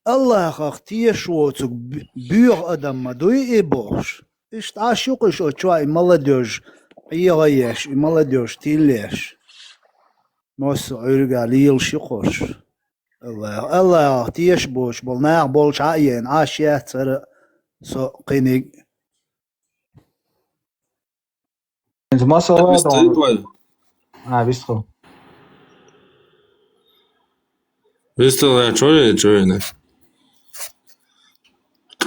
الله خاختي شوتك بيغ ادم مدوي اي بوش اشت عاشقش او شوي молодежь يغيش молодежь تيليش نص عرقا ليل شقوش الله خاختيش بوش بولناغ بولش عاين عاشيات سر سو قينيق انت ما صورت Вистрел я чули.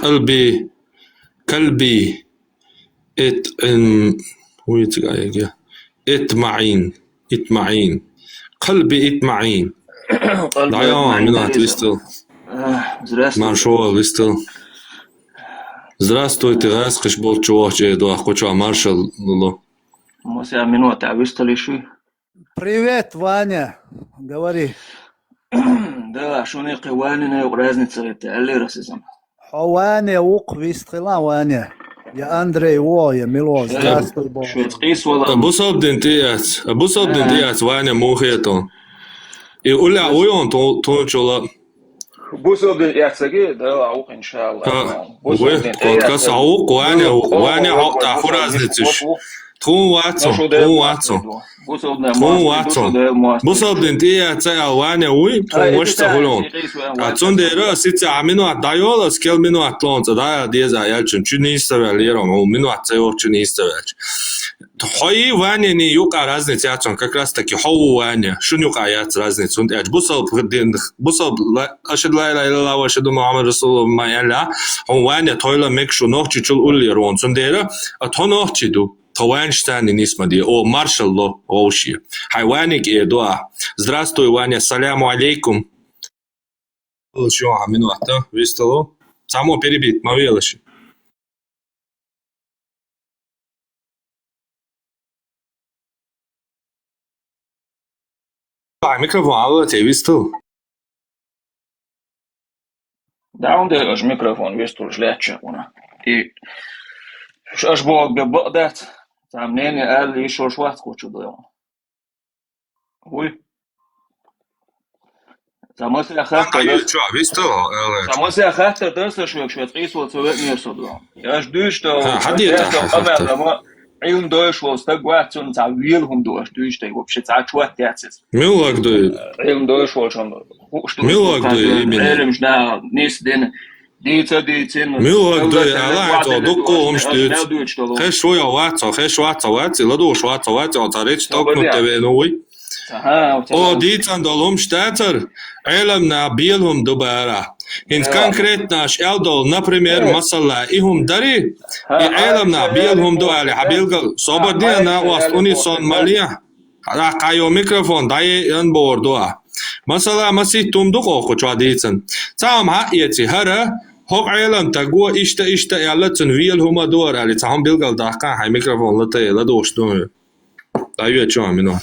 قلبي اطمعين قلبي اطمعين دعيا минут вистрел маршал вистрел Здравствуйте, раскаш бол чуваче до хочу маршал ло Мося минута вистрел шуй Привет, Ваня. Говори. Да, шо не قوانين يا разница это اللي расизм. Ваня ук вистрела Ваня. Я Андрей Во, я Мило. Здравствуй, Бог. Абусаб дентият Ваня мухетон. И уля уйон тончола. Бусаб дентият саги, да, ук иншаллах. Подкаст аук Ваня та разнициш. Тун Ватсон. Бусаб дентият цая Ваня уй, тонвошта холон. Ацондера сица амино дайола скел мино атлонца, да, деза ялчин, чу не иставял ером, мино ацео чу не иставял. Хои Ваня не юка разница яцон, как раз таки хоу Ваня. Шун юка яц разница. Он яч бусал ашад ла иля илля ва ашаду Мухаммад Расулуллах майяла. Он Ваня тойла мекшу нохчи чул улли рон. Сундера а то нохчи ду. Тованштани нисмади. О маршалло оуши. Хайваник и дуа. Здравствуй, Ваня. Саляму алейкум. Что, минута, вистало? Само перебит, мавелаши. Микрофон, алло, тебе вистал? Да, он делаешь микрофон, вистал жляча уна. И аж бог бебодат. Там мнение Али еще шват хочу делать. Ой. Замысле хаттер дерсеш век швед рисвал цвет нерсодло. Я жду, что им дойшло стагвацун за вилхум дойш, что вообще за чват яцис. Милак дует. Им дойшло что. Милак дует именно. Элем жда нис ден. Милак дует, ала это докко умштует. Хэш шоя ватса, ладу шватса, царич токнут тебе новый. О, дитсан долом штатер, элем на билхум дубара. Инс конкретно элдол, например, масала, ихум дари, и элем на билхум дуали, хабилга, сободия на вас унисон малия. Кайо микрофон, дай анбор дуа. Масала масih тумдук окуча дитсан. Цам ха яти хара, хок элем тагуа ишта ялатсан вилхума дуар али, цам билгал дахка, хай микрофон латэ, ладош дуа. Даю чо амино.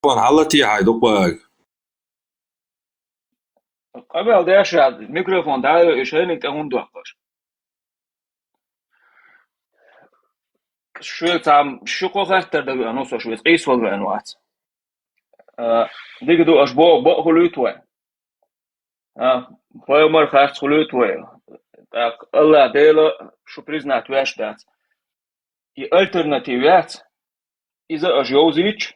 حالتي هاي دقبق قبل ده شاد ميكروفون ده يشيلك هون دوقش شو تام شو قفت ده أنا صار شو قيس ولا أنواع ديك دو أشباه بق خلوتوه فايمر خارج خلوتوه الله ده شو признать ويش ده и альтернативят إذا أجوزيش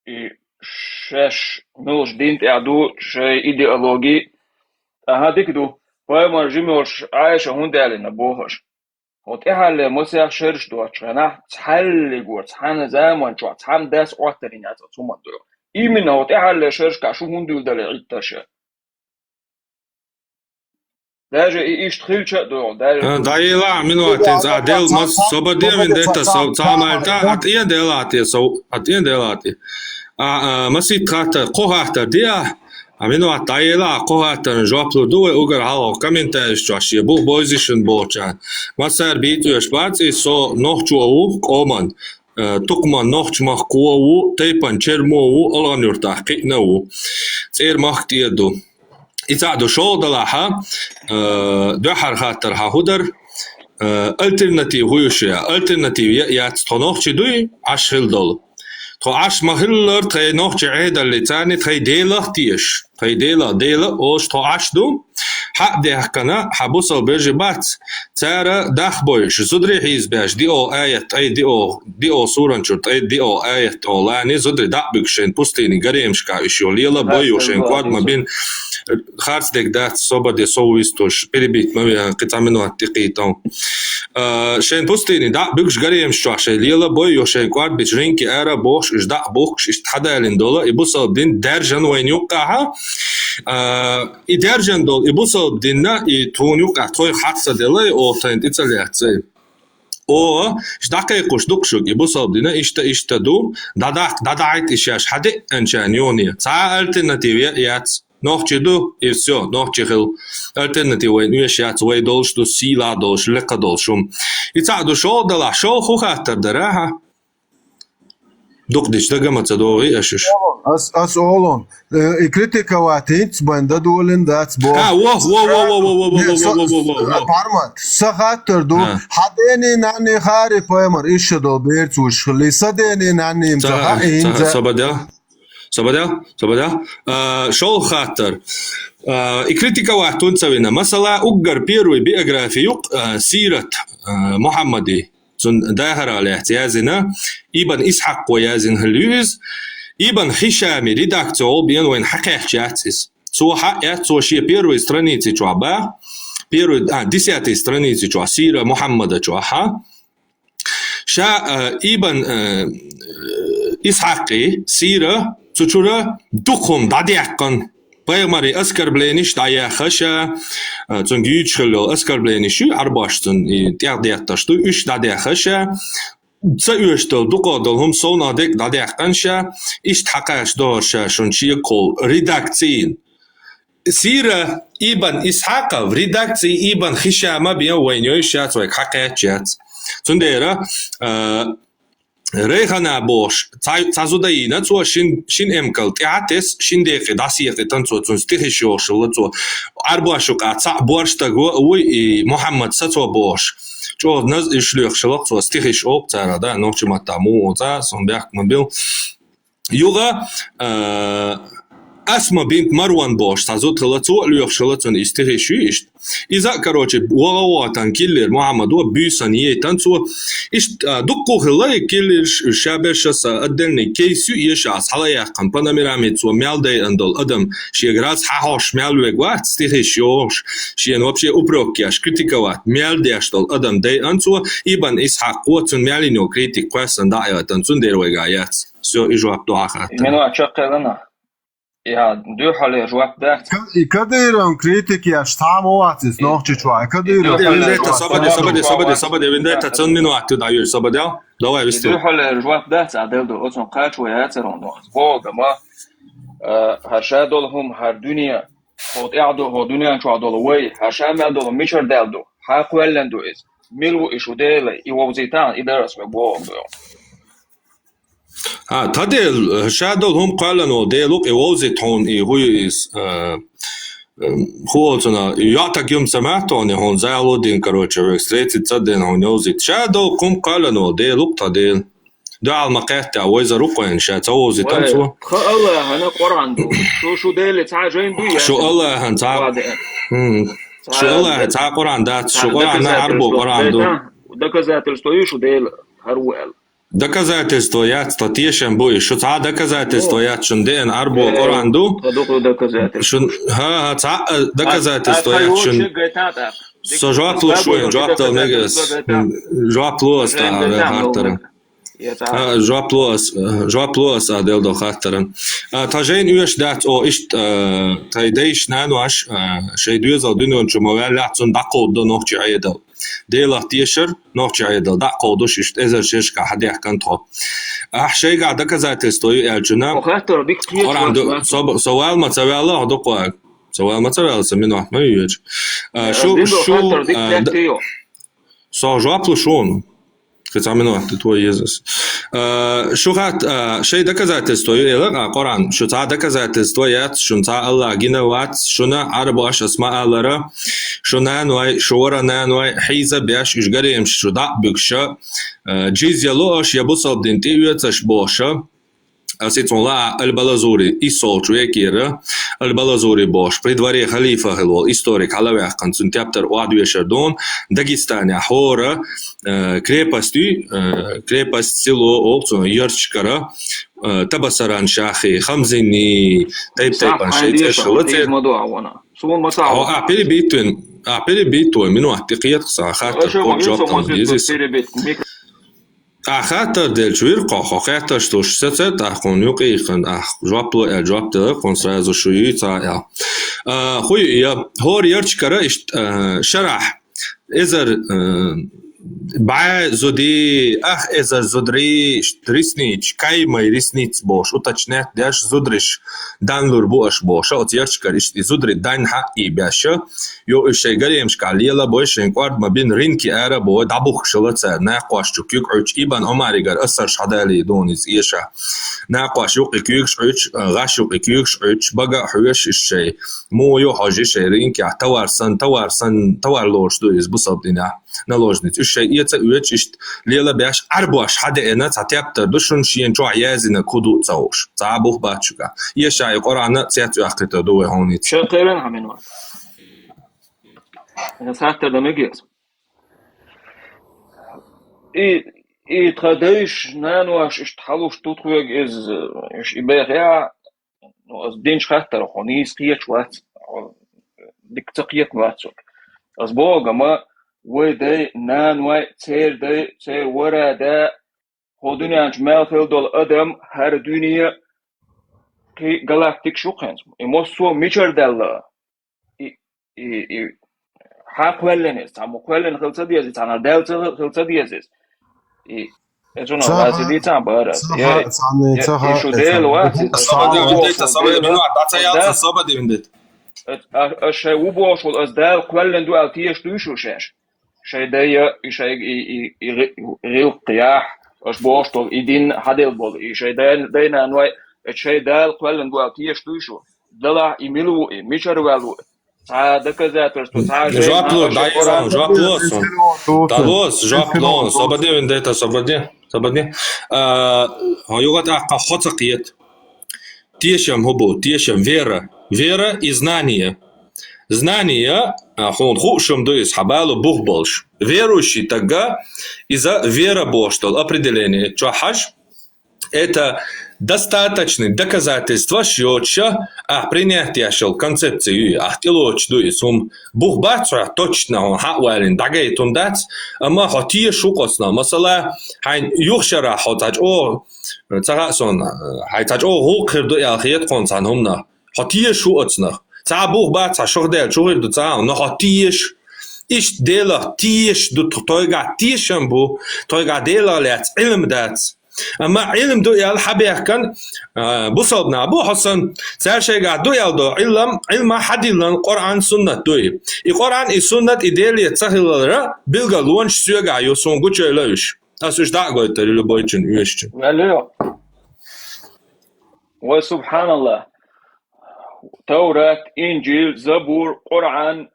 и шеш милош динт яду ше идеологии дикду поема жимош айша хундали на бохаш вот эхале мосях шерш дуачана цалли гур цана заман чо цам дас отерин яза цумадо именно вот эхале шерш кашу хундулдали итташе даже и иштрилча до даже дайла минуатец адел мас сободем вендета самальта атиенделати масит хата қохата дия амино дайла қохата жоплу дуе угар хало комментарий чаши бу позишн болчан масар битуш баци со нохчуу коман тукман нохчмах куу тейпан чермуу аланурта қинау цер махтиеду إذا شو ضلاها دوحر خاطر هودر alternative هو شيء alternative يا تنوخ شدوي 10 دولار تو 10 مهلر تي نوخ عيد اللي تاني تي ديلختيش تي ديلا اوش تو 10 دو حق ده كنا حبوصل برجبات تارا داخ بويش زدري حيز باش دي او آيات اي دي او سوران شرط اي دي او آيات او لاني زدري دقبكشين بوستيني قريمشكا اشيو ليلا بويوشين قواد ما بين خارج دك دات صوبة سويستوش بريبيت ما بين قطع منو التقيتون شين بوستيني دقبكش قريمشكا شي ليلا بويوشين قواد بجرينكي ارا بوش اش دقبوكش اش تحدالين دولا يبوصل بدين درجان وين يوقعها إدارجان دول يبوصل بدينا يتون يوقع توي حادثة دلي أو تنت إتسالياتي أو شداكا يقوش دوكشوك يبوصل بدينا إشتا دو دادعيت إشاش حدي أنشان يوني ساعة ألترناتيفيات نوخشي دو إفسيو نوخشي خل ألترناتيف وين يشيات وين دولش دو سيلا دولش لقا دولشم يتعدو شو دلا شو خو خاطر دراها دقدش دقمت دوغي أشش As oğlum, kritika vatinç bende dolin that's bo. Parmat. Sahattır do. Hadeni nani khari poemar işe do berçuş. Lisadeni nani imza inza. Sabada. Шол хаттер. И критика вахтун цавина. Масала уггар первый биографию сират Мухаммади. Зун дахар аль-Ихтиязина. Ибн Исхак ويازن هلوز. Ибн Хишами редакция бен вен хаках чатис. Цо хакят цо ши первой страницы чуаба. первую, 10 страницы, чё, Сира Мухаммада, чё, ша Ибн Исхақи, Сира, цучура, духом дадяққан. Пайғамбар оскорбление даяқы ша, цун гүйчхілі оскорбление шу, арбаштын, тяғдияқта шту, үш дадяқы ша, ца үштіл, дуқадыл, хум сонадек дадяққан ша, ишт хақаш дор ша, шун чия кол, редакциин. Сира Ибн Исхақа в редакции Ибн Хишама бия вайнёй ша, цвай хақаят чац. Цундера, Рейхана бош, цазудаина, цо шин эмкал театес, шин деки дасиеки танцо, цун стихи шошил, цо арбашука, ца борштаго, уй и Мухаммад сацо бош. Чо наз и шлюх шилок, цо стихи шоп, цара, да, ночимата муоза, сон бяк мобил. Юга, Асма бинт Марван бош, цазут хилацо, люх шилацон и стихи шуишт. Иза, короче, уагаватан киллер Мухаммаду бюсан ей танцо, ишт дукку хилай киллер шабешаса отдельный кейсю ешас халаяқан панамирамицо мялдай андол адам шеграз хахош мялвегват стихи шош, шиен вообще упрокяш критиковат мялдяштол адам дай анцо, Ибн Исхақ уатсон мялинё критик квасан дая танцун дервегаят. Все, и жуап дуахат. Мену ачаққалана. Ja, du har jobbat där. Kadeiram kritiki aš tamo atis noći čuvaj. Kadeiram. Sabade, vendetta, c'è un minuto da io, sabade, dove visto? Du har jobbat där, så det då och så kanske jag äter honom. Våga ma har shadolhum har dunia. Och ädo har dunian شو عدول وي هشام عدول ميشر دالدو حق ولندو إز ملو إشو ديل يوزيتان إدارس ببوغ تدل شادل هم قالنو ديلوك يوزيت هون يهويس خوتنا يعطيك يوم سمعتوني هون زالودين كروتشي ريكستريتي تصدين هون يوزيت شادل هم قالنو ديلوك تدل دع المقاطع وإذا رقين شاتوزي تنسو الله أنا قرآن دو شو ديل تعجين دو شو الله هنتع شو الله هنتع قرآن دات شو قرآن عربو قرآن دو доказательство شو ديل هروال Доказательство я статьешем бой. Что та доказательство я чунден арбо оранду. Что ха та доказательство я чун. Со жаплу шуен жаптал мегас жаплуас та хартера. Жаплуас адел до хартера. Тажен уеш дат о ишт тайдейш нануаш шейдуезал дунон чумовел лацун дакод до нохчи айдал. ديلا تيشر نوتش عيدل دا قودوش اشت ازر شيشكا حد يحكن تو احشي قاعدة كذا تستوي الجنا قران سوال ما تسوي الله دقوا سوال ما تسوي سمين واحد ما يجي شو سو جواب شون хотя минут твой Иисус. Что шей доказательство или Коран, что та доказательство есть, что та Аллах гинават, что на арбаш асма Аллара, что на нуай, что вора на нуай, хиза бяш ишгарим, что да бюкша, джизя лош я бусал дентивец аш боша. Ситон ла аль-Балазури исолчу якира аль-Балазури бош при дворе халифа хилол историк халавях концентраптор уадвешердон Дагестане хора крепость село олцо ярчкара табасаран шахи хамзини тайпан шейцешлоте перебитuen minu ahtiqiyat saxat job dizis خاطر del chuir qo خاطر شتوش ست تاخون يقيقن جوابلو جوابته كونسراز شوي تا خوي يا هور يرچكره شرح ازر با زودي ازر زودري ريسنيچ كاي ماي ريسنيц бош уточнять даш зудриш данлур бош бош от ярчкар зудри дан ха и бяша ё ишей гарем шкалила бош инквард мабин ринки ара бо дабух шылаца нақаш чукюк уч ибан омаригар асар шадали донис иша нақаш юк кюк уч гаш юк кюк уч бага хуяш ишей мо ё хажи шей ринки таварсан тавар лош до из бусабдина наложниц ишей ица уч ишт лела бяш арбаш хаде эна цатяптар душун шиен чо язина куду цауш цабух бачука иша قرآن سيات يأخذ دوه هوني. شقيرن همين وقت. أنا ساعات دمجيز. تخديش نانوش اشتحلوش تطوج إش إباغيا نو أز دينش خاطر خوني سقيت وات ديك تقيت واتسوك أصبوغ ما ويدي نانوي تير دي تير ورا دا خودني عنج مال خيل دول أدم هر دنيا كي galaktik شوخنز إموسو ميشر دالا حق ولنس تعمو ولن خلصة ديازي تعنا دال خلصة ديازيس إجونا راسي دي تعم بارس يشو ديل واتي صبدي من ديت الشيء وبوش والأزدال كلن دو ألتيش دوشو شاش شيء دايا شيء غير قياح أش بوشتول إدين هدل بول شيء داينا نوع الشيء دال كلن دو ألتيش دوشو دلا إميلو ميشر والو تعادك ذاتر جواب دايران جواب لون صبدي من ديت صبدي هيوغت أقا خطقيت تيشم هبو تيشم вера и знание. Знание, он хушем дуис хабалу бухболш. Верующий тага из-за вера боштол. Определение. Чохаш это достаточное доказательство, что принятие концепции ахтилоч дуис бухбацра точно он хауалин дагай тундац, ама хатие шукосна. Масала хайн юхшара хатач о цагасон хайтач о хукер ду яхиет консан хумна. هاتیش شو اتنه تعبوه بعد عشر دل شغل دو تعاون نه هاتیش ایش دل هاتیش دو تویگا تیشم بو تویگا دل لات علم دات اما علم دو یال حبیه کن بصابنا بو حسن سرشی قاعد دو یال دو علم حدیلن قرآن سنت دوی ای قرآن ای سنت ایدلی تسهیل را بیلگالونش سویگا یوسون گوچه لایش اسوش دعوی تری لبایچن یوشچن ولی و سبحان الله توراة إنجيل زبور قرآن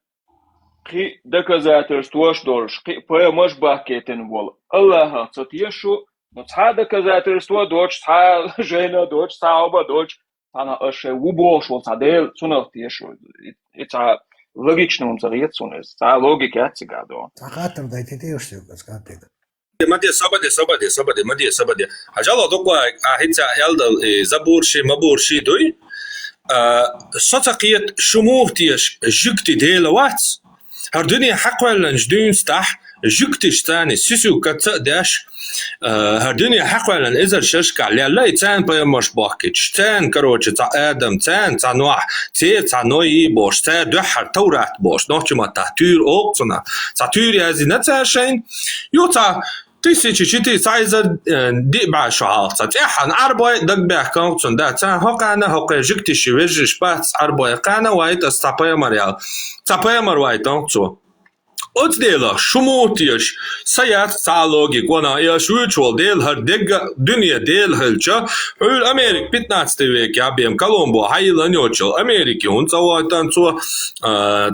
قي دكزاتر ستوش دورش قي بيا مش باكيتن وول الله تتيشو نتحا دكزاتر ستو دوش تحا جينا دوش تحا دوش أنا أشي وبوش والتعديل سنة تيشو إتحا لوجيشنا ونصريت سنة تحا لوجيك أتسيقادو تخاطر دايتي تيوشتو كسكاتيك مدي صبدي حجالة دوكوا أهيتا يالدل زبورشي مبورشي دوي صتقيت شموهتيش جكتي ديلا واتس هردني حقولا جدون ستح جكتيش تاني سيسو كتسداش هردني حقولا إذا ششكا لا يتان بيا مش باكيتش تان كروتش تا آدم تان تا نوح تا نوي بوش تا دحر تورات بوش نوحش ما تحتير أوقتنا تحتير يازي نتاشين يوتا تيسيتشي تشيتي سايزر دي با شعاطة تيحن عربوي دق بيح كونتون دا تان هقانا هقا جكتشي ويجيش بات عربوي قانا وايت استابايا مريال تابايا مرواي تونتو Отдела шумотиш саят саалоги кона я шуичвал дел хар дега dünya дел хылча ül Amerik 15 веке абем Колумбо хайла нёчел Америки он завайтан цо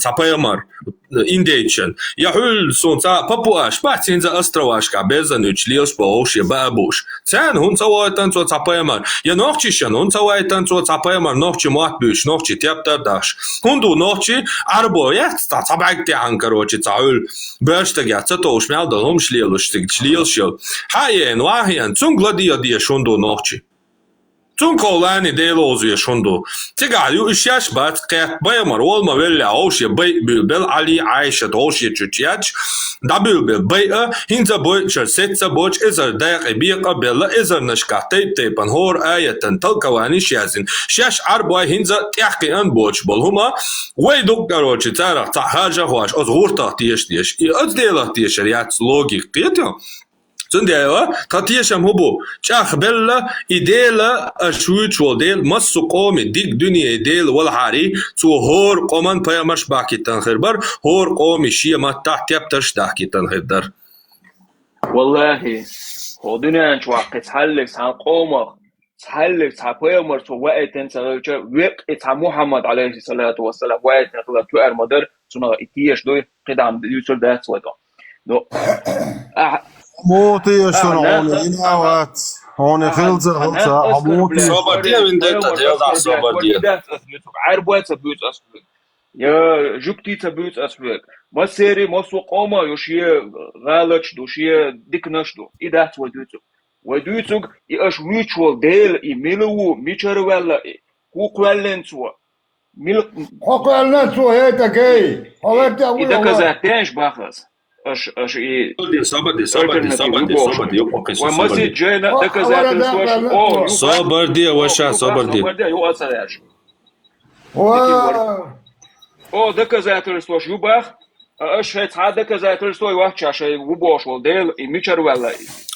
цапаямар индейчен я ül сонца папуаш патинза островашка безануч лиос бош я бабуш цан он завайтан цо цапаямар я нохчишан он завайтан цо цапаямар нохчи матбуш нохчи тяптардаш хунду нохчи арбоя цапагти анкарочи цаül Бёрштег цатош мял да лом шлиелштег шлиелшел хаен вахен цун гладия дия шунду нохчи цун колани делозуя шунду тигаю ишяш бат кэт баймар олма велля оши бай бил али айша оши чучяч дабил бай хинза бой сетса боч изер дайк биqa бела изер нашка тейпан хор аятан талкавани шязин шаш арбой хинза тяхки ан боч болхума ويدوك короче ترى حاجة هواش أزغورتا تيش أزديلا تيش رياض لوجيك قيتهم زنديا تاتيشم هبو شاخ بلا إديلا أشويش وديل مسو قومي ديك دنيا إديل والحاري تو هور قومان بيامش باكي تنخربر هور قومي شيا ما تحت يبتش داكي تنخدر والله هو دنيا انش واقع تحلق عن قومك تحلق تحبيامر تو وقت انت وقت محمد عليه الصلاة والسلام وقت نقل تو أرمدر سنة إتيش دوي قدام يوصل ده سودا دو موتي يشترون إناوات هون خلصة موتي صبرتي من ده تجاوز صبرتي عربوات سبوت أسبوع يا جوكتي سبوت أسبوع ما سيري ما سوق أما يشيا غالش دو شيا ديكنش دو إذا توديتو وديتوك إيش mutual ديل إيميلو ميشر ولا كوك ولنسوا Hokalna tu heta gay. Haverta I doказательш бахас. Аж и Собади, Вамази джейна доказательства. Собарди, ваша собарди. Ю ацаряш. О, доказательства юбах. Аж это доказательства вахчаша юбош вол дел и мичарвала.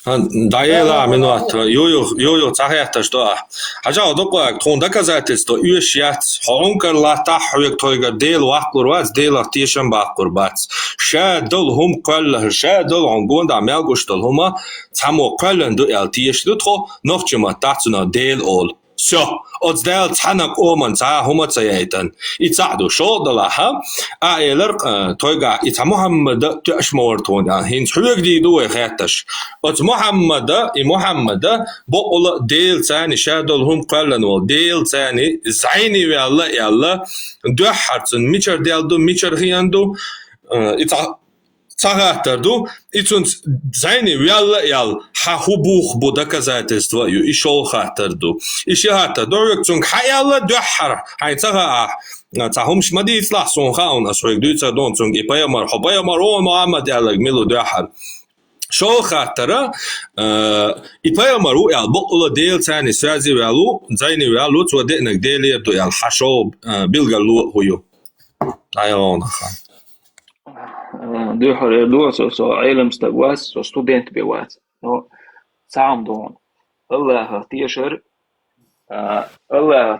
Daela минут, ю цахята что. Хажа одоқак тон доказательство юшят хонкар лата хуйк тойгар дел вахкурвац дел ахтишан бахкурбац. Ша дол хум калла ша дол онгонда мелгуштол хума цамо каллан ду элтиш дутхо нохчма татсуна дел ол. Все, от сделал цанак оман ца хумаца яйтан. И цаду шо далаха, а элер тойга и ца Мухаммада ташмор тонда. Хин хуйк ди дуе хатташ. От Мухаммада и Мухаммада бола дел цани шадол хум каллан ол дел цани зайни ва алла ялла духарцен мичер делду мичер хианду и цагаатарду ицунц зайни вялла ял хахубух бо доказательства ю и шол хатарду и шихата доргцун хаялла духар хайцага цахумш мади ислах сон хаун асрик дуйца донцун и паямар хабаямар о Мухаммад ялаг милу духар шол хатара и паямару ял бола дел цани связи вялу зайни вялу цваденак дели до ял хашо билгалу хую айон хан دو سو علم استواس سو ستودنت بيوات نو سام دون الله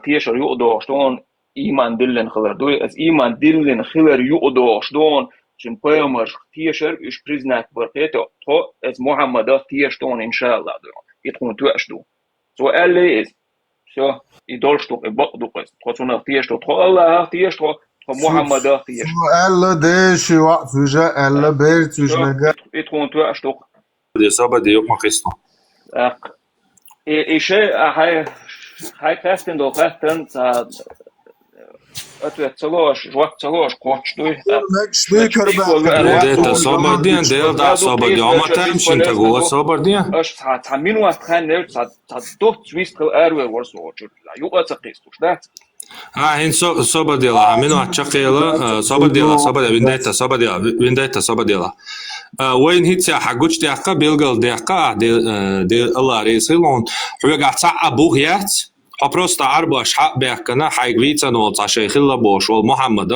تيشر يقدو شلون ايمان دلن خلر دو از ايمان دلن خلر يقدو شلون چون پیامبر تیشر اش پریزنات برقیتو تو از محمد تیشتون ان شاء الله دو يتكون تواشدو سو اللي از سو يدولشتو بقدو قس تو تیشتو تو الله تیشتو محمد تيش الله ديش وقت وجا الله بيرت وجنجا يتكون تو اشتوق دي صابه دي يوم قسطو ايش هاي كاستن دو كاستن اتوتلوش وقتلوش قوچدوي شبي كربا ده صابه دي اندل دا صابه دي اما تامشين تگو صابه دي اش تامين وقت خان نل دو تويست ارو ورسو يو اتقيستوش ده هين صبديلا منو اتشقيلا صبديلا وينديتا صبديلا وين هيتسا حقوش ديقا بيلغل ديقا دي الله ريسيلون حويقا تسعى بوغيات просто арбаш хак бекана хайгвица но цашей хилла бош ол Мухаммад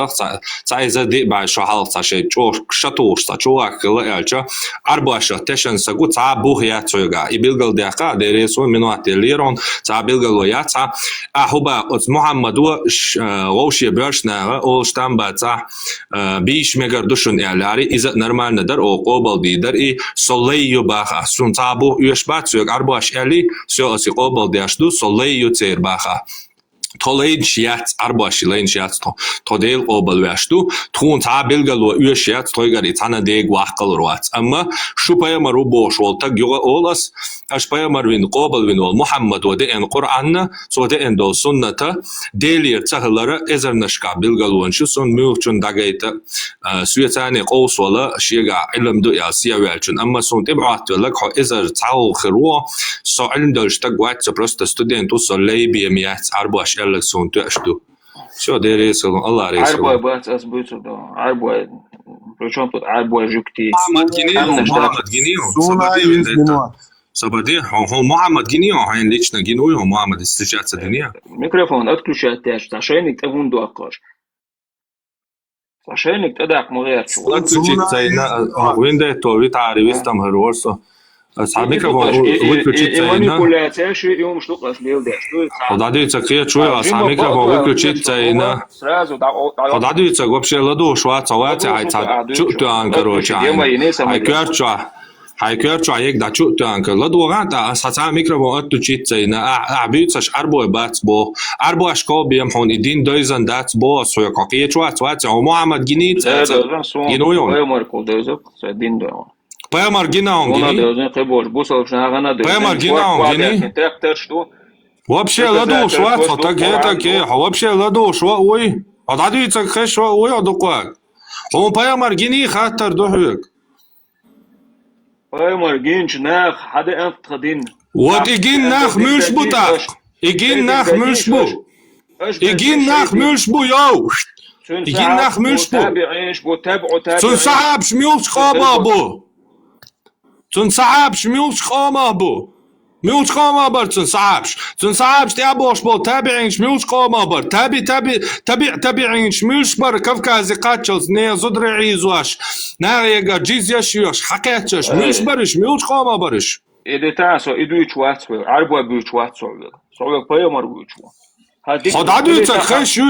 цайза ди бай шахал цашей чо шатуш цачуак хилла элча арбаша тешен сагу ца бухя цойга и билгал дяка дересо минуателирон ца билгал яца ахуба от Мухаммаду лоши бешна ол штамба ца биш мегар душун ялари из нормально дар о qobal дидер и солейю баха сун ца бу юшбат цойг арбаш эли все оси qobal дяшду солейю باخا تولين شيات أربعة شيلين شيات توديل قبل واشتو تكون تعبيل قالوا يو شيات تويجر يتانا ديج واقل روات أما شو بيامرو بوش والتج يوغا أولس أش بيامر وين قبل وين محمد ودي إن قرآن سودي إن دول سنة ديلير تهلرة إذا نشكا بيلقالوا إنشو سن ميوچون داعيتا سويتاني قوس ولا شيء علم دو ياسيا ويلچون أما سن تبعت لك هو إذا تعو خروه سو علم دولش تقوات سبرست ستودنتو سو ليبي ميات أربعة لكسون تأشدو شو ديري يسألون الله ريسألون عربوي بات أثبتوا ده عربوي причем тут عربوي جوكتي محمد جنيو صبدي هو محمد جنيو هين ليش نجينوي هو محمد استجابة الدنيا ميكروفون отключать عشان تكون دوقاش عشان تدعك مغير شو отключить цейна وين ده توي تعرف استمر ورصة Самикрофон выключить манипуляция ши и что класс делаешь что подадится к чую самикрофон выключить цейна сразу подадится вообще ладу шва цавати айца чутан короче хайкерча یک دا чутан ладу ганта саса микрофон отключить цейна абицаш арбой бац бо арбош ко бием хон идин дойзан дац бо соя какие чуа цвати Мухаммад гини гиноё марко дойзак дин дойон Паямар гинаон гини. Паямар гинаон гини. Вообще ладу шва, таке, вообще ладу шва, ой. Ададуица хэшва, ой, адуквак. Он паямар гини хаттар дохук. Паямар гинч нах, хаде ант тхадин. Вот игин нах мюшбутак. Игин нах мюшбу. يجين ناخ ملش بو يو يجين ناخ ملش بو تون صعب شميوش قاما بو تون صعب شميوش قاما بو ميوش قاما بر تون صعبش تابوش بو تابعين شميوش قاما بر تابعين شميوش بر كفكازي قاتشلز نيا زدر عيزواش ناغيقا جيز يشيوش حقيتش ميوش برش ميوش قاما برش إذا تاسو إدو يشوات سوي عربوا بيشوات سوي بايا مربو يشوا دادويتك خيش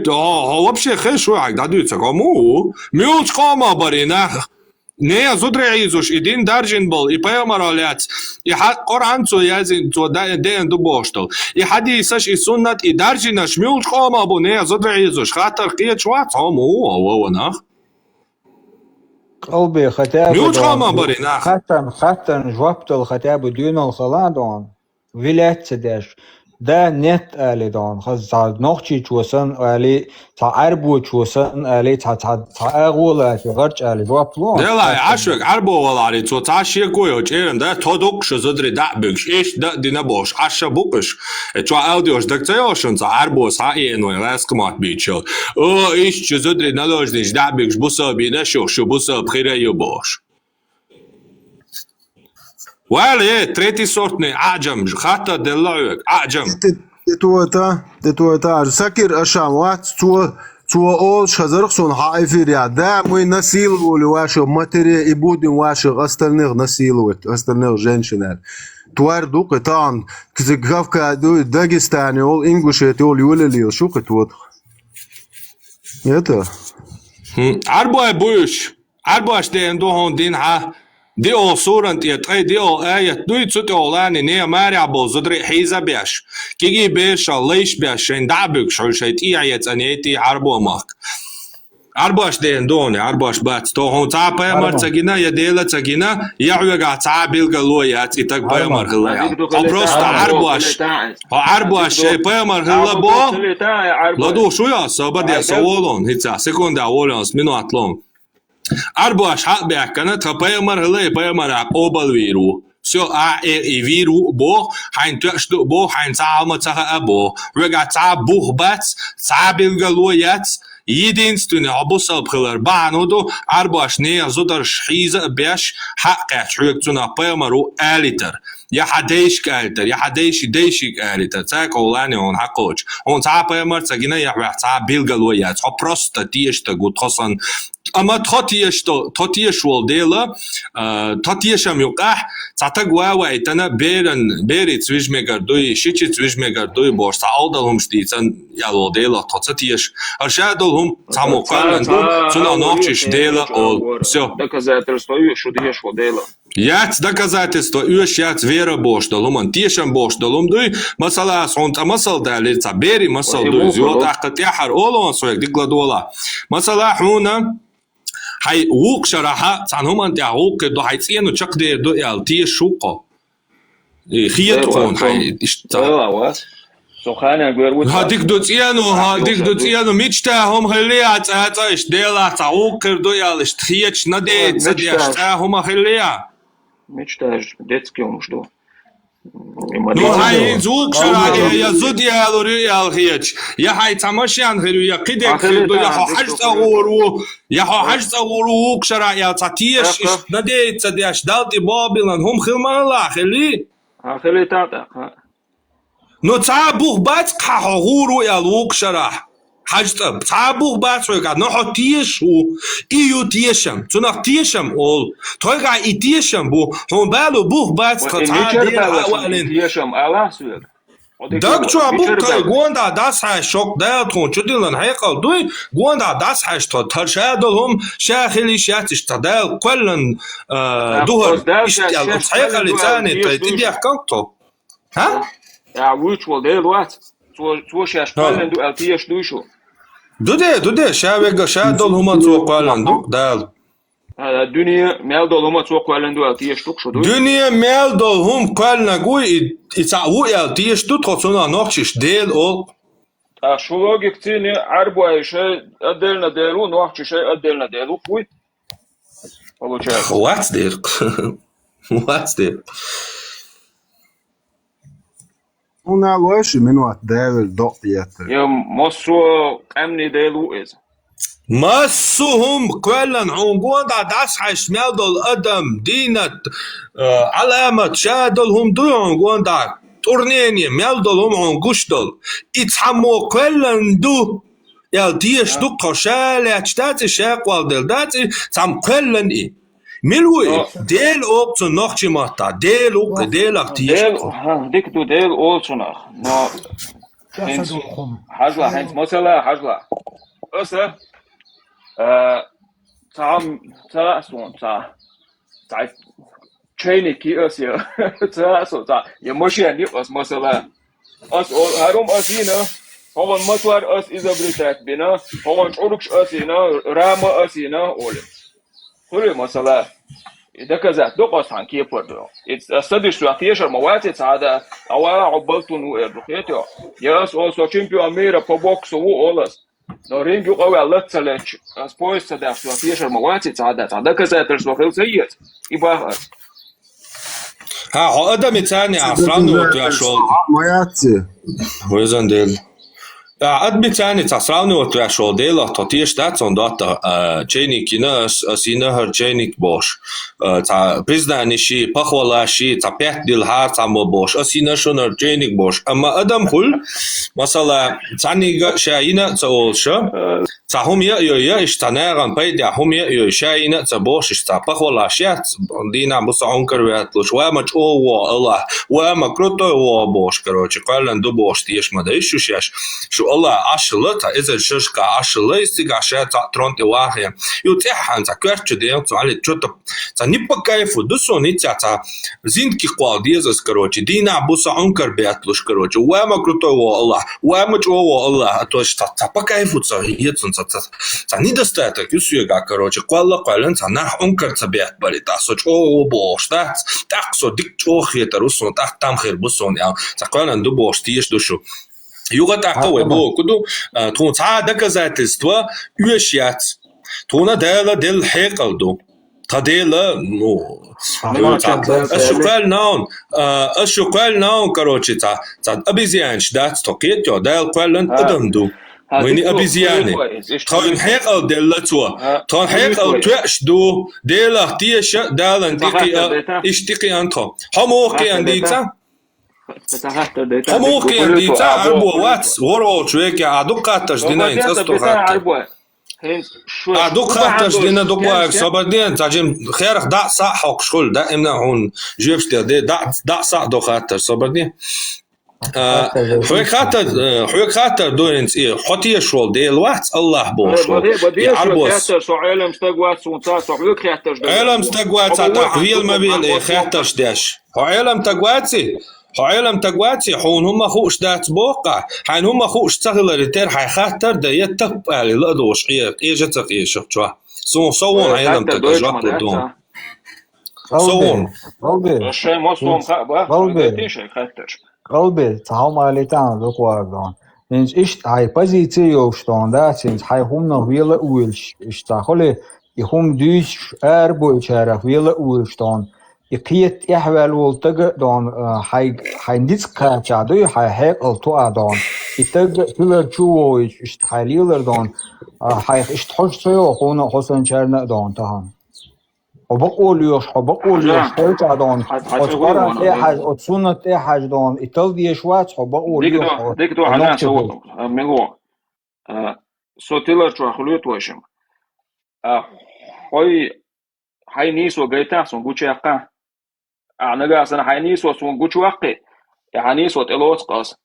هو вообще خيش واحد دادويتك مو ميوش قاما برينا نيا زدر عيزوش إدين دارجين بول بايا مرالات يحد قرآن تو يازين تو دين دو بوشتل يحديثش السنة إدارجينش ميوش قاما بو نيا زدر عيزوش خاطر قيت شوات مو هو ناخ قلبي ختاب ميوش قاما برينا ختن جوابتل ختاب دون الخلادون ولايت سداش ده نت آلي دون خز تا نوخشي چوسن آلي تا عربو چوسن آلي تا اغولا في غرش آلي جوابلون دلاي عشق عربو والاري تو تعشي كويوش إيرن ده تودوك شزدري دعبكش إيش ده دي نبوش عشا بوكش تو أوديوش دكتيوشن تا عربو ساقي إنو يلاسكمات بيتشل إيش شزدري نلوش ديش دعبكش بوسا بينشوش شو بوسا بخيرا يبوش ولا تريتي سورتني أعجم خاطر دلعوك أعجم تتوتا سكر أشاموات تو أول شزرقسون حائفير يا دا موي نسيل ولي واشو ماتري إبودين واشو أستلنغ نسيلوت أستلنغ جنشنال توار دو قطان كزكافكا دو داغستاني أول إنجليشيتي أول يوليليو شو قطوت يتا عربو بوش عربو أشتين دو هون دين ها دي او صورنت يتقي دي او آية دوي تسوت اولاني نيا مارع بو زدري حيزة بيش كيجي بيش الليش بيش شين دعبك شو شيت ايعيت انيتي عربو ماك عربو اش دين دوني عربو اش بات تو هون تعا بايمر تاقينا يديلا تاقينا يعوغا تعا بيلغا لويات اتاق بايمر غلايا بروستا عربو اش شي بايمر غلا بو لدو شو يا صوبا دي سوولون هيتا سيكوندا اولون منو اطلون أربعة حق بيحكنا تبايمر هلا يبايمر أقبل ويرو سو ويرو بو حين تشدو بو حين تعال تها أبو رجع تعال بوه بات تعال بالجلويات يدينستوني عبوس بخلر بعنودو أربعة نية زودر شحيزة بيش حق شريكتنا بايمرو آلتر يا حديش كالتر يا حديش ديشك آلتر تاك أولاني هون حقوش هون تعال بايمر تجينا يحوح تعال بالجلويات أبرست تيش تقول خصن أما تطيش والديلا تطيشم يقح تعتق واوا إتنا بيري تسويج مقردوي شيء تسويج مقردوي بورس تعودلهم شديداً يا والديلا تطيش أرشادلهم تعمقالن سنا نوحش ديلا أو все доказательство شو ديش والديلا Яц доказательство üç yac vera boşdalım an tiyşan boşdalım duy masala sonta masal dalir taberi masal duy yol aqat yahar olon soyak dikladola masala huna hay وق شرحة عنهم أنت عوق دو حيتين وشقدر دو يالتي شوقة خيط كون حي هاديك دو تيانو ميتشتاهم خليها تعطيش ديلا تعوق دو يالش تخيتش نديت تديشتاهم خليها ميتشتاش ديتسكي ومشدو Ну, хай звук шарага я зудия лурия алхияч. Я хай тамашян хиру я кидек хиру я хажта гору кшара я татиеш надеется дяш далти бабилан хум хилмала хили. خلي تاتا Ну цабух бац кахогуру я лукшара. Hajta tabuch batsoga no hotieshu iu tiesham tunach tiesham ol toyga itiesham bu hon balo buch bats tiesham alasug dag chwa bu kai gonda das ha shok da ton chudilan hayqal duy gonda das ha sto tarshadolhum shakhili shatish tadal kullan duhar ishtal hayqal tani tidi kanto ha ya which will they what توش يشتغلن دو التيش دوشو دوده شاوغا شادول هما توقالن دو دال الدنيا مال دول هما توقالن دو التيش دوشو دنيا مال دول هم قالنا قوي يتعو التيش دو تخصونا نوخش ديل اول شو لوجيك تيني عربو اي شيء ادلنا ديلو نوخش شيء ادلنا ديلو قوي What's there? What's there? Una loishi minuat devil dot yeter. يا مصو أمني ديلو إز مسهم كلا عنقود داس حش ميدل أدم دينت علامة شادلهم دو عنقود تورنيني ميدلهم عنقشدل يتحمو كلا دو يا ديش دو قشال يتشتاتي شاقوال دل داتي تام كلا إيه ملوي ديل أوبت نوخشي ماتا ديل أوك ديل أكتيش ديك دو ديل أولسونا نو حجلا هنس مثلا حجلا أسا تعم تاسون تا تشيني كي أسيا تاسون تا يمشي عندي أس مثلا أس هروم أسينا هون مطور أس إذا بريتات بنا هون شوركش أسينا راما أسينا أول كل مثلا إذا كذا دقص عن كيف بردو استدش سواتيشر مواتي سعادة أولا عبالتون وإربخيتو ياس also champion ميرا ببوكس وأولس نورين جو قوي على تسلش أسبويس سداف سواتيشر مواتي سعادة كذا ترسو خيل سيئت إباها ها أدم تاني عفراني وتواشول Mojaci. ويزن ديل أدمي تاني تصراني وتواشول ديل تطيش داتون داتا تشيني كيناس أسينهر تشيني بوش تا بريزناني شي بخولا شي تا بيت ديل هار تامو بوش أسينشونر تشيني بوش أما أدم خل مثلا تاني شاينا تقول شو تهم يا اشتناغن بيدي هم يا شاينا تبوش اشتا بخولا شيات دينا بص عنكر وياتلوش وما تقوى الله وما كروتو وبوش كروتش قالن دو بوش تيش ما دايش شوش شو الله عشلتا إذا الشركة عشلة يستيق عشان ترونتي واحد يتيح أنت كرتش ديال تعالي تشوت تنيبا كيف دسو نيتيا تا زين كي قوال ديزس كروتش دينا بص عنكر بياتلوش كروتش وما كروتو الله وما تقوى الله أتوش تبا كيف تصحيح تاني статок юсюга короче قالن تنح عنكر تبيات بالي تاسوش أو بوش تاقصو ديك شوخي تروسون تام خير بصون يعني تقالن دو بوش تيش دوشو يوغا تاقوي بو كدو تون تعادة كزاتستوا يوشيات تونا دالا دل حيقل دو تديلا نو الشقال ناون كروتشي تا أبيزيانش دات توقيت يو دال قالن أدم دو ويني أبيزياني تون حيقل دلتوا تون حيقل توش دو ديلا تيشا دالن تيقي اشتقي أنتو هموقي أنديتا هموقي أنديتا عربو واتس ورو شويكي عدو قاتش دينا انتستو خاتر عدو خاطرش دينا دوكوا صبردين تاجم خيرخ دع صح حق شغل دائما هون جيبش دع صح دو خاطر صبردين حوي خاطر دوينس إيه حطيه شغل دي الوقت الله بوش يعربوس شو علم استقوات سونتا شو حوي خاطر علم استقوات تحويل ما بين إيه خاطرش داش علم تقواتي علم تقواتي حون هم خوش دات بوقع حين هم خوش تغلى ريتير حي خاطر دا يتق علي لا دوش إيه جتق إيه شفتوا صون علم تقوات بدون صون الشيء مصوم خاطر شيء خاطر قلبي تعال على تان دوكواردون إنش إشت هاي позиция شتوندا إنش هاي هم نويلا أولش إشتاخله يهم دوش أربو إشارة ويلا أولشتون يقيت يحول والتج دون هاي نيتس كاتشادو هاي هيك التو دون يتج تلر شو إشت هاي ليلر دون هاي إشت حش سيو خونا حسن شرنا دون تهان وبقوليوش حوجا دون وتقرن إيه حاج وتسنة إيه حاج دون إتلدي شوات وبقوليوش ديك دو حنا سو ميغو سوتيلر شو خلوت واشم هاي نيسو جيتا سون غوتشي اقا انا غاسن هاي نيسو سون غوتشي واقي يعني نيسو تلوت قاس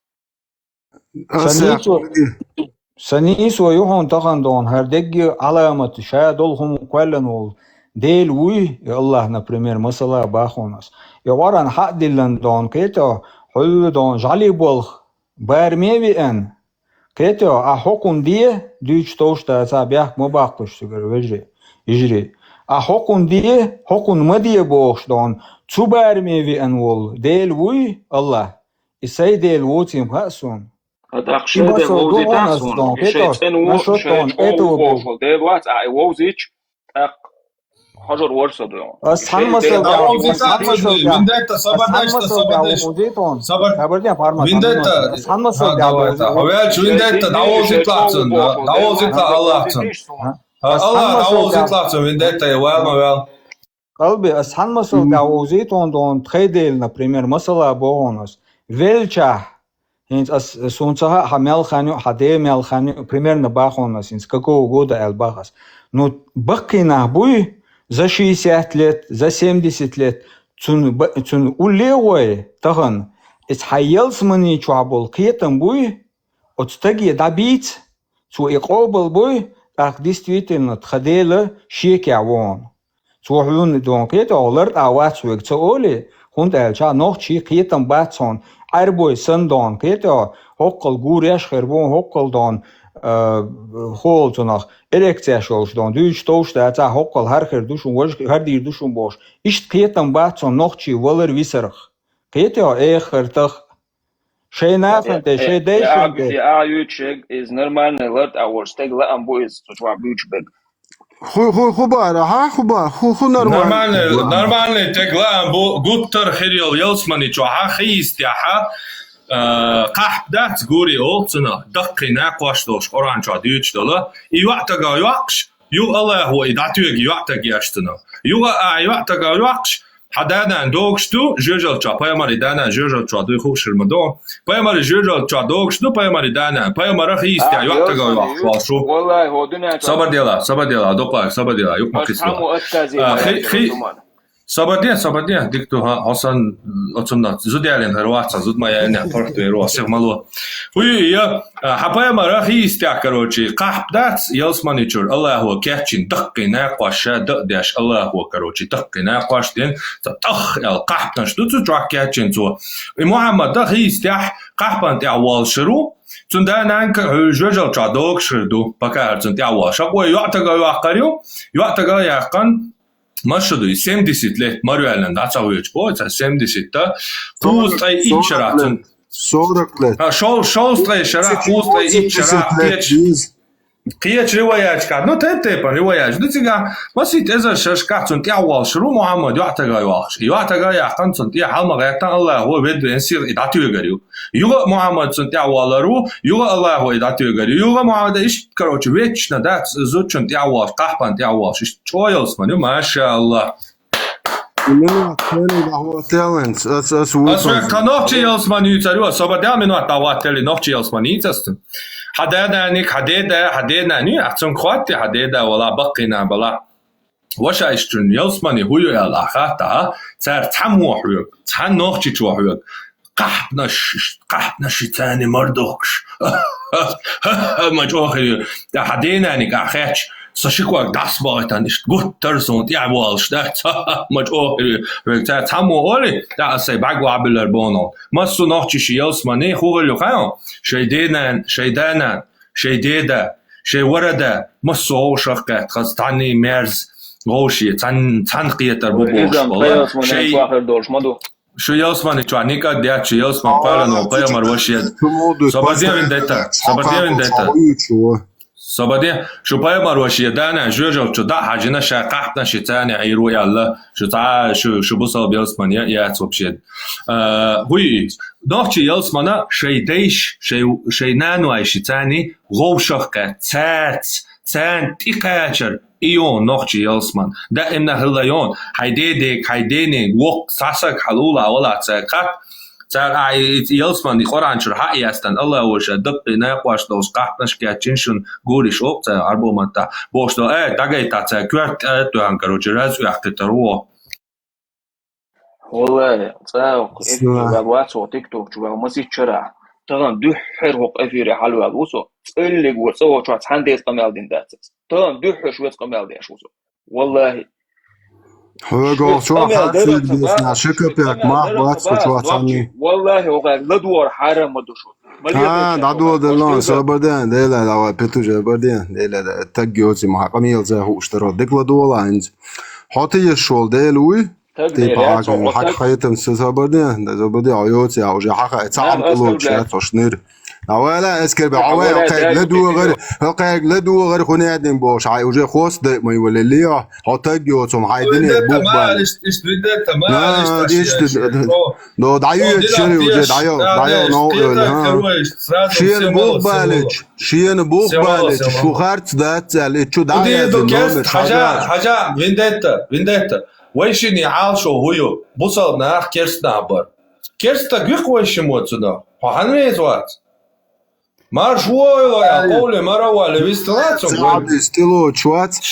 سنيسو يهون تخن دون هردق علامة شادلهم كلن ديل وي الله например مثلا باخونس يوارن حق دلن دون كيتو حل دون جالي بولخ بارميوي ان كيتو احكم دي دوش توشتا تابيح مباقش تقر وجري يجري احكم دي حكم مدي بوخش دون تو بارميوي ان وول ديل وي الله اساي ديل ووتيم هاسون أخشى ده ووزي تحسون شيء إنه شيء أو دلوقت ووزيج حجر ورصده San masal Vendetta, sabadesta. San masal Havelç Vendetta, davozitlatsın. Davozitlatsın. Allah davozitlatsın Vendetta'ya, well. Kalbi, san masal davozit on tredel, например, masala bonus. Velcha, hins suncaha hamelkhanю, hademelkhanю, примерно бахонас, с какого года элбахас. Но бакина буй за 60 лет, за 70 лет, цун улевой таган, из хайелсмани чуабол, кетам буй, отстаги добить, цу иқобал буй, так действительно тхадела шекявон. Цухун дон кет олар ават суек цоли, хунд элча нох чи кетам батсон, арбой сандон кет хоккал гуряш хербон хоккал дон холцонах erekciásolsdan dűs tóstálcá hokkal harker dusun hardir dusun bos ist kétan bátson nochcsi waller visarach kétja échertach sénáfente sédéshente ja YouTube is normalne lot our steg la am boys to twa buchbeg Ху Нормальный теглам бу гуттер хирил Йосмани чуха хистяха قحب دات غوري اولتنا دقي ناقواشتوش اورانچا ديوچدلا يواتغا يوقش يو الله هو اداتيغ يواتغ ياشتنا يو يواتغ يوقش حدانا دوغشتو جوجلچا پايماري دانا جوجلچا دوي خوشرمدو پايماري جوجلچا دوغشتو پايماري دانا پايمارا خيستيا يواتغا يوقش والله هو دنا صبر ديلا دوقا صبر ديلا يوك مكسلو Sabadия, дикту Hasan отсюда зудялен рваться, зуд моя не порту рваться мало. Хуй я хапая марахи истя, короче, кахпдат Йосманичур, Аллаху кечин, дакки нақаша, дакдяш Аллаху, короче, дакки нақаш ден, тах эл кахпна, что тут трак кечин цо. И Мухаммад дахи истя, кахпан тя вал ширу, цундана жожал чадок ширду, пока цундя вал шакой, юатага юакарю, юатага яқан Машуду 70 лет Марюэлен дацауюч боца 70-та пустай ичаратын 40 лет. Шоустай шара пустай ичара Кияч риваячка. Ну тепа риваяч. Дитига масит эза шашкацун тявал шру Мухаммад юатага юахш. Юатага яхтан тя халмагатан Аллах хо веден сир идатугариу. Юга Мухаммад цун тявалару, юга Аллах хо идатугариу. Юга Мухаммад иш короче вечно да зучун тявал кахпан тявал. Чойлс ман, машаллах. Именно тренинг هو talent. As kanokchi Yosmani царю, сободя минут таватели нокчи Yosmani цастын. حديدا ني أحسن خواتي حديدا ولا بقينا بلا وش أشترن يلسماني هو الأخاتا صار تحمو حيوك تحن نوختي شو حيوك قحبنا شتاني مردوكش ما جوخي حدينا ني كأخاتش سشكوك داس بايتان إشت قطر سونت يعوالش ده ما جوخي صار تحمو أولي ده أسي باقو عبلر بونو ما سو نوختي شي يلسماني خوغلو خيان شيديدا شي وردا مصو شقات خاص تاني مرز غوشي تان قيتر بوبوش شو يوسماني تشانيكا دياتشي يوسمان قالنو قيمر وشيد صباديا وينديتا صباديا شو قيمر وشيد دانا جوجو تشدا حاجنا شاقحنا شتاني عيرو يالله شو بوصل بيوسمان ياتسو بشيد هوي نوختي يوسمانا شي نانو ايشي تاني غوشخكا تان تيقاچر ايون نوختي يوسمان دا امنا هلايون هيديني وق ساسك حلولا ولا تساقات تار يوسمان دي قرانچر حقي استن الله وش دق ناقواش دوس قحنش كاتشنشن غوريش اوبتا اربومانتا بوشتو داغيتا تاكوات توان كروچ راز يختترو والله تاو إفيرات وتيك توك شو مسيت شرع ترى دحر وق إفير حلوة بوسو اللي قول سو شو عندي قمال دين داتس ترى دحر شو قمال دي شوسو والله هو شو حاسس بيسنا شكبك ما بات شو ثاني والله هو لدور حرام مدشو دادو دلون سبردين ديلا لا بيتوجا بردين ديلا تاجيوزي ما قميل زي هو اشترى ديكلا دولاينز حتى يشول ديلوي تيبا حق حياتن سبردين ده زبدي عيوتي او جا حق اتعام كلو شات وشنير اولا اسكر بعوي قاعد لدو غير قاعد لدو غير خنادين بوش هاي وجه خوص ده ما يولي لي هتجيو سم هايدين بوك بال دو دعيو تشري وجه دعيو نو شين بوك بالج شين بوك بالج شو خارج ده اللي شو دعيو حاجة فينديتا ويشني عالشو هو بوصل ناخ كيرسنا بر كيرستا جيق ويش موتسنا هنريز وات مارش وويلو يا قولي مروالي بيستلاتهم استلو شوات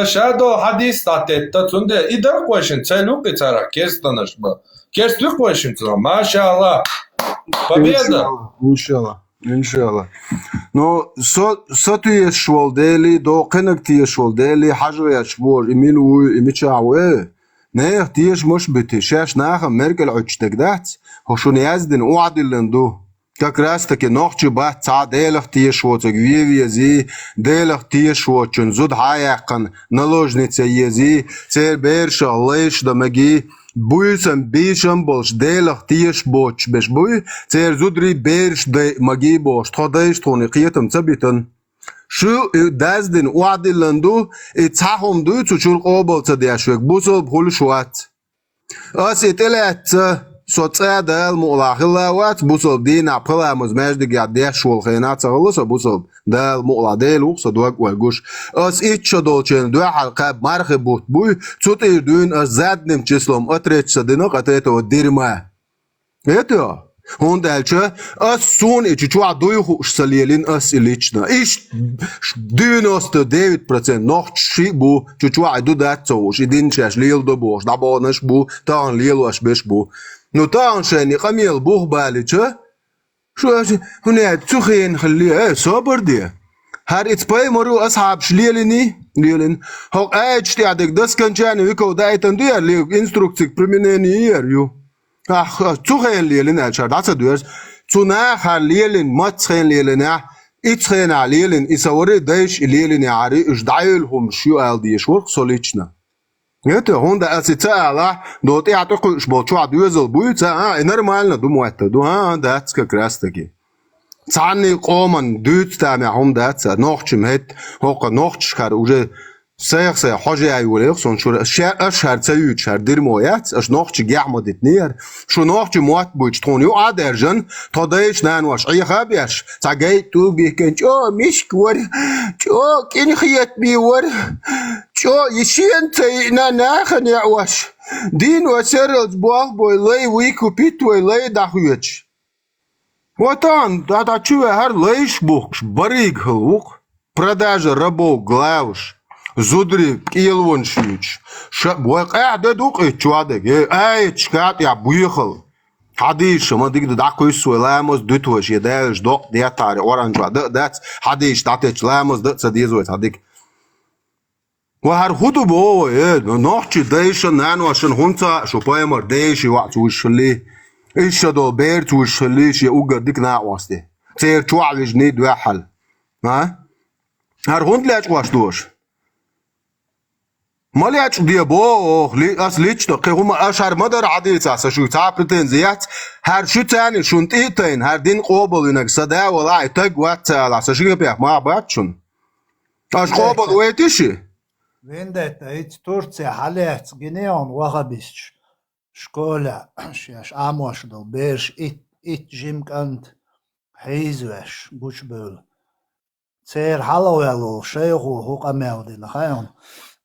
شادو حديث تاتيتا تونده إدر قويشن تسألوك ترى كيرستا نشبه كيرستو قويشن ترى ما شاء الله победа إن شاء الله نو ساتي شوال دالي دو قنك تي شوال دالي حاجة يشبور إميلو إميتشاوي نه تيش مش بتشاش ناخ مركل عجتك دات هو شو نيازدن وعدل لندو كراستك نوخش بات سا ديلخ تيش وتك ويوي زي ديلخ تيش وتشن زود حياقن نلوجنيتس يزي سير بيرش الليش دمجي بويسم بيشم بولش ديلخ تيش بوش بش بوي سير زودري بيرش دي مجي بوش تخديش توني قيتم تبيتن شو دازدن وعدل لندو اتحهم دو تشول قوبل تدياشوك بوصل بخول شوات اس اتلات صوت دال مؤلاخلوات بوصل دينا بخلا مزماج قاعد ديشول خينات غلص بوصل دال مؤلا ديل وقصد وق والجوش اس اتش دولچن دو حلقه مرخ بوت بوي صوت دون از زادنم چسلم اتريتش دينو قتيتو ديرما ايتو هون دالچه اس سون اچ چوا دوي خوش سليلين اس ليچنا ايش 99% نوخ شي بو چوا دو دات سو شي دين شاش ليل دو بوش دابونش بو تان ليلوش بش بو نو تان شاني قميل بوخ بالچه شو هنا تخين خليه صبر دي هر اتباي مرو اصحاب شليلني ليلن هو اج تي ادك دس كان جاني ويكو دايتن دي لي انستروكتيك بريمينير يو تخين ليلن اشار داس دويرس تنا خليلن ما تخين ليلن اتخين عليلن يسوري دايش ليلن يعري اش دايلهم شو ال دي شورك سوليچنا это он да асица до ты атакуешь болчу адюзел будет нормально думаю это да как раз таки цаны коман дүйт таме хом да нохчим хет хока нохчхар уже саяхса хожи айулех сон шур шар цаю шар дирмоят аш нохчи гяхмадит нер шу нохчи мот буч тоню адержен тодайш нанваш ай хабяш цагай ту бикен чо мишквор чо кин хият бивор чо ишенте на нахан яваш дин васерл бог бой лей ви купит той лей дахуч Ватан, да чуя хар лейш бухш, бариг хлук, продажа рабов главш, зудри килвон швич. Буэк да дук чуадек, чкат я буехал. Хадиш, мадик да койс ламос дутваш, едеш док диатари оранжа, да хадиш татеч ламос да цадизует хадик. وهر خودو بو نوخچ دیشن نانوشن هونتا شوپایمر دیشی واتوشلی إيشادو بيرت وشليش يوجر ديك ناقوستي تير توعج نيد وحل ها هر هوند لاش واشدوش مالياتش دي بو لي اسليتش دقي هما اشهر مدر عديت اسا شو تعبتين زيات هر شو تاني شونت ايتين هر دين قوبل انك صدا ولا تاج وات اسا شو بيح ما باتشن اش قوبل ويتشي وين ده ايت تورتسي حالات جنيون وغبيش شكولا شاش عموش دو بيرش ات جيم كانت حيزوش بوش بول цер халовелу шейху хукамелди нахайон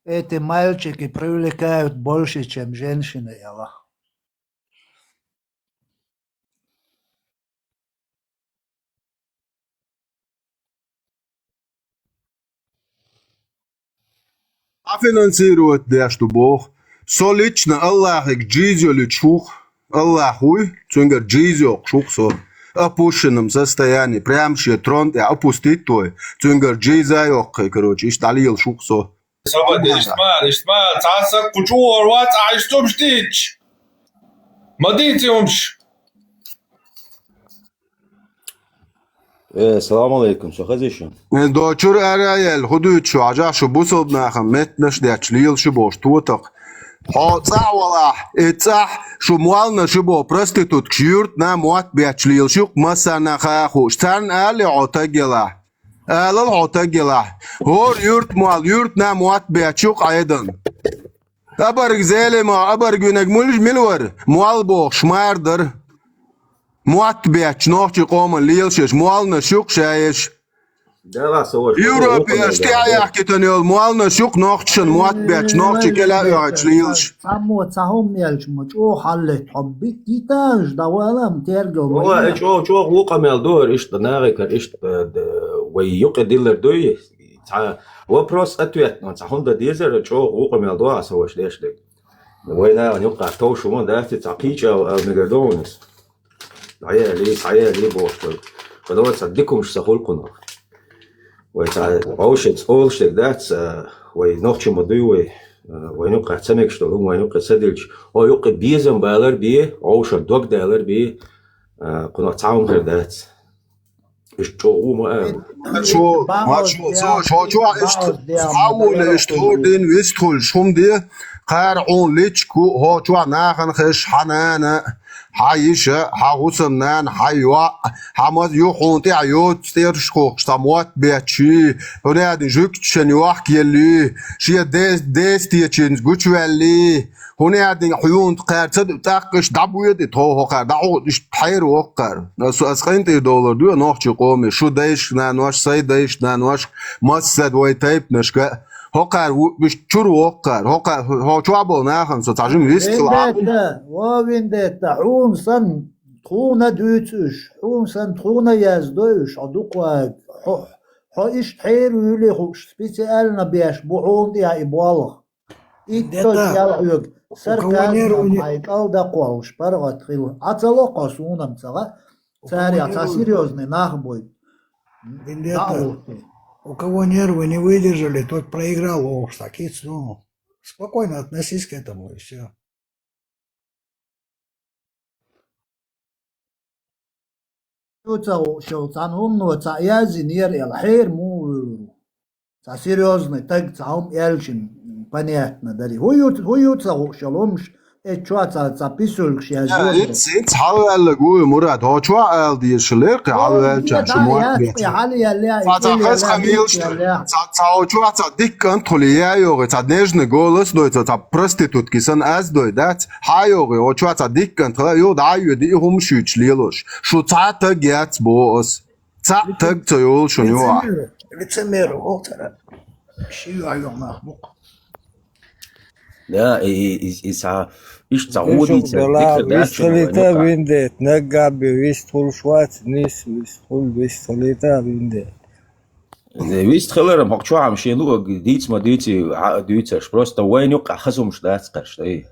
эти мальчики привлекают больше, чем женщины, яла. А финансирует дяшту Бог. Со лично Аллах их джизио личух, Аллахуй, цунгар джизио кшух со. Опущенном состоянии, прям ще трон, опустить твой, цунгар джизио, короче, ишталил шух со. اسمع تعصب كجور وات عايشتم شتيتش مديتيهمش السلام عليكم شو خزيشم دوچور ارایل خودو چو عجا شو بوسل ناخم متنش دچلیل شو باش توتق ها تعولا اتح شو موالنا شبو برستيتوت كشيرت نا موات بيتشليل شوق مسانا خاخوش تان آلي عطاقلا آل العطاقلا هور يورت موال يورت نا موات بيتشوق عيدن أبرق زيلي ما أبرق ينك ملور موال بوخ شماردر موات بيتش نوخي قوم الليلشش موالنا شوق شايش Европа штия китанел муална шук нохчен муат бяч нохчи кела ячлилш Само цахом мелч муч о халлет хобби китаж давалам тергел هو شو وقع دور ايش ناغك ايش ويوق ديلر دوي هو بروس اتويت نون صحون ده ديزر شو وقع دور اسوش ليش دي وينا يوقع تو شو من ده تعقيج او ميجادونس عيالي بوش فدور صدقكم مش سهول كنا ويتع اوشت اولشت ذات وينوخش مدوي وينوقع سمك شتو وينوقع سدلش او يوقع بيزم بالر بي اوش دوغ دالر بي كنا تعاون غير ذات ايش تو ما شو ايش تعاون ايش تودين ويستول شوم دي قارعون ليتشكو هو شو ناخن خش حنانه حايشة حاوسنان حيوا حمد يوحون تعيوت تيرشخوك شتاموات بيتشي هنا دي جوك تشنيوح كيلي شيا ديس تيتشنز قوشوالي هنا دي حيون تقار تصدق تاقش دعبوية دي توهو قار دعو ديش تحير وقار نسو أسخين $10 دو نوخشي قومي شو دايش نانواش ساي دايش نانواش مسد ويتايب نشكا هقر مش شرو هقر هو شو عبوا ناخن سو تعجم ليست ويندتا حون سن تخونا دوتش حون سن تخونا يزدوش عدوقوا حو إيش تحير ويلي خوش سبيسيالنا بيش بوحون دي إبوالغ إيتوش يالعيوك سركان حيكال دا قوالش برغة خيلو عطلو قاسونا مسغا ساري عطا серьезный нахбой У кого нервы не выдержали, тот проиграл. Ох, такие, ну, спокойно относись к этому и все. شو تانهم تعيازي نير الحير مو серьезный так تعهم элчин понятно дари هو يوتسو شلومش записываешь я انت حاول لقوي مراد هو شو قال دي شليق حاول كان شو مراد فاتخذ خميلش تاو شو تصدق انت خليا يوغ تدنجن جولس دو تا prostitut كيسن از دو دات هايوغ هو شو تصدق انت يو دايو دي هم شوچ ليلوش شو تا جات بوس تا تيول شو نيوا лицемер вот شيو ايوه محبوق لا إيش تعودي تصدق ويستخليتا بيندت نقع بيستخل شوات نيس ويستخليتا بيندت ويستخلرم حق شو عم شيلو ديت ما ديتش просто وين يقع خزم مش دات قرش ايه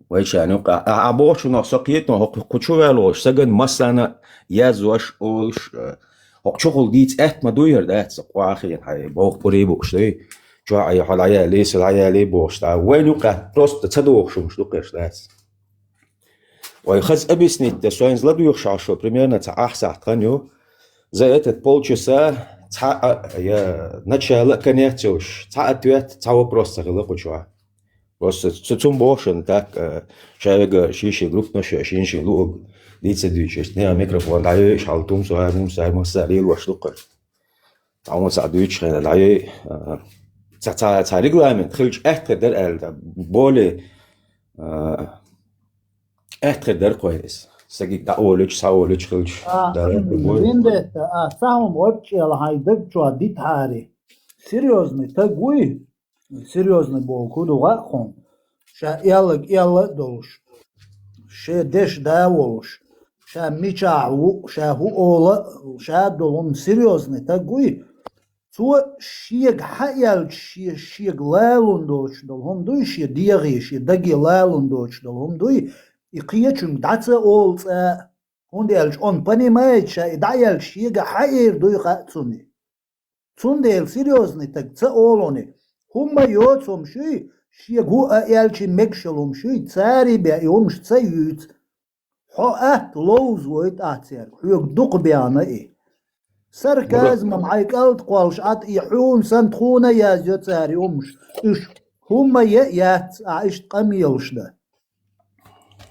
ويش يعني يقع عبوش نقصقيتنا حق شو والوش سجن مثلا يازوش اوش حق شغل ديت ما دوير دات سقوا اخي هاي بوخ بريبوش ايه شو عيا ليس العيا لي بوش وين يقع بروست تصدق شو مش دقيش داس ويخز объяснить да что инзла дуёшь что примерно та ахса тканю за этот полчаса я начало конец та ответ та вопрос загла почва просто цум бошен так человек шиши групп наше шинши луг лица движешь не микрофон дай шалтум со ам сам сарил ваш дукер там садуч дай تا ريغلامنت خلج احتقدر الدا بولي احتقدر كويس سجي تاولج ساولج خلج винде самом отчел хайдек чо дитари серьезный тагуй серьезный бо кудуга хон ша ялла долш ше деш даволш ша мичау ша ху ола ша долом серьезный тагуй تو شیگ حیل شیگ لالون دوش دلهم دوی شی دیگه شی دگی لالون دوش دلهم دوی اقیه چون دست اول هندیلش آن پنی میاد شی دایل شیگ حیر دوی خاتونی چون دیل سریوزنی تک تا اولونی هم بیاد سوم شی گو ایلچی مکشلوم شی تاری بیایومش تایید ها لوز وید آتیر حیوک دق بیانه ای سركاز ما معايك قلت قوالش عط يحون سنتخونا يا زيوت ساري أمش إيش Хума яц, а ишь камилшда.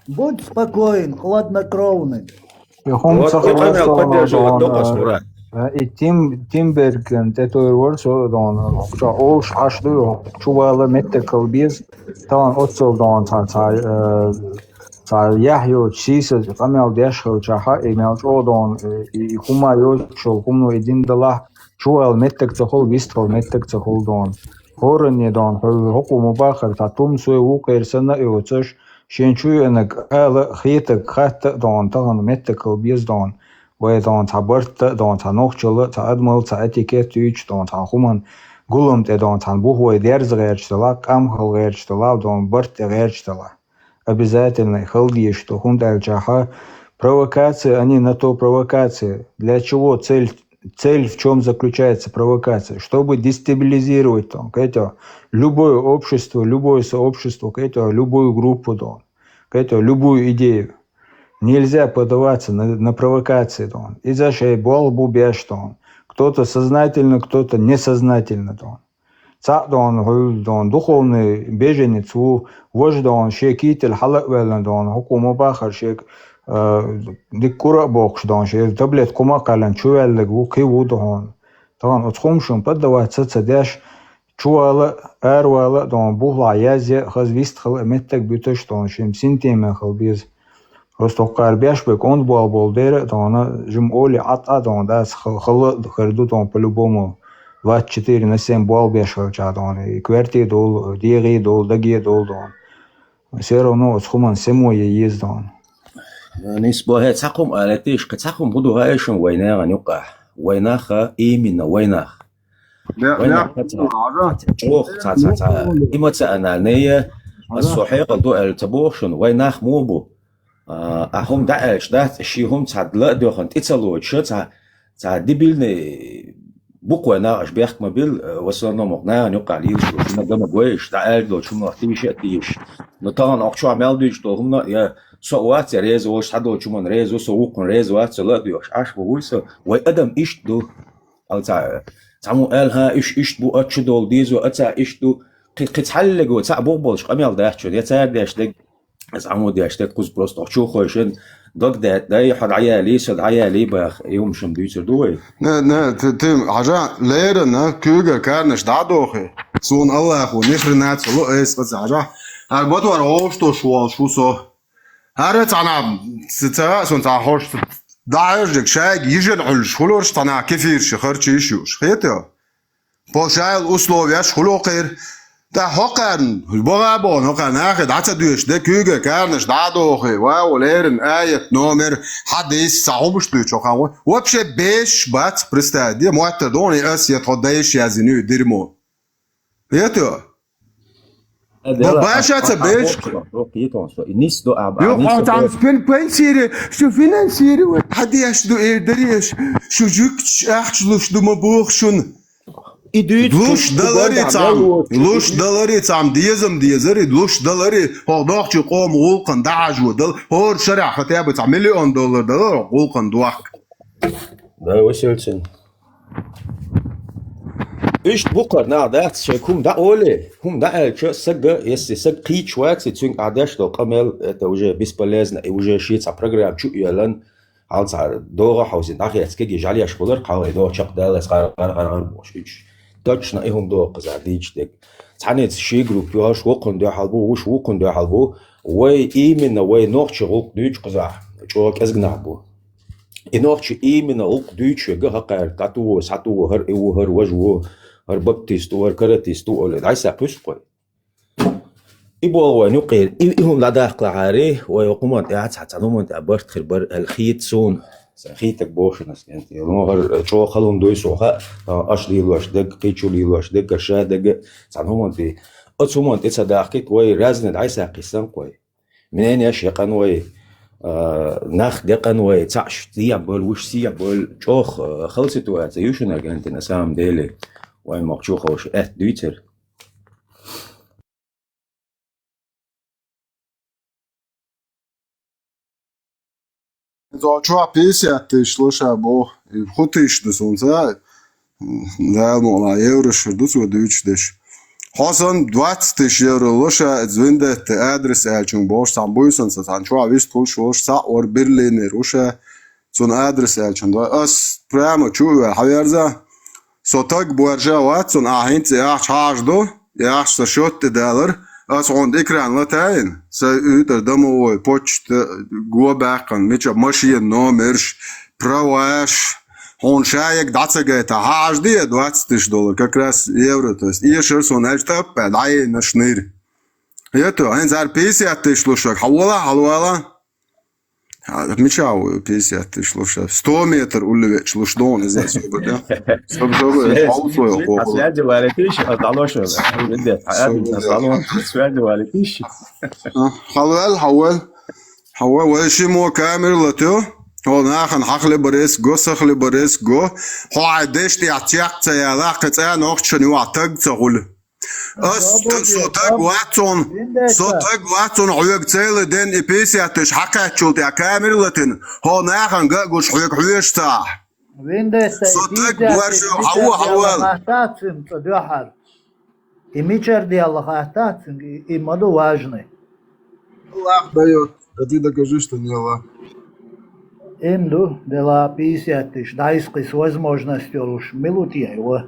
Будь спокоен, хладнокровный. Хум цахалдон. И Тимберген, это ворсодон. Что олш ашлю, чувала метекал без, тан отсолдон та яхьо чиса, камел дешхо чаха, и мелчодон, и хума йошо, хумно един дала, чувал метек цахол вистхол метек цахолдон. Хорен дон, хоку мубахар, та тум суе укер сана и оцеш, шенчуенек ала хитек хатта дон, тан метекал без дон. Дон та барта, дон та нохчала, та адмал, та этикет тюч, дон та хуман гулам те дон та бухвой дерз герчтала, камхал герчтала, дон барта герчтала. Обязательно халди, что хундаль чаха. Провокация, они на то провокация. Для чего цель в чем заключается провокация? Чтобы дестабилизировать там, любое общество, любое сообщество, любую группу, любую идею. Нельзя поддаваться на провокации. Из-за шеи болбу беш. Кто-то сознательно, кто-то несознательно. Духовный беженец, вождь, шекитель, халаквелен, хукума бахар, шек диккура бокш, шек таблет кумакален, чувеллег, вукиву, отхумшим поддаваться цадеш, чувала, эрвала, бухла язе, хазвистхал, меттек бютеш, шем синтеме халбиз. Ростокар бешбек, он был дере, жим оли ата, да, харду, по-любому. 24/7 бал бешал чадон, и кверти дол, дири дол, даги дол дон. Все равно схуман семоя ездон. نسبة تقوم على تيش كتقوم بدو هايشون وينها نقع وينها إيمنا وينها تروح إما تأنانية الصحيح دو التبوشون وينها موبو أهم داعش دات شيهم تعدل دوخن تتصلوا شو تعدبيلني بقوة ناقش بيحك مبيل وصلنا مقنعة نقع ليش وشنا قام قويش تعال لو شو نحتي شيء تيش نطلع أقشع عمل ديش تو هم يا سوات يا ريز وش حد شو من ريز وسوق من ريز وات سلا ديوش عش بقولس ويقدم إيش دو أو تعمو قالها إيش بو أتش دول ديز وأتع إيش دو قتحل جو تع بقبلش عمل ده شو يا داش ده تعمو داش ده قص بروست شو خوشين دوك ده يحد عيالي صد عيالي بخ يوم شم ديتر دوي تم عجا ليرنا كوغا كارنش دادوخي سون الله ونخرنات سلو ايس بس عجا هربطوا روشتو شو سو هرت انا سترا سون تاع خوش دايرجك شاي يجن علش خلورش تاع كثير شخرش يشوش خيتو بوشايل اسلوبياش خلو غير ده هقن البغابون هقن اخد عتا دوش ده كوغا كارنش دادوخي واو ليرن آية نومر حديث صعوبش دوش وخاوه وبشه بيش بات برستادية معتدوني اسيا تخديش يازينو ديرمو يتو باشا تبيش يو تعم سبين بنسيري شو فينانسيري حد يشدو ايه دريش شو جوكش احشلوش دو مبوخ شون لوش دلاري تعم ديزري لوش دلاري هودوخ قوم غولقن دعج ودل هور شرع ختيابة $1 مليون دلار غولقن دوخ ده وسلسن إيش بكر نادات شيكم دا أولي هم دا الشيء سجى يسسج قيش واكس تين عداش لو كمل توجه بيسبلازنا وجه شيء تاع برنامج شو يلان على تاع دوغة حوزين داخل تسكي جالي أشخبر قاوي دو شق دال قرار بوش إيش داتش نايهم دو قزاديش دك تاني شيء جروب ياش وقن ده حلبو وش وقن ده حلبو وي إيمن وي نوخش غوق ديش قزا شو كأزجنا بو إنوخش إيمن غوق ديش جه قار تاتو ساتو هر إيو هر وجو هر بابتيستو هر كراتيستو ولا عايز أبوش قوي إبوا ونقير إهم لا داخل عاري ويقومون قاعد حتى نومن تعبرت خربر الخيط سون خيطك بوشنس أنت نوهر شو خلون دويسوها أشلي لوش دق قيشولي لوش دق كرشة دق تعنهم أنت أتصومون تصدقك كوي رازن عايز قصان كوي منين يش يقنوي ناخ دقنوي تعش ديابول وش ديابول شوخ خلصتوا هتيوشنا أنت نسام ديلي وين مقشوخ وش دويتر شو عبيسي شلوشا بو خطيش دسون زا دا مولا يورش دوس ودوش دش Hasan 20 tысяч евро лоша звенде те адрес элчун бош сам буйсон сатан чуа вист кул шош са ор берлинер уша цун адрес элчун да ас прямо чуа хаверза сотак буаржа ватсон ахинц я чаждо я $6 as on ekran latain sa uter damo pocht go backen mit machine номер праваш он шаек дацагета HD $20 как раз евро то есть еще он альтап дай на шныр это он зар 50 тысяч лошак хавала отмечал 50 тысяч лошак 100 метр улеве шлушдон из этого да связи валитиш оталошо بدي صالون связи валитиш حوال وشي مو كامل لتو هو ناخن حقل بريس جو سخل بريس جو هو عدش دي اتيق تيالا قطع نوخ شنو عتق تقول صوتك واتون عيق تيل دين إبيسي أتش حقا تشوت يا كامل لتن هو ناخن قوش عيق عيش تاح صوتك وارشو حوال Хатацин тадюхар. И мичер дело хатацин, и маду важный. Аллах дает, а ты докажи, что не Аллах. Имду дела 50 тысяч, дайской с возможностью уж милутия его.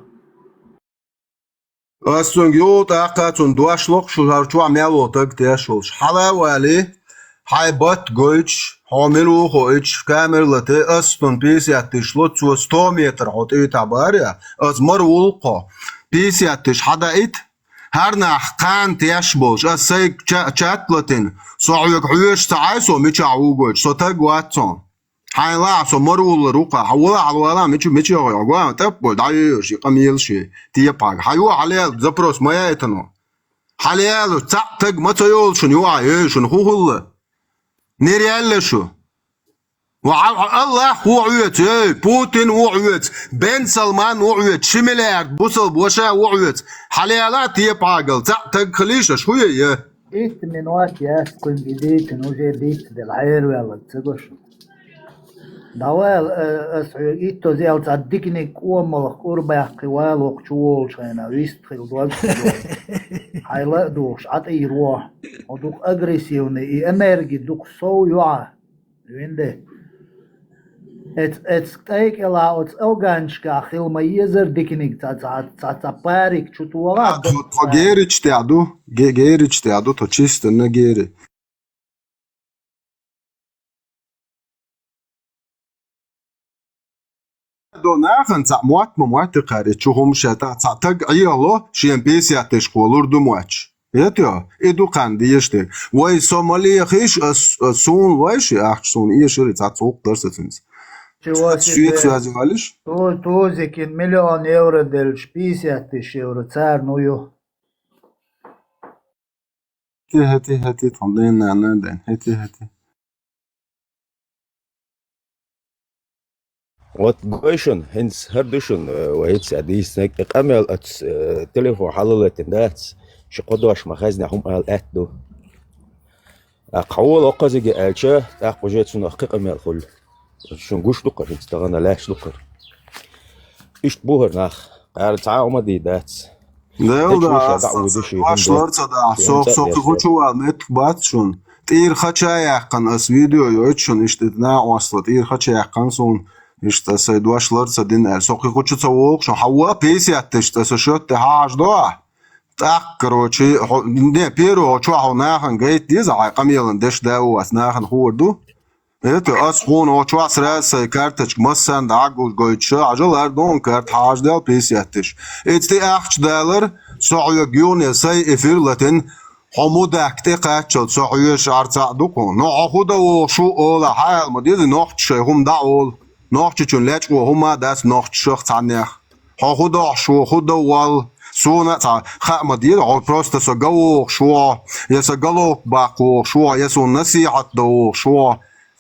Асун йот акатун дуашлок шухарчу амяло так тяшолш. Халавали хайбат гойч хамилу хоич камерлате астун 50 тысяч лот 100 метр хот итабаря аз марулqa 50 тысяч хадait هرنا قان تيشبوش أسيك شاتلتين صعيق عيش تعيسو ميشاوغوش صوتك واتون هاي لا سو مرول روقا حولا على ميشي يغوا تبو دايش قميلشي تيباغ هايو عليه زبروس مايتنو حاليالو تاق متيول شنو عايش هو نيريال شو الله هو عيت بوتين هو عيت بن سلمان هو عيت شميلارد بوصل بوشا هو عيت حاليالات تيباغل تاق خليش شو هي إنت من وقت ياسكن جديد نوجي ديت بالعير ولا تسقش دوال أسعى إيتو زيال تصدقني كومل قربة قوال وقشول شينا ويستخل دوال حيلا دوش عطي روح ودوك أغريسيوني إنرجي دوك سو يوعى وينده Het steek ela het elganska hilma jezer diknik ta parik чутуала. То герич теаду то чисто на гери. دو ناخن تا موات قاري تشوهم شتا تاق ايالو شين بيسي اتشقولور دو مواتش يتيو ادو قاندي يشتك واي سومالي خيش سون وايش اخشون يشري تا صوق درستنز Тузикин миллион евро дельш 50 тысяч евро цар ную. هاتي تمضين نعنا هاتي Вот гойшон хенс хардушон وهيتس اديس نك اقامل تليفون حللت دات شقدوش مخازن هم قال اتدو اقول اوقزي الچه اقوجت سن اقامل خل شون قوش لقر تستغنى لاش لقر إيش بوهر ناخ قال تعاو ما دي دات ده واش لرتا ده سوق خوشوا مت بات شون تير خچا يقن اس فيديو يوتشون اشتنا واصل تير خچا يقن سون اشتا سيد واش لرتا دين سوق خوشوا سوق شو حوا بيسي اتشتا شوت هاج دو так короче не первого чего нахен гейт диза قميلن دش ده واسناخن خورду Это асхун очвас раз карточка массан дагул гойча ажалар дон карт хаждал 50 тысяч. Эти $8 союг юне сай эфирлатин حمودك قاتشل صحيح شارع دكون نأخذ وشو أول حال مدير نحش هم داول نحش شون لاتش وهم داس نحش شخص عنيح أخذ شو خذ وال سونا تا خا مدير أو بروست سجوا شو يسجلوا باقو شو يسون نصيحة دو شو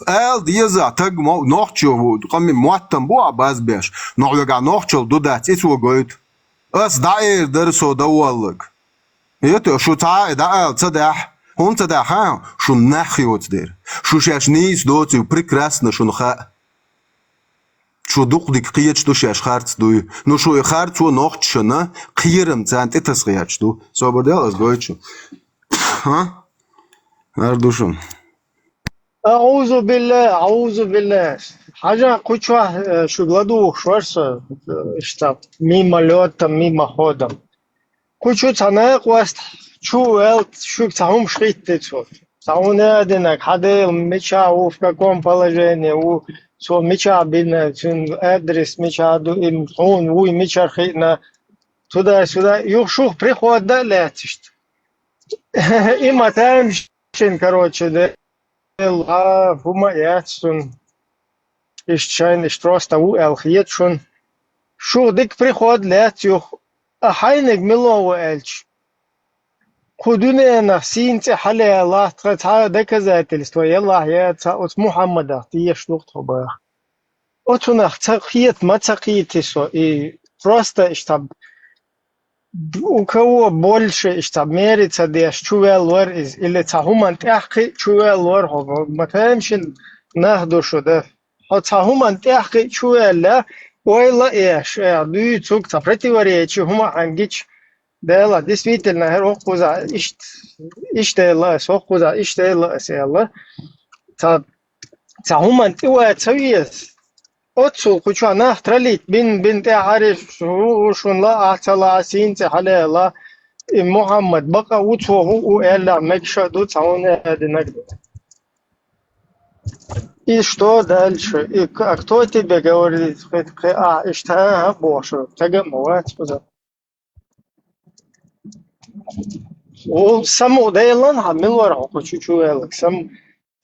ال ديزا تجمع نحش قم معتم بوا باز بيش نحجع نحش دودات إسوا قيد أس داير درسو دولك يتو شو تا دايل تدح هون تدحها شو نخيوت دير شو شاش نيس دوتي прекрасно شو نخا شو دوق ديك قيتش دو شاش خارت دو نو شو خارت و نوخت شنا قيرم زانت تسقياتش دو صبر ديال از قويتشو ها أردوشم أعوذ بالله حاجة كوتشوا شو غلادو شورس اشتاب ميما لوتم ميما ходом كوتشو تانا قواست شو элт شو تاهم шрит тецов сауна денак хаде меча у в каком положении у со меча бина чин адрес меча до им он у меча хина туда-сюда юшух приход да летишь и матаем короче да фума яцун ищайн штроста у элхиет шун шо дик приход летюх а хайнег милово элч кудуне на синте хале Allah тра доказательство Allah я ца от Мухаммада ты шлухт хоба отунах цахиет мацахитисо и просто штаб у кого больше штаб мерится деш чувелор из или цахуман тахки чувелор хоба матемшин нахдушу да от цахуман тахки чувела ойла эш ду цук ца противоречие хума ангич да действительно хохуза иштела сохуза иштела села ца цахуман тиwa цавиес отцу кучана тралит бин تعرف شون لا اعتلا سين على لا محمد بقى وتوه الا مكشدو تاونه هذا и что дальше и кто тебе говорит что больше тага мовать поза о само дейлан хамилвар хочу сам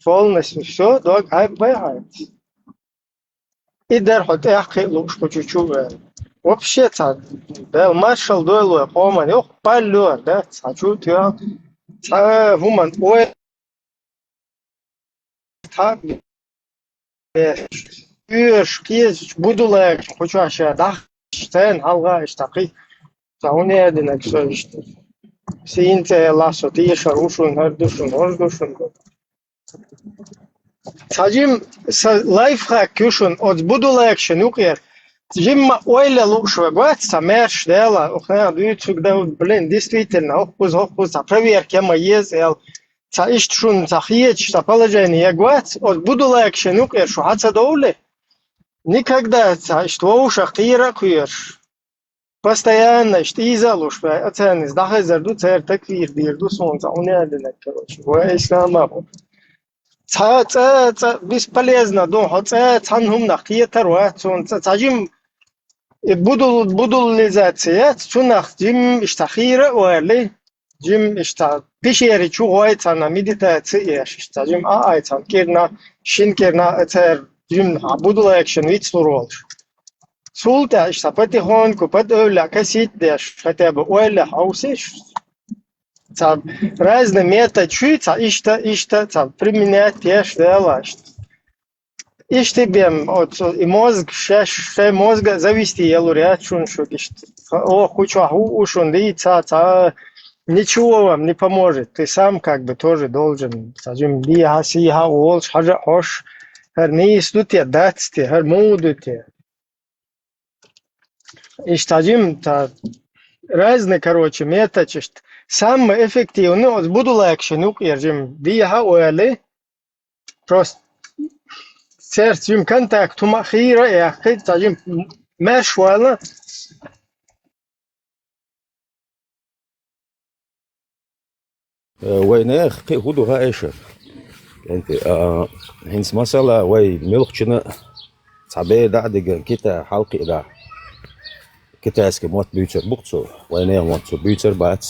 полностью все дог бывает и дерхот яхи луч хочу вообще-то да маршал дойло поман ох палло да хочу тя вуман ой так киз будулак хочу аша да штен алга штаки тауне денак что синте ласо ти шарушун хардушун сажим лайфхак кюшун от будулак шнукер Жимма ойля лучшего год самерш дела охна дуйцук да блин действительно хохуз проверка маезел ца иштшун захиет что положение год от будулак шнукер что хаца доуле никогда ца что ушах тира куеш постоянно что изалуш оцен из дахазерду цер таквир дирду солнца он не короче ой ислама ца бесполезно до хаца цанхум нахиетар ва солнца цажим будулизация цунах жим иштахира ойли жим ишта пишери чугойца на медитация ишта жим айцан керна шинкерна цер жим будулакшн вицлуролш султа ишта потихоньку подовля касит деш хотя бы ойли хаусиш ца разные методы ишта ца применять теш дела İşte от и мозг шеш мозга зависти елурят шун шукишт о хочу ушун ца ничего вам не поможет ты сам как бы тоже должен сажим биха олш хажа хош не истуте датсте хер мудуте и стажим та разные короче методы самый эффективный от будулакшнук ержим биха ойли просто سيرتيم كنتاك توما خيرة يا أخي تجيم ماش ولا وين أخي هدو هايشة أنت هنس مسألة وين ملخشنا تعبير دعدك كتا حلقي دا كتا اسكي موت بيوتر بقصو وين موت بيوتر بات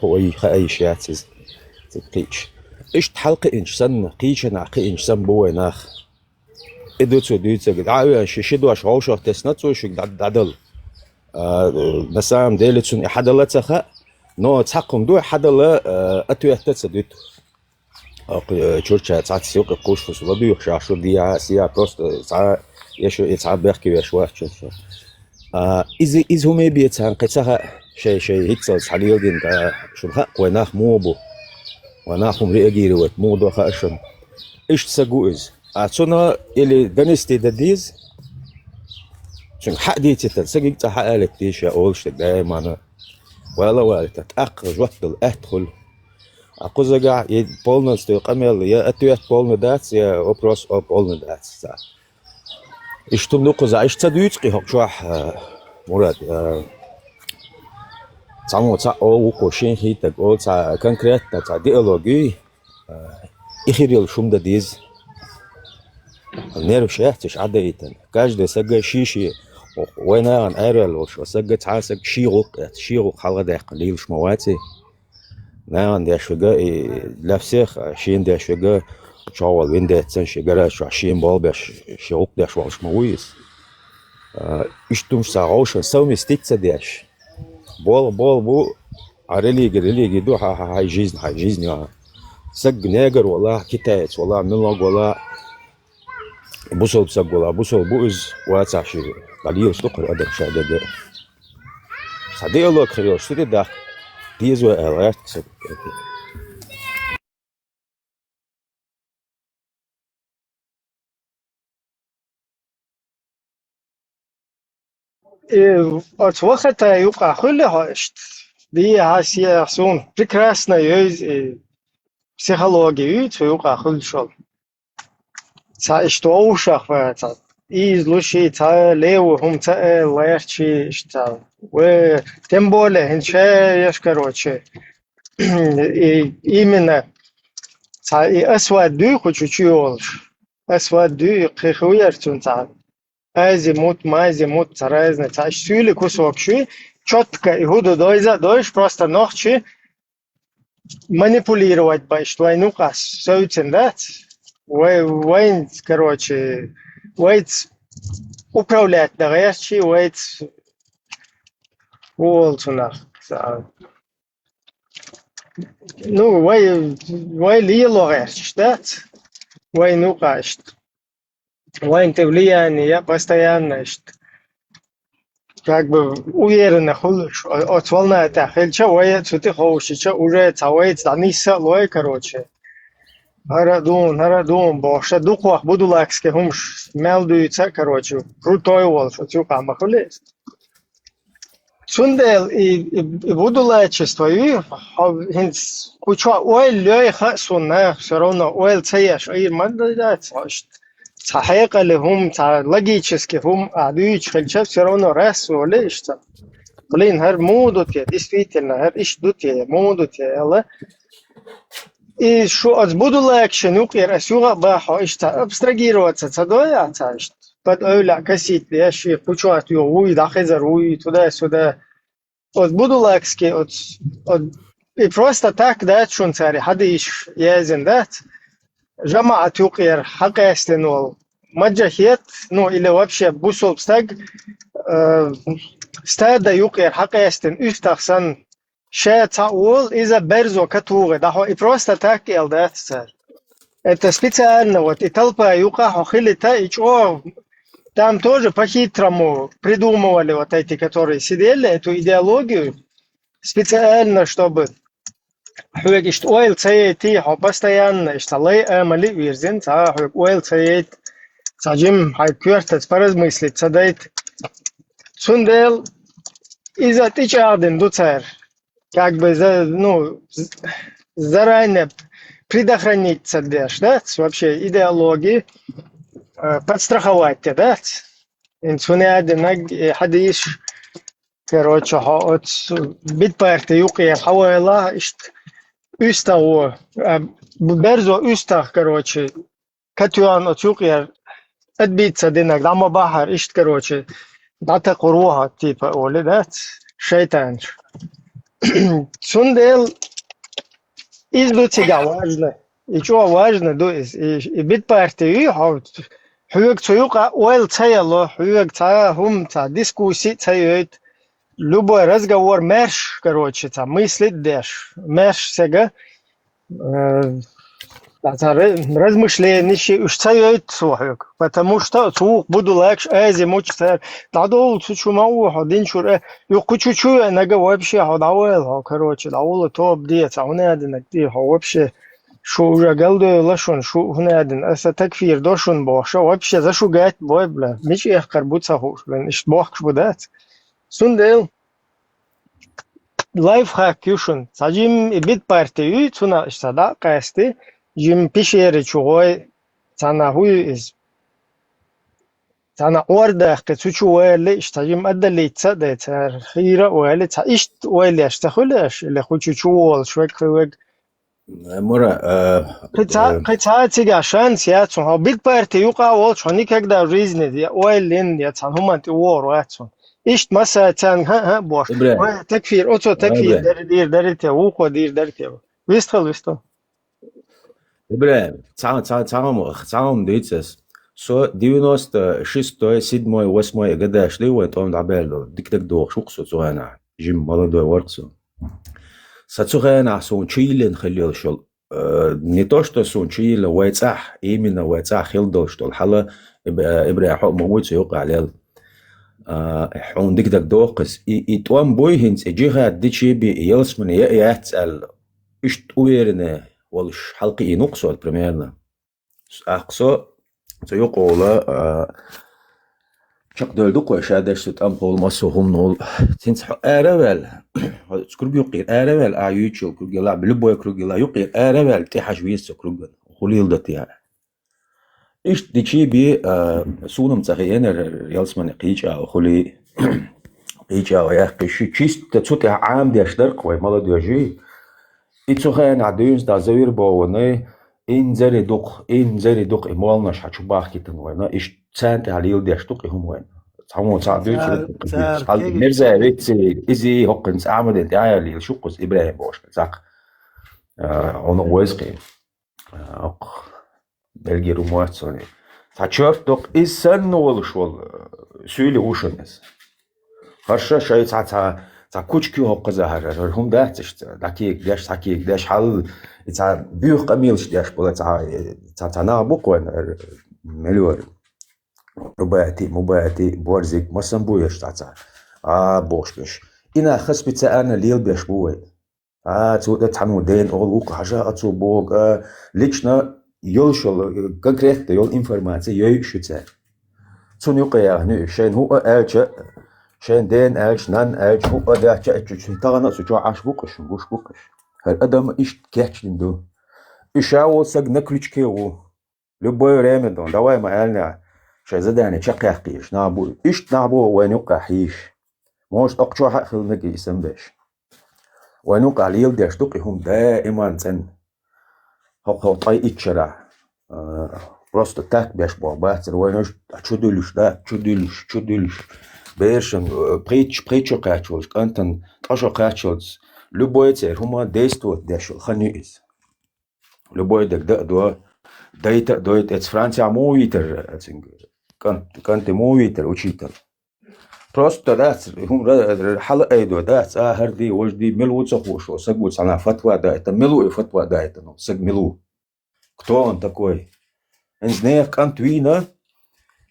هو أي شيء تقيش إيش تحلقي إنش سن قيش نعقي إنش سن بوي ناخ إدوتو قد عاوي شدو أشعوشة تسنتو شو دعدل بسام ديلتون حدلا تخا نو تحقم دو حدلا أتو يحتس دوتو تشورشا تعت سيوق قوش فسولا دو يخشع شو دي سيا بروست يشو يتعب بيحكي ويشواح تشورشا إذ هم يبيتان قتها شيء هيتسا حليل دين شو الحق ويناخ موبو وناخم رئيجيري وات موضوع خاشم إيش تساقوز أعطونا إلي دانستي داديز شن حق ديتي تنسجق تحقق تيش يا أولش دائما أنا ولا تتأخر وقت أدخل أقول يد полно стойкамел я ответ полно дать я вопрос полно дать и что ну-ка за что дюйчки хочу мурат само ца о кошен хитак о ца конкретно ца диалоги ихирил шумда диз нерв шахтиш عدايتن каждый сага шиши وين أنا أريل وش سجى تعاسك شيغوك حلقة دقيقة ليش مواتي نعم ده شجع لفسخ شين ده شجع شاول وين ده تسن شجرة شو شين بال بش شيغوك ده شو مش مويس إشتم ساعوش سوي مستيك تداش بال بو ريليجي دو هاي جيزن يا سج ناجر والله كتايت والله ملوك والله بوصل بسق والله بوصل بوز واتساشي قليل شتقر أدر شادة صديق الله خير شو ده ديزو ألات كسب от вахта юка хуллехошт ди хасия сун прекрасно юз психологию юка хулшол ца что ушах ца из лучи ца лево хум ца лерчи что و тем более хенчаешь короче и именно ца и асваду хочучуолш асваду хихуяртун ца азимут мазимут разные ца шули кусокши четко и худу дойш просто ночи манипулировать бай что ай ну-ка союцен дат вайн короче вайт управлять дагерчи вайт волтунах ну вай лиелогерч дат вай ну-ка вайн ты влияние постоянно как бы уверенно ходишь от волна это хельча вай ты хочешь уже цавай заниса лой короче Нарадун, баша духах буду лакске хумш мелдуется, короче, крутой вол, что тюка махулест. Сундел и буду лечество, и хинс куча ойл лёй хасуна, все равно ойл цееш, и мандадать, цахека ли хум, логически хум, адуич хельча все равно раз волешься. Блин, хер мудут я, действительно, хер иш дут я, мудут я, але и что отбуду легче, ну, и расюга баха, что абстрагироваться, цадоя, что под ойла косить, я еще почувствовать ее, уй, дахезер, уй, туда-сюда. Отбуду легче, и просто так, да, шунцари, хадиш, язен, да, жама атюкер, хакэслинул, маджахет, ну, или вообще бусул стаг, стада юкер, хакэслин, üstachsan, Ше таул из-за берзо катуга, да и просто так елдат цар. Это специально вот и толпа юка хохилита и чё там тоже по-хитрому придумывали вот эти, которые сидели эту идеологию специально, чтобы хуяк что ойл цейти постоянно что лей амали вирзин та хуяк ойл цейт сажим хай квертец поразмыслить цадайт сундел из-за тичаден дуцар. Как бы, ну, заранее предохранить цадеш, да, вообще идеологии, подстраховать, да, инсунеаден, хадиш, короче, от битпарти юки, хавайла, üstağı, berzo üstah, короче, катюан от юки, отбиться денег, дама бахар, короче, дата куруха, типа, оли, да, шейтанш. Сундел издут себя важно. И что важно, и бит партии, хуяк цуюка ойл цаяло, хуяк цая хум ца дискуссии цаюет, любой разговор мерш, короче, ца мыслит деш, мерш сега, размышления уж цаюет цуюк, потому что цуюк буду легче, зимуч цар, дадол цучумау, один чуре, юкучучу, нага вообще ходавел, короче, дауло топ диец, а он один нагди, вообще شو уже قلده لشون شو هنا عدن أسا تكفير دوشون بوخشة وابشة ذا شو قاعد بوي بلا مش يخكر بوتسا خوش بلا إيش بوخش بدات سندل لايف هاك يوشون ساجيم بيت بارتيو تسونا إشتادا قاستي جيم بيشيري شوغوي تانا هوي إز تانا أوردا قتوشو ويلي إشتاجيم أدى اللي تصدى تخيرا ويلي تا إشت ويلي أشتخلش اللي خوشو شوال شوك خوك مرة قطعة تيجا شانس ياتسون ها بيت بارتي يوقع والش هني كده ريزني دي ويلين ياتسون هما تيوار واتسون إيشت مسا تان ها بوش إبراهيم تكفير أوتو تكفير إبراهيم دار تيوق دار تيوق ويستل إبراهيم تعاون ديتسس سو 96 7 8 قداش لي وين تقوم دعبالو ديك دور شوقسو زوانا جيم молодой ورقسو ساتسوغانا سون чилен خليل شل не то что сун чилен ويцах именно ويцах хилдо что حلا إبراهيم حق موت يوقع عليه حون ديك دوقس يتوان بويهنس اجيها ديشي بي يلسمن ياتسال ايش تويرنا والش حلقي نقصو بريميرنا اقصو سيقول شق دول دقوا شادش ستام قول مسوهم نول تنصح ارابل سكروب يقير ارابل ايوتشو كروجلا بلبو كروجلا يقير ارابل تحش ويس كروجن خليل دتيا ايش ديشي بي سونم تغيين يلسمن قيجا خلي قيجا ويا قيشي تشيست تسوت عام ديش درق وي مال ديجي اتسوخان عدينس دا زوير بوني إن زري دوق إمالناش حتشوباخ كتن وينا إيش تسانت عليل ديش دوق هم وين تعمو تعديل شو مرزا ريتسي إزي هقنس أعمد انت عيالي شوقس إبراهيم بوش زاق أنا ويزقي بلغي روموات سوني تشوف دوق إسان ولشول سويلي وشنس هرشا شاي تا كوچكيو هو قزهر هم داتش داكيك داش حال تا بيو قميلش داش بولا تا نابوق وين مليور مباتي بورزيك مسنبويش تا بوش إنا خسبت أنا ليل بيش بوي تو تحنو دين أغلوك حاجة أتو بوغ ليشنا يلشل كونكريت يل إنفورماتي يشوتها تون يقيا هنو شين هو ألجأ شين دين ألش نان ألش هو ده جا تغنى سجوا عاش بوقش هالأدم إيش كيحش لندو إيشاو سج نكريش كيو لبوي رامدون دواي ما قالنا شي زداني شقي حقيش نابو إيش نابو وين يقع حيش موش أقشوا حق خلنقي اسم باش وين يقع ليل داش دقي هم دائما سن هو طاي إتشرع просто так باش بوابات وينش تشدلش بيرشن بريتشو قاچولش كانتن تاشو قاچولز لبويتر هما ديستو داشو خنيس لبوي دك دو دايتا دويت اتس فرانسيا مويتر كانت مويتر وشيتر просто داس هم حلقه ايدو داس هردي وجدي ملو تصخوشو سقوت انا فتوى دايتا ملو فتوى دايتا نو سق ملو кто он такой انزنير كانت وينا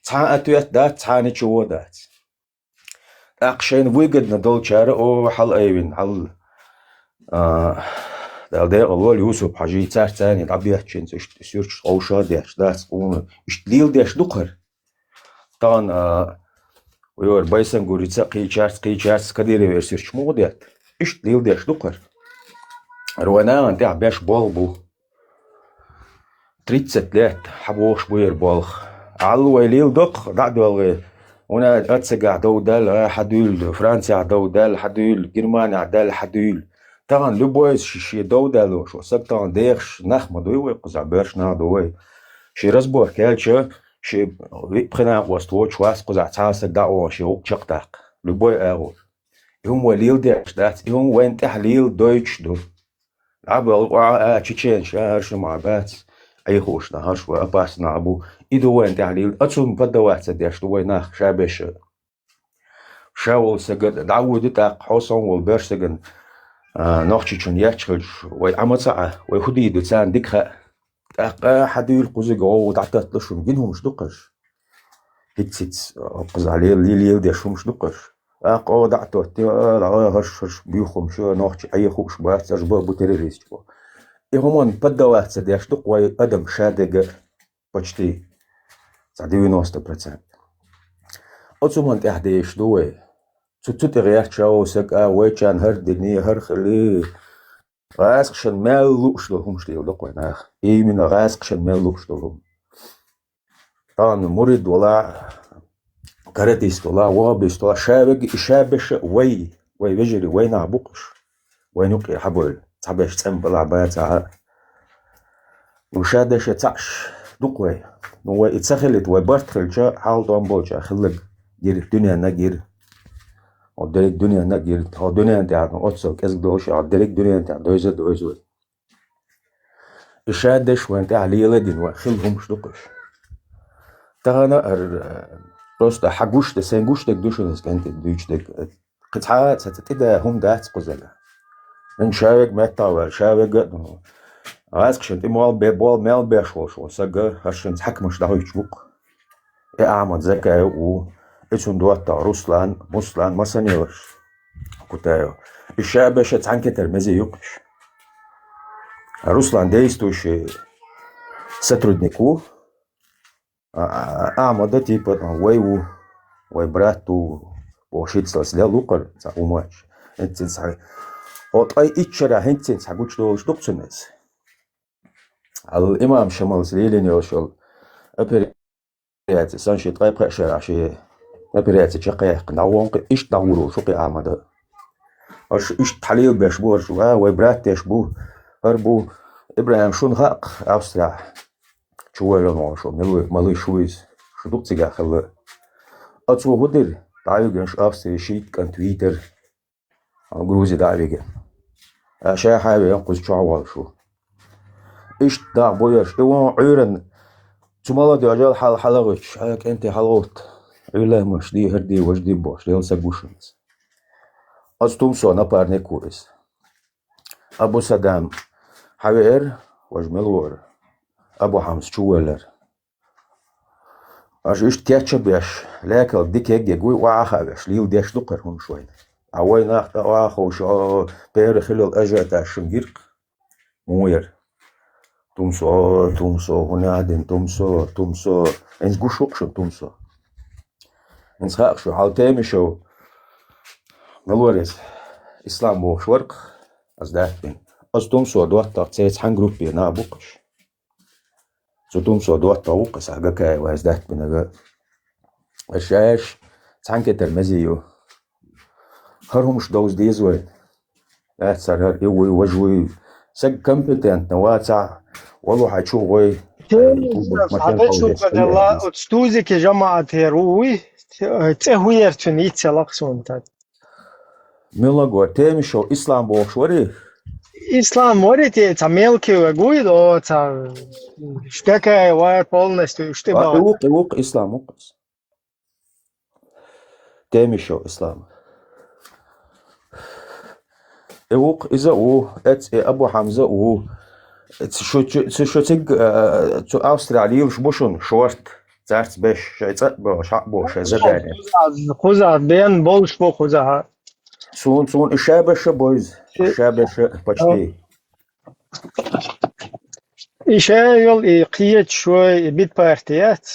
تا اتويت دات تاني تشو دات أقشين ويجد ندول شارع أو حل أيوين حل ده أول يوسف حاجي تار تاني تعبيه تشين سيرش أو شاديش داس قوم إشتليل ديش دقر طبعا ويور بايسن قريتsa قيشارس كديري ويرسيرش موديات إشتليل ديش دقر روانا أنت عباش بالبو 30 لات حبوش بوير بالخ علو ويليل دق دعدو هنا أتسقع دودال حدول فرنسا دودال حدول جرمانيا عدال حدول طبعا لبويس شي دودال شو سبتان ديرش نخمة دوي قزع برش نادوي شي رزبور كالشة شي بخنا وستوش واس قزع تاسك دعوة شي وقشقتاق لبوي أغور يوم وليل ديرش دات يوم وين تحليل دويتش دو عبال تشيتشين شارش مع بات أي خوش نهارش وأباس نعبو إذا وين تحليل أتصل بدوات سديش دوي ناخ شابش شاول سجد دعود تاق حوصن والبرش سجن نوختي شون ياتشل وي عمصع وي خدي دتان ديكها تاق حديل قزق او تعطت لشم جنهم مش دقش هيتسيت قز عليه ليل ديش مش دقش اقو دعتو هش بيخم شو نوختي اي خوش بات سجبا بو تيريست هم بدوات سديش دقوي أدم شادق почти за 90%. أتصومن تحديش دوي تغير شو سك ويشان هردني هرخلي غاسقشن مالوش لهم شتيو دقوي ناخ من غاسقشن مالوش لهم طبعا مريد ولا كارتيست ولا وابيست ولا شابش وي بيجري وين عبقش وين يقي حبل تعبش تسمبل عباية وشادش تعش دقوي هو اتسخلت وبرتخل جا حال دون بوجا خلق دير الدنيا نجير ودرك الدنيا نجير ها الدنيا انت عن اوتسوك اسك دوش عدرك الدنيا انت عن دويزة الشادش وانت عليه لدين وخلهم شدقش تغانا просто حقوش تسنجوش تك دوشن اسكنت دوش تك قطعات ستتدا هم دات قزلا من شاوك متى شاوك عايزكشن تموال بيبول مال بيشوش وسجى عشان تحكمش ده يشوك أعمد ذكاء و اسم دوتا روسلان مسلان ما سنيرش كتايو الشعب شت عن كتر مزي يقش روسلان ديستوش ستردنيكو أعمد تيب ويو ويبراتو وشيتسلس لا لوقر تاعوماش انت صحيح أي إتشرا هنتين سحقوش دوش دقتنس الإمام شمال سليلين يوشل أبريات سانشي طيب قشر عشي أبريات شقيق نوون إيش دورو شقي عمدا إيش تحليل بيشبور شو ويبرات يشبو هربو إبراهيم شون غاق أوسترا شو ولا شو مالي شويز شو دقتيجا خلا أتسو هدر تعيقنش أوسترا شيت كان تويتر جروزي دعيقة أشياء حاجة ينقذ شعوال شو إيش دا بويش إيوان عيرن تمالا دي أجال حلغش هيك أنت حلغت عيلا مش دي هردي وجدي باش ديال ساقوشنز أستوم سو نبارني كورس أبو سدام حوير وجملور أبو حمس شوالر أش إيش تياتش بيش لكن ديك هيك يقوي وعاخاش ليو ديش دقرهم شوي عوين أخو شو بير خلال أجا تاع شنجيرق موير تومسو هنا عدن تومسو إنس قشوقشن تومسو إنس خاقشو حالتامي شو ملوريز إسلام بو شورق أزداد بين أز تومسو دوات تسيت حن جروبي نابوقش سو تومسو دوات وقس أغاكاي وأزداد بين أغا الشاش تحن كتر مزيو هرهمش دوز ديزوي أتسر هر إيوي وجوي سج كمبتنت نواتع والله حتشوفي حبيتشو بدل الله أتستوزي كجماعة هيروي تهوير تنيت لقصون تاد ملا قوة تامشو إسلام بوشوري إسلام وريتي تعملكي وقوي دو تا شكاكا واير بولنستو اشتباه وق إسلام وقس تامشو إسلام اوق إذا ات أبو حمزة شو تيج تو أستراليا وش بوشون شورت تعرف باش شيء باش زبالة خوزة بين بولش بو خوزة سون الشابش بويز الشابش باشتي إيشايل قيت شوي بيت بارتيات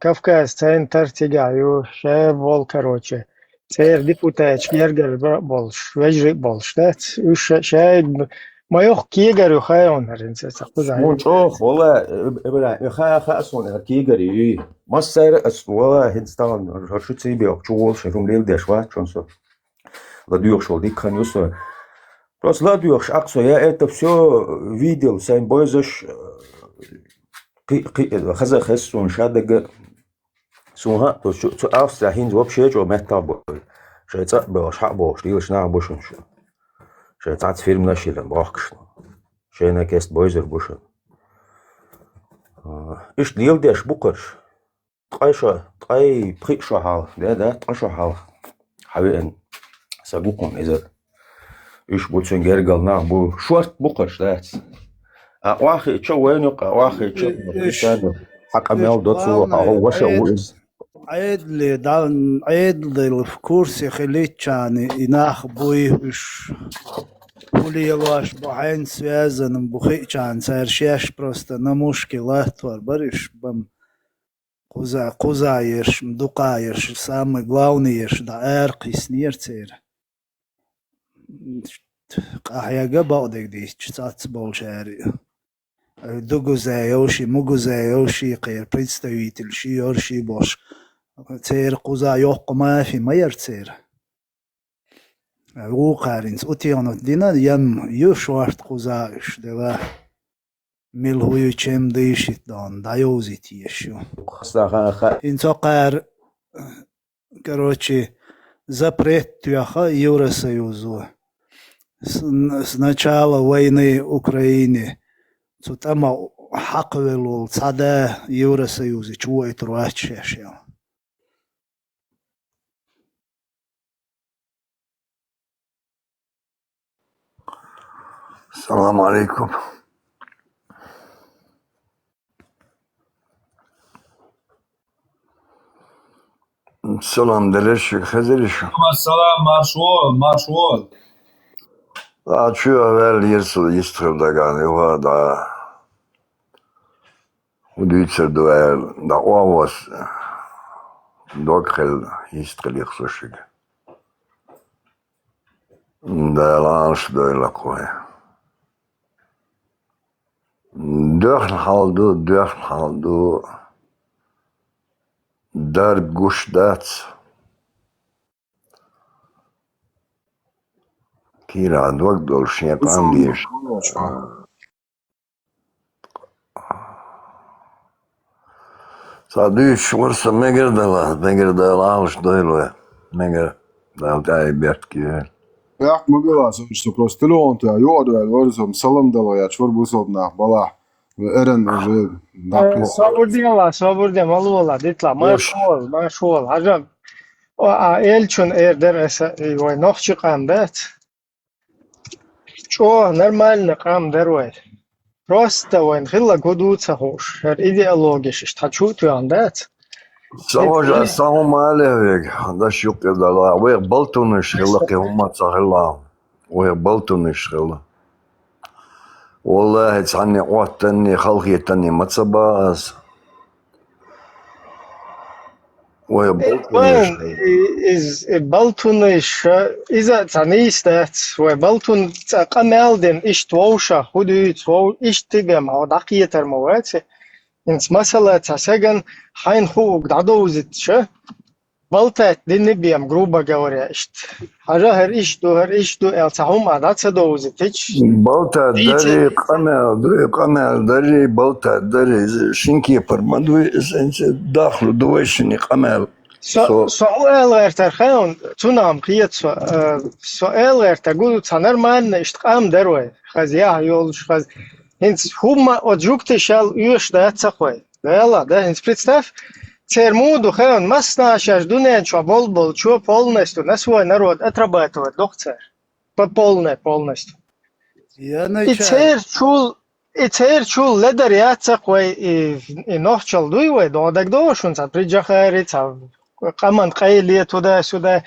كافكاز تاين ترتيجايو شاب وول كاروتشي سير ديبوتاج يرجع بولش ويجري بولش تات وش شايد ما يخ كيجر يخاون هرنسة تأخذ مون شوخ والله إبراهيم يخا أصلا كيجري ما سير والله هندستان شو تسيبي أكتوول شوفهم ليل دشوات شونسو لا ديوخ دي كان يوسف بس لا ديوخ أقصى يا это все видел сам бойзаш خذ خسون شادق سوها تو أوسترا هينز وبشيء جو متابع شيء تابع شعبه شيء شنو بوشن شو شيء تعرف فيلم نشيل باخش شيء نكست بويزر بوشن إيش ديال ديش بقرش طاي بريشة حال ده طاشة حال حبيبين سبوكم إذا إيش بوتشن جرجل نعم بو شورت بقرش ده واخي شو وين يقع واخي شو حق أميال دوتسو هو وش عيد لي دان عيد لي في كورسي خليت كان يناخ بوي وش Хули елаш бухайн связанным бухичан царшеш просто на мушкилах твар бариш бам кузаешь дукаешь самый главный еш да эркис нирцер ахяга баудек дис чцац болшари дугузаёши мугузаёши қер представитель шиёрши бош цер кузаёқ мафи майерцер وقارنز أتيانو دينا يم يشوارت قزاش دلا مل هو يشم ديشت دان دايوزي تيشو إنسا قار короче запрет тюаха Евросоюзу с начала войны Украины цутама حقولول цада Евросоюзе чуой труачешел. السلام عليكم. السلام دلش خزرش. السلام marshwol. Da çuval yersul yistırda gani var da. Udütser duel da ovas dokkel yistırlik sushig. Da lanş doyla koy. Dört haldu dar gushdat kira dog dol şepan diye. Sadüş varsa meger da lanş doyla meger da tay bertki. Jah, mogla sam što kroz telefon ja jodu verzom salam daloja čvorbusovna bala eren že dakle Svobodnjava malvola ditla mašol hajam a elçun derese vay nohçi qamdat ço нормально qam dervay просто вайн хилла годуца хош her ideologisch ist hat chu tuandat Savaja sahumalevek da şukke da la ve baltun şılla ke humma sahilla ve baltun şılla والله تعني وقتني خلقي تاني ما تصباس is baltunish إذا تانيستات وبالتون قمالدن إيش توشة خدو تو إيش تجمع ودقية ترموات إنس مسألة تسجن حين خوك دعوزت شة بالتات دنبيام جروبا جوريا إيش هر إيش دو التهم عادات دوزت إيش بالتات دري قمال دري بالتات دري شنكي برمدوي إنس داخل دويشني قمال سؤال ارتخاون تنام قيت سؤال ارتقول تنرمان اشتقام دروي خزيا يولش خز هنس هما أدركت شال يوش ده تسخوي لا ده هنس представь термуду хаон масна шаш дуне чо бол чо полностью на свой народ отрабатывает доктор по полностью и цер чул ледер я тсахвай и нохчал дуйвай додаг дошун ца приджахари ца قمان قيلي تودا سودا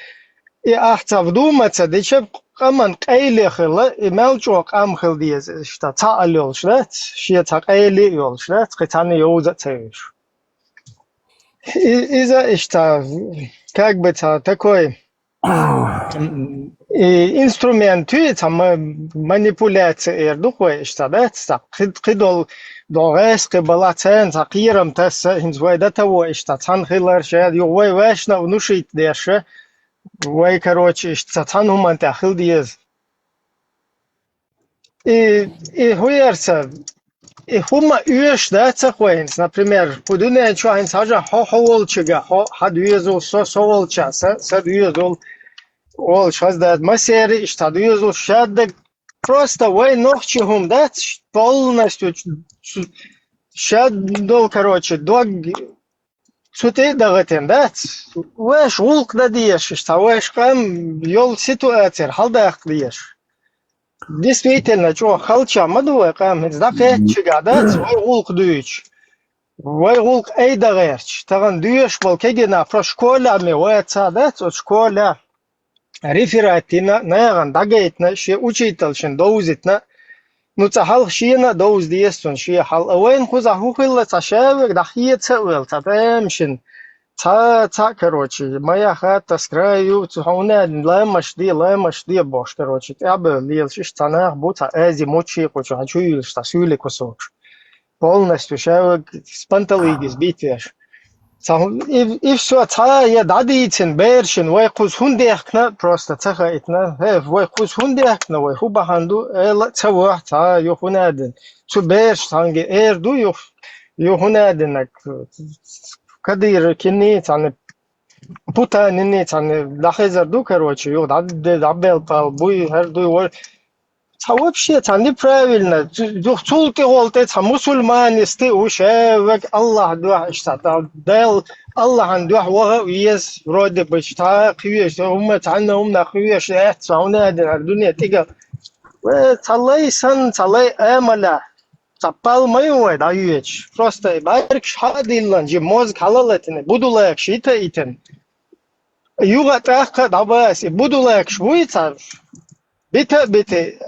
احتف دومة ديشب قمان قيلي خلا مالجو قام خل ديز شتا تعاليول شرات شيا تقيلي يول شرات قتاني يوزا تيش إذا اشتا как бы такой инструмент там манипуляция духой что да قدول داغش قبلا تن تقیرم تس هنزوای того что تن خیلر شاید یوای واشنا ونوشیت دیشه وای короче что تن هم تأخيل دیز هویرسا هم üyeş da تقوینس например подуне чо хин сажа ховолчга хадуезол соволча садуезол ол шаздад масери что дуезол шаддаг просто вой нохчихум да полностью шаддол короче дог суте дагатен да ваш улк да диеш что ваш кам ёл ситуация халдах диеш действительно чё халча мадуэ кам издакет чига да вой улк дуич вой улк эйдагерч таган дуеш бол кегена про школа ми вой цадат от школа рефератина, наяган дагейтна, ши учительшин доузитна, ну цахал шиена доуз диестун, ши хал ауэн хуза хухилла цашавек дахие цевел, цапемшин, короче, моя хата с краю, цухауне лэмаш ди бош, короче,ябе лилшиш цанах бута эзи мучи, кучу, хочу что сюли кусок. Полностью шавек с панталыги сбитвеш. И все, я дадитин, бершин, вой кус хундехна, просто цахаитна, вой кус хундехна, вой хубаханду, эла цавах, юхунадин, цу берш, санги, эрду юхунадинак, кадир кинни, цаны, пута нинни, цаны, дахезарду, короче, ю даббел пал, буй, эрду, вой, вообще, это неправильно. Цулки голты, это мусульманисты, ушевек, Аллах дух, что дал, Аллах дух, вага уез, вроде бы, что хвеш, умет, ана умна хвеш, это, он один, дуния, тига. Цалай сан, цалай эмаля, цапал мою, да, юеч. Просто, барик шадиллан, же мозг халалетин, буду лайк шита итен. Юга трахка, дабас, буду лайк швуица, Bitte,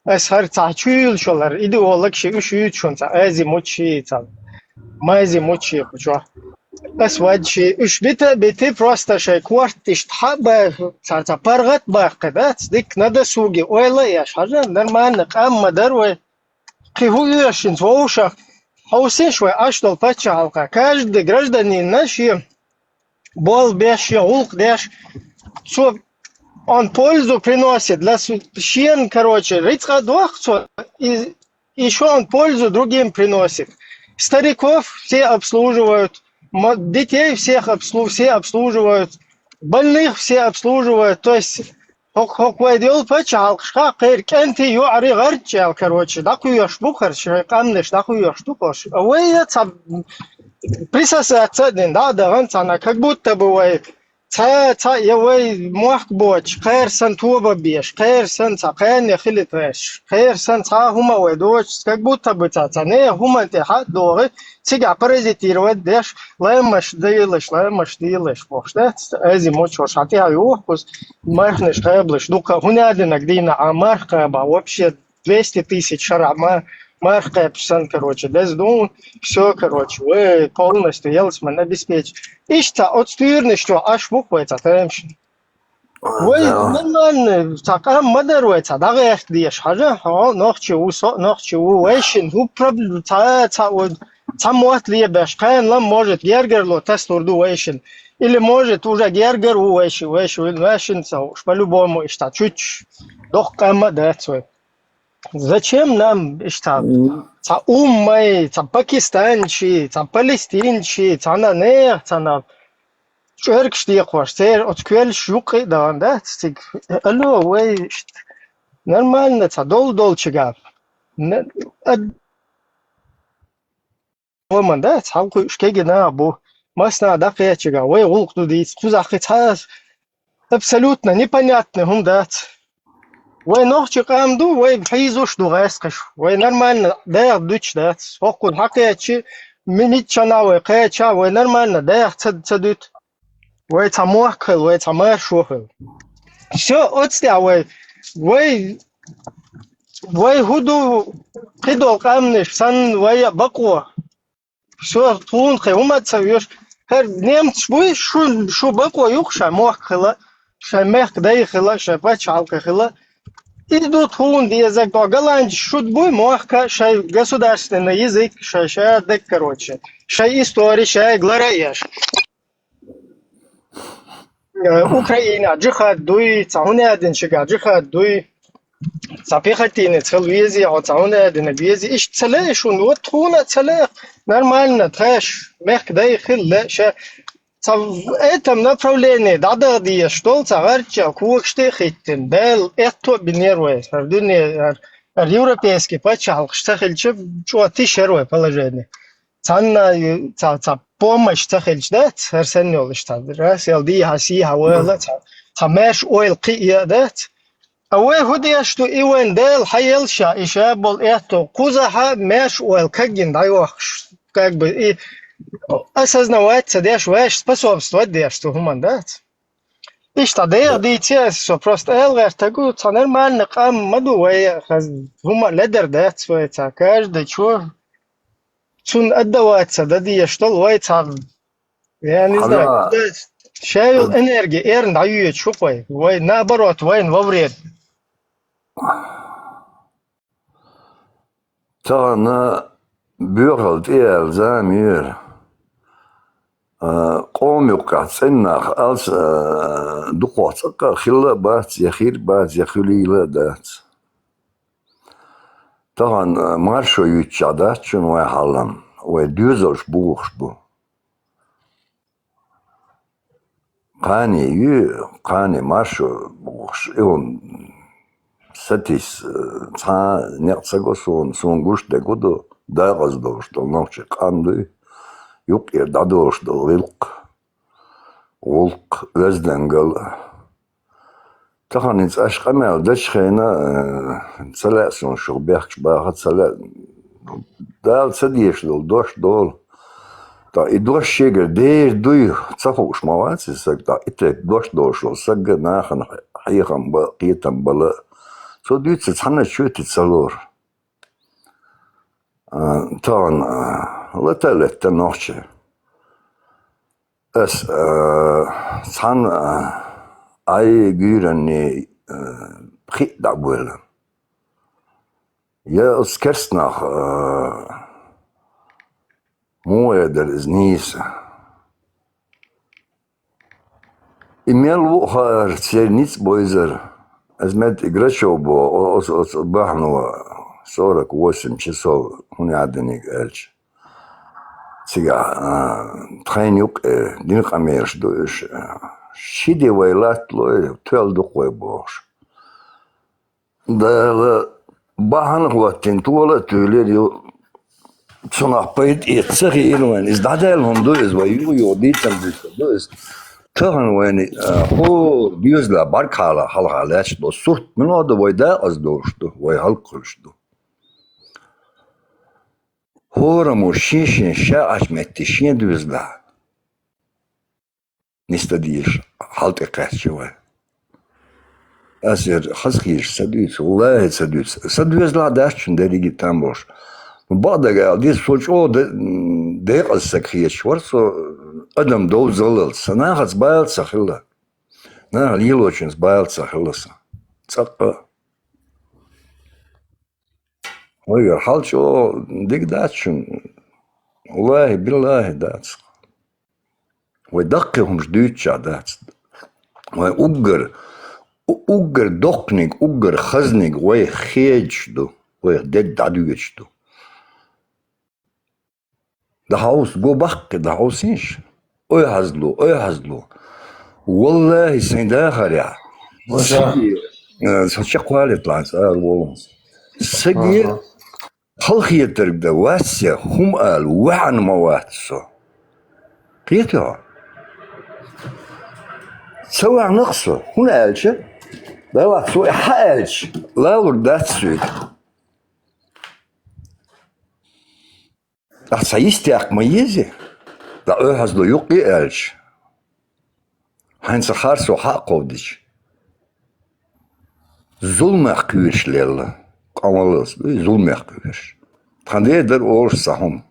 es hat zahchul scholar, ideolog shi chunta, azimuchi tal. Mazimuchi kuchwa. Es wadchi, bitte просто shay kwart ishtaba, ta pargat baqadat, dik nada sugi, oyla yash, haja нормально, qamma darwe. Qihу yashin звоуша, хаусе швай аштол пачалка. Каждый гражданин наш бол беш улк деш, он пользу приносит для щен, короче, рыцка двухцо, и еще он пользу другим приносит. Стариков все обслуживают, детей все обслуживают, больных все обслуживают, то есть хоквайдел пачалка, кенти юари гарчал, короче, дакуешь бухар, шайканнеш, дакуешь тупош. А вы это присосаться, да, как будто бывает. я вой мох боч, хайрсан туба беш, хайрсан цакэн яхилит веш, хайрсан ца хума вой доч, как будто бы ца не хума те хат доры, сега паразитировать деш, лэмаш дилыш, бошта, эзи мочо шати аюхус, мархнеш хэблыш, дука хунядина гдина, а мархаба вообще 200 тысяч шарама. Марка писан, короче, без дум, все, короче, вы полностью елсман обеспечить. И что, отстырный, что аж буквается, тэмшин. Вы нормально, такая модеруется, да, эх, деш, хажа, нохчи уэшин, проблем, мот лебеш, кайн лам может гергерло, тестурду уэшин. Или может уже гергер уэшин, по-любому, и что, чуть, дохкама, да, свой. Зачем нам ца уммай, ца пакистанчи, ца палестинчи, ца нанех, ца на чурк штекваш, цер отквел шуки, да, стик, алло, вы нормально, ца дол-долчига. Воман, да, ца шкеги на бу, масна дакечига, вы улкту дит, кузахи ца абсолютно непонятный хумдат. Вы ночью камду, вы хайзуш дугаскаш, вы нормально, да, дуч, да, окун хакечи, миничана, вы кеча, вы нормально, да, цадут, вы цамохкал, вы цамашухал. Все, отстя, вы худу, придол камнеш, сан, вы бако. Все, тун, уматься, веш, немц, вы шу бако юкша, мохкала, шамех, да ихала, шапачалка хила. Идут хунди язык, то голландец шутбуй, мохка, шай государственный язык, шай дек, короче, шай история, шай глараеш. Украина, джихад дуй, цауне один шига, джихад дуй, цапихатины, целвези, а цауне один вези, иш целеш, вот хуна целех, нормально, трэш, мех, да и хилля, шай. В этом направлении дада дия что царча кукште хиттен дел это бинерует европейский почал что хельче что ты шеруе положение цанна помощь цахельч да арсенал что раз ди хаси хавала хамеш ойл қия да а вы худия что ивен дел хаелша иша бол это кузаха меш ойл кагин дайох как бы и осознавать, дешь, способствовать, дешь, что гуман, да? Ишта дея дитя, что просто элвер тагу, ца нормально кам маду вая, хума ледер да, ца каждый чё, цун отдаваться, да дия что вай ца, я не знаю, шавил энергии, эрн даю чупай, вай наоборот, вайн во вред. Тана бюргал тиэл замир. قوم يقعدنا als دقوتك خلا بات يخير بات يخلي لا دات طبعا مارشو يتشادات شنو يحلم ودوزوش بوخش بو قاني مارشو بوخش اون ستيس تا نيرتسغو سون غوش دغودو داغز دوش دو نوچ قاندو Yok ya da doğuştu Volk özdengal. Tahan ins aşk amel de şeyna salasyon şu berk bahat sala. Dal sadiyeş dol doş dol. Ta idoş şeger der duy tsahoş mavats sak da itek doş doş sak nahan hayham ba qitam bala. So dütse sana şöti salor. Tahan لطلت نوچه اس سان اي گيرني خيط دابول يا اسكرسناخ مويدر ازنيس ايميل وخر تسيرنيت بويزر ازمت اجراشو بو بحنو 48 часов унядник элч сега тренинг дин камерш дош шиде вайлат лой төлдү кой бош да бахан ваттин тула төлер ю цона пайт ицхи илвен издадел хондо из ваю ю дитам дис таган вен хо биозла баркала халгалач до сурт минода вайда аз дошту вай халкуршту Хорому шишин ша açmetti şine düzla. Nista diyor halt ekatçıva. Asır xasxir sadüs vallahi sadüs. Sadüsla daşçın dedi gittan boş. Bada geldi soç o de qasakhiyeş varsa adam dozalıl. Sana has bayal saxilla. Na liloçins bayal saxillasa. Tsaqqa Oiga, halço dik daçın. Vallahi billahi daç. Ve dakkihumş düçça daç. Ve ugger doknik, ugger khaznik ve khejdu. Ve dek dadüçtu. Da haus go bakke da haus inş. Oy hazlu. Vallahi sen daxar ya. Saçak kvalit lan sağ olun. Sagir خلقيتك ده واسع هم قال وعن مواتسو قيتها سوى نقصه هنا قالش لا سوى حقالش لا وردات سويت أحسيستي أقميزي لا أهز له يقي قالش هين سخار سو حق قودش ظلم أخيرش لله Kamalız, zulm yapıyor. Tanrı'dır olsahum.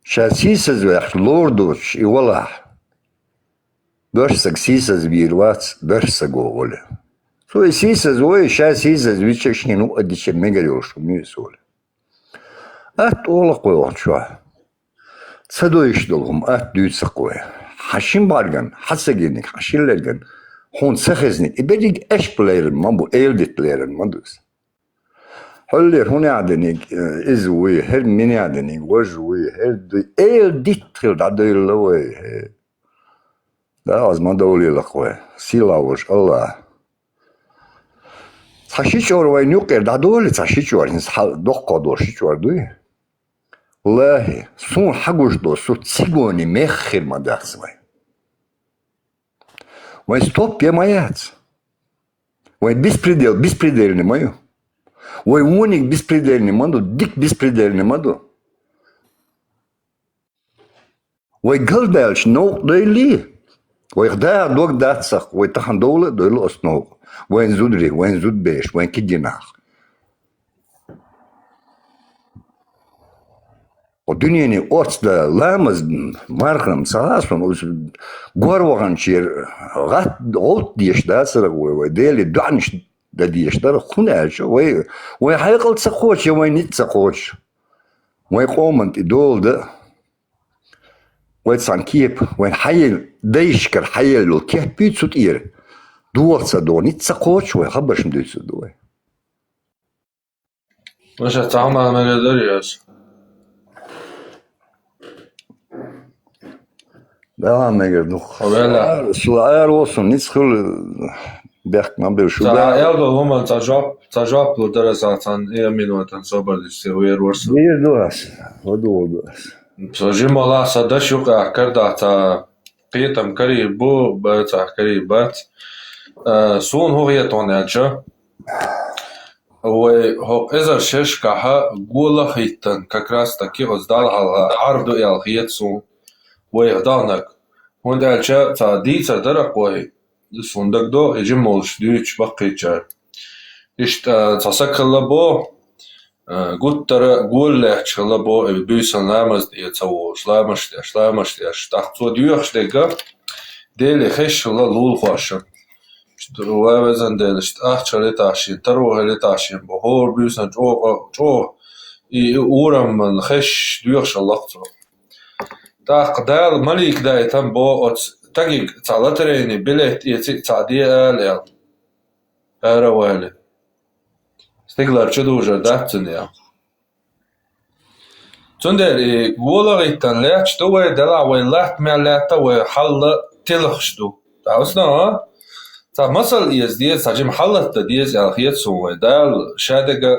Şahsiz ve lorduç ivala. Dörsek siz bir vat, dörsek oğul. So siz o şahsiz viçeşin o adişe megeriyor şu müsol. At ola koyuyor şu. Sado işdolum at düğüse koy. Haşim bargan, hasegenik, haşillergen. Hon seheznik. İbedik eşplerin man bu elditlerin man düz. Holler hon yadenik izwi her min yadenik wajwi her el dittil da döyle da azma dawli laqwa silawsh Allah taşiç orvay nuker da dole taşiç var dokko doşiç var duy Wallahi sun hagush do su tsigoni mekhir madaxsvay Вай стоп пьемаяц. Вай беспредельный мою. Вай уник беспредельный маду, дик беспредельный маду. Вай галдальч, но дайли. ويخدها دوك داتسخ ويتخن دولة دولة أصنوق وين زودري وين زود بيش وين كديناخ ودنياني أرتس دا لامز مارخنم ساسون غوروغان شير غات غوت ديش داسر وديلي دعنش دا ديش دار خناش وي حيقل تسخوش وين نتسخوش وي قومنت دول دا وين سانكيب وين حيل ديشكر حيل لو كيف بيتسوت إير دول صدو نتسخوش وي خبرش مدوش دوي مش هتعمل مقدريش لا ما يقدر سؤال وصل نسخل بيحكي ما بيشو تا يلدو هما تجاب لو درساتن ايه مينوتن صبر يستوير ورسو بير دوس ودول دوس سوجي مولا صدش يقع كردا تا قيتم قريب بو بتا قريبات سون هو يتونالجا هو إذا شش كها قولا خيتن كراس تكي أصدال على عرض يالخيت سون ويهدانك هون دالجا تا ديتا درق وهي سوندك دو يجي مولش ديوش بقي جار إشت تسكلا بو قلت ترى قول له شلا بو بيسن لامز دي تسوو شلامش دي تحتو ديوخش ديكا ديلي خش لا لول خواشن شتروا وزن دلشت شلي تاشين ترو هلي تاشين بهور بيسن جو اورم من خش ديوخش اللقطو تاق دال مليك دايتن بو تاقيق تعلتريني بليت يتي تعديه آليال آروالي استقلال چدوجر داتن يا تندر قولا غيتن لاتش دوه دلع ويلات مالاتا وحل تلخشدو تعوسنا ها تا مثل يزديد ساجم حلت ديز الخيت سوى دال شادق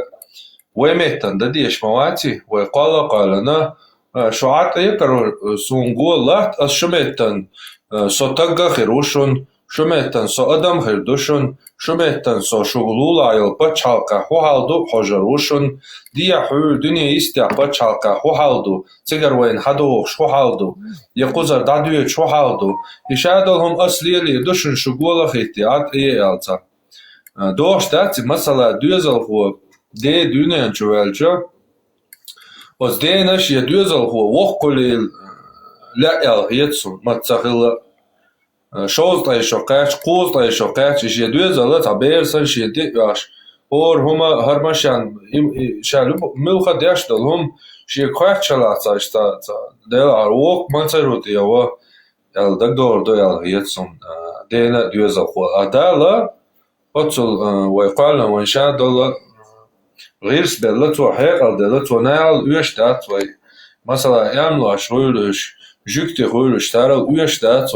ويميتن دديش مواتي ويقال قالنا شعات يقر سونغول لات أس شميتن سوتقا خيروشون شميتن سو أدم خيردوشون شميتن سو شغلولا يلبا چالقا خوحالدو حجروشون ديا حو دنيا استيقبا چالقا خوحالدو تيگر وين حدوخ خوحالدو يقوزر دادوية خوحالدو يشادلهم أصليلي دوشن شغولا خيتيات إيالتا دوش داتي مثلا دوزل هو دي دنيا جوالجا وز دينش يدوزل هو وقليل لا يتسون ما تسخيل شوز لا يشوقاش قوز لا يشوقاش إيش يدوزل تعبير سن شيء ياش اور هما هرمشان شالو ملخ ديش دلهم شيء قاعد شلات تا دل عروق ما تروتي هو الدكتور دو يتسون دينا دوزل هو أدالا أتصل ويقال وإن شاء الله غيرس بلت وحيق الدلت ونال ويشتات وي مثلا يعملوا عشويلش جوكتي خويلش تارل ويشتات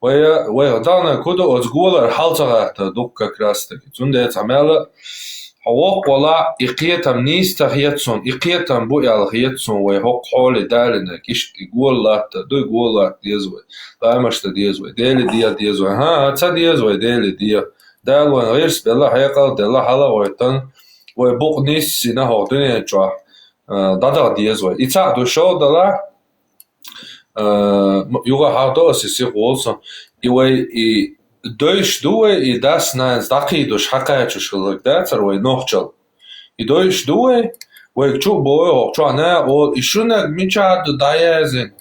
وي دانا كودو أتقول حالتها دوكا كراستك تونده تعمل حواق ولا إقيتم نيس تخيتسون إقيتم بو يالخيتسون وي حق حولي دالنك إيش يقول لا دو يقول لا ديزوي لا مشت ديزوي ديلي ديزوي ها تا ديزوي ديلي ديا دال وين غيرس بلا حيقل دلا حالا ويتن ويبوق نيس سينا هوتني جوا دادا ديزوي إتا دو شو دلا يوغا هادو أسيسي غولسون إيوي دوش دوي إداس نايز داقي دوش حقايتشو شغلق داتر وي نوخجل إدوش دوي ويكچو بوي وقچو أنا أول إشونك ميچاد دايازين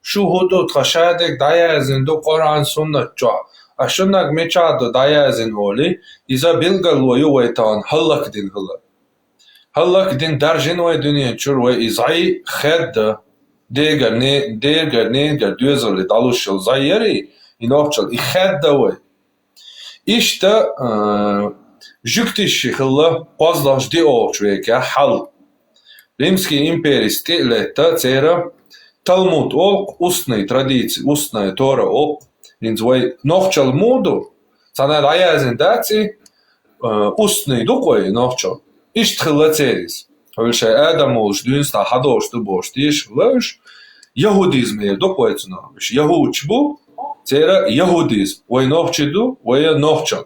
شو هدو تخشادك دايازين دو قرآن سنة جوا أشونك ميچاد دايازين أولي إذا بلغل ويويتان هلك دين هلك دين درجين وي دنيا چور وي إزعي خد ديگر نيگر دوزل دالوشل زايري إنوخجل إخد دوي İşte jüktiş hılla pazlaş di olçveka hal. Римский империsti leta cera Talmud ol устной традиции, устная Тора ol. Инзвай нохчал моду, sana dayazin dati устный дукой нохчал. İşte hılla ceris. Öyle şey adam olmuş dünsta hadoştu boş diş hıllaş. Yahudizm dukaytına. Yahuç bu. Цера яһудизм. Вой нохчиду, вой нохчал.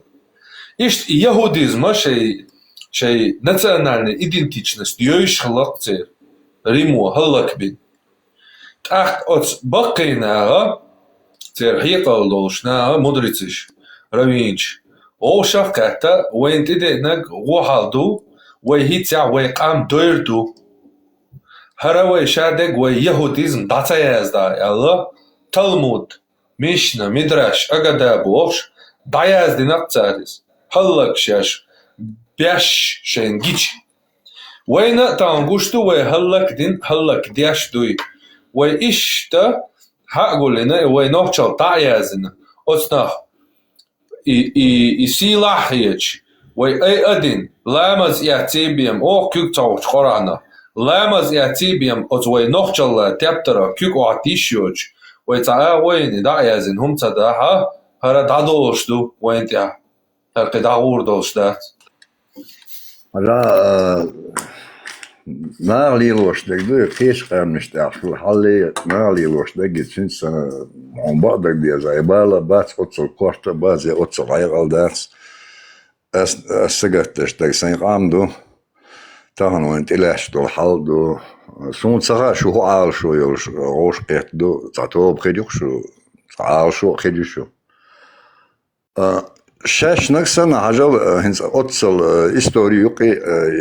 Ишт яһудизма шей национальная идентичность. Ёйш хлак цер. Риму хлак бин. Тахт от бакинага цер хиқал долшна мудрициш равинч ошах ката вент иде наг вахалду вай хитя вай қам дойрду харавай шадег вай яхудизм дацаязда ялла талмуд мишна мидраш агада бош даяздинак царис халлак шаш бяш шенгич وين تانغوشتو وهلك دين هلك دياش دوي وإشتا هقول لنا وين نحشل تعيازنا أصنع يسيلاح يج وأي أدين لامز يعتبيم أو كيك تعوش خرانا لامز يعتبيم أز وين نحشل تبترا كيك وعتيشيوج ويتعا وين دعيازن هم تداها هرا دادوش دو وين تيا هرقي دعور دوش دات Nālielosdek du kieškārništās halli nālielosdek sinds on bādagdies aibāla bāc otsol korta bāzie otsol aigaldāts es sagatešdek sain qaamdu tahanoint ilästol haldu sun tsaga shu aal shu yosh rosh qetdu tatoob khidushu aal shu khidushu شاش نقصنا حاجة هنس أتصل إستوريوقي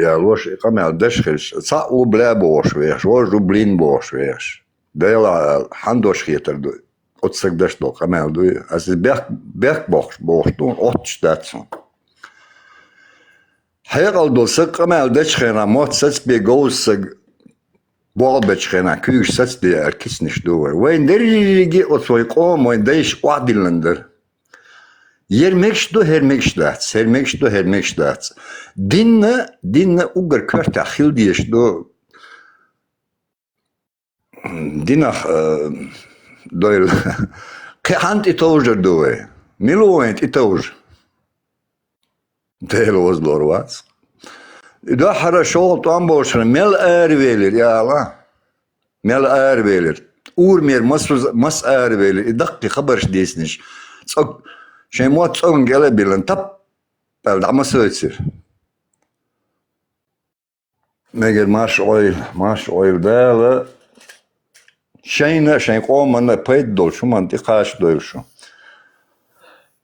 يا لوش إقامة دشخش صع وبلا بوش ويش وجبلين بوش ويش دايلا حندوش خيتر دو أتصل دش دو قامة دو أساس بيك بوش دون أتش داتسون حيقل دو سق قامة دشخنا موت ساتس بيجوز بول بتشخنا كيش ساتس دي أركسنش دو وين دريجي أتصل يقوم وين دايش وعدلندر Yermekşdu hermekşdats, hermekşdu hermekşdats. Dinne ugar kvarta xildiyeshdu. Dinach doil. Kehant itaujer doe. Miluent itaujer. Delo ozlorvats. Da хорошо там больше мел эрвелер ya Allah. Mel эрвелер. Urmer mas эрвелер. Idaqi xabarsh desnish. شيء مو تصون قلبي لنطب بعد ما سويتير ماجر ماش اويل ده شيء قوم انا بيد دول شو منطقاش دول شو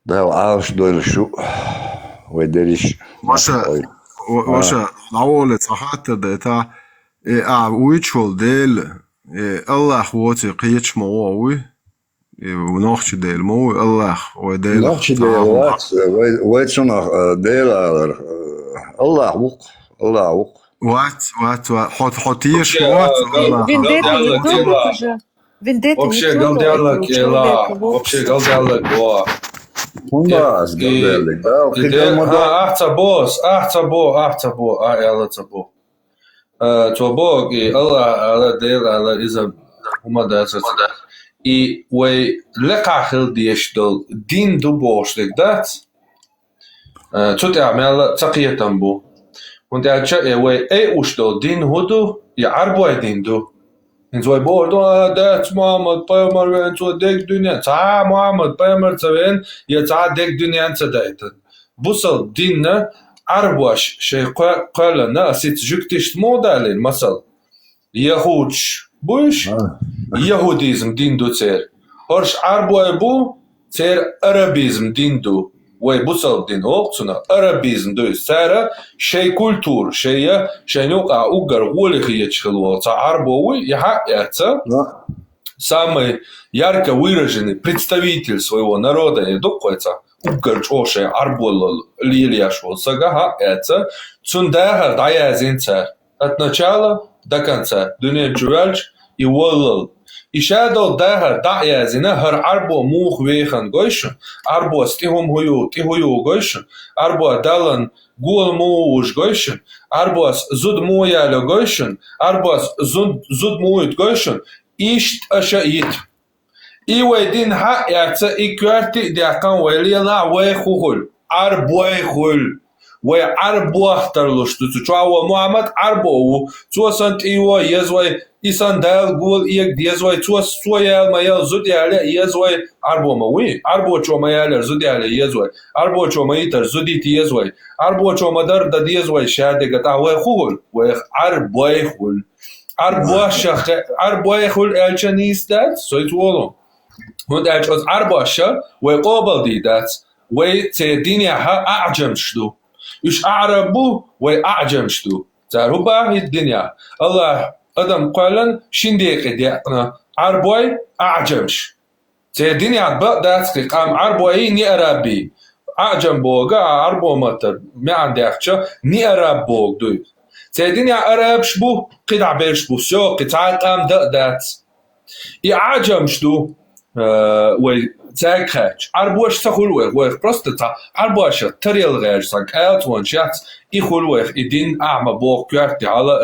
ده عاش دول شو ويدريش واشا لعولة صحات ده تا ويتشول ديل الله خوتي قيتش مووي ونوخش ديل مو الله وديل نوخش ديل وات شنو ديل الله وق وات حطيش وات вообще галдялок ела вообще галдялок во хундас галдялок да ахцабо айлацабо тобог и Allah дел Allah иза умадаса I we lekachel dieshdol din du boshlik dat. Tut amel tsaqiyatambu. Und cha we ushdol din hudu ya arbo din du. In so bordo dat Muhammad Peygamber wen so dek dünya. Ta Muhammad Peygamber tsaven ya ta dek dünya tsadaiten. Busal dinne arbosh şey qalana asit juktish modalin masal. Yahuch Bush Yahudizm dindu cer. Horsh arboy bu cer Arabizm dindu. Way busal din oltsuna Arabizm du sara şey kultur şeye şeynuqa ugar волихиечхло ца арбоуи яца самый ярко выраженный представитель своего народа и докойца угар чоше арбол лилияшо сага это цундаха даязинца от начала до конца. Дуня джувальч и волл. И шадал дахар даязина хар арбо мух вехан гойшун, арбо стихом тихую гойшун, арбо далан гул муж гойшун, арбо зуд муяля гойшун, арбо зуд муют гойшун, ишт ашаит. И вайдин ха яца и кварти диакан вайлила вайхухуль, арбойхуль. وي عربو اخترلوش تشوا محمد عربو توسنت ايوا يزوي إسان دال قول إيك ديزوي توس سويا ما يزودي على يزوي عربو ما وين عربو شو ما يالر زودي على يزوي عربو شو ما يتر زودي تيزوي عربو شو ما در د ديزوي شاده قطع وي خول وي عربو يخول عربو شخ عربو يخول الچنيستات سويت ولو هون داش از عرباشة وقابل دي دات وتدينيا ها أعجم شدو إيش أعربو وأعجم شدو تعرفوا هي الدنيا الله أدم قالن شنديك ديقنا عربوي أعجمش تدينيا بقدات قام عربوي ني أرابي أعجم بوغا عربو متر ما عندكش ني أراب بوغ دوي تدينيا أرابش بو قطع بيرش بو سو قطع قام دقدات يعجم شدو وتاكش عربوش تخلوه ويخ بروستتا عربوش تريل غير سانك ألتون شات يخلوه يدين أعمى بوغ كيرتي على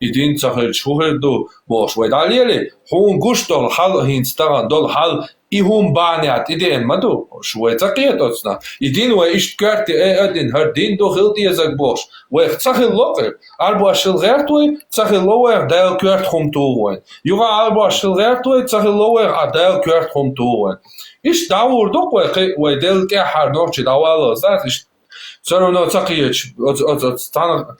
يدين تخل شهر دو بوش ويداليلي هون قشتول حال هين ستغان دول حال يهون بانيات يدين مدو شوي تقيت أصنا يدين ويشت كيرتي أدين هردين دو خلتي يزاك بوش ويخ تخل لوقر عربوش الغيرتوي تخل لوه دايل كيرت خمتوه يوغا عربوش الغيرتوي تخل لوه دايل كيرت خمتوه إيش داور دوق ويدل كحر نوعش داوالو زات إيش صاروا نو تقيتش تانا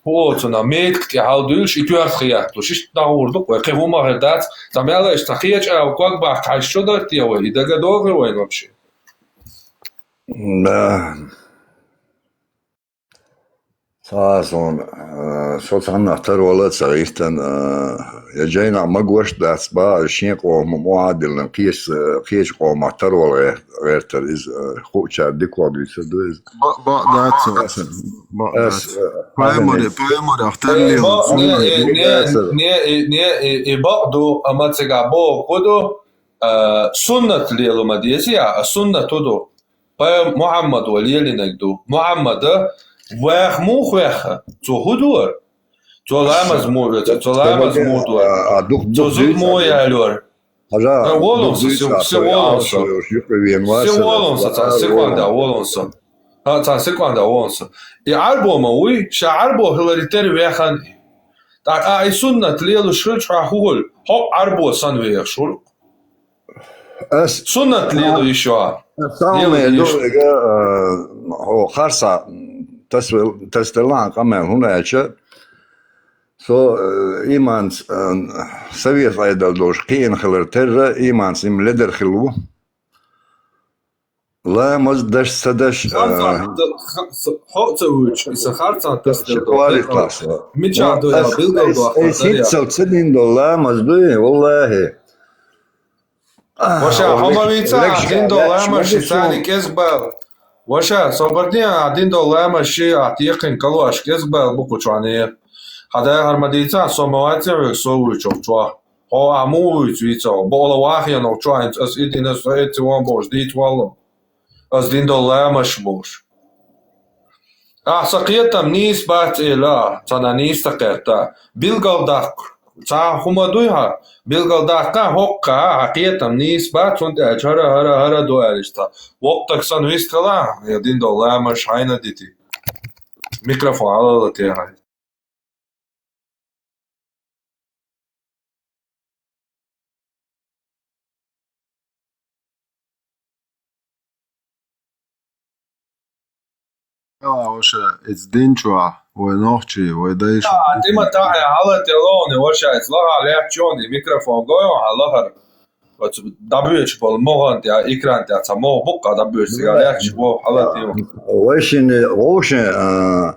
هو تنا ميت كي هالدولش يتوار خياتلوش إيش داور دوق ويقيموا هردات تمالا إيش تقيتش أو كوك باك عايش شو درتي وين إذا قدوغ وين وبشي صاصون شو صنع ترى صغيرتن يجينا مقوش داس با شين قوم معادل قيش قوم ترى غير تريز خوشة ديكوا بيسدوز با داتس بايموري اختارلي ني بعضو أما تجابو كدو سنة ليلو مديسيا سنة تدو باي محمد وليلي نجدو محمد ويخ مو ويخ تو هدور تو لامز مو تو لامز مو دور تو زود مو يالور Волонса, se Волонsa. Se Волonsa, ta seconda Волонsa. Ta seconda Волонsa. И арбо мауи, ша арбо хиларитери вехан. Так ай суннат лелу шрич хахул. Хоп арбо сан веяшул. Суннат лелу еще. Самое هو خرصة تستلان كمان هنا سو إيمانس سويت أيضا دوش قين خلر ترى إيمانس إم لدر خلو لا مزدش سدش هو تروج إسخارتان تستل شكوالي كلاس ميجادو يا بيلدو $6 مزدوي والله وشا هما بيتا $1 ماشي ثاني كسبال وشا صبرني $1 ماشي أعطيكن كلواش كسبال بوكو شانيه هذا هرمديتا سومواتير سوي شوفوا هو عمو يتويتو بولا واحد نوتشاين اس إدينا سويت وان بوش ديت والله اس $1 مش بوش سقيتم نيس بات إلا تنا نيس تقيتا بيلغال داك تا هما دويها بيلغال داك هوكا حقيتم نيس بات وانت هرا دوالشتا وقتك سنويستلا يا $1 مش هاينا ديتي ميكروفون على تيهاي وش اتدينشوا ونوختي ويدايش ديما تاعي على تلوني وش اتلاها ليحجوني ميكروفون قوي على دبيش بالمهن تاع إكران تاع سمو بقى دبيش ليحش بو على تيو وشن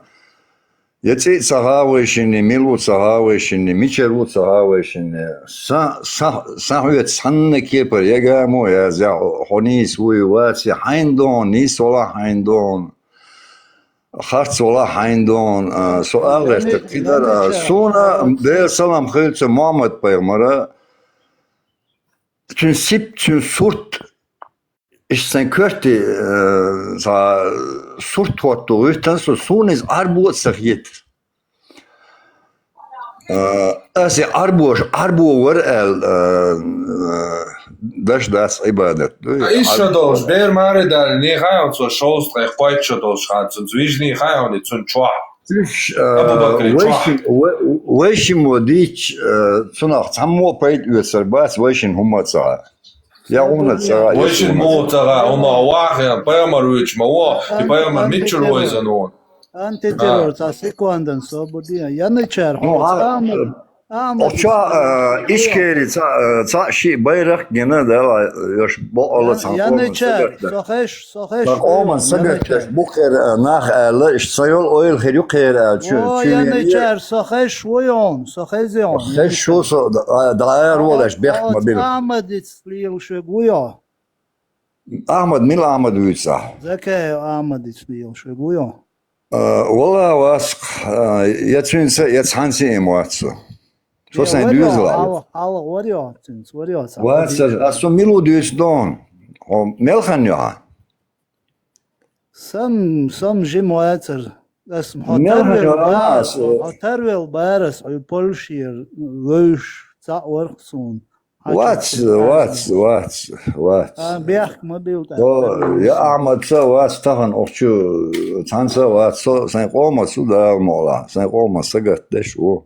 يتي صهاوشن ميلو صهاوشن ميشرو صهاوشن صهوت سن كيبر يجامو يا زع هونيس ويواتي حيندون نيس ولا حيندون خارج ولا حيندون سؤال غير تقدر سونا ده سلام خيرت محمد بيغمرة تنسيب تنسورت إشتن كرتي سورت واتو يتن سونيز أربوت سخيت أسي أربو ورقل داس عبادت إيش دوش بير ماري دار ني خايون سو شوست قويت شدوش خان زويجني خايون تون تشوا ويشن وديش صنع تمو بيت يسرباس ويشن هم تصا يا عمنا تصا ويشن مو ترى هم واحد بيامرويش مو بيامر ميتشلو يزنون أنت تقول تاسيكو عندن صوبوديا يعني شهر Oça iş keri ça şey bayrak gene de yaş bu Allah Yani çer, soheş. Olman sagat bu kere nah ala iş sayol oil heriu kere Yani çer, soheş voyon, sohezion. Soheş şu dair olaş bekma bil. Ahmed isliyel şeguyo. Ahmed mil Ahmed uysa. Zeke Ahmed isliyel şeguyo. Valla was yatrinse yathansi emwatsu. So sen düzla. Al varıyor. What aso milu düz don. O melhan ya. Sam jimoatser. Das hotervel baras u polshir loş za orksun. What? Berk mobil. Ya Ahmet sa was tahan okçu tansa was so sen olması da mola. Sen olmasa gatdeş o.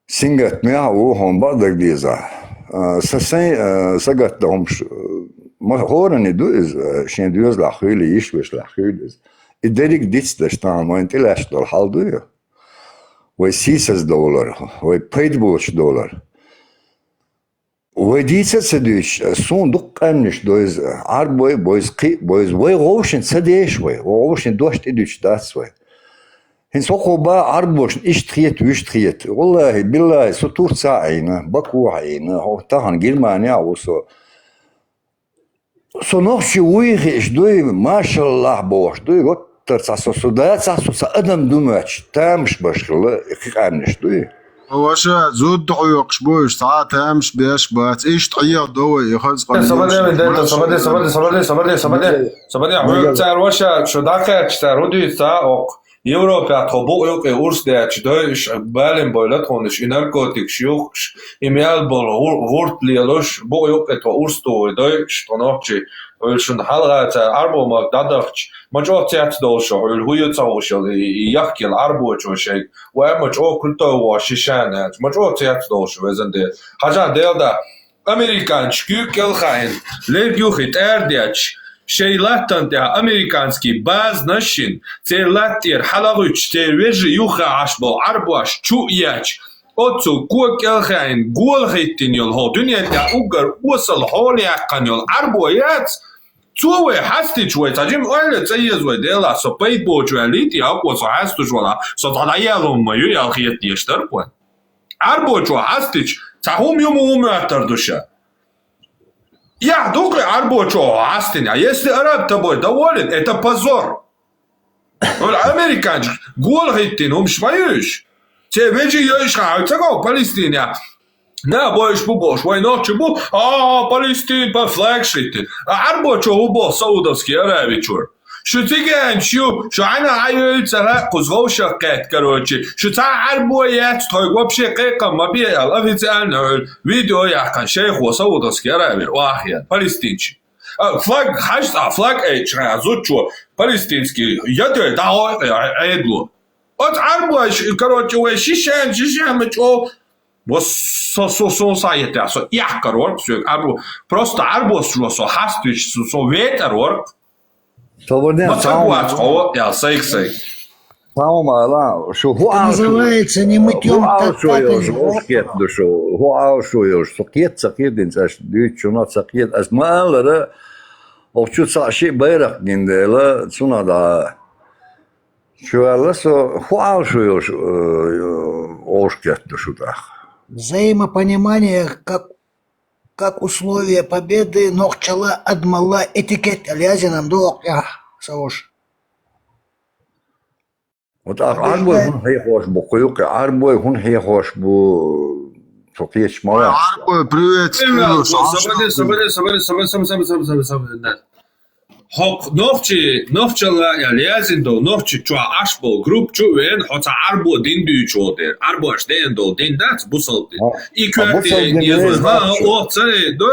Singat mi o hombardak diza. Sen sagat da homş. Ma horani düz şen düz la hüli iş beş la hüli. İderik ditste stan mo intilaş dol halduyor. Ve $6 ve $5 Водиться садиш, сундук камниш, доиз арбой, боиз вой говшин садиш вой, говшин дошт идуч дас вой. Хин сохоба арбош иштхиет виштхиет. Wallahi billahi so Turca ayna, Baku ayna, tahan Germania so. So noch shi uige is doy mashallah bosh, doy gottar so da sa adam dumach, tamsh bashkhle iqanish doy. واشا زود عيوقش بوش ساعات همش بيش بات ايش تعيق دوي يخلص صبادي عيوق تاع واشا شو داخل تاع رودي تاع Европа тобо yok urstech deutsch balen boilat honisch narkotik shuch imial bol wortlialosh bo yok et ursto deutsch tonochi ol schon halrat arbo mag dadach majo tet dolsho ol huyo tawsho yakil arbo choshay wa majo kulto wa shishan majo tet dolsho vezende haja delda amerikan chkükel khain lergyuchit erdech Şeylatan te amerikanski baz nashin terlatir halagüç terveji yuha aşbo arbaş çu yaç otsu kukel khain gol khaytin yol ho dünyada ugar wasal hol yaqan yol arbo yat Tuwe hasti chwe tajim öyle tsayez ve dela so pay bojuality akwa so hastu jwala so tadayalo mayu ya khiyet yeshtar kwan arbo chwa hasti tahum yum atardusha Я докли арбочо астиня, если араб тобой доволен, это позор. Американцы гол хиттин, шмаюш. Те вечи ёш хаутаго Палестиня. На боиш бубош, войночи бу, Палестин по флаг шиттин. Арбочо убо Саудовский Аравичур. شو تيجي شو أنا عايز ترى قزغو شقات كروتشي شو تعربويات تقول بشقيقة ما بيه الله في تانه فيديو يحكي شيخ وصوت سكيرة واحد فلسطيني فلاج حاجة فلاج إيش عزوت شو فلسطيني يدري دعوة عيدلو أتعربوش كروتشي وشيشان متشو وصو سايت يعني يحكي ورك شو عربو просто عربوش شو حاستش شو ويتر ورك Называется не мытьем, так взаимопонимание как условие победы, нохчала адмала этикет лязином до сауш. Вот арбой hun хейхош бу куюк арбой hun хейхош бу сопьеч моя. Арбой привет. Хок новчала я лязин до новчи чуа ашбо групп чуен хоца арбо дин дючодер арбо аш ден до дин дат бусалди и кварти ниезва оце до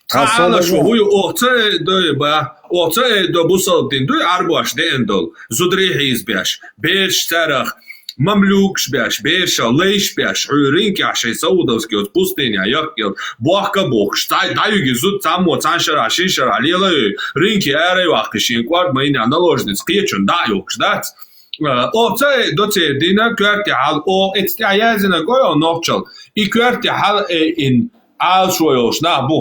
Кала шо хуй оце до ба оце до бусалдин до арбо аш ден до зудри хизбяш беш тарах مملوكش باش بيش ليش باش عورينك عشان سودوسكي وتبوستينيا يقل بوحكا بوخش دايوغي زود تامو تانشر عشيشر عليلا رينكي اري واقشين كوارد مايني نالوجنس قيتشون دايوكش دات O tse do tse dina kwerti hal o etstiyazina goyo nokchal. I kwerti hal in al shoyosh na bu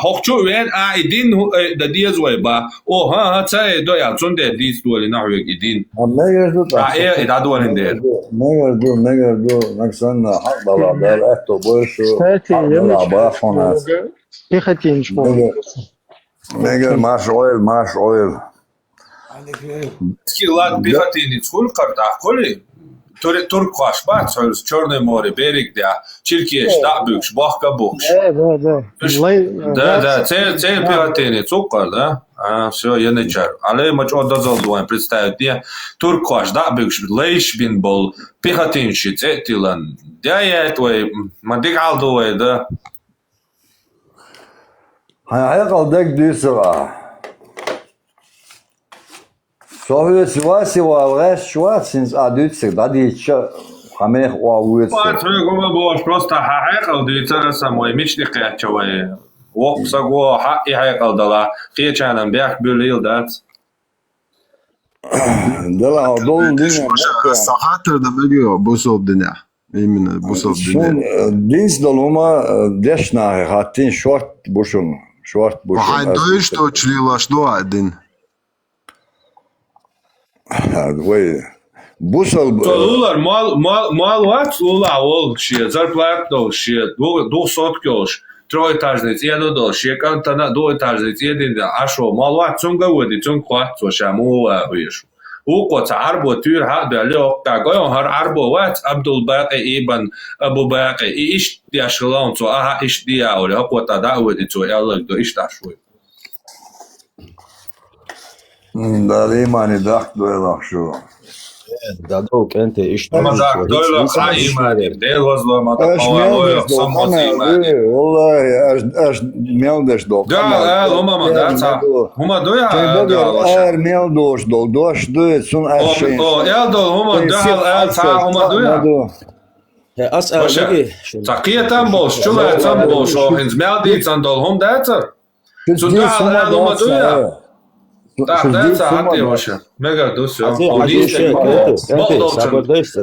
hokcho wen a idin da diaz way ba o ha tse do ya zonde dis dole na weg idin. Da dole der. Megardu naksan haqdala bel eto boşu haqdala ba khona. Megar mash oil. Скиллат пехотинец хул карта коли Турк ваш бат с Черное море берег да Чиркеш да букш бахка букш. Да, цель пехотинец укар, да? Все, я не чар. Але мач одозал дуан представить не Турк ваш да букш лейш бин бол пехотинщиц этилан. Да я твой мадик алдуэ, да. Hayal kaldık düsra. Sohbet Sivasiva alğaş şuatsins adütsik dadiç xameh uavuyet. Патригова бош просто хахайқал дүйцараса мой мични қиячавай. Оқсаго хақи хайқалдала қиячанам бяқ бөлил дат. Дала дол dünya. Sahatır da biliyor bu sob dünya. Именно bu sob dünya. Dins doluma deşna hatin short bushun. Hay doyuş to çlilaş do adin. Вой. Бусал. Толулар мал ват ула ол шия зарплатно шия 200 кёш. Троэтажный цену шия кантана двоэтажный цены ашо мал ват цунга води цунга цо шаму виш. وقت عربو تير هذا لو تاقوين هر عربو وات عبد الباقي ابن ابو باقي ايش دي اشلون تو اها ايش دي اولي وقت دعوة دي تو يالك دو ايش تشوي داري ماني داخل دويلك شو دادوك انت ايش ما داخل دويلك هاي ماني ديل وزلو ما تقوى صمتي ماني والله اش ميلدش دوك لا هما ما داتا هما دويا ار ميلدوش دول دوش دويت سون اشين يا دول هما دهل تا هما دويا اسال تقية تنبوش شو لا تنبوش هنز ميلدي تندول هم داتا سو دهل هما دويا Да, حتى وشا ميجا دوسيو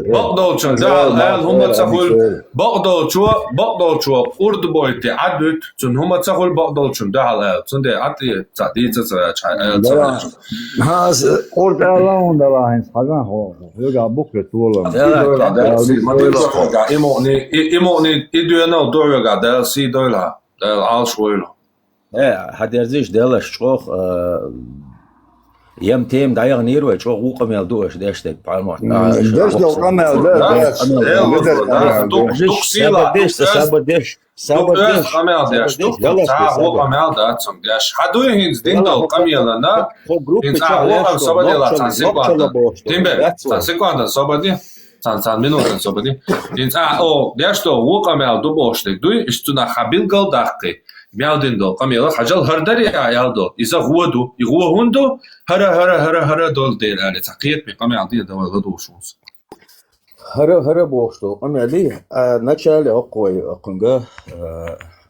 بقدولشن ده هم تسخول بقدولشو أرد بويتي عدت تون هم تسخول بقدولشن ده على تون ده عدي تعدي تسرع هاز أرد ألون ده لاين حاجة هو يرجع بكرة طوله إيموني إدوينا دوريا ده سي دولها ده عالش ويله هديرزيش دلش شوخ يم تيم دايغ نيرو شو قوقم يلدوش داشتك بالموت داش لو قمل ده سابدش قمل داش هو قمل داش حدو هينز دين دو قميلنا هينز هو سابدي لا تنسيقواندا تيمبر تنسيقواندا سابدي تن минутен سابدي هينز او داش تو هو قمل دو بوشتك دوي اشتنا خبيل قل دقي ميالدين قميلا حجل هردري يالدو إذا غودو يغوهندو هرا دول دير على تقيت بقمي عطية دول غدو شونس هرا بوشتو قميلي نتشالي أقوي أقنقا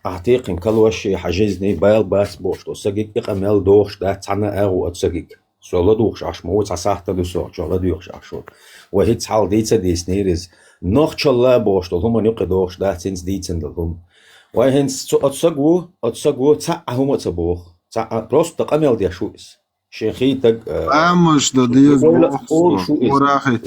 أعتيقن كالوشي حجزني بايل باس بوشتو ساقيق قميل دوش دا تانا أغو أتساقيق سولا دوش عشمو تساحتا دو سوق جولا دوش عشو وهي تحال ديتا ديسنيرز نوخ چلا بوشتو هما نيقى دوش دا تنس ديتن دلهم وهنس أتصقو تعهم أتصبوخ просто قميل دي شويس شيخي تق أمش ده ديز وراخي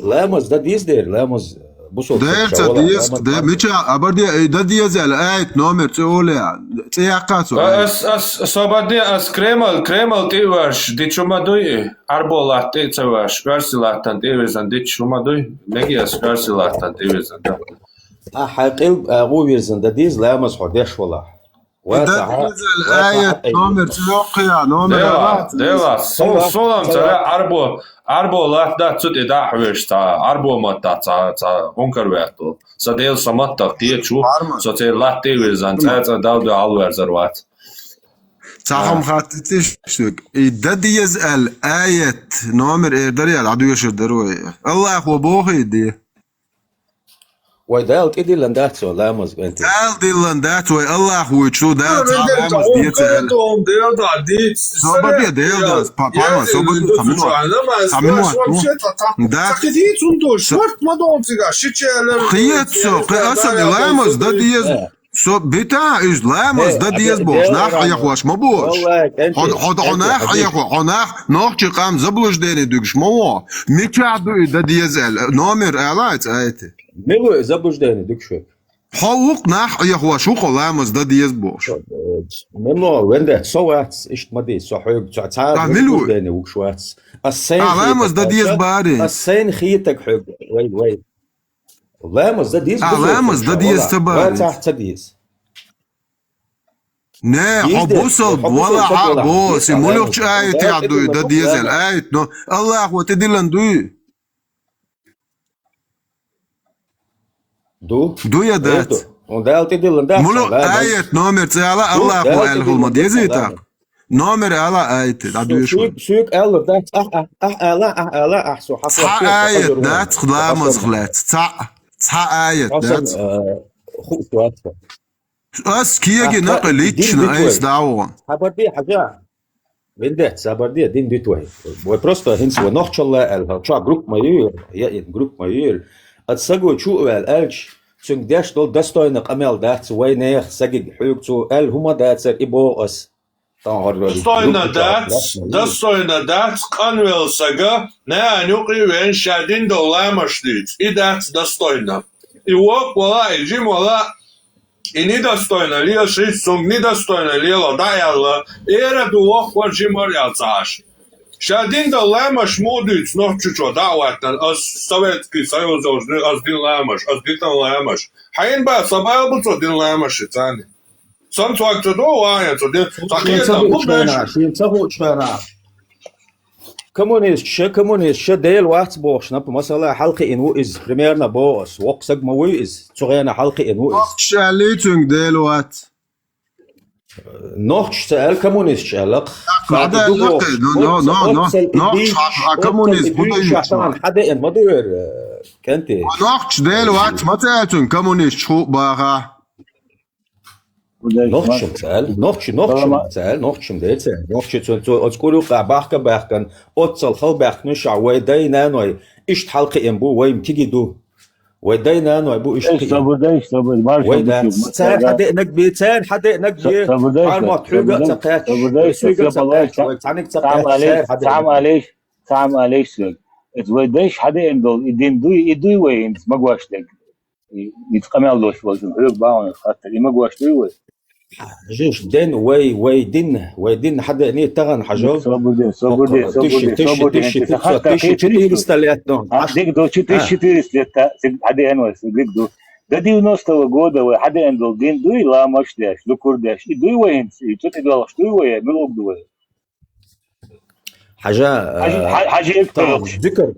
لامز ده ديز دير لامز بوسو ده ديز ده مش أبردي ده ديز على آية نومر تقولي تياقاتو أس صبادي أس كريمال تيوش دي شما دوي أربولات تيوش فرسلاتان تيوزن دي شما دوي نجي أس فرسلاتان تيوزن ده حقيقي غويرزن ده ديز لامز حدش والله ده الآية نومر تلقيا نومر ديلا صولم ترى أربو لا ده تود إداح ويشتا أربو ماتا تا أنكر وياتو سديل سماتا قيتشو سوتي لا تيوزن تا داودو عالورزروات صحهم خاطتش شوك ده ديز الآية نومر إيردري العدو يشردروي الله هو بوخي دي ويدالت إدي لنداتسو لا مزقنتي دال ديلان دات وي الله ويتشو دال Öyle تابع de ديت سهل doğum diyor da değil. صوبدي ديل داس بابا صوبدي خمنوا دات Takidi tundur. Şort mu doğum siga? Şiçeler. قيتسو قياسا لامز دا ديز سو بتاع إيش لامز دا ديز بوش ناح يخواش ما بوش حد عناح يخوا عناح نوخش قام زبلوش ديني دوكش مو ميكادو دا ديز نومر اعلات ايتي ملو زبلوش ديني دوكشو حوق ناح يخواش وقو لامز دا ديز بوش ملو وين سوات إيش مدي صحيح تعال ملو ديني وكشوات السين لامز دا ديز باري السين خيتك حق وين لامز دا ديز لامز دا ديز تباري تحت ديز نه حبوصل ولا عبوس ملوك آيت يعدو دا ديزل آيت نو الله وتدلن دو يا دات ملوك آيت نومر تعالى الله وقال ما ديزيتك نومر على آيت دادو يشو سوق ألر دات لا أحسو حق آيت دات خلامز خلات تا آيت دات أس كيجي نقليتش نايس داون سابردي حاجة بندت سابردي دين ديتوي وبروستا هنس ونخش الله الها شو جروب مايور يا جروب مايور أتسجوا شو الألش سون داش دول دستوينق أمل دات وينيخ سجد حيوكتو ال هما داتر إبو أس Достойно дать, конвел сага, не анюкли вен шадин доламашлиц. И дать достойно. И вот, вала, и джим, вала, и недостойно ли шить, сум недостойно ли ладаялла, и это дуох ваджимар яцаш. Шадин доламаш модуц, но чучо даватан, аз Советский Союз, аз дин ламаш, аз дитан ламаш. Хаин ба сабая буцо дин ламаш ицани. Сам твак то вая, то дин, كومونيست شا ديل وقت بوش نب مثلا حلقة إنو إز بريميرنا بوس وقسق موي إز تغينا حلقة إنو إز شاليتون ديل وقت نوخش سأل كومونيست شالق هذا نوخش كومونيست بدو حدا إن مدور كنتي نوخش ديل وقت متى تون كومونيست شو باغا نوخشم سأل نوخشم ديت سأل نوخشم تقولوا قابحك بحكن أتصل خل بحكنش ويدينا نوي إيش حلقة إنبو ويم تيجي دو ويدينا نوي بو إيش تيجي ويدا سأل حدا إنك بيت سأل حدا إنك بيت عالم تحوجة تقيت تعم عليش ويديش حدا إندول يدين دوي وين ما قواشتك يتقمع له شوي حلوك باون خاطر ما قواشتوي وين جيش دين ويدين حدا إني تغن حجر تشي استليتنا ديك دو تشي استليتا حدا انوس ديك دو ده 90 года وحدا اندل دين دوي لا مش داش لو كرداش دوي وين تشي دولش دوي وين ملوك دوي حاجة ذكر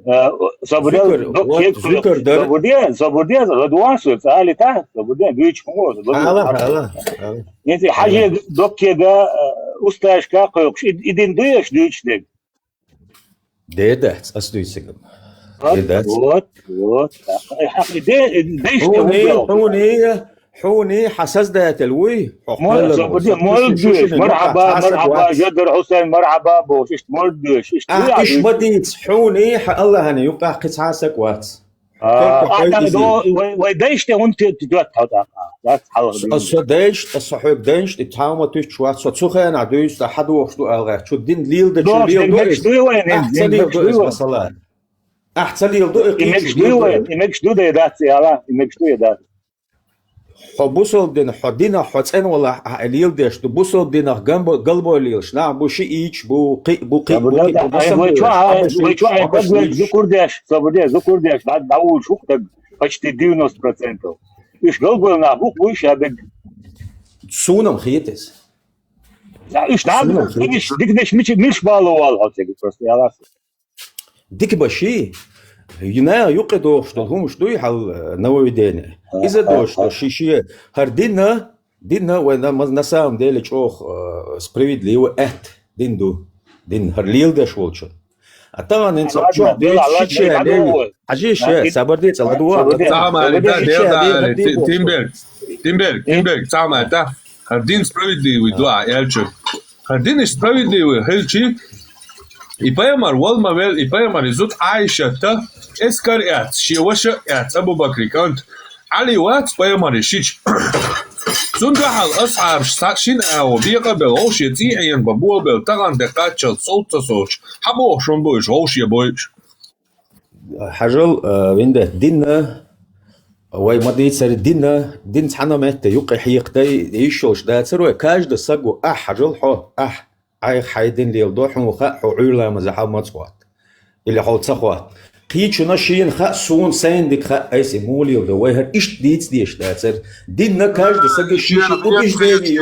صبرديا رضوان سوت سالي تا صبرديا بيش كمو انت حاجة دوكيغا استاشكا قيقش إدين دويش ديك ديدات أسدويسكم حوني حساس ده تلوي مرحبا جدر حسين مرحبا بوش ايش مردش ايش بديت حوني الله هني يبقى قصاصك وات ويديش وانت تدوت الصديش الصحيب ديش تتعاوم تيش وات سوخه انا دويس لحد وقت الغا شو دين ليل ده شو احسن ليل دو يمكش دو ده دات يلا يمكش دو دات حبوصل دين حدينا حسين ولا ليل ديش تبوصل دين قلبه ليلش نعم بو شيء إيش بو قي ذكر ديش بعد داول شو كتب почти 90%. إيش قلبه نعم بو إيش هذا سونم خيتس إيش نعم إيش ديك مش بالو والله просто يلا ديك بشي ينا يقدو شتهم شتوي حل نووي دينا إذا دوش شيء هردينا وإذا ما نسام ديلش أوخ سبريد ليه وقت دين هرليل ده شولش طبعا انت شو شيء عليه حجيش صبر دي صلاه Самое, да, Тимберг, самое, да. Один справедливый, два, Эльчи. Один справедливый, Эльчи. И поэмар, Волмавел, и поэмар, изут Айшата, Эскар Эц, Шиваша Эц, Абу Бакри, Кант. Али Уац, поэмар, Ишич. Сундахал أصحاب ساكشين أو بيقبل غوش يتيعين ببوبل تغن دقاتشل صوت صوت حبوه شون بوش غوش يبوش حجل وينده دين وای ما دید سر دین تحنا مت يقي حيقتي يشوش ده سر كاج ده سقو حجل حو اي حيدين لي دوح وخا عيلا مزحا مصوات اللي حول صخوات قيچنا شين خا سون سندك خا ايس مولي وده وهر ايش ديش ده سر دين كاج ده سقو شيش وبيش دي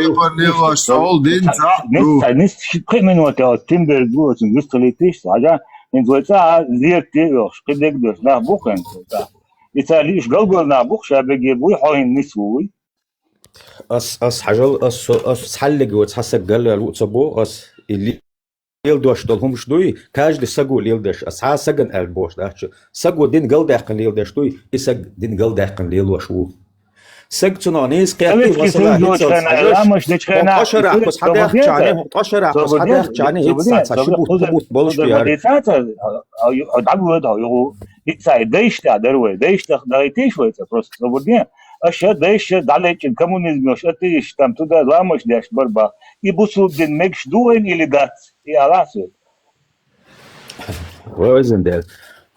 sol din نست قيمن وتا تمبر دوس نستليتش حاجه نزوتا زيرتي يوش قدك دوس لا بوكن إيطاليش قلقلنا بوخ شابجي بوي حوين نسوي أس حجل أس حلق وتحسق قال له تصبو أس اللي يلدوش دول هم شدوي كاج دي سقو يلدش أس حاسقن البوش داش سقو دين قل داقن يلدش دوي إسق دين قل داقن يلوشو سق تنانيس قيادي وصلا مش دشخنا قشرة بس حدا يحكي قشرة بس حدا يحكي هيك ساعة شبوت بولش بيار عبود هايو دايش تقدروا دايش تقدريتيش ويت просто свободнее أشياء دايش دالك الكومونيزم مش أتيش تام تدا لا مش داش بربا يبصوا دين مكش دوين إلى دات يا راسه وين ده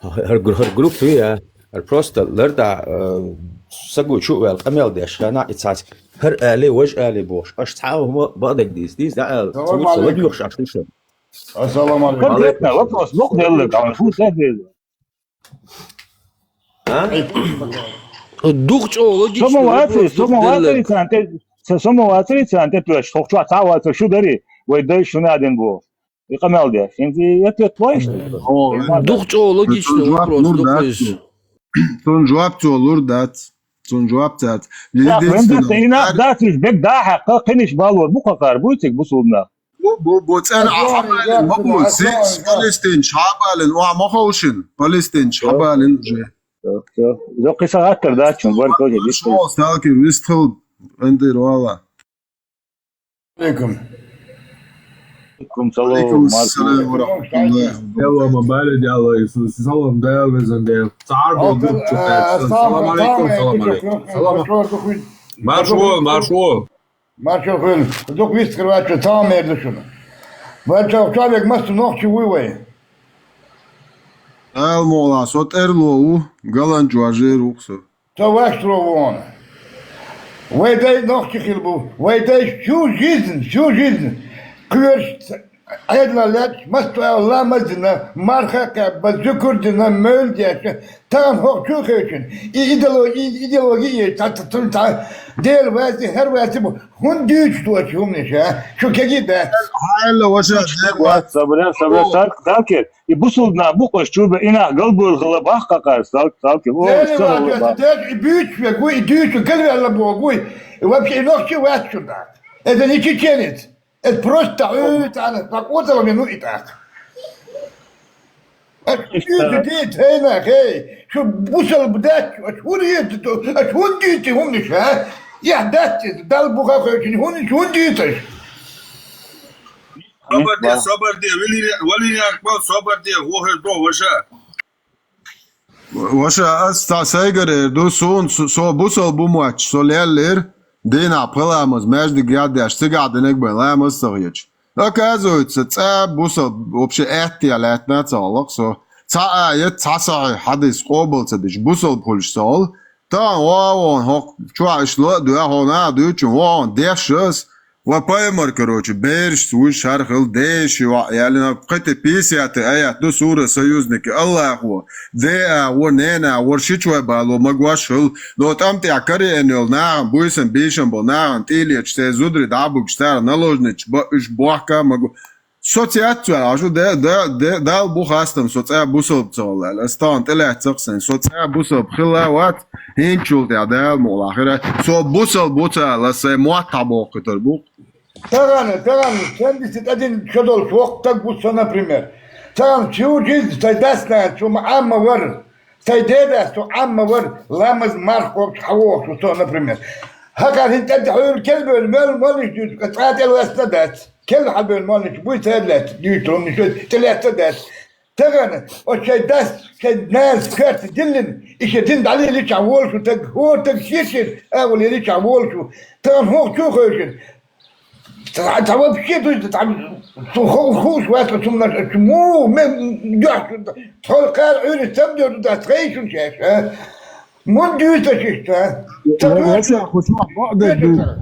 هر جروب فيها البروست لردا سقو شو القمل داش أنا إتساس هر آلي وجه آلي بوش أش تعاو بعدك ديس ده توصل يخش عشان السلام عليكم وقت وقت يلا كمان شو سهل الدوغ لوجيك سمواتري سانت توش خوشوا تعوات شو دري ويدي شو نادين بو يقمل ده انت يتطويش دوغ لوجيك Son cevap olur dat. Son cevap dat. Dat is bek da حقيقي بالور bu kadar bu tek bu sorunlar Bu sen ahbalin bu siz Palestin şabalin o mahuşin Palestin şabalin zo qisa aktar da çun var ko je شو ساكي ويستل عندي والله عليكم عليكم السلام ورحمة الله يلا ما بالد يلا يسوس سلام ديل وزنديل تعرضوا السلام عليكم سلام عليكم маршрут Маршал, док вискрывать, что там медленно. Вальчал человек масу ногти вывой. Elmola sot erlovu galancu ajer uksu. То ваш тровон. Вайдай ногти хилбу. Вайдай всю жизнь. Кверш ayadla let mastu Allah mazına marka bazıkurduna mölge tam hukuk için ideoloji tatın değil ve her vesi bu hun düç tuğaç humne ya şu kegi de hayırlı vaşa sabır salker bu sulna bu koşuba ina galbur galabah kakar salker o büyük ve bu düç kalbi Allah bu вообще ногти ващуда это не чеченец. Это просто так вот ну и так. Что бусал бдать, отхундите, умнишь, а? Я дать, дал бухах очень, хундитесь. صبر دي ولي أكبر صبر دي وهر دو وشا vaşa asta saygare do son so busal bu maç solerler Dina пылamos между грядяш цыгадынек беламос сырьич. Оказывается, ца бусал вообще эттиалетна цалок со ца цаса хадис қобылцадыш бусал пульшсал та он хок чуашло дуа хона дуч он дешс وبايمر короче берш свой шархал деш ялина قت писят аят до сура союзники Аллаху де ворнена воршичва бало магвашл но там ты акаренел на буйсен бишен бона тилич се зудри дабук штар наложнич уж бохка могу социация ажу де дал бухастам соция бусол цолал стан телет цоксен соция бусол хилават хинчул де дал молахира со бусол буца се муатабо кутер бук Тараны, kendisi один şodol çok tak bulsa, например. Там чужиз, сайдасна, что амма вар. Сайдеда, что амма вар, ламаз мархов, хавох, что, например. هكذا انت تقول الكلمه المال مالك قطعت الوسطات كل حب المالك بوي ثلاث ديتهم شو ثلاث تغنى وشي داس ناس كارت دلن ايش دند عليه اللي تعول شو تق هو تقشيش اول اللي تعول شو تغن هو شو خوش تعول بشي تعمل خوش واسط ثم مو جاك تقول قال عيون تبدو تغيش شاش من ديوتا شيشتا وشا خشوع بعد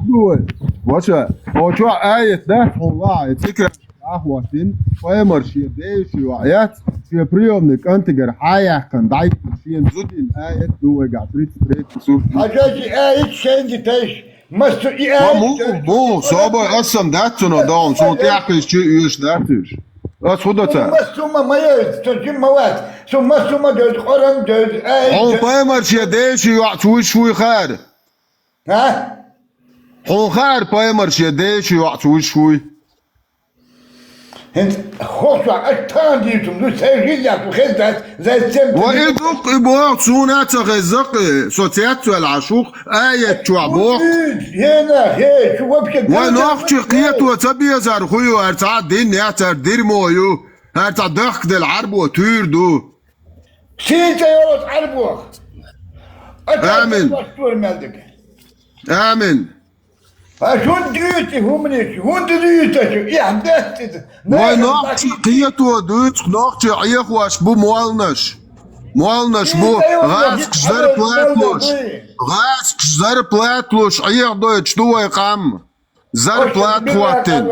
دول وشا وشا آية ده الله تذكر أهواتين ويمرشي ديش وعيات في بريومنك أنت جر حياة كان ضعيف شيء زودين آية دو قاعد تريد تسوق حاجاتي آية شيء تايش مستو آية مو صابر أصلا داتنا دون شو تحكي شيء يش داتش أصودته مستو ما يستجيب مواد ثم مستو ما جد قرن جد آية هون بايمرشي ديش يعطوي شوي خير ها هون خير بايمرشي ديش يعطوي شوي انت خوش اشتان ديتم دو سيجيلك وخزت زي السمت وإذوق إبوات سونات غزق سوتيات العشوق آية شعبوق هنا هي شو وبشك ونوخش قيت وتبي زرخويو هرتع دين يعتر دير مويو هرتع دخل العرب وتيردو سيتا يوت عربوخ آمين آمين شون ديوتي هم ليش هون ديوتي شو إحداث ونوخش قيت ودوت نوخش عيخ واش بو موالنش بو غاز كشدر بلاتلوش غاز كشدر بلاتلوش عيخ دويتش دو يقام زر بلات خواتين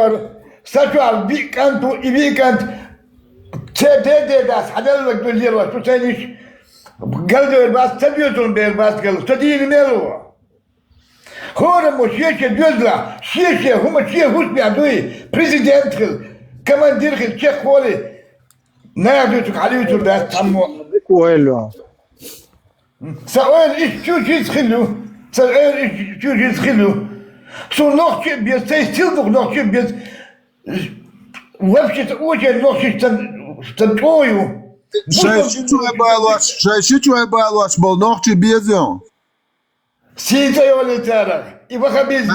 ساتوا بيكانتو إبيكانت تدي داس حدا لك بالجيروا شو تانيش قلدوا الباس تبيوتون بالباس قالوا تديني ميلو هون مش شيء جزلا شيء هم شيء هوش بيعدوي بريزيدنت كمان ديرخل شيخ خولي نادوتك عليوتو ده تسمو كويلو سؤال ايش شو جيز خلو سؤال ايش شو جيز خلو سو نوخش بيز سيستيلبوك نوخش بيز وابشت اوجه نوخش تنطويو شو يبالواش بل نوخش بيزيون سيتا يولي تارا إبا خبيز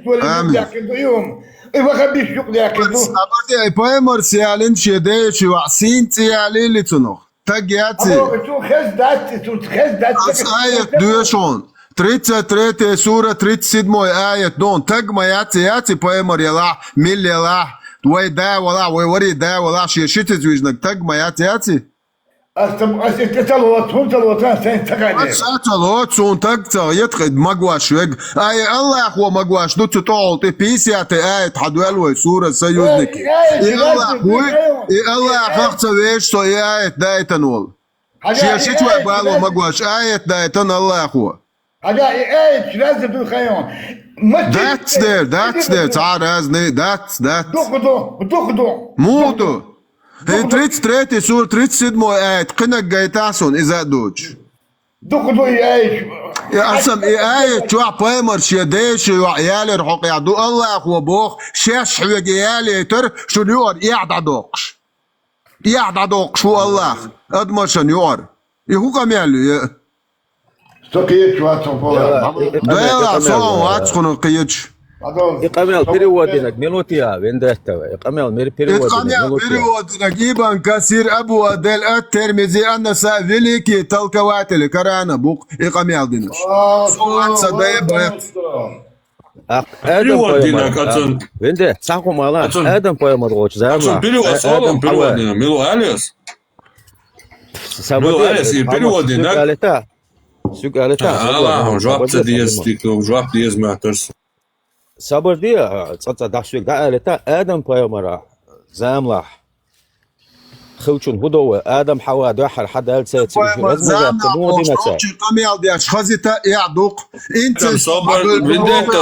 تولي ياكدو يوم إبا خبيز شوق ياكدو أبردي بايمر سيالين شيديش وعسين تيالي اللي تنوخ تاقياتي شو خز داتي أس آية دوشون تريت سورة تريت سيدموي آية دون تاق ياتي بايمر يلاح ميل يلاح وي دا ولا وي وري دا ولا شيشيتي زويجنك تاق ياتي أستلوت هم تلوتان سين تقالي أستلوت سون تقطع يتقد مقواش ويق أي الله هو مقواش دو تطول تبيسياتي آية حدوالوي سورة سيوزنك إي الله هو إي الله فقط ويش سو آية دايتن وول شيشيتوي بالو مقواش آية دايتن الله هو هذا آية لازم بالخيون That's there تعال هازني that's دقدو مودو هي 33 سورة 37 آيات قنق جايتاسون إذا دوج دقدو إيش يا أسم آية شو بايمر شيديش وعيالي رحق يعدو الله أخو بوخ شاش حويق عيالي تر شو نيور يعد عدوقش شو الله أدمشن يور يهو كم يعلو سقيت واتفولا دايلا صوم واتخنو قيتش إقامل بريودينك ميلوتيا ويندهتوا إقامل بريودينك إيبان كثير أبو أدل الترمذي أن سافيليكي تلكواتل كرانا بوق إقامل دينش صوت صدايا بايت بريودينك أتون وينده ساقو مالا آدم باي مدغوش زعما بريودينك ميلو أليس بريودينك سوقالتا الله جواب ديز جواب ديز ماترس صبر دي تصدق دحشوك ده قالتا آدم بايمرا زاملح خوشون هدوه آدم حوا دوحر حد قال سيد لازم يعتبروا دي نتا قميل دي أشخاصيتا يعدوق انت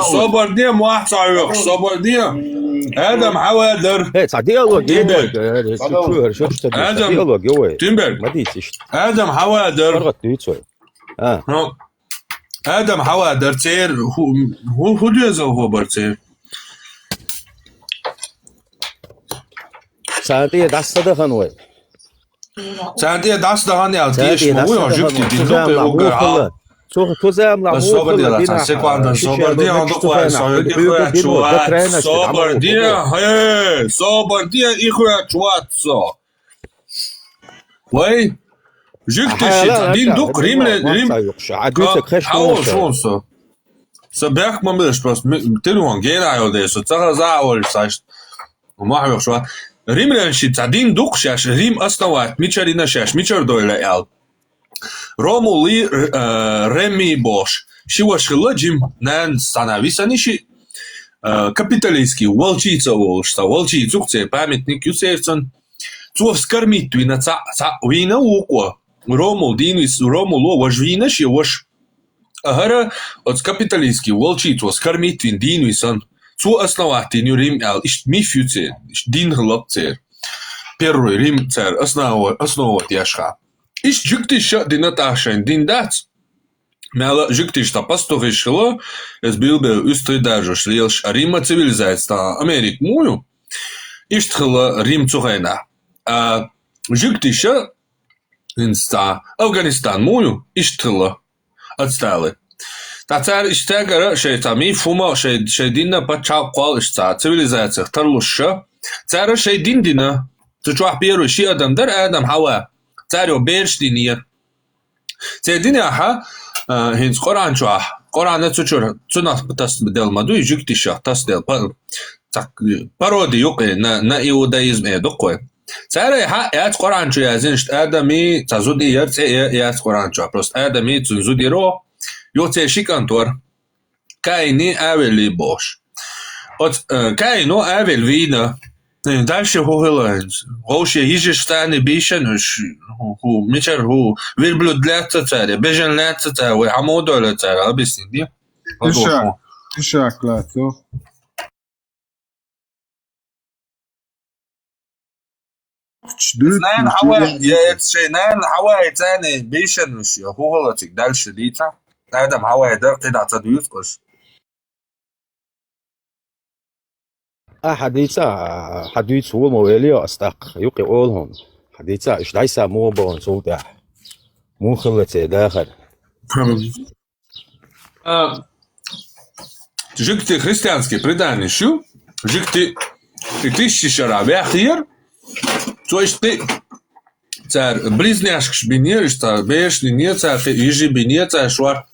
صبر دي واحد صعيق صبر دي آدم حوا در هي ديالوج ديالوج تيمبر ما ديتش آدم حوا در آدم حوا در تير هو ديزو هو برتير تعطيه دست ده خنوي تعطيه دست ده هني ألتيش مو يهجك تدينه بيوقع تو زام لا الصبر دي تحسكوا عند الصبر دي عندك واحد صاحبك إخوات شوات صبر دي هاي صبر دي إخوات شوات صو وي جيك تشي دين دوك ريم أول شونسو سباق ما مش بس تلوان جينا يودي سو ترى زاول سايش وما حيوش شو ريم لانشي تعدين دوك شاش ريم أصلا وقت ميشارينا شاش ميشار دويلا أل رومولي ريمي بوش شي واش خلاجم نان становиса شي капиталистский волчица волшта волчицу це памятник юсейсон цов скормит вина ца вина уко ромул динвис ромуло важвина ши ваш агара от капиталистский волчицу скормит вин динвисон цу основати нюрим ал иш мифюце дин хлопцер первый рим цер основа тяжха иш джуктиша динаташен дин дац Мела жиктишта пастухишло, es bilbe üstridāžuš liels Rīma civilizēts tā Ameriku mūju, ištkhila Rīm cuhainā. Žiktiša, viens tā Afganistān mūju, ištkhila atstāli. Tā cēr ištēgara šeit tā mīfuma, šeit dina pat čau qual ištā civilizēcija tarluša, cēra šeit dindina, taču apieru šī adam dar ēdam havā, cēr jau bēršdiniet. Cēr dināha, هنز قرآن شو قرآن تشور تناس بتاس بدل ما دوي جوك تشا تاس دل بارودي يوقي نا يودايزم دقوي سارة ها قرآن شو يازنشت آدمي تزودي يرت قرآن شو بس آدمي تزودي رو يوتي شيكانتور كايني أولي بوش كاينو أول فينا Дальше Гоши їжеш стане більше, ху мічер ху вірблюд лється царя, бежен лється царя, а модо царя, об'ясни, ні? Тишак лето. Знаем Хавай, знаем Хавай царя більше, ху голотик дальше діться. Адам Хавай дер ти даться дують кош. حديث هو موالي أستق يقي أولهم حديثا إيش دايسا مو بون صوته مو خلته داخل Жикти христианские предания шу, жикти тысячи шарабе ахир, то есть ты царь близняшкш бинер, что бешни не царь, ежи бинер царь швар,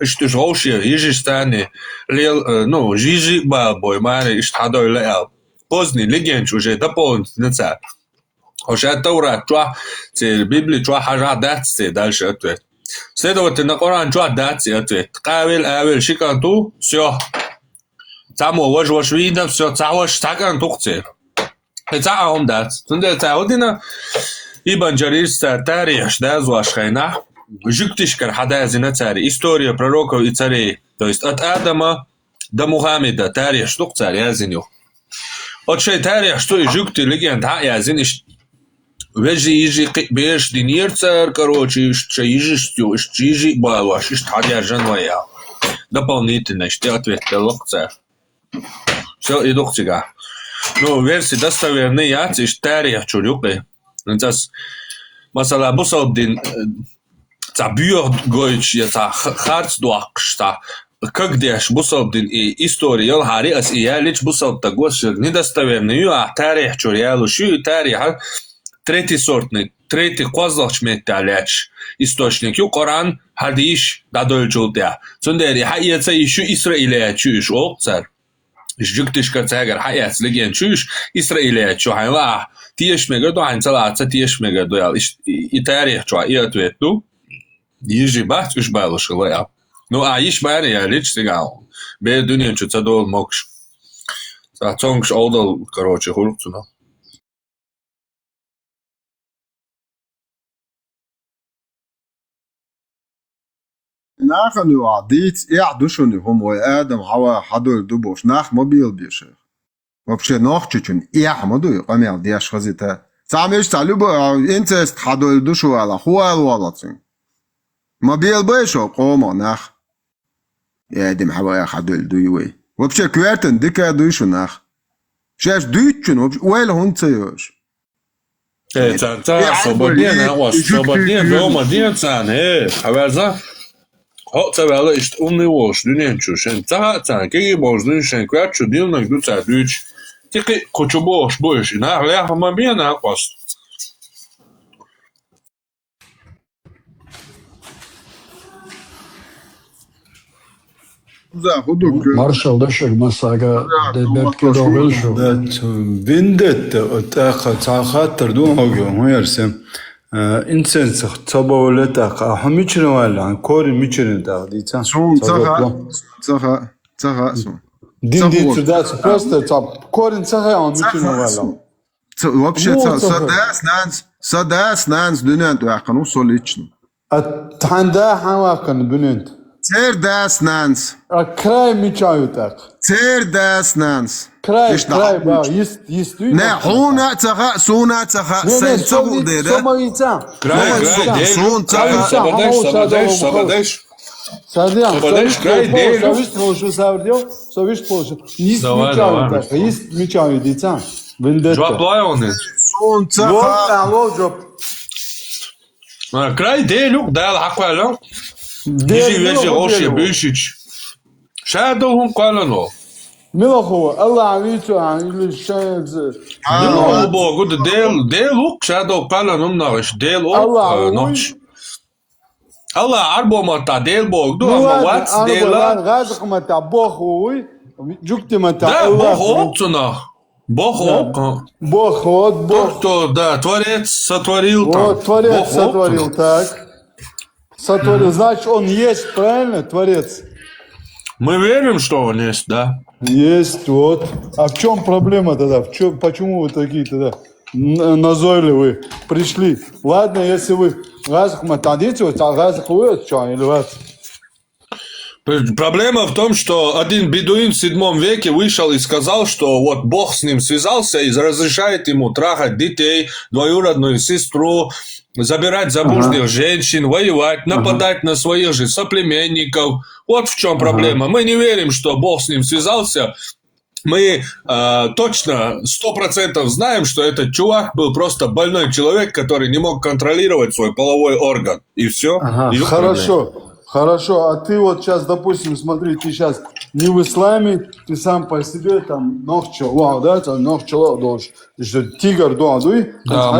что ж гоши ежи стане лел, ну ежи бабой маре, что хадой лел, поздний легенд уже дополнительно царь. Уже Тора, что царь Библии, что хажа датцы дальше ответ. Следовательно, Коран что датцы ответ. Кавел, авел, шиканту, все. Само ваш видно, все, цаваш стакан тухцер. Это он дат. Тунде цаудина Ибн Джарир царь да звашхайна. Жуктишкар хадазина царь. История пророков и царей. То есть от Адама до Мухаммеда царь штук царь язиню. От шей царь что и жукти легенда язин Вежи ежи беш динер царь, короче, что ежи балваш, что хадяжан вая. Дополнительно, что ответ лок царь. Все, и докцига. Ну, версии достоверные яцы, что тарих чурюкы. Сейчас, масала бусалдин, за бюр гойч, за харцдуак, что когда ж бусалдин и история, хари, ас и я лич бусалта гош, недостоверные, а тарих чурялу, шию тарих, третий сортный, третий козлach металляч источник. Ю Коран, хадиш, дадой чултя. Цундери, хайяца еще Израиля чуешь, о, царь. Жуктишка цагар, хайяц, леген чуешь, Израиля чу, хайла, тиеш мегаду, хайнцалаца, тиеш мегаду, ял, и тарих чу, и ответ, ну, ежи бахт, уж балушила, ял. Ну, а иш бари, я лич сигал. Бе дунья чу цадол мокш. Цонгш олдал, короче, хурцуна. ناخ انه عديت يعدوش انهم وادم هوا حدو دوبوش ناخ موبيل بيش вообще ناخ چون يحمدو قميع دياش خزيتا تعملش تعلوب انت است حدو دوشو على هو الوضعين موبيل بيشو قوما ناخ يا ادم هوا حدو دويوي вообще كويرتن ديكا دوشو ناخ شاش دويتشن ويل هون تيوش Цан, свободнее дома, цан, хавяза. Цавела ist умнивош, дуненчу, шен цан, кеги бош, дуншен, квячу, дилнак, дуца, дуч. Тики кучу бош, бош, на ляха мабена, пост. Marshall دشك مساقة دبك روغل شو بندت تاخ خاطر دو هو يرسم انسان صبا ولا تاخ هميچن ولا كور ميچن تاخ دي تاخ دين دي تداس просто تاع كور تاخ هميچن ولا вообще صداس نانس دنيا تاخ نوصل ليچن تحندا حواقن بننت تير داس نانس كراي ميچايو تاخ تير داس نانس كراي با يست نه هونا تاخ سونا تاخ سنتو دي ده سومايتا كراي سون تاخ سبادش Садись, край делю. Совість прошу савдіо, совість прошу. Ніс мічаю так, їсть мічаю діця. Вендетта. Жаплай вони. Сон Лоджоп. Край делю, дай лаквало. Дижи вежи роши бишич. Шадохун калано. Милохова, Аллах авицу, или шайз. Дило богу, делу, шадох калано наш, делу ноч. Allah arbomata del bog do amawat dela غازق متاع بوخوي جوكتي متاع да бог бог кто да творец сотворил там творец сотворил так сотворил значит он есть правильно творец мы верим что он есть да есть вот а в чем проблема тогда в чем почему вы такие тогда назойливые пришли ладно если вы Проблема в том, что один бедуин в 7 веке вышел и сказал, что вот Бог с ним связался и разрешает ему трахать детей, двоюродную сестру, забирать замужних женщин, воевать, нападать на своих же соплеменников. Вот в чем проблема. Мы не верим, что Бог с ним связался. Мы точно 100% знаем, что этот чувак был просто больной человек, который не мог контролировать свой половой орган. И все. Хорошо. А ты вот сейчас, допустим, смотри, ты сейчас не в исламе, ты сам по себе там нохчо, да, там нохчо должен. Ты что, тигр дуадуй? Да,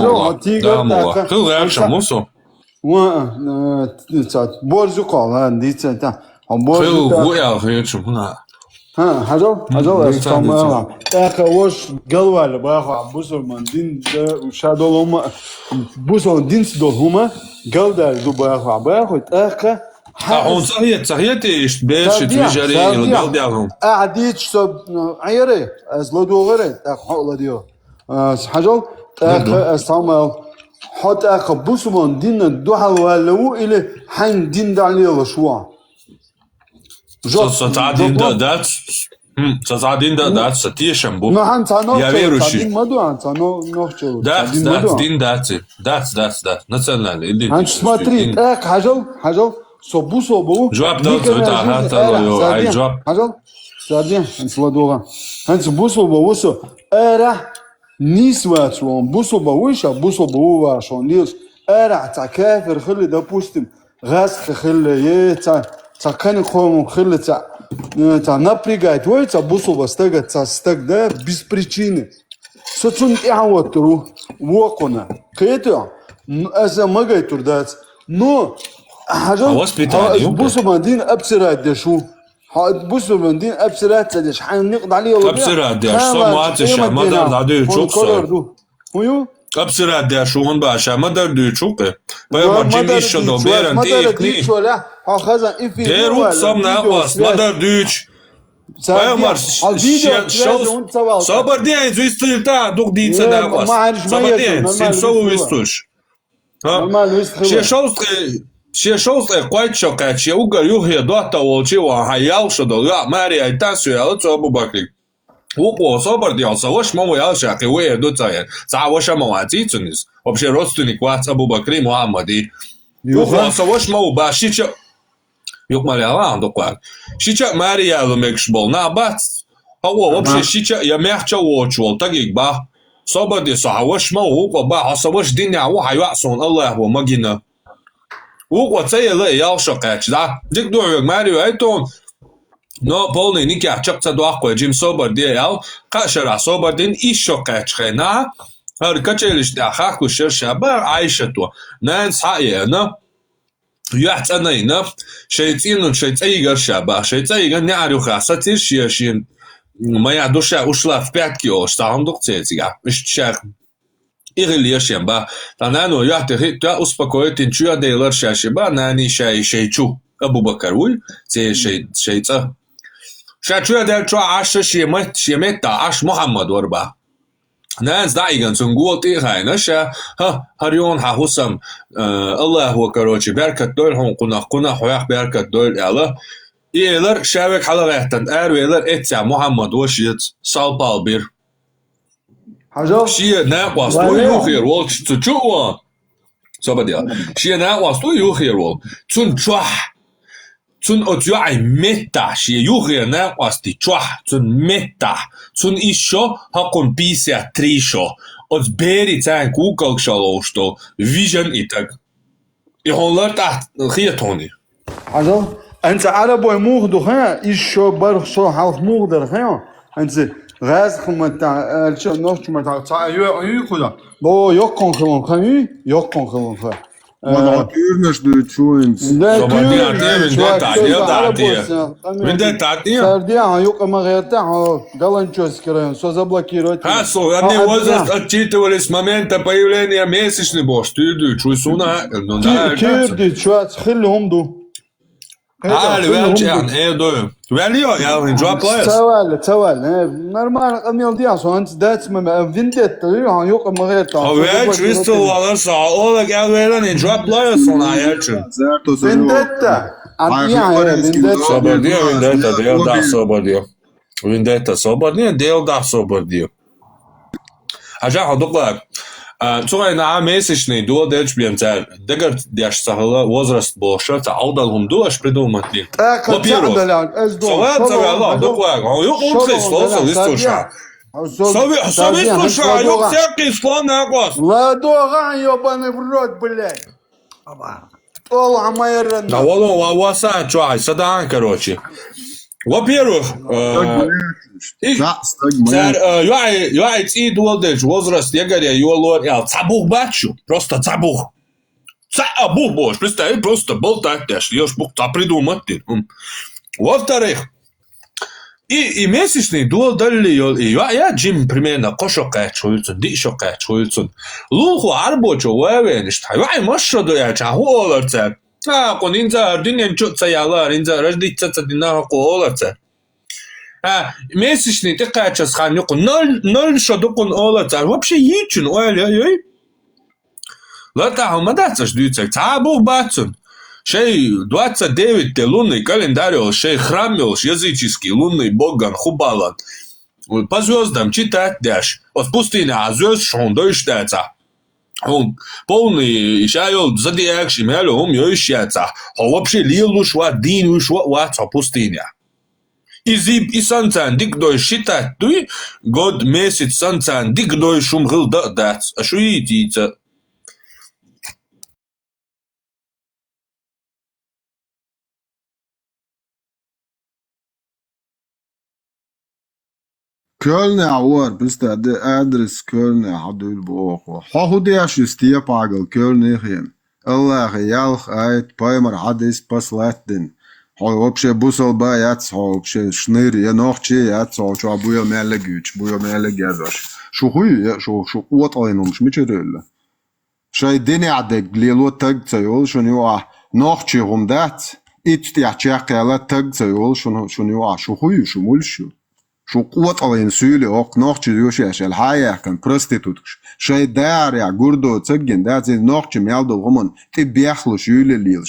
мула. Ты лучше, мусу. Борзу кол, дитя, там. Ты гуял, хречу, حاجة استعمالها أخا وش قلوا باخو بوسو من دين شادو هما بوسو دين سدول هما قل دو باخو أخا он صحيح إيش بيش تفجري القل ديالهم أعديت شو عيري أزلودو غيري أخو لديو حاجة أخا استعمال حتى أخا بوسو من دين دو حلوالو إلى حين دين دعليه شوا Сацадин да, сатишем бу. Я верующий. Да, национальный. Смотри, хажал, собу. Жуап ай жуап. Хажал, садин, сладова. Бусо бусо, эра, нисвачон, бусо бауша, бусо баувашон, лиш, эра, такафер, хили, допустим, газ, хили, цакани хому хилица напрягает воится бусова стегать стег да без причины соцун тяуатру вокона кето это магай турдать но бусова один обсирает дешу бусова один обсирает деш حين نقض عليه обсирает деш соматиш мадар дадю чукса Капсират де шугун баша мадар ду чуке. Пойма джимишо до беран тихни. Дерут сам на вас мадар дуч. Пойма собардien звистилта дух дица на вас. Собардien симсову вистуш. Шешостре quайчо каче угар юхе дота волчи ва хаял шодо я мария тасу я лцо бубакли. 我собор делся, ваш мама я шаки вы до цаен. За ваша мама цицунис. Вообще родственник вас Абу Бакри Мухаммади. Юха ваш мама башича. Юк малялан доклад. Шича Мария ломекшбол на бац. А вообще шича я мягча очвол, так их ба. صبر صحوش ما وبا صوش دنيا وحيوع صون الله ومجينا وقتي لا يالشقات دا ديك دور ماريو ايتون نو بولني نيكي اچق صدوا جيم صبر دي ال قشر صبر دين ايشقات خنا هر كچلش دا خاكو شرشابا عايشتو نانس حقيقة يحت أنا هنا شيء شيء شابا شيء نعرف خاصة شيء ما يعدوش أشلا في بيت كيو استعمل دكتور مش شاك إغلي يشيبا تنانو يحت تا أسبقوا تنشوا ديلر شاشبا ناني شيء شو أبو بكر وي شيء شو ديل شو عشر شيء مت عش محمد وربا ناس دايما تنقول تيها نشا هريون حسم الله هو كروتشي بركة دول هم قنا حياة بركة دول على يلر شابك حلقة أرويلر إتسع محمد وشيت سالبال بير حاجة شيء ناقص تو يخير والش تجوا سبدي شيء ناقص تو يخير وال تنجح تون أتوعي متى شيء يخير ناقص تجح تون متى تون إيشو هكون بيسيا تريشو أتبري تان جوجل شالوشتو فيجن إتاك يهونلر تحت خيطوني حاجة أنت عرب وموغدو خيا إيشو برخ شو حالف موغدر خيا أنت غاز خمتا الشو نوش متا تا يو خدا بو يوكون خلون خي يوكون خلون خي Natuurlijk de joints. Винде татия. Сардиан юка магета, галанчос кирен, со заблокировать. Хасо, они возраст отчитывались с момента появления месячный бош. Ты чуй суна, ну да. Кирди, чуац, хиллум ду. Велчан, дою. Велио, я drop players. توال نورمال قميل دياسو انت دات ما فينديتا يوقع مغيرتا Welch wist du alles all elveren in drop players on ayelchen. فينديتا Sobordio, Vendetta, deel da Sobordio. Vendetta, Sobordio, deel da Sobordio. Aja hadukla. Цугай на месячный до дельчбием царь. Дегар дяш сахала возраст больше, та аудалгум дуаш придумать. Во-первых, цавела, докладно. Он слышал, слышал. Сови слушай, ёк всякий слон на глаз. Ладоган ёбаный в рот, блядь. Ола моя родная. Да вот он васа чуай, садан, короче. Во-первых, юайц и дуалдеч возраст егоря юалор ял цабух бачу, просто цабух. Цабух бош, представь, просто болтать дашь, ешь бух, та придумать ты. Во-вторых, и месячный дуал дали я джим примерно кошокая чуйцун, дишокая чуйцун. Луху арбочу вевениш, юай машаду я чахуоларцак. Con inza ardinen чутца яла, инза рождиться дина колаца. Месячный ты качас ханюку, ноль шадукун олаца. Вообще yichun, ой. Лата хамадаца ждуется, цабух бацун. Шей 29 лунный календарь, шей храмил языческий лунный боган хубалан. По звездам читать дашь. Вот пустыня, а звезд шондой считается. Он полный шайол зодиак шимело он ёщается. Он вообще лилу шва дин шва ваца пустыня. И санцан дикдой считать туй год месяц санцан дикдой шум гыл дат. А шо идите? Köln عوار بس ده أدرس كöln حدول بوخو حهو دياش استيا باقل كöln خين الله يالخ آيت بايمر حدث بس لاتدن حو وبشه بوصل با ياتس حو وبشه شنير ينوخشي ياتس حو شو أبويا مالجوش بويا مالجازوش شو خوي شو قوت عليهم مش متشرل شاي دنيا عدك ليلو تج تيول شنو نوخشي هم دات إتتيا قيلا تج تيول شنو شو خوي شو مولشو شو قوة علين سيولي أوك نوخش ديوشي الحياة كان بروستيتوتش شاي دار يا جوردو تسجن دات زي نوخش ميالدو غمون تبيخلو شيولي ليل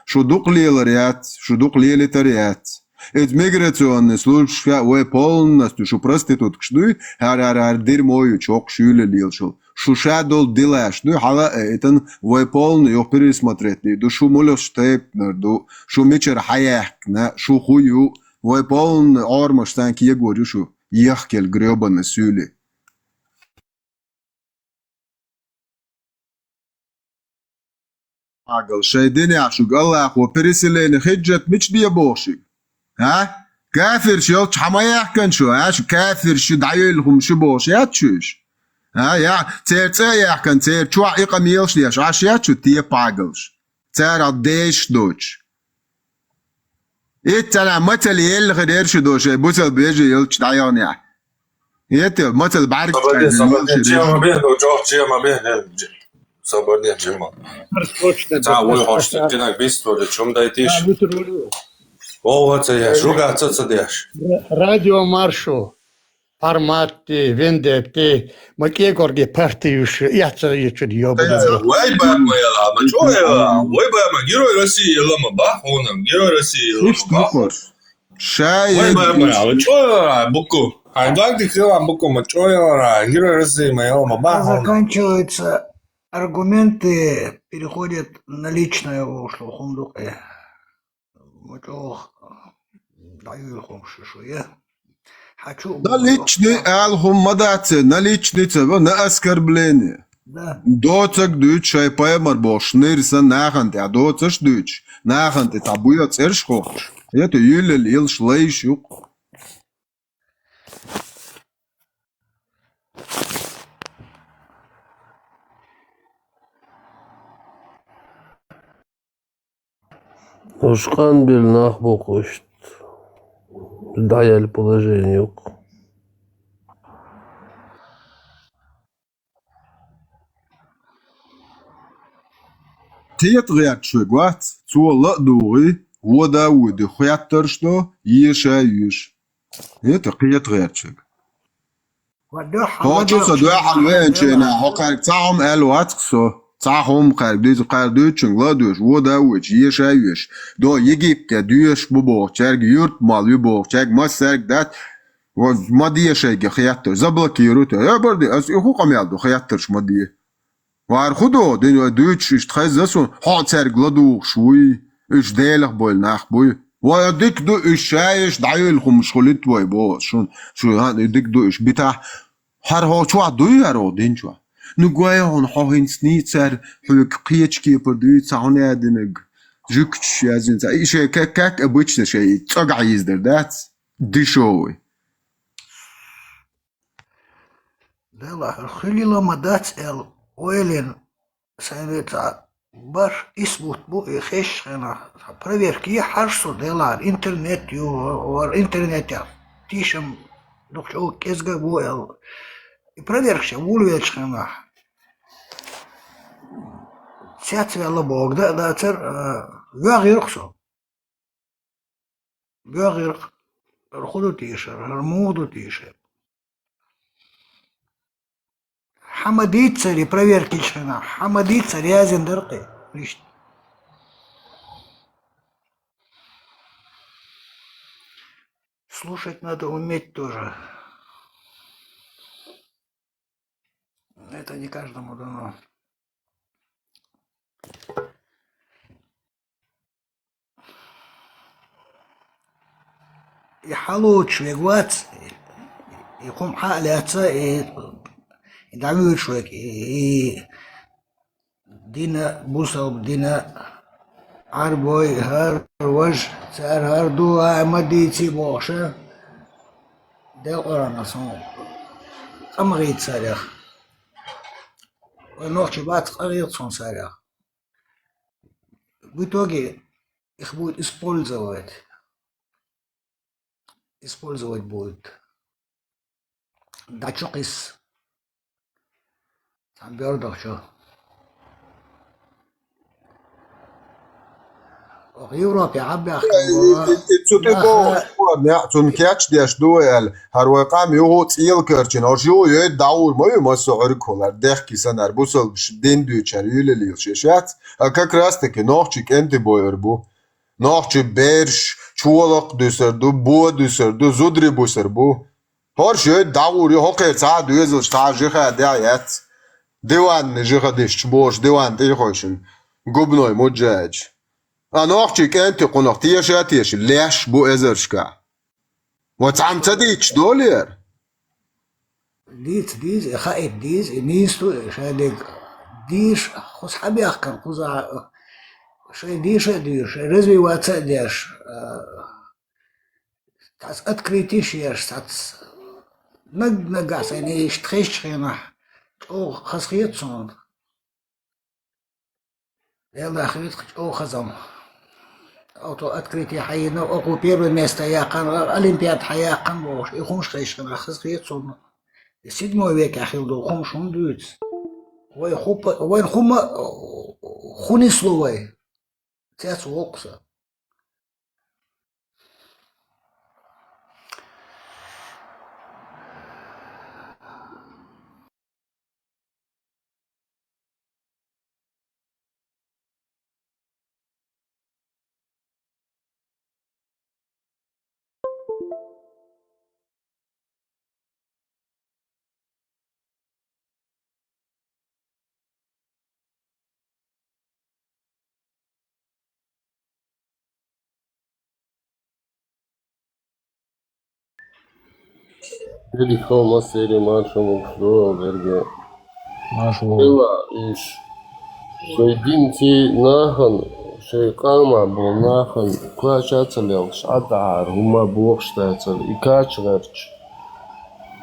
شو دوق ليل ريات شو دوق ليل تريات ات ميغراتيون служба وي полностью شو بروستيتوتش دوي هار دير مويو чок شيولي лил شو шадол дилаш دوي حالا اتن وي полно يو пересмотреть دو شو مولوش تيب دو شو ميچر حياة شو خيو Voi poln armastään kiegurjusu jähkel gröbane syli. عقل شايدين يعشق الله أخو بريسلين خجت مش دي بوشي ها كافر شو حما يحكن شو هاش كافر شو دعيلهم شو بوشي هاتشوش ها يا تير يحكن تير شو عقم يلش ديش عشيات شو تيه بعقلش تير عديش دوش إتلا مثل يلغ ديرش دوش بوصل بيجي يلش دعيان يا إنت مثل بعرف صبرني جيما بين وجوه جيما بين صبرني جيما تعوي هوش كنا بيستو لشوم دايتيش او هتيا شو قاعد تصديش راديو مارشو формати, vendete, ma che gorge partiush, яца ечуд ёбана. Вай ба моя, ма чё я? Вай ба ма герой России лама ба, он герой России лама ба. Шай. Вай ба моя, чё буку? А как ты хотела буку, ма чё я? Герой России моя лама ба. Заканчиваются аргументы, переходят на личное ушло хундуке. Вот даю их шишу я. наличный алхум мадате, наличный цева на оскорбление. Доцак дуть шай паймар бош, нырса наханте, а доцаш дуть, наханте табуя церш хоч. Это юлел ил шлейшук. Ушкан бил нахбокушт. Даял положение. Тиет ряд швегват, цула дури, вода уйды, хуяттер что, еша юш. Это киет ряд швег. Хочу садуя халвен чена, хокарик цахом элват ксо. Цахом карик дизу карик дючен гладуш, вода уйч, еша юш. До Египте дюш бубохчерг, юрт мал бубохчерг, масерг дат, мадия шеги хияттер, заблокируют. Я барди, аз ихукам ялду хияттерш мадия. وار خدو دنيا دوتش اشتخزسون حاضر غلادو شوي اش ديلخ بول ناخ بوي ويديك دو اش شايش دايلكم مشغولت وي بو شو هاد يديك دو اش بتاع هر هو شو دو يارو دينجوا نغواي هون هوين سنيتسر حلك قيچكي بردو صاوني ادنگ جوكش يازين ايش كاك ابوچ شي صقع يزدر دات دي شوي دلا خليلا مدات ال Уэлен совета баш исмут бу ихеш хана проверки харсу делар интернет юр интернет я тишем духчо кезга буэл и проверка вулвеч хана цяцвела бог да цер вягирхсо вягир ходу тише моду тише حمديت سري проверки чена حمديت سري ازن درقي ليش слушать надо уметь тоже это не каждому дано يحلوش يقوات يقوم حالاتها دعمي شويك دينا بوصل دينا عربوي هر وج سعر هر دو مديتي بوشة ده قرانا صون أما غيت ساريخ ونوخش بعد قريت صون ساريخ بتوجي إخبوت использовать будет да чокис Там бёрдох шо. Европе عبي تون كاتش ديش دوال هر قام يو تيل كرچن او جو ي داور ما سعر كولر دخ كي سنر بوسل دين دو چريل ليل شيشات как раз таки нохчик энти боер бу нохчи берш чуулак дөсөр ду бу дөсөр ду зудри бусер бу хор шо даур ё хокер цаа дөзөл штаж ха даят ديوان جغدش بوش ديوان تيخوشن قبنوي مجاج انا اختي كانت قنقتيه شاتيش ليش بو ازرشكا وتعم تديش دولير ديز خايف ديز نيستو شادق ديش خص حبي اخكر خص Дишь, развиваться дешь. Tas открытишь, tas нагас, они штрешчена. О, хасхиетсон. Яла хвит о хазам. Auto открытие хайна, оку первое место яқан, олимпиад хаяқан бош, и хунш хрешчена, хасхиетсон. 7 век ахилду хунш хундуц. Ой хума хуни словой. Цяц окса. Великого мастеря маршалу Шроверге. Была иш. Шейдинти нахан, шейкама был нахан, клачацалел, шадар, ума богштацал, и качверч.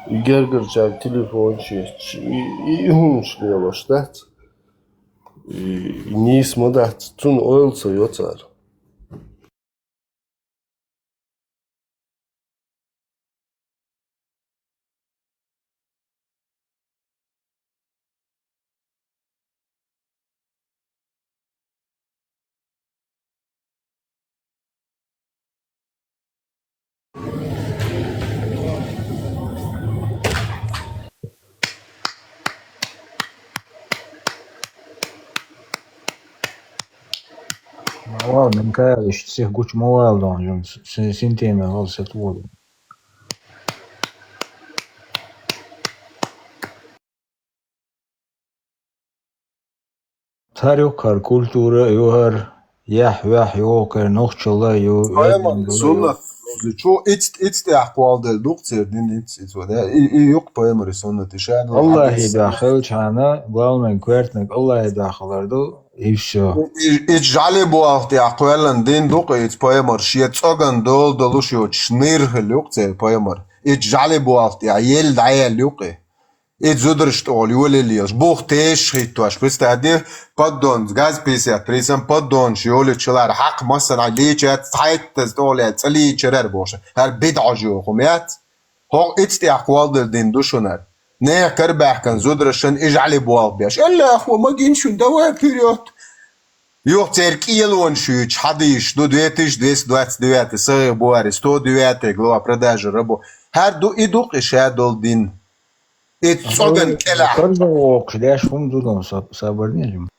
И гергерчак телефончич, и хуншлево штат. И не смодат, тун ойлца йоцар. Mawal min kalish sich gut mawal don jum sinteme halset wol. Tarikar kultura yuhar yah yoker nochchalla yu. Poema sunna şu iç ahval del doktor din iç vada yok poema sunnati şan Allahi daxil chana galmen kwertnek Allahi daxilardo ifşo. İcale bu ahti ahvalan din dok iç poema şiyet sogan dolu şu çnir doktor poema İcale bu ahti yel dayel yok. Эдзудршт оли олелиос бог теш хитваш представьте поддон газ 50% поддон шиоли чилар хак масана лечат сайтс доля цали черер бош хар бидажу хумят هو اتستي اقوال دين دوشنر نه کر بحکن زودرشن اجعلی بوال بیاش الا اخو ما گینشون دوا پیریود yok церкиел он шуч хадиш до 2029 сыр буари 109 глава продажи рабо her do iduk işadol din et sogan kela Когда ок ляш фум дудон сабарнежим.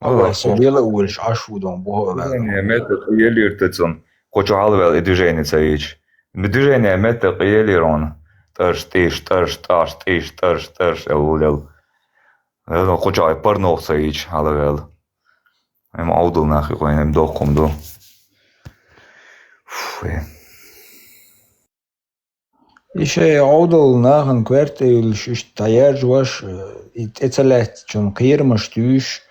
Allah собела ульш ашудон бо. Метод елиртецон. Хочу алвел и движение цаич. Движение метод елирон. Таш улел. Хочу ай парнох цаич алвел. Эм аудул нахи коинем доком до. İşe audal nahan kvartel şiş tayar jwaş etselet çun qirmaş düş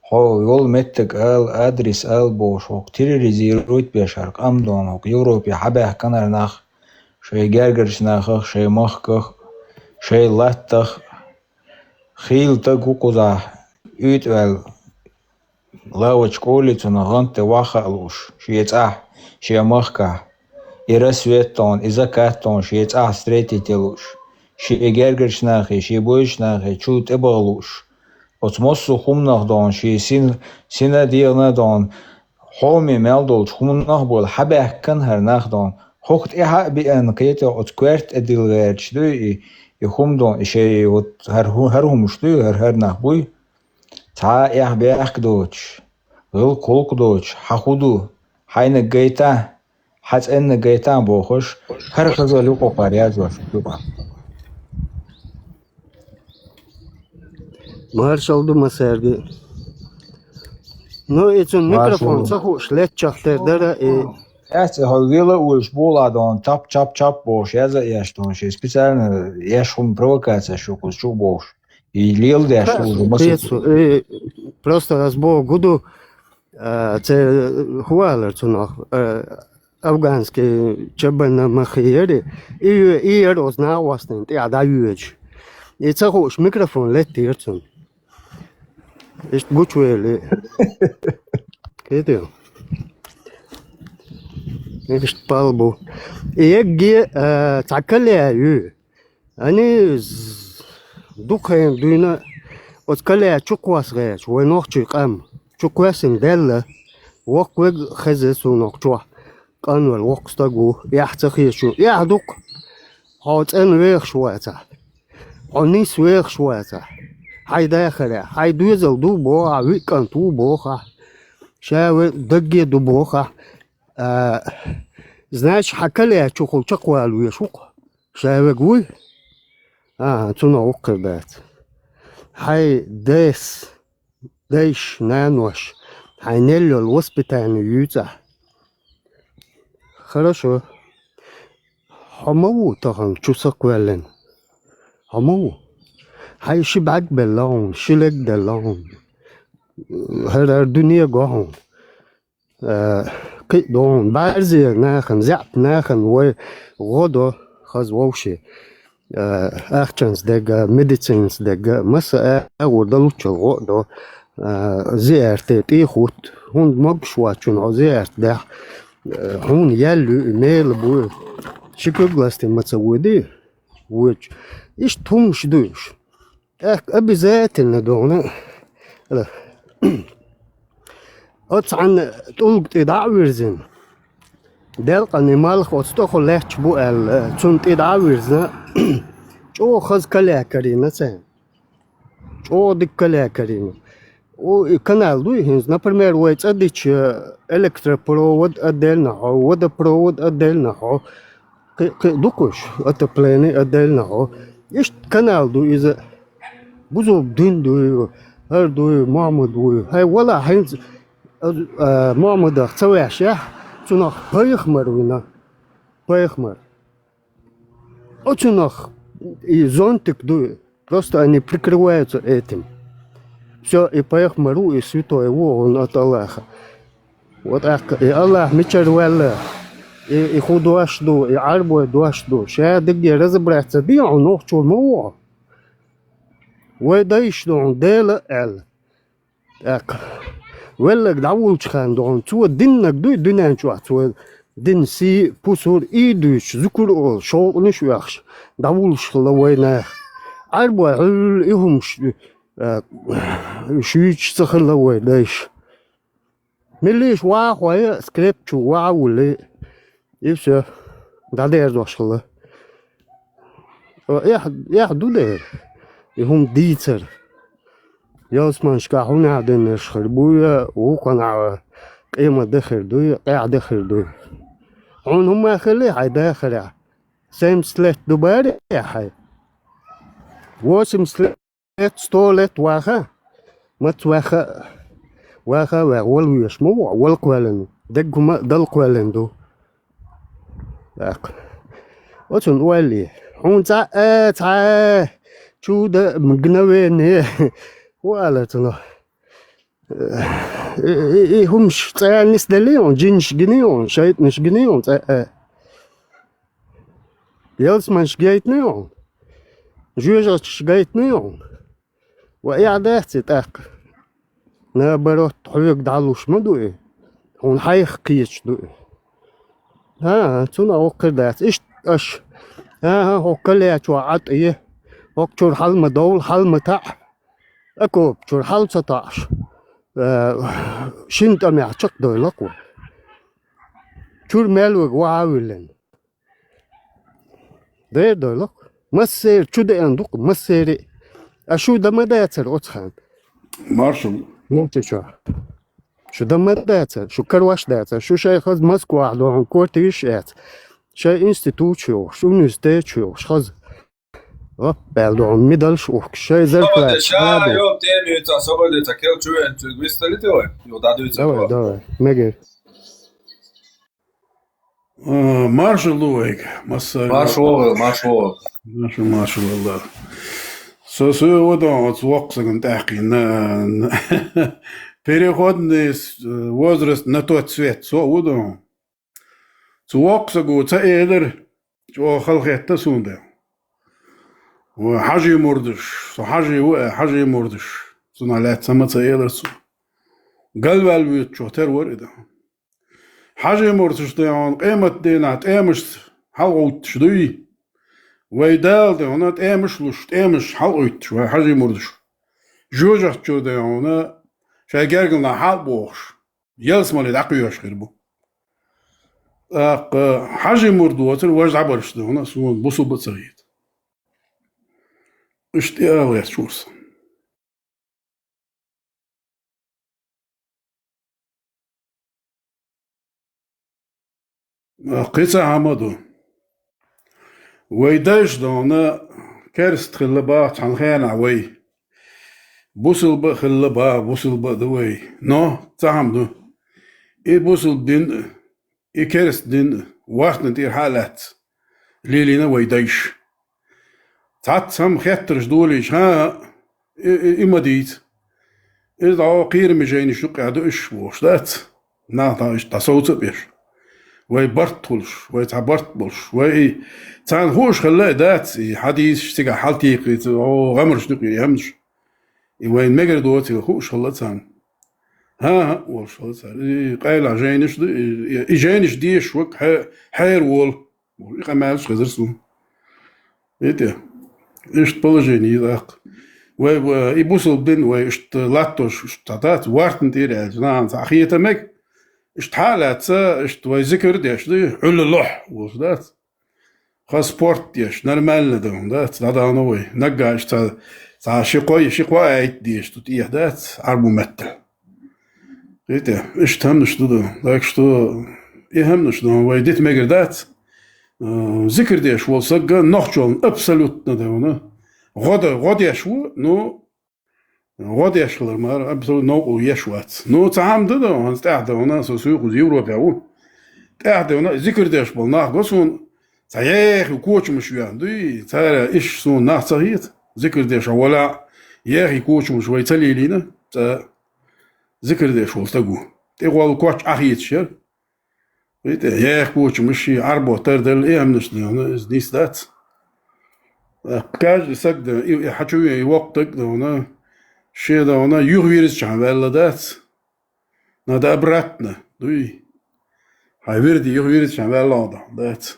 ho yol mettek al adres al boş ok terrorizirut beşark amdon ok Avropa habah kanar nach şey gergers nach şey mahkah şey lattah khil ta kukuza ütvel lawach kolitsuna gante wachalush shietsa şey mahkah Ирасветон, изакатон, шиец астретителуш, ши эгергершнахи, ши бойшнахи, чут эбалуш. Отмоссу хумнахдон, ши сина диагнадон, хоми мелдолч хумнах бол хабахкан харнахдон. Хохт иха биан кете откверт эдилгерч ду и хумдон, ши вот хархумш ду, харнах буй. Та ях беахкдоч, гыл колкдоч, хахуду, хайна гейта. حس ان گیتان بوخش هر خزالو کو پاریاز واش دوبا Marshal du masergi. No için mikrofon sahuş let çahterdara Esse havila uls boladon tap boş yaza yaşton şey spesialne yaşum provokatsiya şokus şu boş І ліл де, що вже масу. Просто раз бо году це хуалер цунах афганські чебен махієрі і розна власне, я даюч. І це хоч мікрофон летить цун. Іш бучуєлі. Кидаю. Іш палбу. І як ге цакаляю. Они духаем дуйна от каля чуквасреч, войнох чикам. Чуквасин делла. Воквег хазесунок чуа. Канвал вокстагу. Яхтахишу. Яхдук. Хот эн вех шуаца. Онис вех шуаца. Хайда хара. Хайдуезал ду боа. Викан ту боха. Шаве дагге ду боха. Значит, хакаля чукул чаквалу яшук. Шаве гуй. Цуна окрдат. Хай деш нанош. Хай нелло воспитание юца. Хорошо. Хамау тахан чусаквелен. Хамау. Хай шибак белон, шилек делон. Хар дуния гон. Кидон барзи нахан зап нахан вой годо хазвовши. Actions dega medicines dega masa awdalucho godo ziarte tikhut hun magshwachun ziart da hun yallu mail bu shikuglasti matsawidi which ish tumsh dush обязательно دون أتصعن تقول تدعويرزن دل قني مالخ أستخل لحش بو تون تدعويرزن شو خز كلا كرينا سين شو دك كلا كرينا و كانال دوي هنز например ويت أديش إلكترا برود أدلنا هو ودا برود أدلنا هو دوكوش أتبلاني أدلنا هو إيش كانال دوي إذا بزوب دين دوي هر دوي محمد دوي هاي ولا هنز محمد أختوي أشياء تناخ بيخمر وينا بيخمر أتناخ и зонтик дует. Просто они прикрываются этим. Все, и поехмару, и святой он от Аллаха. Вот так, и Аллах мечер валла, и худуашду, и арбу дуашду. Сейчас где разобраться, где он ночью мова. ويدايش دون ديلا ال اك ولا داولش خان دون تو دينك دو دينان شو تو دين سي بوسور ايدوش ذكر او شو نش ويخش داولش لوينا اربع يهم شويش سخل لوي دايش مليش واخويا سكريبت واولي يفش دادير دوشله يا دودير يهم ديتر يوسمان شكاحونا عدن شخربويا وقنع قيمة دخر دوي قاع دخر دوي عون هم خلي حي داخل سيم سلت دوباري حي واسم سلت ستولت واخا ما تواخا واخا وول يشمو وول قوالن دق ما دل قوالن دو واتن والي عون تا شو ده مجنوين ولا تنا هم نس دليون جنش جنيون شايت نش جنيون يلس منش جايت نيون جوجش جايت نيون وإعدادت تاق نبرت حيق دعلوش مدوي هون حيخ قيش دوي ها تنا وقدات اش ها هو كليات وعد ايه وقتور حلم دول حلم تاع اكو شور حلم 16 شنت ام يعتق دولقو شور مالو واولن ده دولق مسير شو ده عندك مسير اشو ده مداتر اوتخان مارشل ممكن شو ده مداتر شو كرواش داتر شو شيء خذ مسكو على عن كورتيش ات شيء انستيتوتشو شو نستيتشو خذ Beldo middels och kejsarplats. Ja, jag det är ju så så det tackar tror jag inte visst lite då. Jo, där du så. Давай, мега. Маршал Луик, Маршал, Маршал, да. Сосуодон цвоксаган тахин переходный возраст на тот свет соудон цвоксагу цаэдер чо халхетта сунда وحاجي مردش حاجي حاجي مردش صنالات سما цаэдер су قلب البيت شو تر ورده حاجي مردش ده قيمة دينات قيمش حلقوت شدوي ويدال ده هنا تأمش لش تأمش حلقت شو حاجة مردش جوجت شو ده هنا شيء جرجنا حال بوش يلس مالي دقيقة خربو حاجة مردوات الوجع برش ده هنا سون بوسو بتصيد اشتياق يشورس قصة عمدو ويداش دونا كرست خلبات عن خيان عوي بوصل بخلبا بوصل بدوي نو تعمدو اي بوصل دين اي كرست دين وقت نتير حالات ليلينا ويداش تعت سم خيترش دوليش ها اي مديت اذا قير مجيني شوق عدو اش وشدات ناطاش تصوت بيش وي برتولش وي تعبرتبولش وي تان هوش خلا دات حديث شتيغا حالتي او غمرش نقي همش وين مجر دوتي هوش خلا تان ها وش خلا تان قايل جاينش جاينش ديش وك حير وول قمالش غزرسو ايته ايش положение ذاك وي يبوسل بين وي اشت لاتوش اشتات وارتن تير زمان اخيته مك اشتحالات اشت وي ذكر ديش دي حل اللوح وصدات خاص سبورت ديش نورمال دون دات هذا نوي نقاش تا شقوي عيد ديش تطيح دات عربو متل ايته اشت همنش دو داك شتو ايه همنش دو وي ديت ميجر دات ذكر ديش والسقا نخجل ابسولوت ندونا غد يشو نو غد يشلر مار ابسولوت نو يشوات نو تعام دو هنستعد هنا سوسيو يورو بيو تعد هنا ذكر ديش بالناخ غسون تايخ وكوتش مش ياندي ترى ايش سون ناخ صهيت ذكر ديش ولا ياخي كوتش مش وي تليلينا ذكر ديش ولتقو تيغول كوتش اخيت شر ياخ كوتش مش عربو تردل ايه منش هنا نيس دات كاج سقد حچوي وقتك هنا شي ده هنا يغويرس شامل دات نادا ابراتنا دوي هاي ويردي يغويرس شامل دات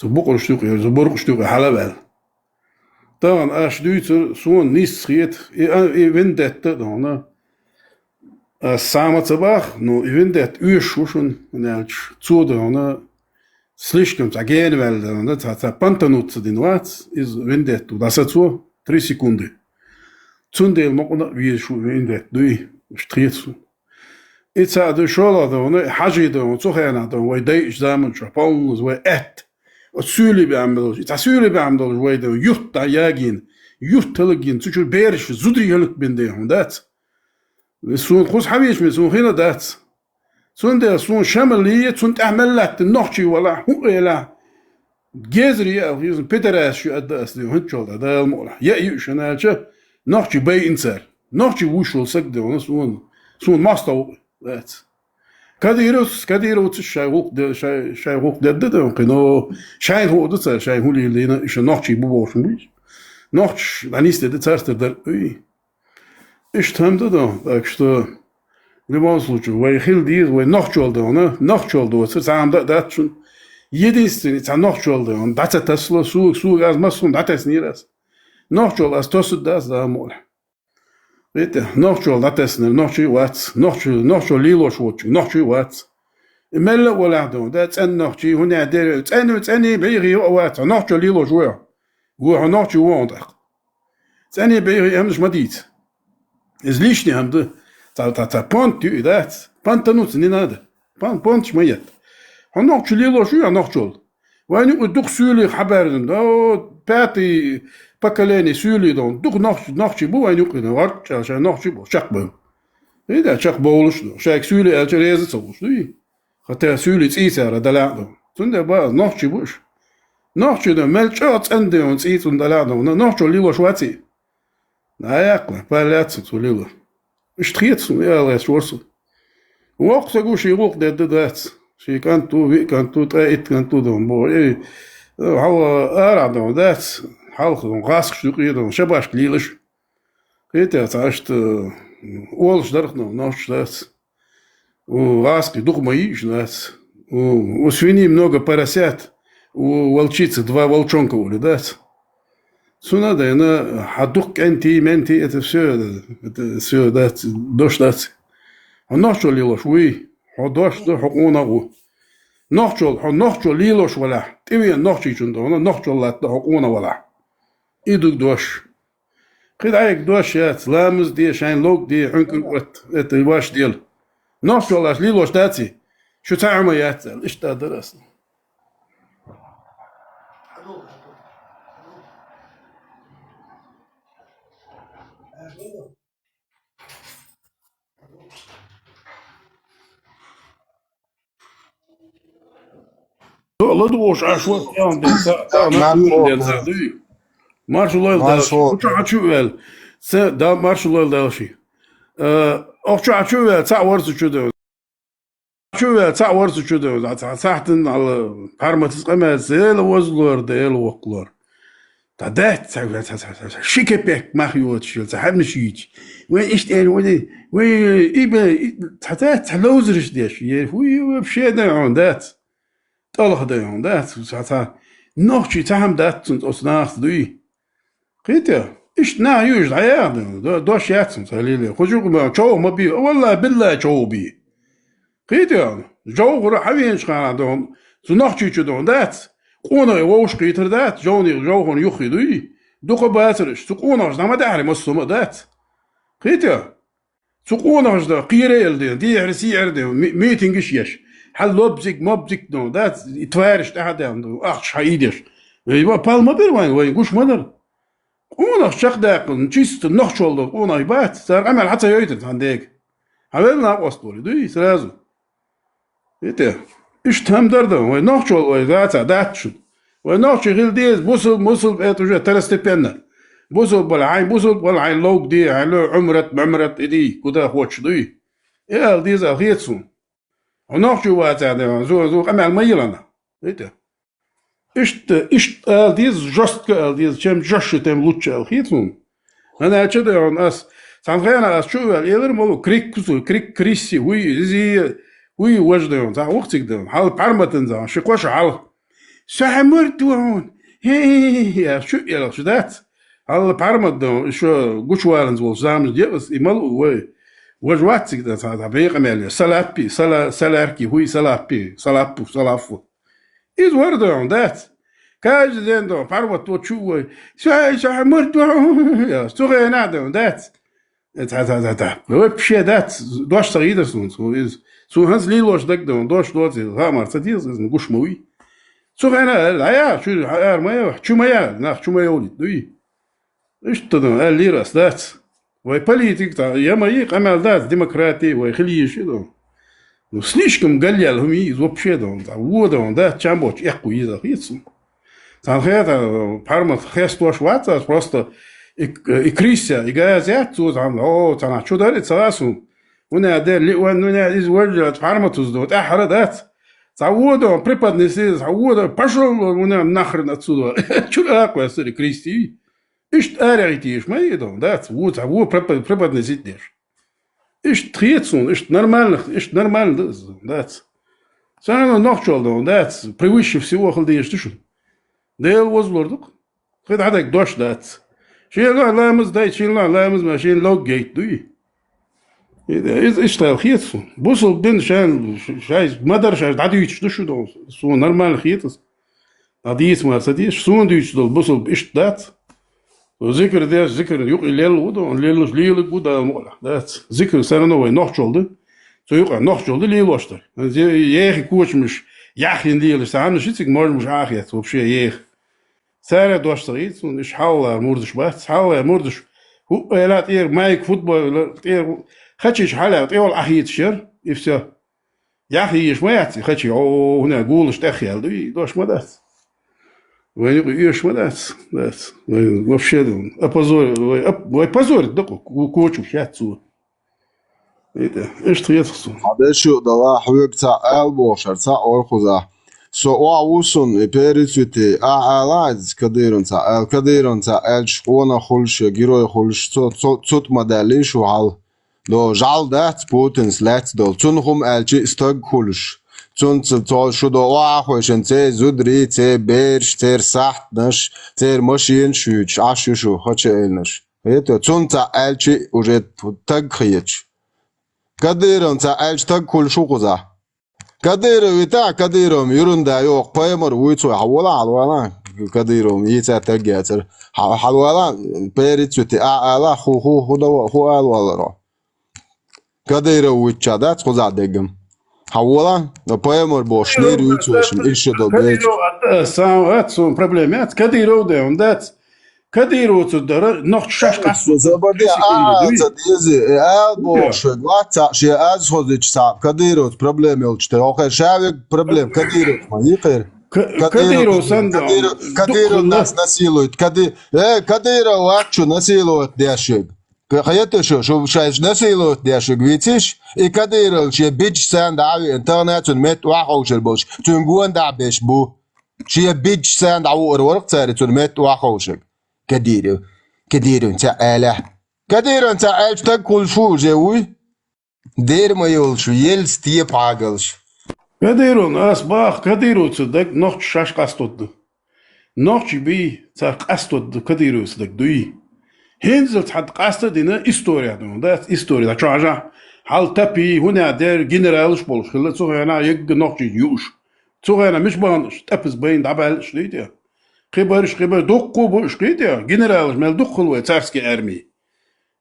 زو بقر شتوق زو برق شتوق حلبال طبعا اش دويت سون نيس خيت اي ويندت هنا سامة صباح نو ويندت يوش وشن نالش تسود هنا слишком заген вел да та пантанут дин ват из вендет да сацо 3 секунды цунде мокна ви шу вендет дуи штрицу ица да шола да он хажи да цо хана да вай дей zaman чапон з вай эт отсули бамдол ица сули бамдол вай да юрт да ягин юртлгин цучу берш зудри ялык бенде хондат сун хус хавиш ми сун хина дат سون سون شمالية سون تعملت النحشي ولا حقيلا جزري أو يزن بيتراس شو أدى أصلي هنشل هذا الموضوع يأيش أنا شا نحشي باي إنسان نحشي وشول سكده ونا سون ماستو ذات كديروس شاي غوق ده قنو شاي هو ده شاي هو اللي لنا إيش نحشي بوش مش نحش لانيست ده تارتر ده إيش تهم ده أكشتو В любом случае, вы хилдиз, вы нахчолды, она нахчолды, вот сам дат шун единственный, сам нахчолды, он дат тасло суг аз масун дат эс нирас. Нахчол аз тосуд дас да мол. Видите, нахчол дат эс нир, нахчи вац, нахчол лило швоч, нахчи вац. Имелла валадо, дат эн нахчи, хуня дер, цэни бейри вац, нахчол лило жуя. Гуа нахчи вондак. Цэни бейри эмш мадит. Излишний хамды. تا پانت دیدات پانتانوت نیناده پانتش میاد هنوع چلیلو شو هنوع چول وانی ادوق سولی خبردن دا پاتی پکلانی سولی دون دوق نخچی بو وانی قینا ورد چه نخچی بو شق بو ایده شق بولش دو شق سولی الچه ریزه سوش دوی خطه سولی تیسه را دلع دو تونده با نخچی بوش نخچی دو ملچات انده اون تیسون دلع دو نخچو لیلو شواتی نايقلا بالاتس توليلا اشتخيتسو يا الله شورسو وقت اقول شي وقت دات شي كانتو تايت كانتو دون بو اي هو ارا دون دات حلق دون غاسك شوقي دون شباش كليلش قيت تعشت اولش درخنا نوش دات وغаски дух мои жнать. У свиньи много поросят, у волчицы 2 волчонка улетать. Сунада, она, а дух менти, это все, дать, дождь дать. А ночью лилош, уи, а дождь, хокунагу. Ночью лилош вала, ты вия ночью чунда, она ночью латта хокуна вала. Идук дождь. Кидаек дождь, ламыз ди, шайн лог ди, это ваш дел. نوش والله ليلوش داتي شو تعمل ياتل ايش تدرس والله دوش عشوة يوم دي مارشال دالشي وتعشوال دا مارشال دالشي أخشى تعورت شده تعورت شده ساعتن على حرمة قمة زيل وزلور ديل وقلور تعدت شيك بيك ما خيوت شيل تعمل شيء وين إيش وين إبى تعدت لوزرش ديش وي بشيء ده عندات طلع ده عندات ساعتها نوشي تعم دات أصناف دوي قيته إيش يوجد عياد دوش ياتسم ساليلي خجوك ما شو ما بي والله بالله شو بي قيت يعني جو غرا حبين شخان دوم سنخشي دون دات قونا ووش قيتر دات جو هون يخي دوي دوق باترش تقونا ما داري مسوم دات قيت يعني تقونا دا قيريل دي عرسي عردي ميتينغش يش حل لبزك مبزك دون دات يتوارش تحت عنده أخش حيدش يبقى بالما بيروان وين قوش مدر اون شق داقن چیست نخش oldu اون aybat sar amel hatta yoydet handek havelna ostoli duy сразу это iş temdarda ve nохч ol zata datchun ve nохч gildiz musul это уже второстепенно musul bal ayn log di alo umrat idi kuda hoç duy el diz ahitsun nохч vata da zo amel mayilana это إيش ديز جست ديز كم جش تم لوتشة الخيطون أنا أشد عن أس سانغينا أس شو الإيلر مالو كريك كريسي وي زي وي وجدهم زع وقت كده حال برمتن زع شقوش حال سامرت وون هي شو يلا شو ذات حال برمتن شو قش وارنز وول زامز جبس إمالو وي وجوات كده زع بيق مالي سلابي سلاركي هوي سلافو إيش وردهم ذات كاج زندو فروت وتشوي شو مرتو يا سوغي نادم ذات تا وبشي ذات دوش صغير سو هنز ليلوش دقدم دوش دوتي هامر تديز نقوش موي سوغي انا لا يا شو ما شو ما يولي دوي ايش تدم ليراس ذات وي بوليتيك تا يا ما يقمل ذات ديمقراطي وي خليه شو Ну, слишком галялом и вообще да, водом, да, чамбоч, яку из ахицу. Там это пармат хестош ватса, просто и крися, и газет, там, там, что дарит сасу. ونادى ونادى إزواج فارمتوس دوت أحردات تعودوا преподнесли تعودوا пошел нахрен отсюда что такое сори крести إيش أريتيش ما يدون да تعود преподносить дешь إيش تخيتون إيش нормально да Sana noch oldu да превыше всего халдеешь ты что ديل وزلوردك خد عندك دوش دات شيء لا لامز دايت شيء لا لامز ماشين لوج جيت دوي إيش تالخيتسو بوصل بين شان شايز ما درش عادي شو ده سو نورمال خيتس عادي اسمه سديش سو نديش دول بوصل إيش دات وذكر ده ذكر يوق الليل وده الليل وده مولا دات ذكر سنة وين نوح oldu سو يوق نوح oldu ليل واشتر ياخي كوش مش ياخي الليل سامن شيء مش عاخيت وبشي ياخ سارة دوش صغير ونش حاول مردش بس حاول مردش هو لا تير مايك فوتبول تير خدش حالة تيول أخيت شر يفسه يا أخي إيش ما يعطي خدش هنا قولش تخيل دوي دوش ما دات Ешь мы дать. Вообще, позорит, да, кучу, хятцу. Это, что я тут? هذا شو دلا حبيب تاع البوشر تاع أورخوزا سو أوصون بيريتوتي أعلاز كديرون تاع كديرون تاع الشقونا خلش جيرو خلش صوت مدلي شو حال لو جال دات بوتنس لات دول تنهم الجي استق خلش تون تول شو دو واخوشن تي زودري تي بيرش تير ساحت نش تير ماشين شوش عشو شو خاتش إلنش هيتو تون تاع الجي وجد تق خيتش كديرون تاع الشتاق كل شو قزا كديرو يتاع كديرو يرون دا يوق بايمر ويتو حوالا كديرو يتاع تاجاتر حوالا بيريتو تي اعلا خو دو خو الوالا رو كديرو ويتشادات قزا دقم حوالا بايمر бош نيرو يتو شن ايش دو بيت ساعات سون проблемات كديرو ده وندات كديرو تدر نخ شاش قصو زبدي تديزي бош واتsa شي از خودش صعب كديرو проблемы olчты охай шавик проблем كديرو ما يقير كديرو سند كديرو нас насилует كديرو вачу насилует дяшик خيته شو شايش насилует дяшик видишь и كديرو شي بيج سند عاوي انترنت مت واخوش البوش تنقون دا بيش بو شي بيج سند عور ورق صارت مت واخوش كديرو انت آله كديرو انت عايش تاكل شو جوي دير ما يولشو يلستي باغلش كديرو ناس باخ كديرو تصدق نوخ شاش قاستود نوخ بي صار قاستود كديرو صدق دوي هنزلت حد قاستد هنا استوريا ده استوريا تراجع حال تبي هنا دير جنرالش بولش خلت سو هنا يق نوخ يوش سو هنا مش بانش تبس بين دبل شليتيا خبر دقو бош кидя генерал мел духло царский армии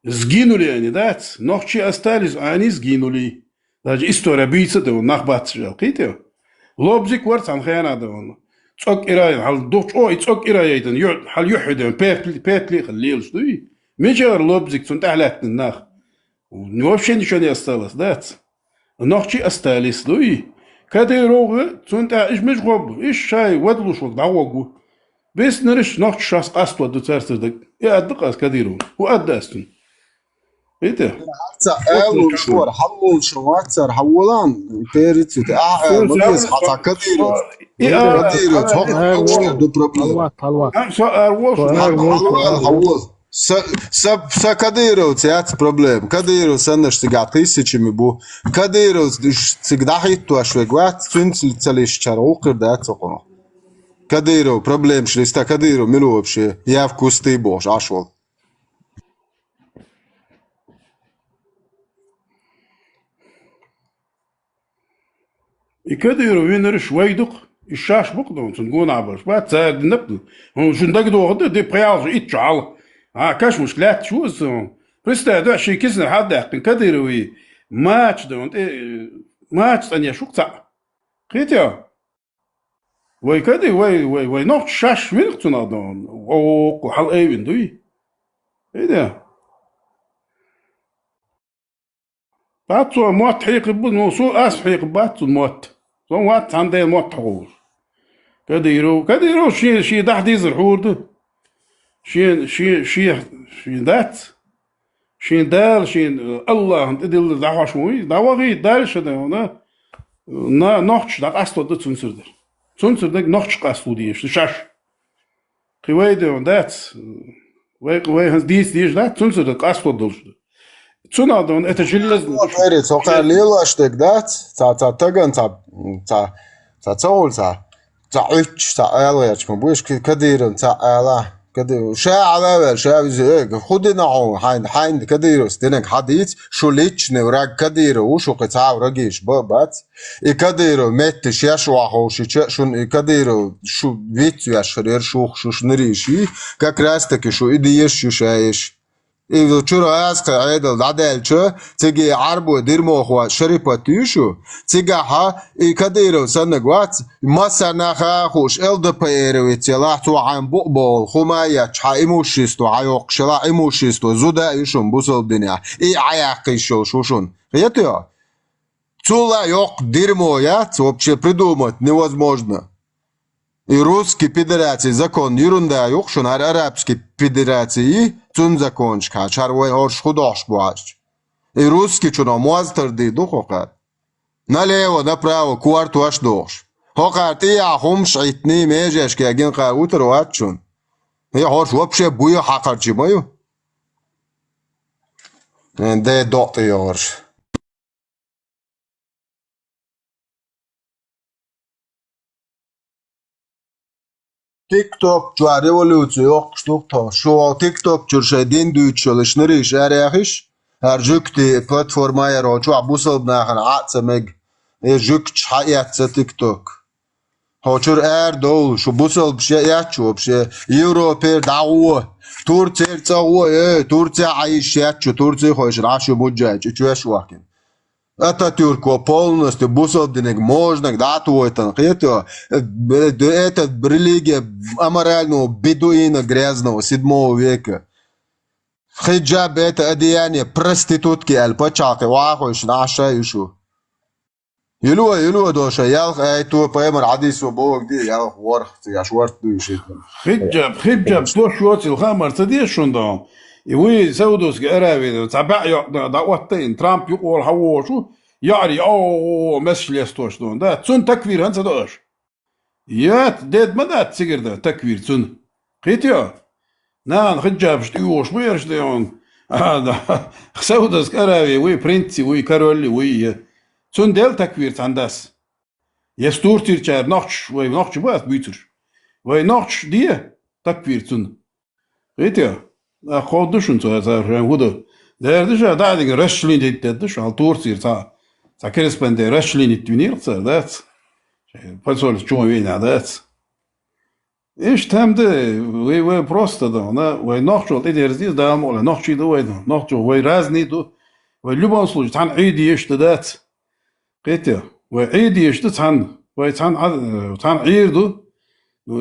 сгинули они да ночи остались они сгинули даже история бийца да нахбатшал кидя лобзик варц анхана да он цок ирай хал дуч ой цок ирайден хал юхден петли خليل شوي мечер лобзик цун талат нах вообще ничего не осталось да ночи остались луи кадирога цун та иш меш гоб иш шай вадлуш дагогу بس نرش نوخ شاس قاست ودو ترتدك يا أدقاس كديرو وأداستن إيه ده أول شوار حول شواتر حولان بيريت مجلس حتى كديرو كديرو تحق دو بروبلم حول سا كديرو تيات بروبلم كديرو سنش تقع تيسيشي بو كديرو تقدح يتو أشويقوات تنسل تسليش شاروقر دات سقنو كديرو بروبلم شريستا كديرو منو вообще я в кусты бош ашвал كديرو وين شوي دق الشاش بقدو تنقون عباش بعد تاعد نبدو هو شن دقدو غدا دي برياج يتشعل كاش مشكلات شو زون بريستا دو شي كيزن حد يقن كديرو ماتش دو ماتش ثانيه شو قطع قيتيا وي كدي وي نوخ شاش ويلتنا دون او حال ايوين دوي ايه ده باتو موت حيق بو سو اس حيق باتو موت سو وات عندي موت حقوق كديرو شي دحديز الحور ده شي ذات شي دال شي الله انت دل دعوا شوي دعوا غي دال شده هنا نوخش دق استو ده تنسردر تنسردك نوخش قاستو ديش شاش قويده وندات وي هز ديش ده تنسردك قاستو دلش تسونا دون اتجلز فريد سوقع ليلاشتك دات تا تاغن تا تول تا عش تا الياش مبوش كديرن تا الا كدير شاعر شاعر خدنا حين كدير استنك حديث شو ليش نورا كدير وشو قطع رجيش بابات كدير مت شاشو واخوش شون كدير شو فيت يا شرير شو شنريشي как раз таки شو идеешь شايش إذا شو رأيك عيد العدل شو تيجي عربو دير مخوا شريبة شو تيجي ها كديرو سنقوات ما سنخا خوش LDPR ويتلاحتو عن بقبول خمايا شا إيموشيستو عيوق شلا إيموشيستو زودا يشون بوصل الدنيا عياقي شوشون خياتيا تula yok дерьмо, вообще придумать невозможно. И Русский Федерации закон ерунда yok, şunar Arabski Федерации tun zakonçka, çarvay horş xudoş buaş. И Русский чуно муазтар ди духоқат. Налево, направо, кварту аш дош. Хоқат и ахум шайтни межеш ки агин қа утр ватчун. Я хорш вообще буя хақарчи мою. Де доты yorş. TikTok çu revolütsiya yok ştukta. Şu TikTok çürşedin düçülüşnürü işarəxiş. Her jükti platformaya roçu abusal bnaxan atsamek. Jük çhayatsa TikTok. Hoçur dol şu busal bir şey yaçu bir şey. Европер dağı. Turciya tsağı. Turciya ayış yaçu. Turciya hoşur aşı mucayç. Çüş vakin. Ататюрку полностью бусовденег можно, да, это религия аморального бедуина грязного 7 века. Хиджаб это одеяние проститутки, аль-пачаки, вахуш, наша юшу. يلوه دوشا يالخ ايتو بايمر عديس وبوك دي يالخ ورخ يا شورت دو شيء خجب تو شوتي الخمر تدي شوندام يوي سودوس قراوي تبع دعوتين ترامب يقول هو شو يعني مش ليستوش دون ده تون تكفير هنسا دوش يات ديد مدى تسيقر ده تكفير تون قيتيا نان خجب شتيوش ويرش ديون هذا سودوس قراوي وي برنتي وي كارولي وي تون ديل تكفير تانداس يستور تيرچار نوخش وي نوخش باس بيتر وي نوخش دي تكفير تون قيتيا خودشون تو از هودو دردش دادین رشلین دیدش al tursier ta kerespende rشلین itvinir dat pasol чому війна dat ايش تمده وي просто да она وي нохчол идерзис да мола нохчи да вой нохчо وي разни до وي любом случае тан иди еште dat قيت وي иди еште тан وي тан ирду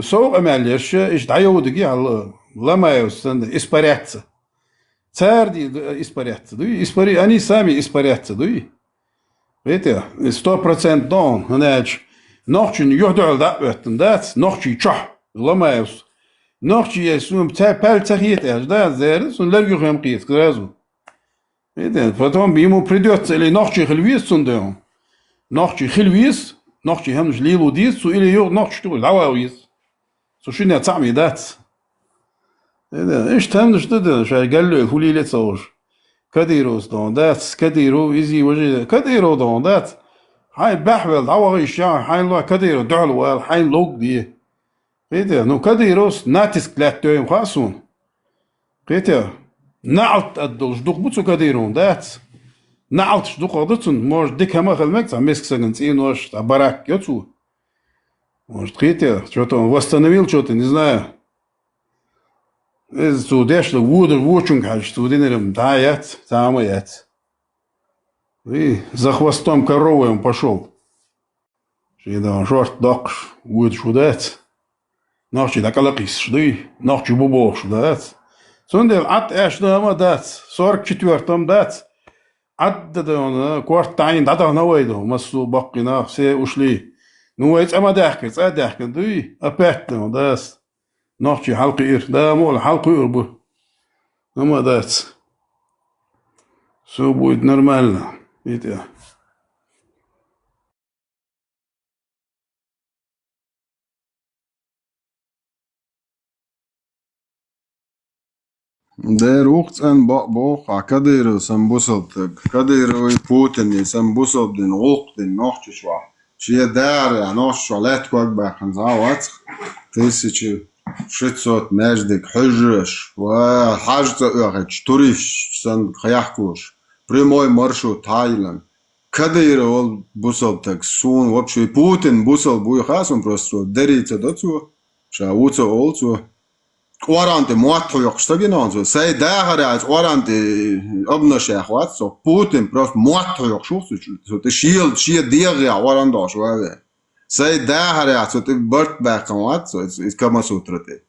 سوق اماليش ايش دايودغي على لما يوصل испаряться. Царь испаряться, дуй, они сами испаряться, дуй. Видите, 100% дон, значит, ночью يهدع دعوتن دات, ночью чах, لما يوصل. Ночью يسوم паль цахит, да, зерс, он легко им кит, сразу. Видите, потом ему придется или ночью хилвис сундем, ночью хилвис, ночью هم жлилу дис, или ночью лававис. Сушиня цами дат. ايش تمنش ده شاي قال له فولي لا تصور كديروس دون دات كديرو يزي وجه كديرو دون دات هاي بحول دعوه الشاع هاي لو كديرو دعلو هاي لوك دي قيته نو كديروس ناتس كلاتوين خاصون قيته نعت الدوش دوق بوتو كديرون دات نعت دوق قدتن موش ديك ما خلمك تاع مسك سجنتين واش تاع барак يوتو موش قيته что-то он восстановил что-то не знаю. So der Wuder Wurchung hast du den Таят, Тамаят. И за хвостом коровы он пошел. Шеда шорт док, вуд шудат. Ночи дакалакис шды, ночи бубо шудат. Сундел ат эшдама дат, 44-м дат. Адда он квартайн дата навайду, масу бакина все ушли. Ну эт ама дахкет, дуй, опять он дас. نحكي حلقة إير ده مول حلقة إير بو نما دات سو بويد نورمالنا بيتيا Der rucht en boch kadir sam busop kadir Putin sam busop den rucht den nachtje schwa. Шie daar noch шалет kwak ba kan zawat. 1600 مجدك حجرش وحاجة أخش توريش سن خيحكوش بريموي مرشو تايلاند كدير أول بوصل تكسون وبشوي بوتين بوصل بوي خاصم برستو دريت دتو شاوتو أولتو وارانتي مواتو يقشتبينانزو ساي داخل عز وارانتي ابن شيخوات سو بوتين بروست مواتو يقشوفتو سو تشيل ديغيا وارانداش وهذا ساي داخل عز سو تبرت باقوات سو إسكاما سوترتي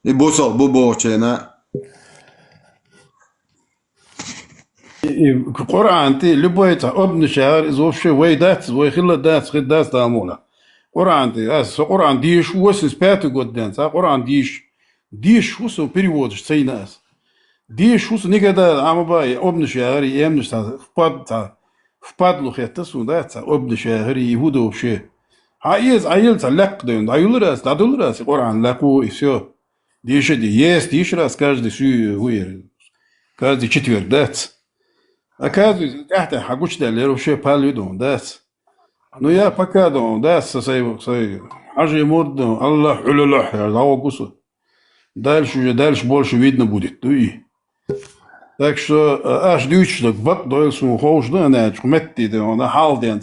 يبوصل بوبوشينا قرآن تي لبويتا ابن شهر إذا وفشي ويدات ويخلا دات خدات تامولا Коран Коран диш 85 год ден, Коран диш хусу переводишь цейнас. Диш хусу никогда амабай обнишари емниш впадлух это сюда, обнишари Иуда вообще. Аил лак ден, аюлрас, дадулрас Коран лаку и все. Диш есть раз каждый суе каждый четверг, да. Оказывается, это хагуч дали вообще палидон, да. Но я пока дом, да, свои ажи морду, Аллах, улалах, я заогусу. Дальше больше видно будет, дуи. Так что аж дючно, бак дойлсу хоужда, не, чметти, да, на халден,